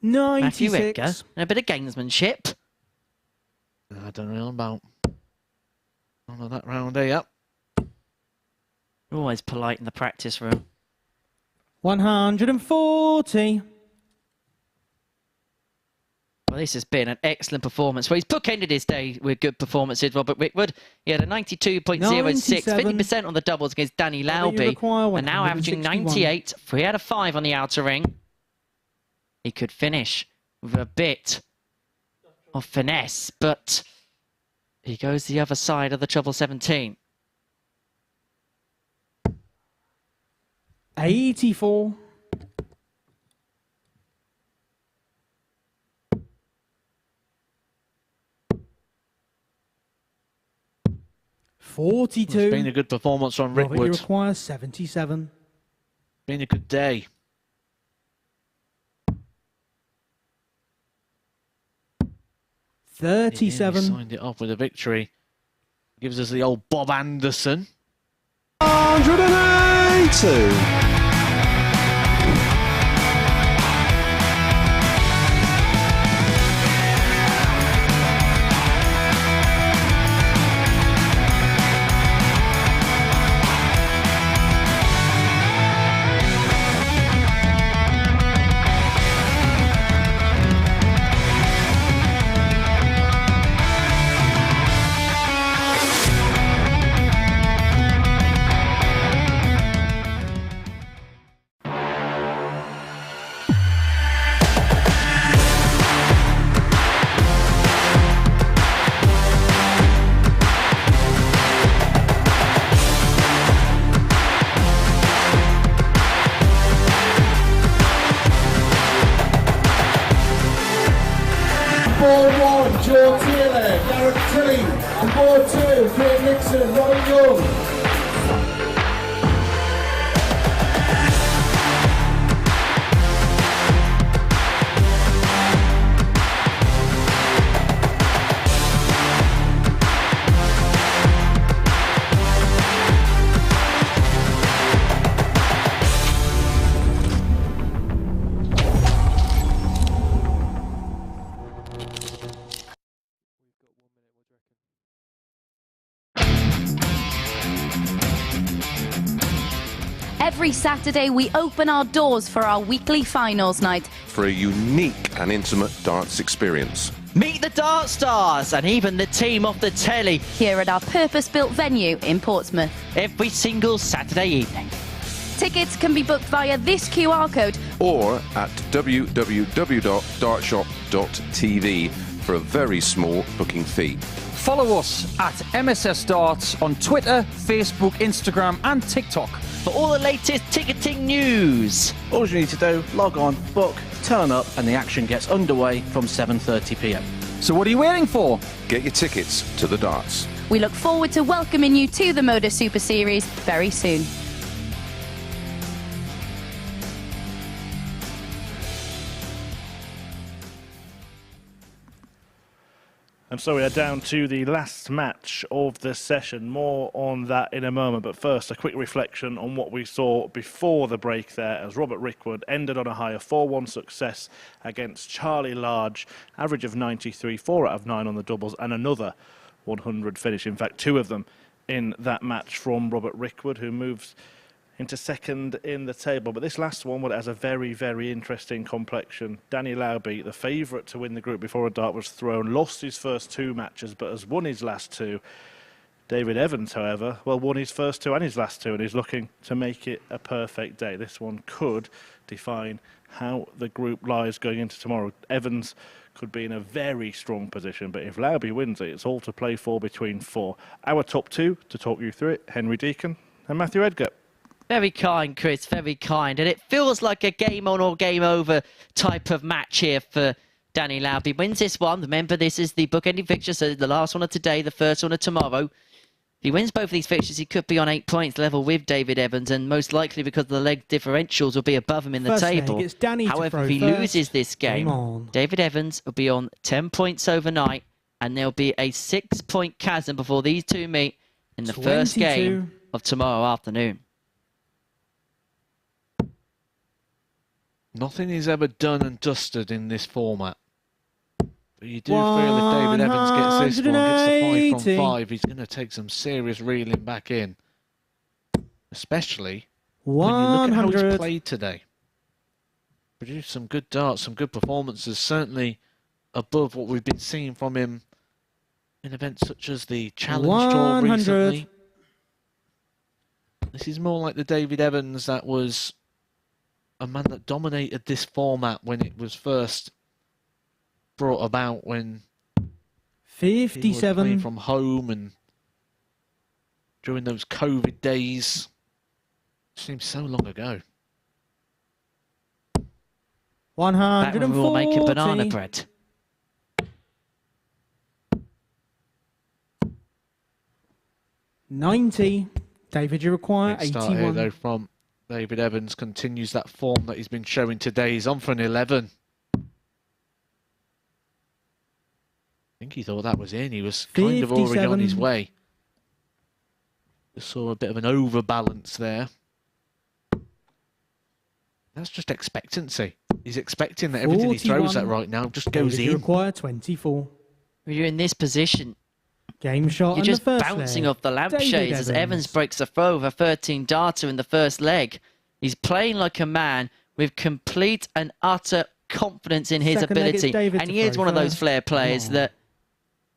Matthew Ricker, 96. and a bit of gamesmanship. I don't know about on that round there. Yep. Always polite in the practice room. 140. Well, this has been an excellent performance. Well, he's bookended his day with good performances, Robert Rickwood. He had a 92.06, 50% on the doubles against Danny Lauby, and now averaging 98, 3 out of 5 on the outer ring. He could finish with a bit of finesse, but he goes the other side of the treble 17. 84. 42. It's been a good performance from Robert, you Rickwood. require 77. Been a good day. 37. He signed it off with a victory. Gives us the old Bob Anderson. 180. Every Saturday, we open our doors for our weekly finals night. For a unique and intimate darts experience. Meet the Dart Stars and even the team off the telly Here at our purpose-built venue in Portsmouth. every single Saturday evening. Tickets can be booked via this QR code Or at www.dartshop.tv for a very small booking fee. Follow us at MSS Darts on Twitter, Facebook, Instagram and TikTok. For all the latest ticketing news. All you need to do, log on, book, turn up, and the action gets underway from 7:30 p.m. So what are you waiting for? Get your tickets to the darts. We look forward to welcoming you to the MODUS Super Series very soon. And so we are down to the last match of the session. More on that in a moment. But first, a quick reflection on what we saw before the break there as Robert Rickwood ended on a high of 4-1 success against Charlie Large. Average of 93, 4 out of 9 on the doubles and another 100 finish. In fact, 2 of them in that match from Robert Rickwood, who moves into second in the table. But this last one, well, it has a very, very interesting complexion. Danny Lauby, the favourite to win the group before a dart was thrown, lost his first 2 matches, but has won his last 2. David Evans, however, well, won his first 2 and his last 2, and he's looking to make it a perfect day. This one could define how the group lies going into tomorrow. Evans could be in a very strong position, but if Lauby wins it, it's all to play for between 4. Our top 2 to talk you through it, Henry Deacon and Matthew Edgar. Very kind, Chris, very kind. And it feels like a game on or game over type of match here for Danny Lauby. Wins this one. Remember, this is the bookending fixture, so the last one of today, the first one of tomorrow. If he wins both of these fixtures, he could be on 8 points level with David Evans, and most likely because the leg differentials will be above him in the table. However, if he loses this game, David Evans will be on 10 points overnight, and there'll be a 6-point chasm before these two meet in the first game of tomorrow afternoon. Nothing is ever done and dusted in this format. But you do feel if David Evans gets this one, gets the 5 from 5, he's going to take some serious reeling back in. Especially when you look at how he's played today. Produced some good darts, some good performances, certainly above what we've been seeing from him in events such as the Challenge Tour recently. This is more like the David Evans that was a man that dominated this format when it was first brought about, when 57 playing from home and during those COVID days. It seems so long ago. 140. Back when we were making banana bread. $90. David, you require 81. Here, though, from David Evans. Continues that form that he's been showing today. He's on for an 11. I think he thought that was in. He was kind of already on his way. Just saw a bit of an overbalance there. That's just expectancy. He's expecting that everything he throws at right now just goes in. You require 24. When you're in this position, game shot. You're just bouncing off the lampshades as Evans breaks a throw of a 13 darter in the first leg. He's playing like a man with complete and utter confidence in his ability. And he is one of those flair players that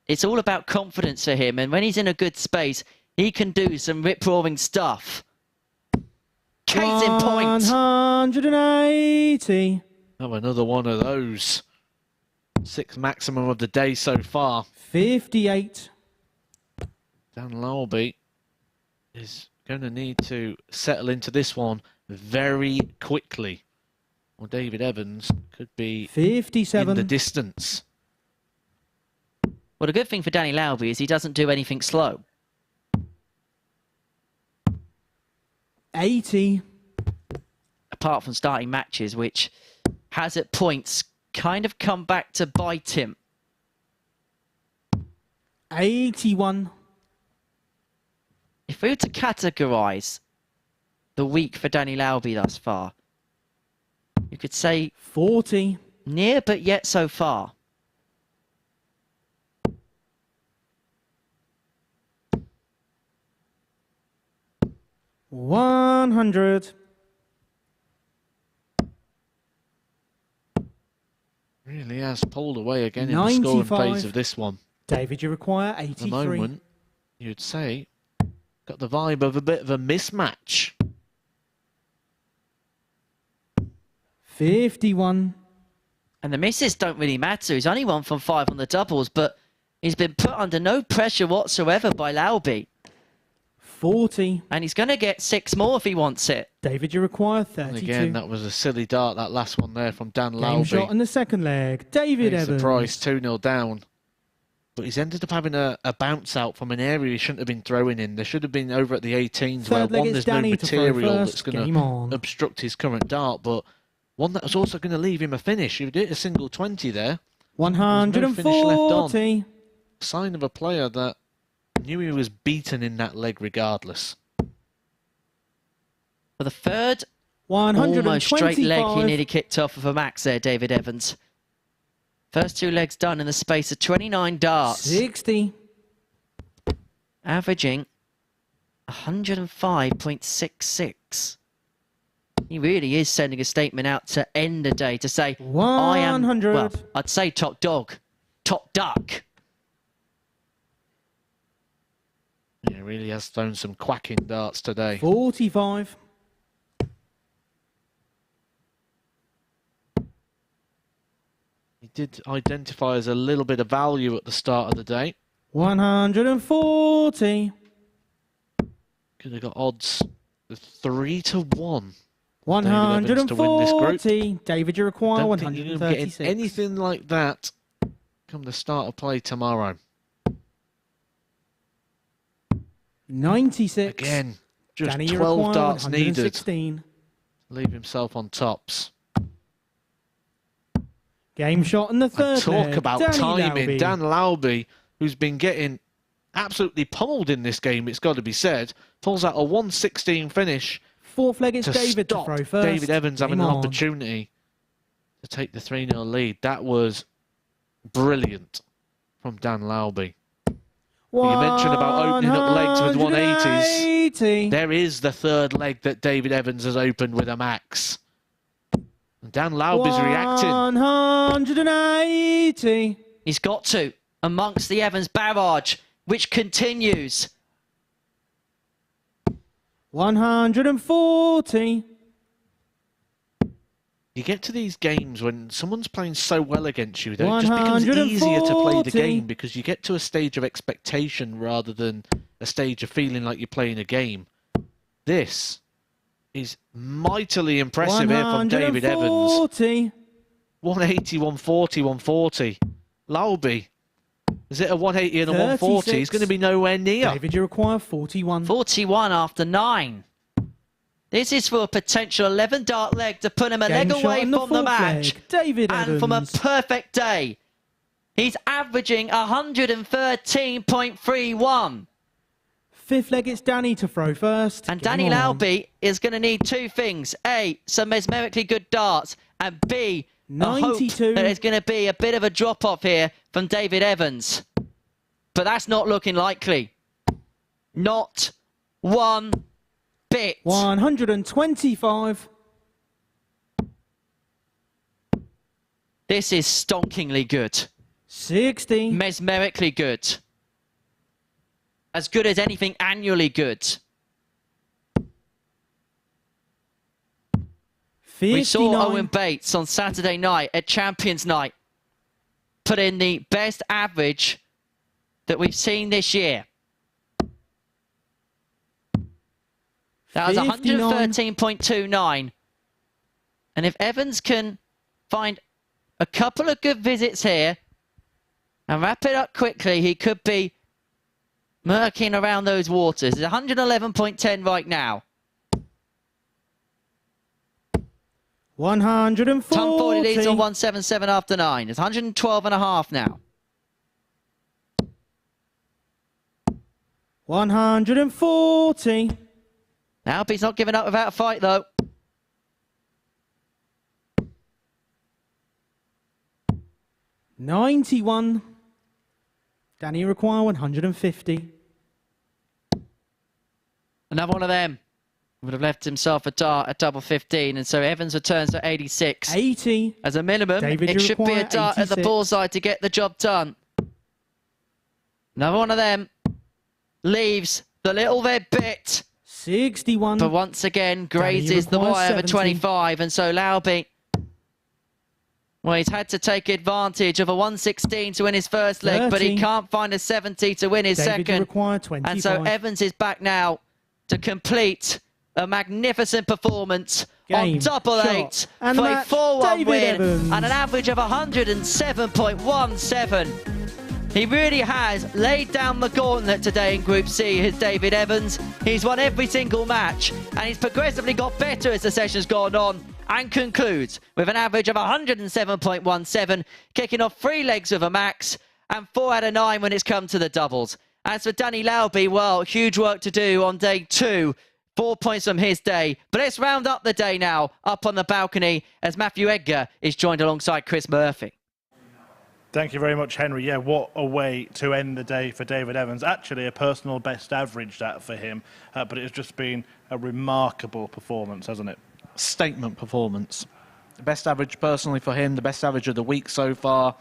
it's all about confidence for him. And when he's in a good space, he can do some rip-roaring stuff. Case in point. 180. Oh, another one of those. 6 maximum of the day so far. 58. Dan Lauby is going to need to settle into this one very quickly. Well, David Evans could be 57 in the distance. Well, the good thing for Danny Lauby is he doesn't do anything slow. 80. Apart from starting matches, which has at points kind of come back to bite him. 81. If we were to categorise the week for Danny Lauby thus far, you could say 40. Near, but yet so far. $100. Really has pulled away again in the scoring phase of this one. David, you require 83. At the moment, you'd say, got the vibe of a bit of a mismatch. 51. And the misses don't really matter. He's only 1 from 5 on the doubles, but he's been put under no pressure whatsoever by Lauby. 40. And he's going to get 6 more if he wants it. David, you require 32. And again, that was a silly dart, that last one there from Dan Lauby. Game shot on the second leg. David Evans. Surprise, 2-0 down. But he's ended up having a bounce out from an area he shouldn't have been throwing in. There should have been over at the 18s where one, there's no material that's going to obstruct his current dart, but one that was also going to leave him a finish. He did a single 20 there. 140. No sign of a player that knew he was beaten in that leg regardless. For the third almost straight leg, he nearly kicked off of a max there, David Evans. First 2 legs done in the space of 29 darts. 60. Averaging 105.66. He really is sending a statement out to end the day to say, 100. I am, well, I'd say top dog, top duck. really has thrown some quacking darts today. 45. He did identify as a little bit of value at the start of the day. 140. Could have got odds of 3 to 1. 140. David, you require Don't think you're going to be 136. getting anything like that come the start of play tomorrow. 96. Again, just Danny, you 12 require darts 116. needed. Leave himself on tops. Game shot in the third And talk leg. about Danny timing. Lauby. Dan Lauby, who's been getting absolutely pummeled in this game, it's got to be said, pulls out a 116 finish. Fourth leg, it's to David to stop throw first. David Evans having Game an on. opportunity to take the 3-0 lead. That was brilliant from Dan Lauby. You mentioned about opening up legs with 180s. 180. There is the third leg that David Evans has opened with a max. And Dan Lauby's reacting. 180. He's got to, amongst the Evans barrage, which continues. 140. You get to these games when someone's playing so well against you, though, it just becomes easier to play the 140. game because you get to a stage of expectation rather than a stage of feeling like you're playing a game. This is mightily impressive here from David Evans. 140. 180, 140, 140. Lauby, is it a 180 and a 140? He's going to be nowhere near. David, you require 41. 41 after 9. This is for a potential 11 dart leg to put him a Game leg shot away in the from the fourth match. leg. David And Evans. from a perfect day. He's averaging 113.31. Fifth leg, it's Danny to throw first. And Game Danny on. Lauby is going to need two things. A, some mesmerically good darts. And B, a hope 92. that there's going to be a bit of a drop-off here from David Evans. But that's not looking likely. Not one bit. 125. This is stonkingly good. 60. Mesmerically good. As good as anything annually good. 59. We saw Owen Bates on Saturday night at Champions Night put in the best average that we've seen this year. That was 113.29. And if Evans can find a couple of good visits here and wrap it up quickly, he could be murking around those waters. It's 111.10 right now. 140. Tom Ford leads on 177 after 9. It's 112.5 now. 140. Alby's not giving up without a fight, though. $91. Danny require 150. Another one of them would have left himself a dart at double 15, and so Evans returns to 86. 80. As a minimum, David, it you should be a require dart at the 86. bullseye to get the job done. Another one of them leaves the little red bit, 61. but once again grazes the requires wire of a 70. 25, and so Lauby, well, he's had to take advantage of a 116 to win his first leg, but he 30. can't find a 70 to win his David, you second. require 25. And so Evans is back now to complete a magnificent performance Game, on double shot, eight and for a match, 4-1 David win Evans. and an average of 107.17. He really has laid down the gauntlet today in Group C, his David Evans. He's won every single match, and he's progressively got better as the session's gone on, and concludes with an average of 107.17, kicking off 3 legs with a max, and 4 out of 9 when it's come to the doubles. As for Danny Lauby, well, huge work to do on day 2. 4 points from his day. But let's round up the day now, up on the balcony, as Matthew Edgar is joined alongside Chris Murphy. Thank you very much, Henry. Yeah, what a way to end the day for David Evans. Actually, a personal best average that for him, but it's just been a remarkable performance, hasn't it? Statement performance. The best average personally for him, the best average of the week so far.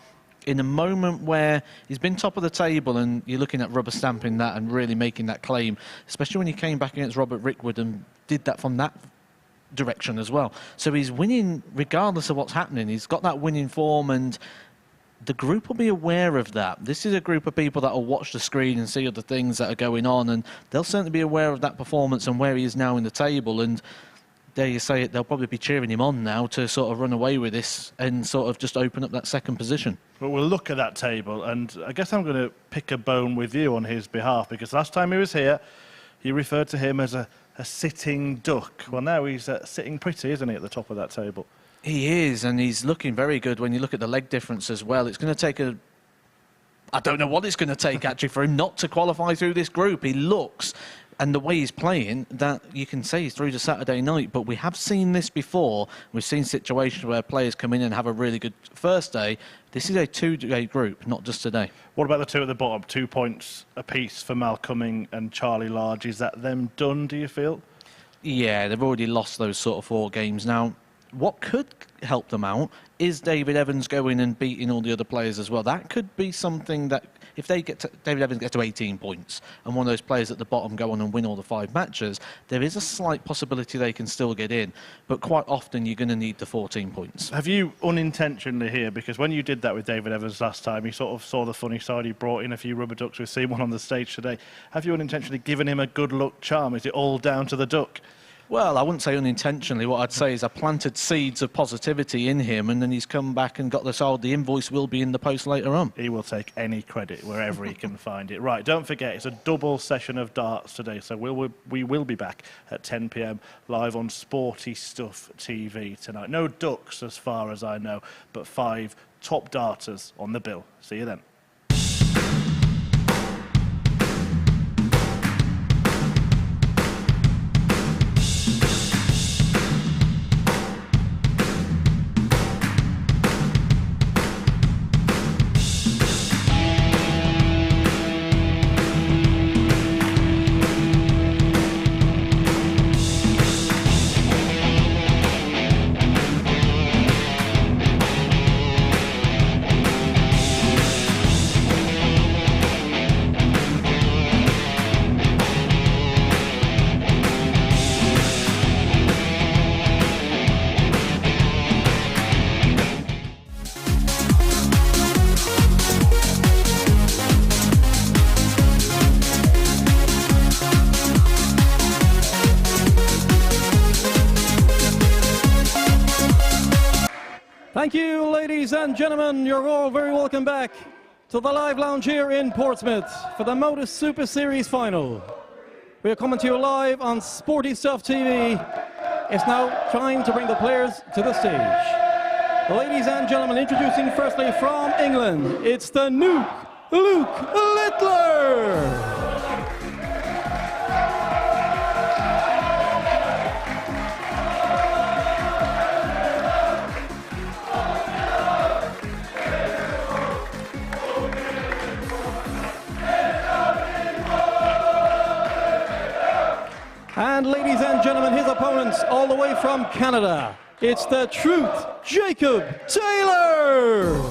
in a moment where he's been top of the table and you're looking at rubber stamping that and really making that claim, especially when he came back against Robert Rickwood and did that from that direction as well. So he's winning regardless of what's happening. He's got that winning form, and the group will be aware of that. This is a group of people that will watch the screen and see other things that are going on, and they'll certainly be aware of that performance and where he is now in the table. And dare you say it, they'll probably be cheering him on now to sort of run away with this and sort of just open up that second position. Well, we'll look at that table, and I guess I'm going to pick a bone with you on his behalf, because last time he was here, you referred to him as a sitting duck. Well, now he's sitting pretty, isn't he, at the top of that table? He is, and he's looking very good when you look at the leg difference as well. It's going to take I don't know what it's going to take, actually, for him not to qualify through this group. He looks, and the way he's playing, that you can say he's through to Saturday night, but we have seen this before. We've seen situations where players come in and have a really good first day. This is a two-day group, not just today. What about the two at the bottom? 2 points apiece for Cuming and Charlie Large. Is that them done, do you feel? Yeah, they've already lost those sort of 4 games now. What could help them out is David Evans going and beating all the other players as well. That could be something that, if they get to, David Evans gets to 18 points and one of those players at the bottom go on and win all the 5 matches, there is a slight possibility they can still get in. But quite often you're going to need the 14 points. Have you unintentionally here, because when you did that with David Evans last time, he sort of saw the funny side, he brought in a few rubber ducks, we've seen one on the stage today. Have you unintentionally given him a good luck charm? Is it all down to the duck? Well, I wouldn't say unintentionally. What I'd say is I planted seeds of positivity in him, and then he's come back and got this old, the invoice will be in the post later on. He will take any credit wherever he can find it. Right, don't forget, it's a double session of darts today, so we will be back at 10 p.m. live on Sporty Stuff TV tonight. No ducks as far as I know, but 5 top darters on the bill. See you then. Thank you, ladies and gentlemen. You're all very welcome back to the live lounge here in Portsmouth for the MODUS Super Series final. We are coming to you live on Sporty Stuff TV. It's now time to bring the players to the stage. Ladies and gentlemen, introducing firstly from England, it's the Nuke, Luke Littler. And ladies and gentlemen, his opponents all the way from Canada, it's the Truth, Jacob Taylor.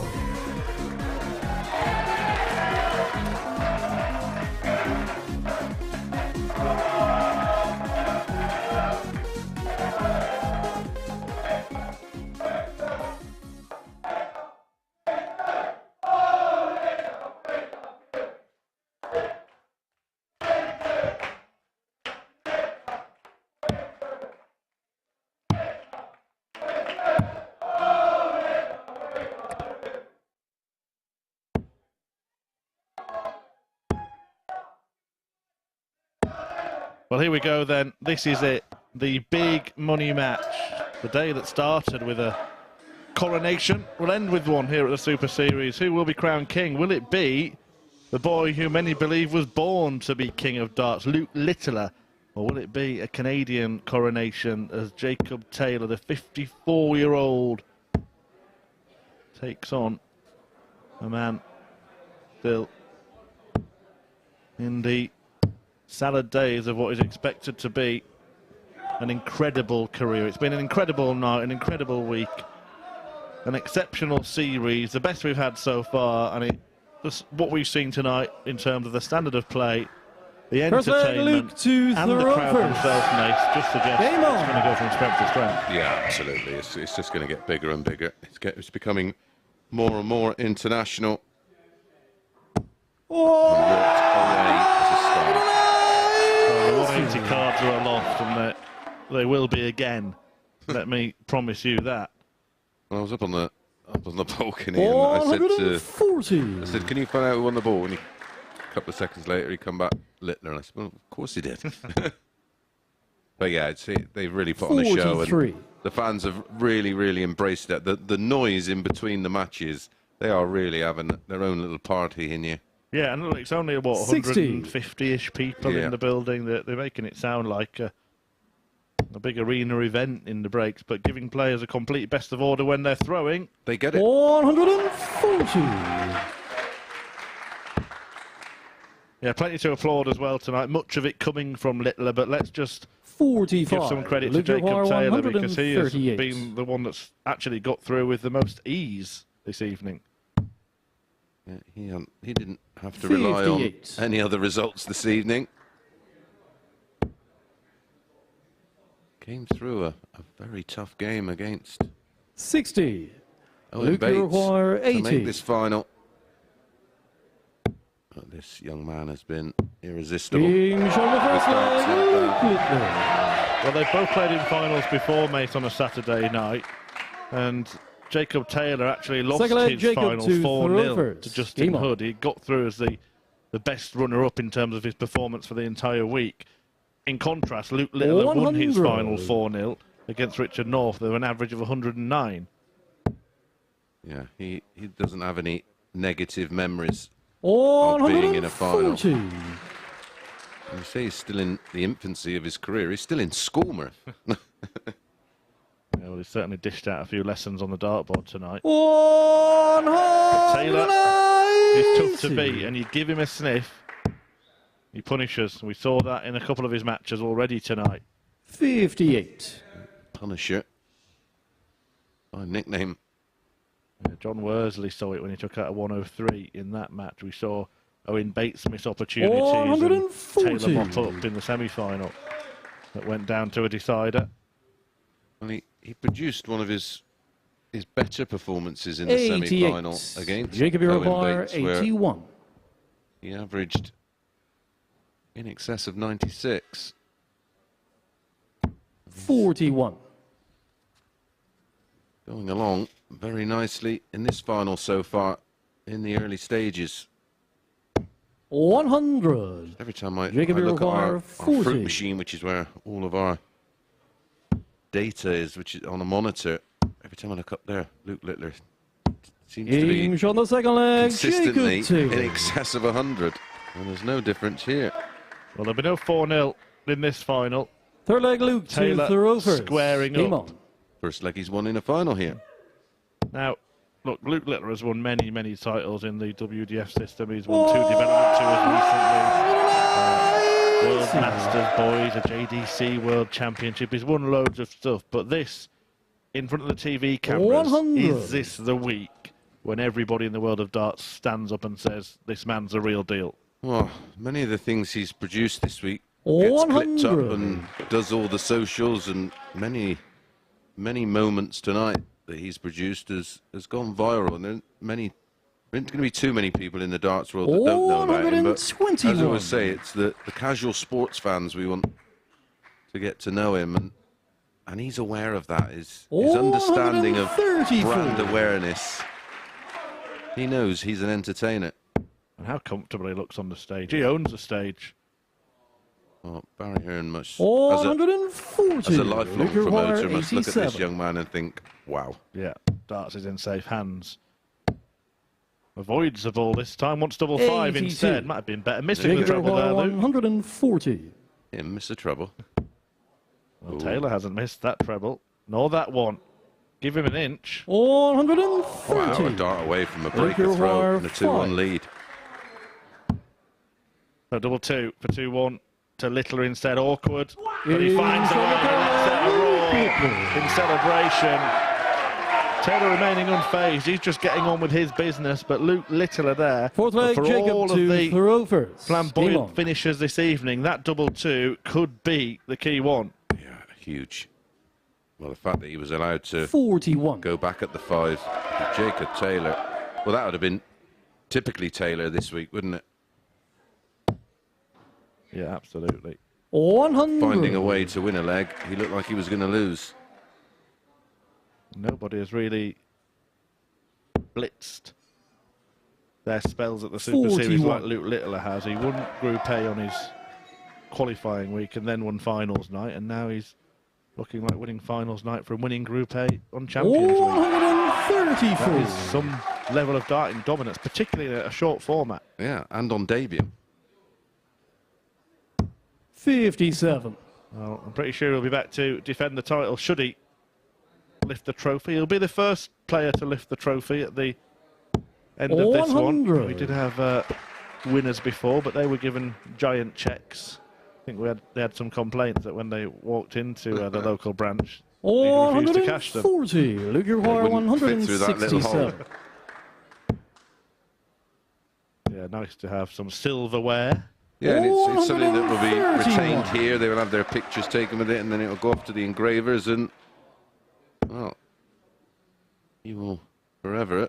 Well, here we go then. This is it. The big money match. The day that started with a coronation will end with one here at the Super Series. Who will be crowned king? Will it be the boy who many believe was born to be king of darts, Luke Littler? Or will it be a Canadian coronation as Jacob Taylor, the 54-year-old, takes on a man still in the salad days of what is expected to be an incredible career. It's been an incredible night, an incredible week. an exceptional series, the best we've had so far, and just what we've seen tonight in terms of the standard of play, the entertainment, and the crowd themselves, Mace, just suggests it's going to go from strength to strength. Yeah, absolutely. It's just going to get bigger and bigger. It's becoming more and more international. Well, the 180 cards are aloft, and they will be again. Let me promise you that. I was up on the balcony, and I said, "Can you find out who won the ball?" And a couple of seconds later, he come back, Littler, and I said, "Well, of course he did." But yeah, they've really put on a show, and the fans have really, really embraced it. The noise in between the matches, they are really having their own little party in here. Yeah, and look, it's only, what, 150-ish people in the building. They're making it sound like a big arena event in the breaks, but giving players a complete best of order when they're throwing. They get it. 140. Yeah, plenty to applaud as well tonight. Much of it coming from Littler, but let's just 45. give some credit to Jacob Taylor, because he has been the one that's actually got through with the most ease this evening. Yeah, he didn't have to rely on any other results this evening. Came through a very tough game against 60. Owen Luke Bates require 80. to make this final. But this young man has been irresistible. Well, they've both played in finals before, mate, on a Saturday night, and Jacob Taylor actually lost his final 4-0 to Justin Hood. He got through as the best runner-up in terms of his performance for the entire week. In contrast, Luke Littler won his final 4-0 against Richard North with an average of 109. Yeah, he doesn't have any negative memories of being in a final. You say he's still in the infancy of his career. He's still in school, Murph. Yeah, well, he's certainly dished out a few lessons on the dartboard tonight. Taylor is tough to beat, and you give him a sniff, he punishes. We saw that in a couple of his matches already tonight. 58. Punisher. My nickname. Yeah, John Worsley saw it when he took out a 103 in that match. We saw Owen Bates miss opportunities and Taylor mop up in the semi-final. That went down to a decider. Well, he produced one of his better performances in the semi-final against Jacob Owen Bates, 81. He averaged in excess of 96. 41. Going along very nicely in this final so far in the early stages. 100. Every time I Jacob look at our 40. fruit machine, which is where all of our data is, which is on a monitor, every time I look up there, Luke Littler seems to be on the second leg, consistently in excess of 100. And there's no difference here. Well, there'll be no 4-0 in this final. Third leg, Luke Taylor squaring up. First leg he's won in a final here. Now, look, Luke Littler has won many, many titles in the WDF system. He's won 2 development tours recently. World Masters Boys, a JDC World Championship. He's won loads of stuff. But this, in front of the TV cameras, is this the week when everybody in the world of darts stands up and says, this man's the real deal? Well, many of the things he's produced this week gets clipped up and does all the socials, and many moments tonight that he's produced has gone viral, and there isn't going to be too many people in the darts world that don't know about him. But as I always say, it's the casual sports fans we want to get to know him, and he's aware of that. His understanding of brand awareness. He knows he's an entertainer. And how comfortable he looks on the stage. He owns the stage. Well, Barry Hearn as a lifelong promoter must look at this young man and think, wow. Yeah, darts is in safe hands. Avoids the ball this time, wants double 5 instead. Might have been better missing the treble there, Luke. 140. Didn't miss the treble. Well, Taylor hasn't missed that treble, nor that one. Give him an inch. 140. Wow, a dart away from a breaker throw and a 2-1 lead. So double 2 for 2-1 to Littler instead. Awkward, but he finds a way. Let's set a roar in celebration. Taylor remaining unfazed. He's just getting on with his business, but Luke Little are there. Fourth leg, for Jacob all of to the throw first. flamboyant finishers this evening, that double 2 could be the key one. Yeah, huge. Well, the fact that he was allowed to 41. go back at the 5, Jacob Taylor. Well, that would have been typically Taylor this week, wouldn't it? Yeah, absolutely. 100. Finding a way to win a leg. He looked like he was going to lose. Nobody has really blitzed their spells at the Super Series like Luke Littler has. He won Group A on his qualifying week and then won finals night, and now he's looking like winning finals night from winning Group A on Champions League. 134. That is some level of darting dominance, particularly in a short format. Yeah, and on debut. 57. Well, I'm pretty sure he'll be back to defend the title should he lift the trophy. He'll be the first player to lift the trophy at the end of this one. We did have winners before, but they were given giant checks. I think they had some complaints that when they walked into the local branch, they refused to cash them. 140. Luke Require 167. Yeah, nice to have some silverware. Yeah, and it's something that will be retained here. They will have their pictures taken with it, and then it will go off to the engravers, and well, he will forever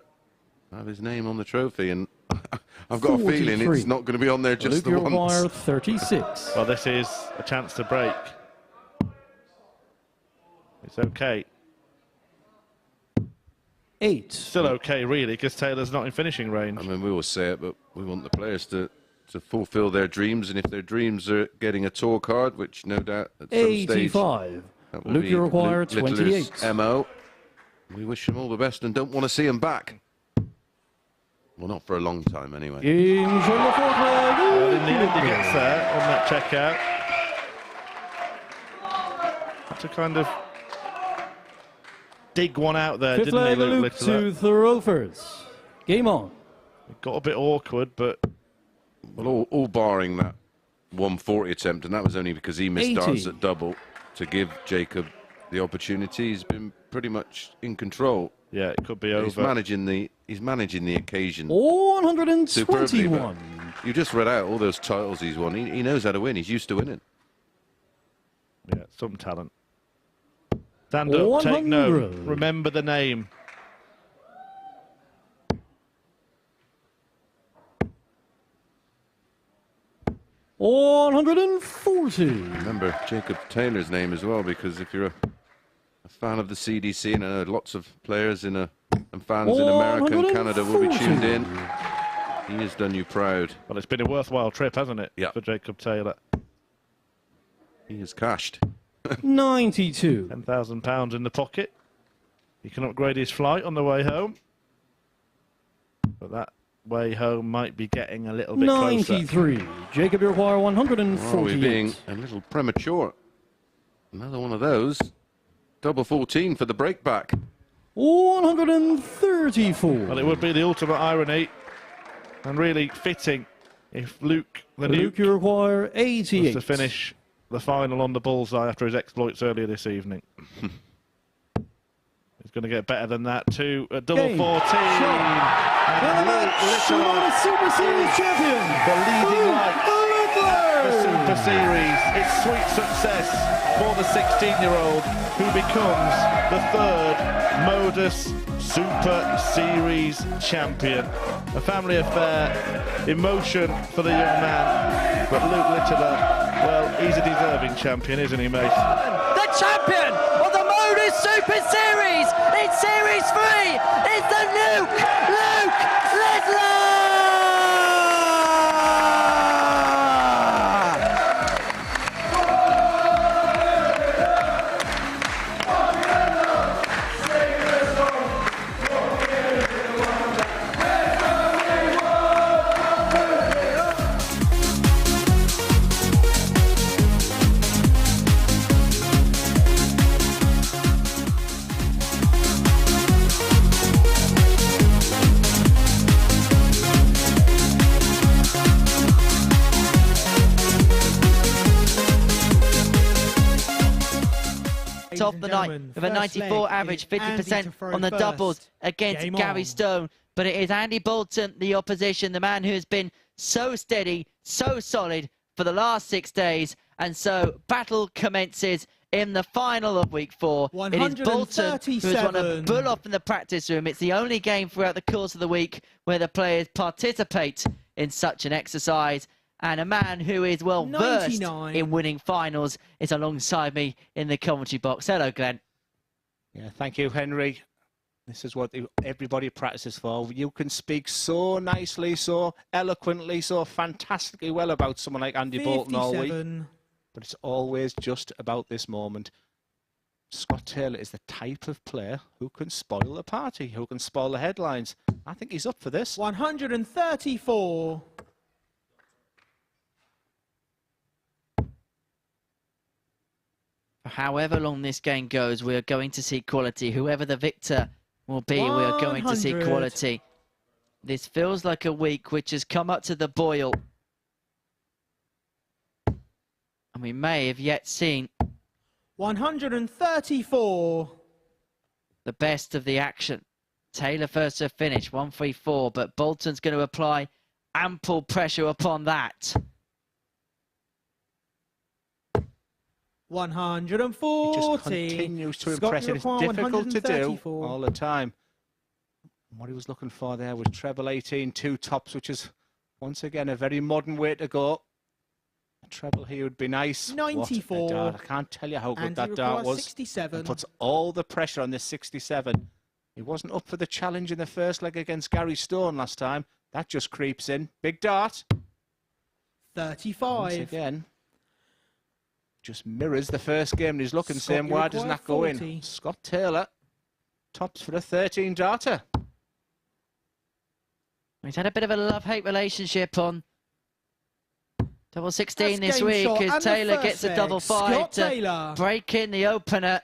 have his name on the trophy. And I've got 43. A feeling it's not going to be on there just the once. 36. Well, this is a chance to break. It's okay. 8. Still okay, really, because Taylor's not in finishing range. I mean, we always say it, but we want the players to fulfill their dreams, and if their dreams are getting a tour card, which no doubt at some 85. stage that will Luke be Require 28. MO. We wish them all the best and don't want to see them back. Well, not for a long time anyway. Games on the fourth leg. Well, in the end, he gets there on that checkout. Had to kind of dig one out there, Fifth didn't he, leg, Luke Luke Littler? to throw first. Game on. It got a bit awkward, but... Well, all barring that 140 attempt, and that was only because he missed 80. darts at double to give Jacob the opportunity. He's been pretty much in control. Yeah, it could be over. He's managing the occasion 121. superbly. You just read out all those titles he's won. He knows how to win. He's used to winning. Yeah, some talent. Stand up, take note, remember the name. $140. Remember Jacob Taylor's name as well, because if you're a fan of the CDC, and I know lots of players and fans in America and Canada will be tuned in, he has done you proud. Well, it's been a worthwhile trip, hasn't it, yeah, for Jacob Taylor? He has cashed. 92. £10,000 in the pocket. He can upgrade his flight on the way home. But that way home might be getting a little bit 93. closer. Jacob Require 148. Oh, we're being a little premature. Another one of those. Double 14 for the breakback. 134. Well, it would be the ultimate irony and really fitting if Luke the Nuke Require 88 was to finish the final on the bullseye after his exploits earlier this evening. He's going to get better than that too at double 14. And the Super Series champion, the leading light. The Super Series, it's sweet success for the 16-year-old who becomes the third MODUS Super Series champion. A family affair, emotion for the young man, but Luke Littler, well, he's a deserving champion, isn't he, mate? The champion of the MODUS Super Series in Series 3 is the Luke Littler! off and the night gentlemen, with a first 94 leg average, is Andy to 50% throw on the first. doubles against Game Gary on. Stone. But it is Andy Bolton, the opposition, the man who has been so steady, so solid for the last 6 days. And so battle commences in the final of week 4. It is Bolton who has won a bull off in the practice room. It's the only game throughout the course of the week where the players participate in such an exercise. And a man who is well versed in winning finals is alongside me in the commentary box. Hello, Glenn. Yeah, thank you, Henry. This is what everybody practices for. You can speak so nicely, so eloquently, so fantastically well about someone like Andy Bolton all week. But it's always just about this moment. Scott Taylor is the type of player who can spoil the party, who can spoil the headlines. I think he's up for this. 134. However long this game goes, we are going to see quality. Whoever the victor will be, we are going to see quality. This feels like a week which has come up to the boil. And we may have yet seen 134. The best of the action. Taylor first to finish, 134, but Bolton's going to apply ample pressure upon that. 140. He just continues to impress. It is difficult to do all the time. What he was looking for there was treble 18, 2 tops, which is once again a very modern way to go. A treble here would be nice. 94. What a dart. I can't tell you how good that dart was. 67. It puts all the pressure on this 67. He wasn't up for the challenge in the first leg against Gary Stone last time. That just creeps in. Big dart. 35. Once again. Just mirrors the first game, and he's looking the same. Why doesn't that go in? Scott Taylor tops for a 13 darter. He's had a bit of a love-hate relationship on double 16 this week as Taylor gets a double 5 to break in the opener.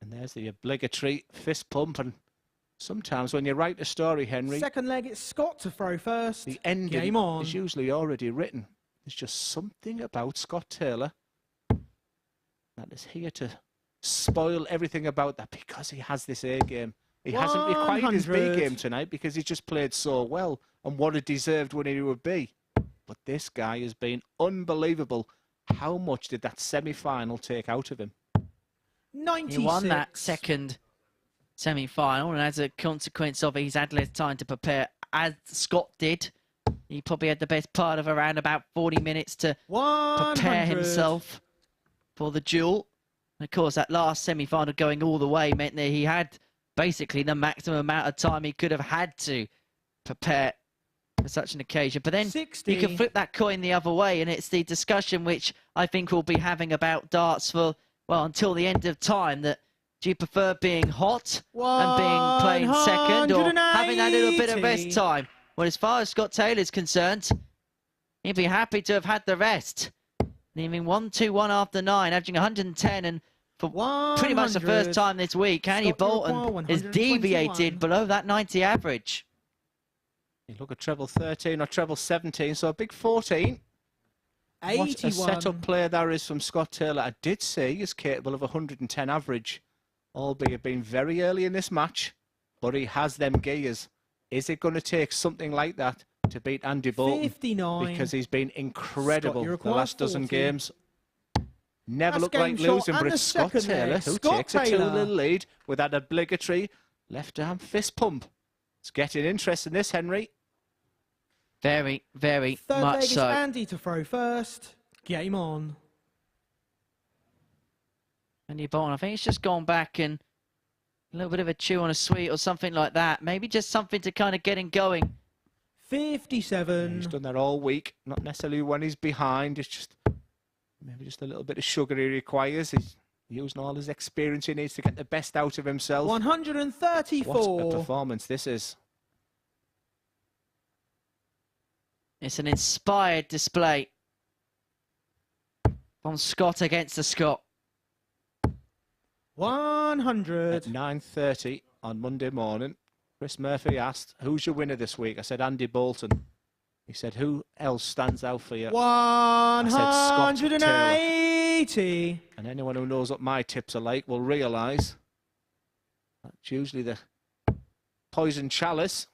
And there's the obligatory fist pump. And sometimes when you write a story, Henry, second leg, it's Scott to throw first. The ending is usually already written. There's just something about Scott Taylor that is here to spoil everything about that because he has this A game. He hasn't required his B game tonight because he's just played so well and what a deserved winner he would be. But this guy has been unbelievable. How much did that semi-final take out of him? 96. He won that second semi-final, and as a consequence of it, he's had less time to prepare, as Scott did. He probably had the best part of around about 40 minutes to prepare himself for the duel. And of course, that last semi-final going all the way meant that he had basically the maximum amount of time he could have had to prepare for such an occasion. But then 60. you can flip that coin the other way, and it's the discussion which I think we'll be having about darts for, well, until the end of time, that do you prefer being hot and being playing second, or having that little bit of rest time? Well, as far as Scott Taylor's concerned, he'd be happy to have had the rest. Leaving 1-2-1 after 9, averaging 110, and for pretty much the first time this week, Andy Bolton is deviated below that 90 average. You look at treble 13 or treble 17, so a big 14. 81. What a set-up player there is from Scott Taylor. I did say he is capable of 110 average, albeit being very early in this match, but he has them gears. Is it going to take something like that to beat Andy Bolton? 59. Because he's been incredible the last dozen games. Never That's looked like losing, but it's Scott Taylor who takes a 2-0 lead with that obligatory left-arm fist pump. It's getting interesting, this, Henry. Very, very Third much leg is so. Andy to throw first. Game on. Andy Bolton, I think he's just gone back and a little bit of a chew on a sweet or something like that. Maybe just something to kind of get him going. 57. He's done that all week. Not necessarily when he's behind. It's just maybe just a little bit of sugar he requires. He's using all his experience he needs to get the best out of himself. 134. What a performance this is. It's an inspired display from Scott against the Scot. 100. At 9:30 on Monday morning, Chris Murphy asked, who's your winner this week? I said, Andy Bolton. He said, who else stands out for you? 180. 80. And anyone who knows what my tips are like will realise that's usually the poison chalice.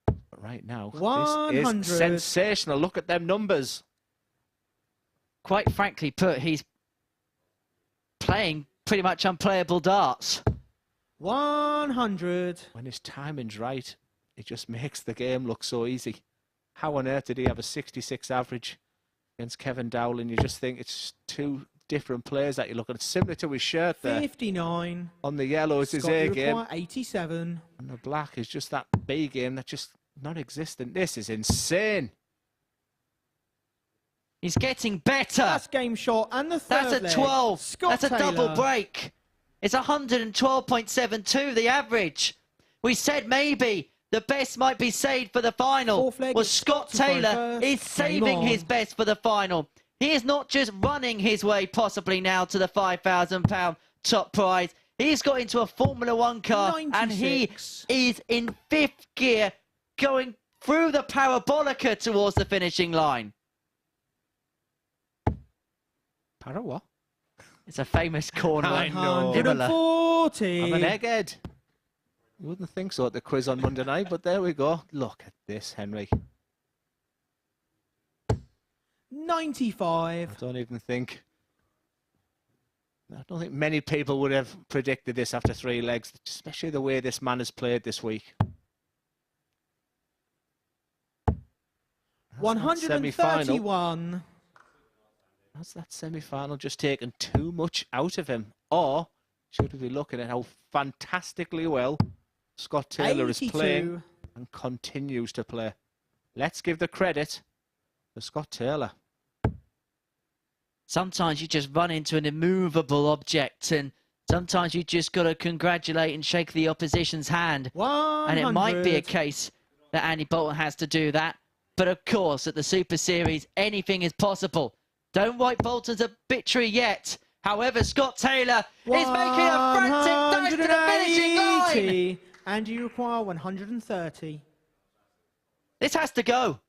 But right now, 100. this is sensational. Look at them numbers. Quite frankly put, he's playing pretty much unplayable darts. 100. When his timing's right, it just makes the game look so easy. How on earth did he have a 66 average against Kevin Dowling? You just think it's two different players that you look at. It's similar to his shirt there. 59. On the yellow is his Scott, A you game. require 87. And the black is just that B game that's just non-existent. This is insane. He's getting better. That's game shot. And the third That's a leg. 12. Scott That's a double Taylor. break. It's 112.72, the average. We said maybe the best might be saved for the final. Fourth leg Well, is Scott Scott to go Taylor first. is saving Game on. his best for the final. He is not just running his way possibly now to the £5,000 top prize. He's got into a Formula One car 96. and he is in 5th gear going through the parabolica towards the finishing line. Para what? It's a famous corner. I know. 140. I'm an egghead. You wouldn't think so at the quiz on Monday night, but there we go. Look at this, Henry. 95. I don't think many people would have predicted this after 3 legs, especially the way this man has played this week. That's that semi-final. 131. Has that semi-final just taken too much out of him? Or should we be looking at how fantastically well Scott Taylor 82. is playing and continues to play? Let's give the credit to Scott Taylor. Sometimes you just run into an immovable object, and sometimes you just got to congratulate and shake the opposition's hand. 100. And it might be a case that Andy Bolton has to do that. But of course, at the Super Series, anything is possible. Don't write Bolton's obituary yet. However, Scott Taylor is making a frantic dash to the finishing line. 180. And you require 130. This has to go.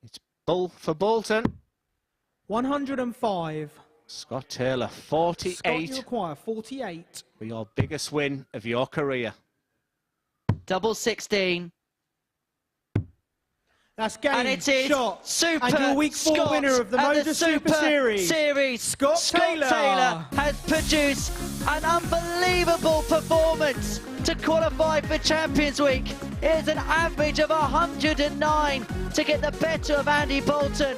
It's bull for Bolton. 105. Scott Taylor, Scott, 48 you require 48. for your biggest win of your career. Double 16. That's game And it is shot. Super And your week 4 Scott winner of the at MODUS Super Series. Scott Taylor. has produced an unbelievable performance to qualify for Champions Week. It is an average of 109 to get the better of Andy Bolton.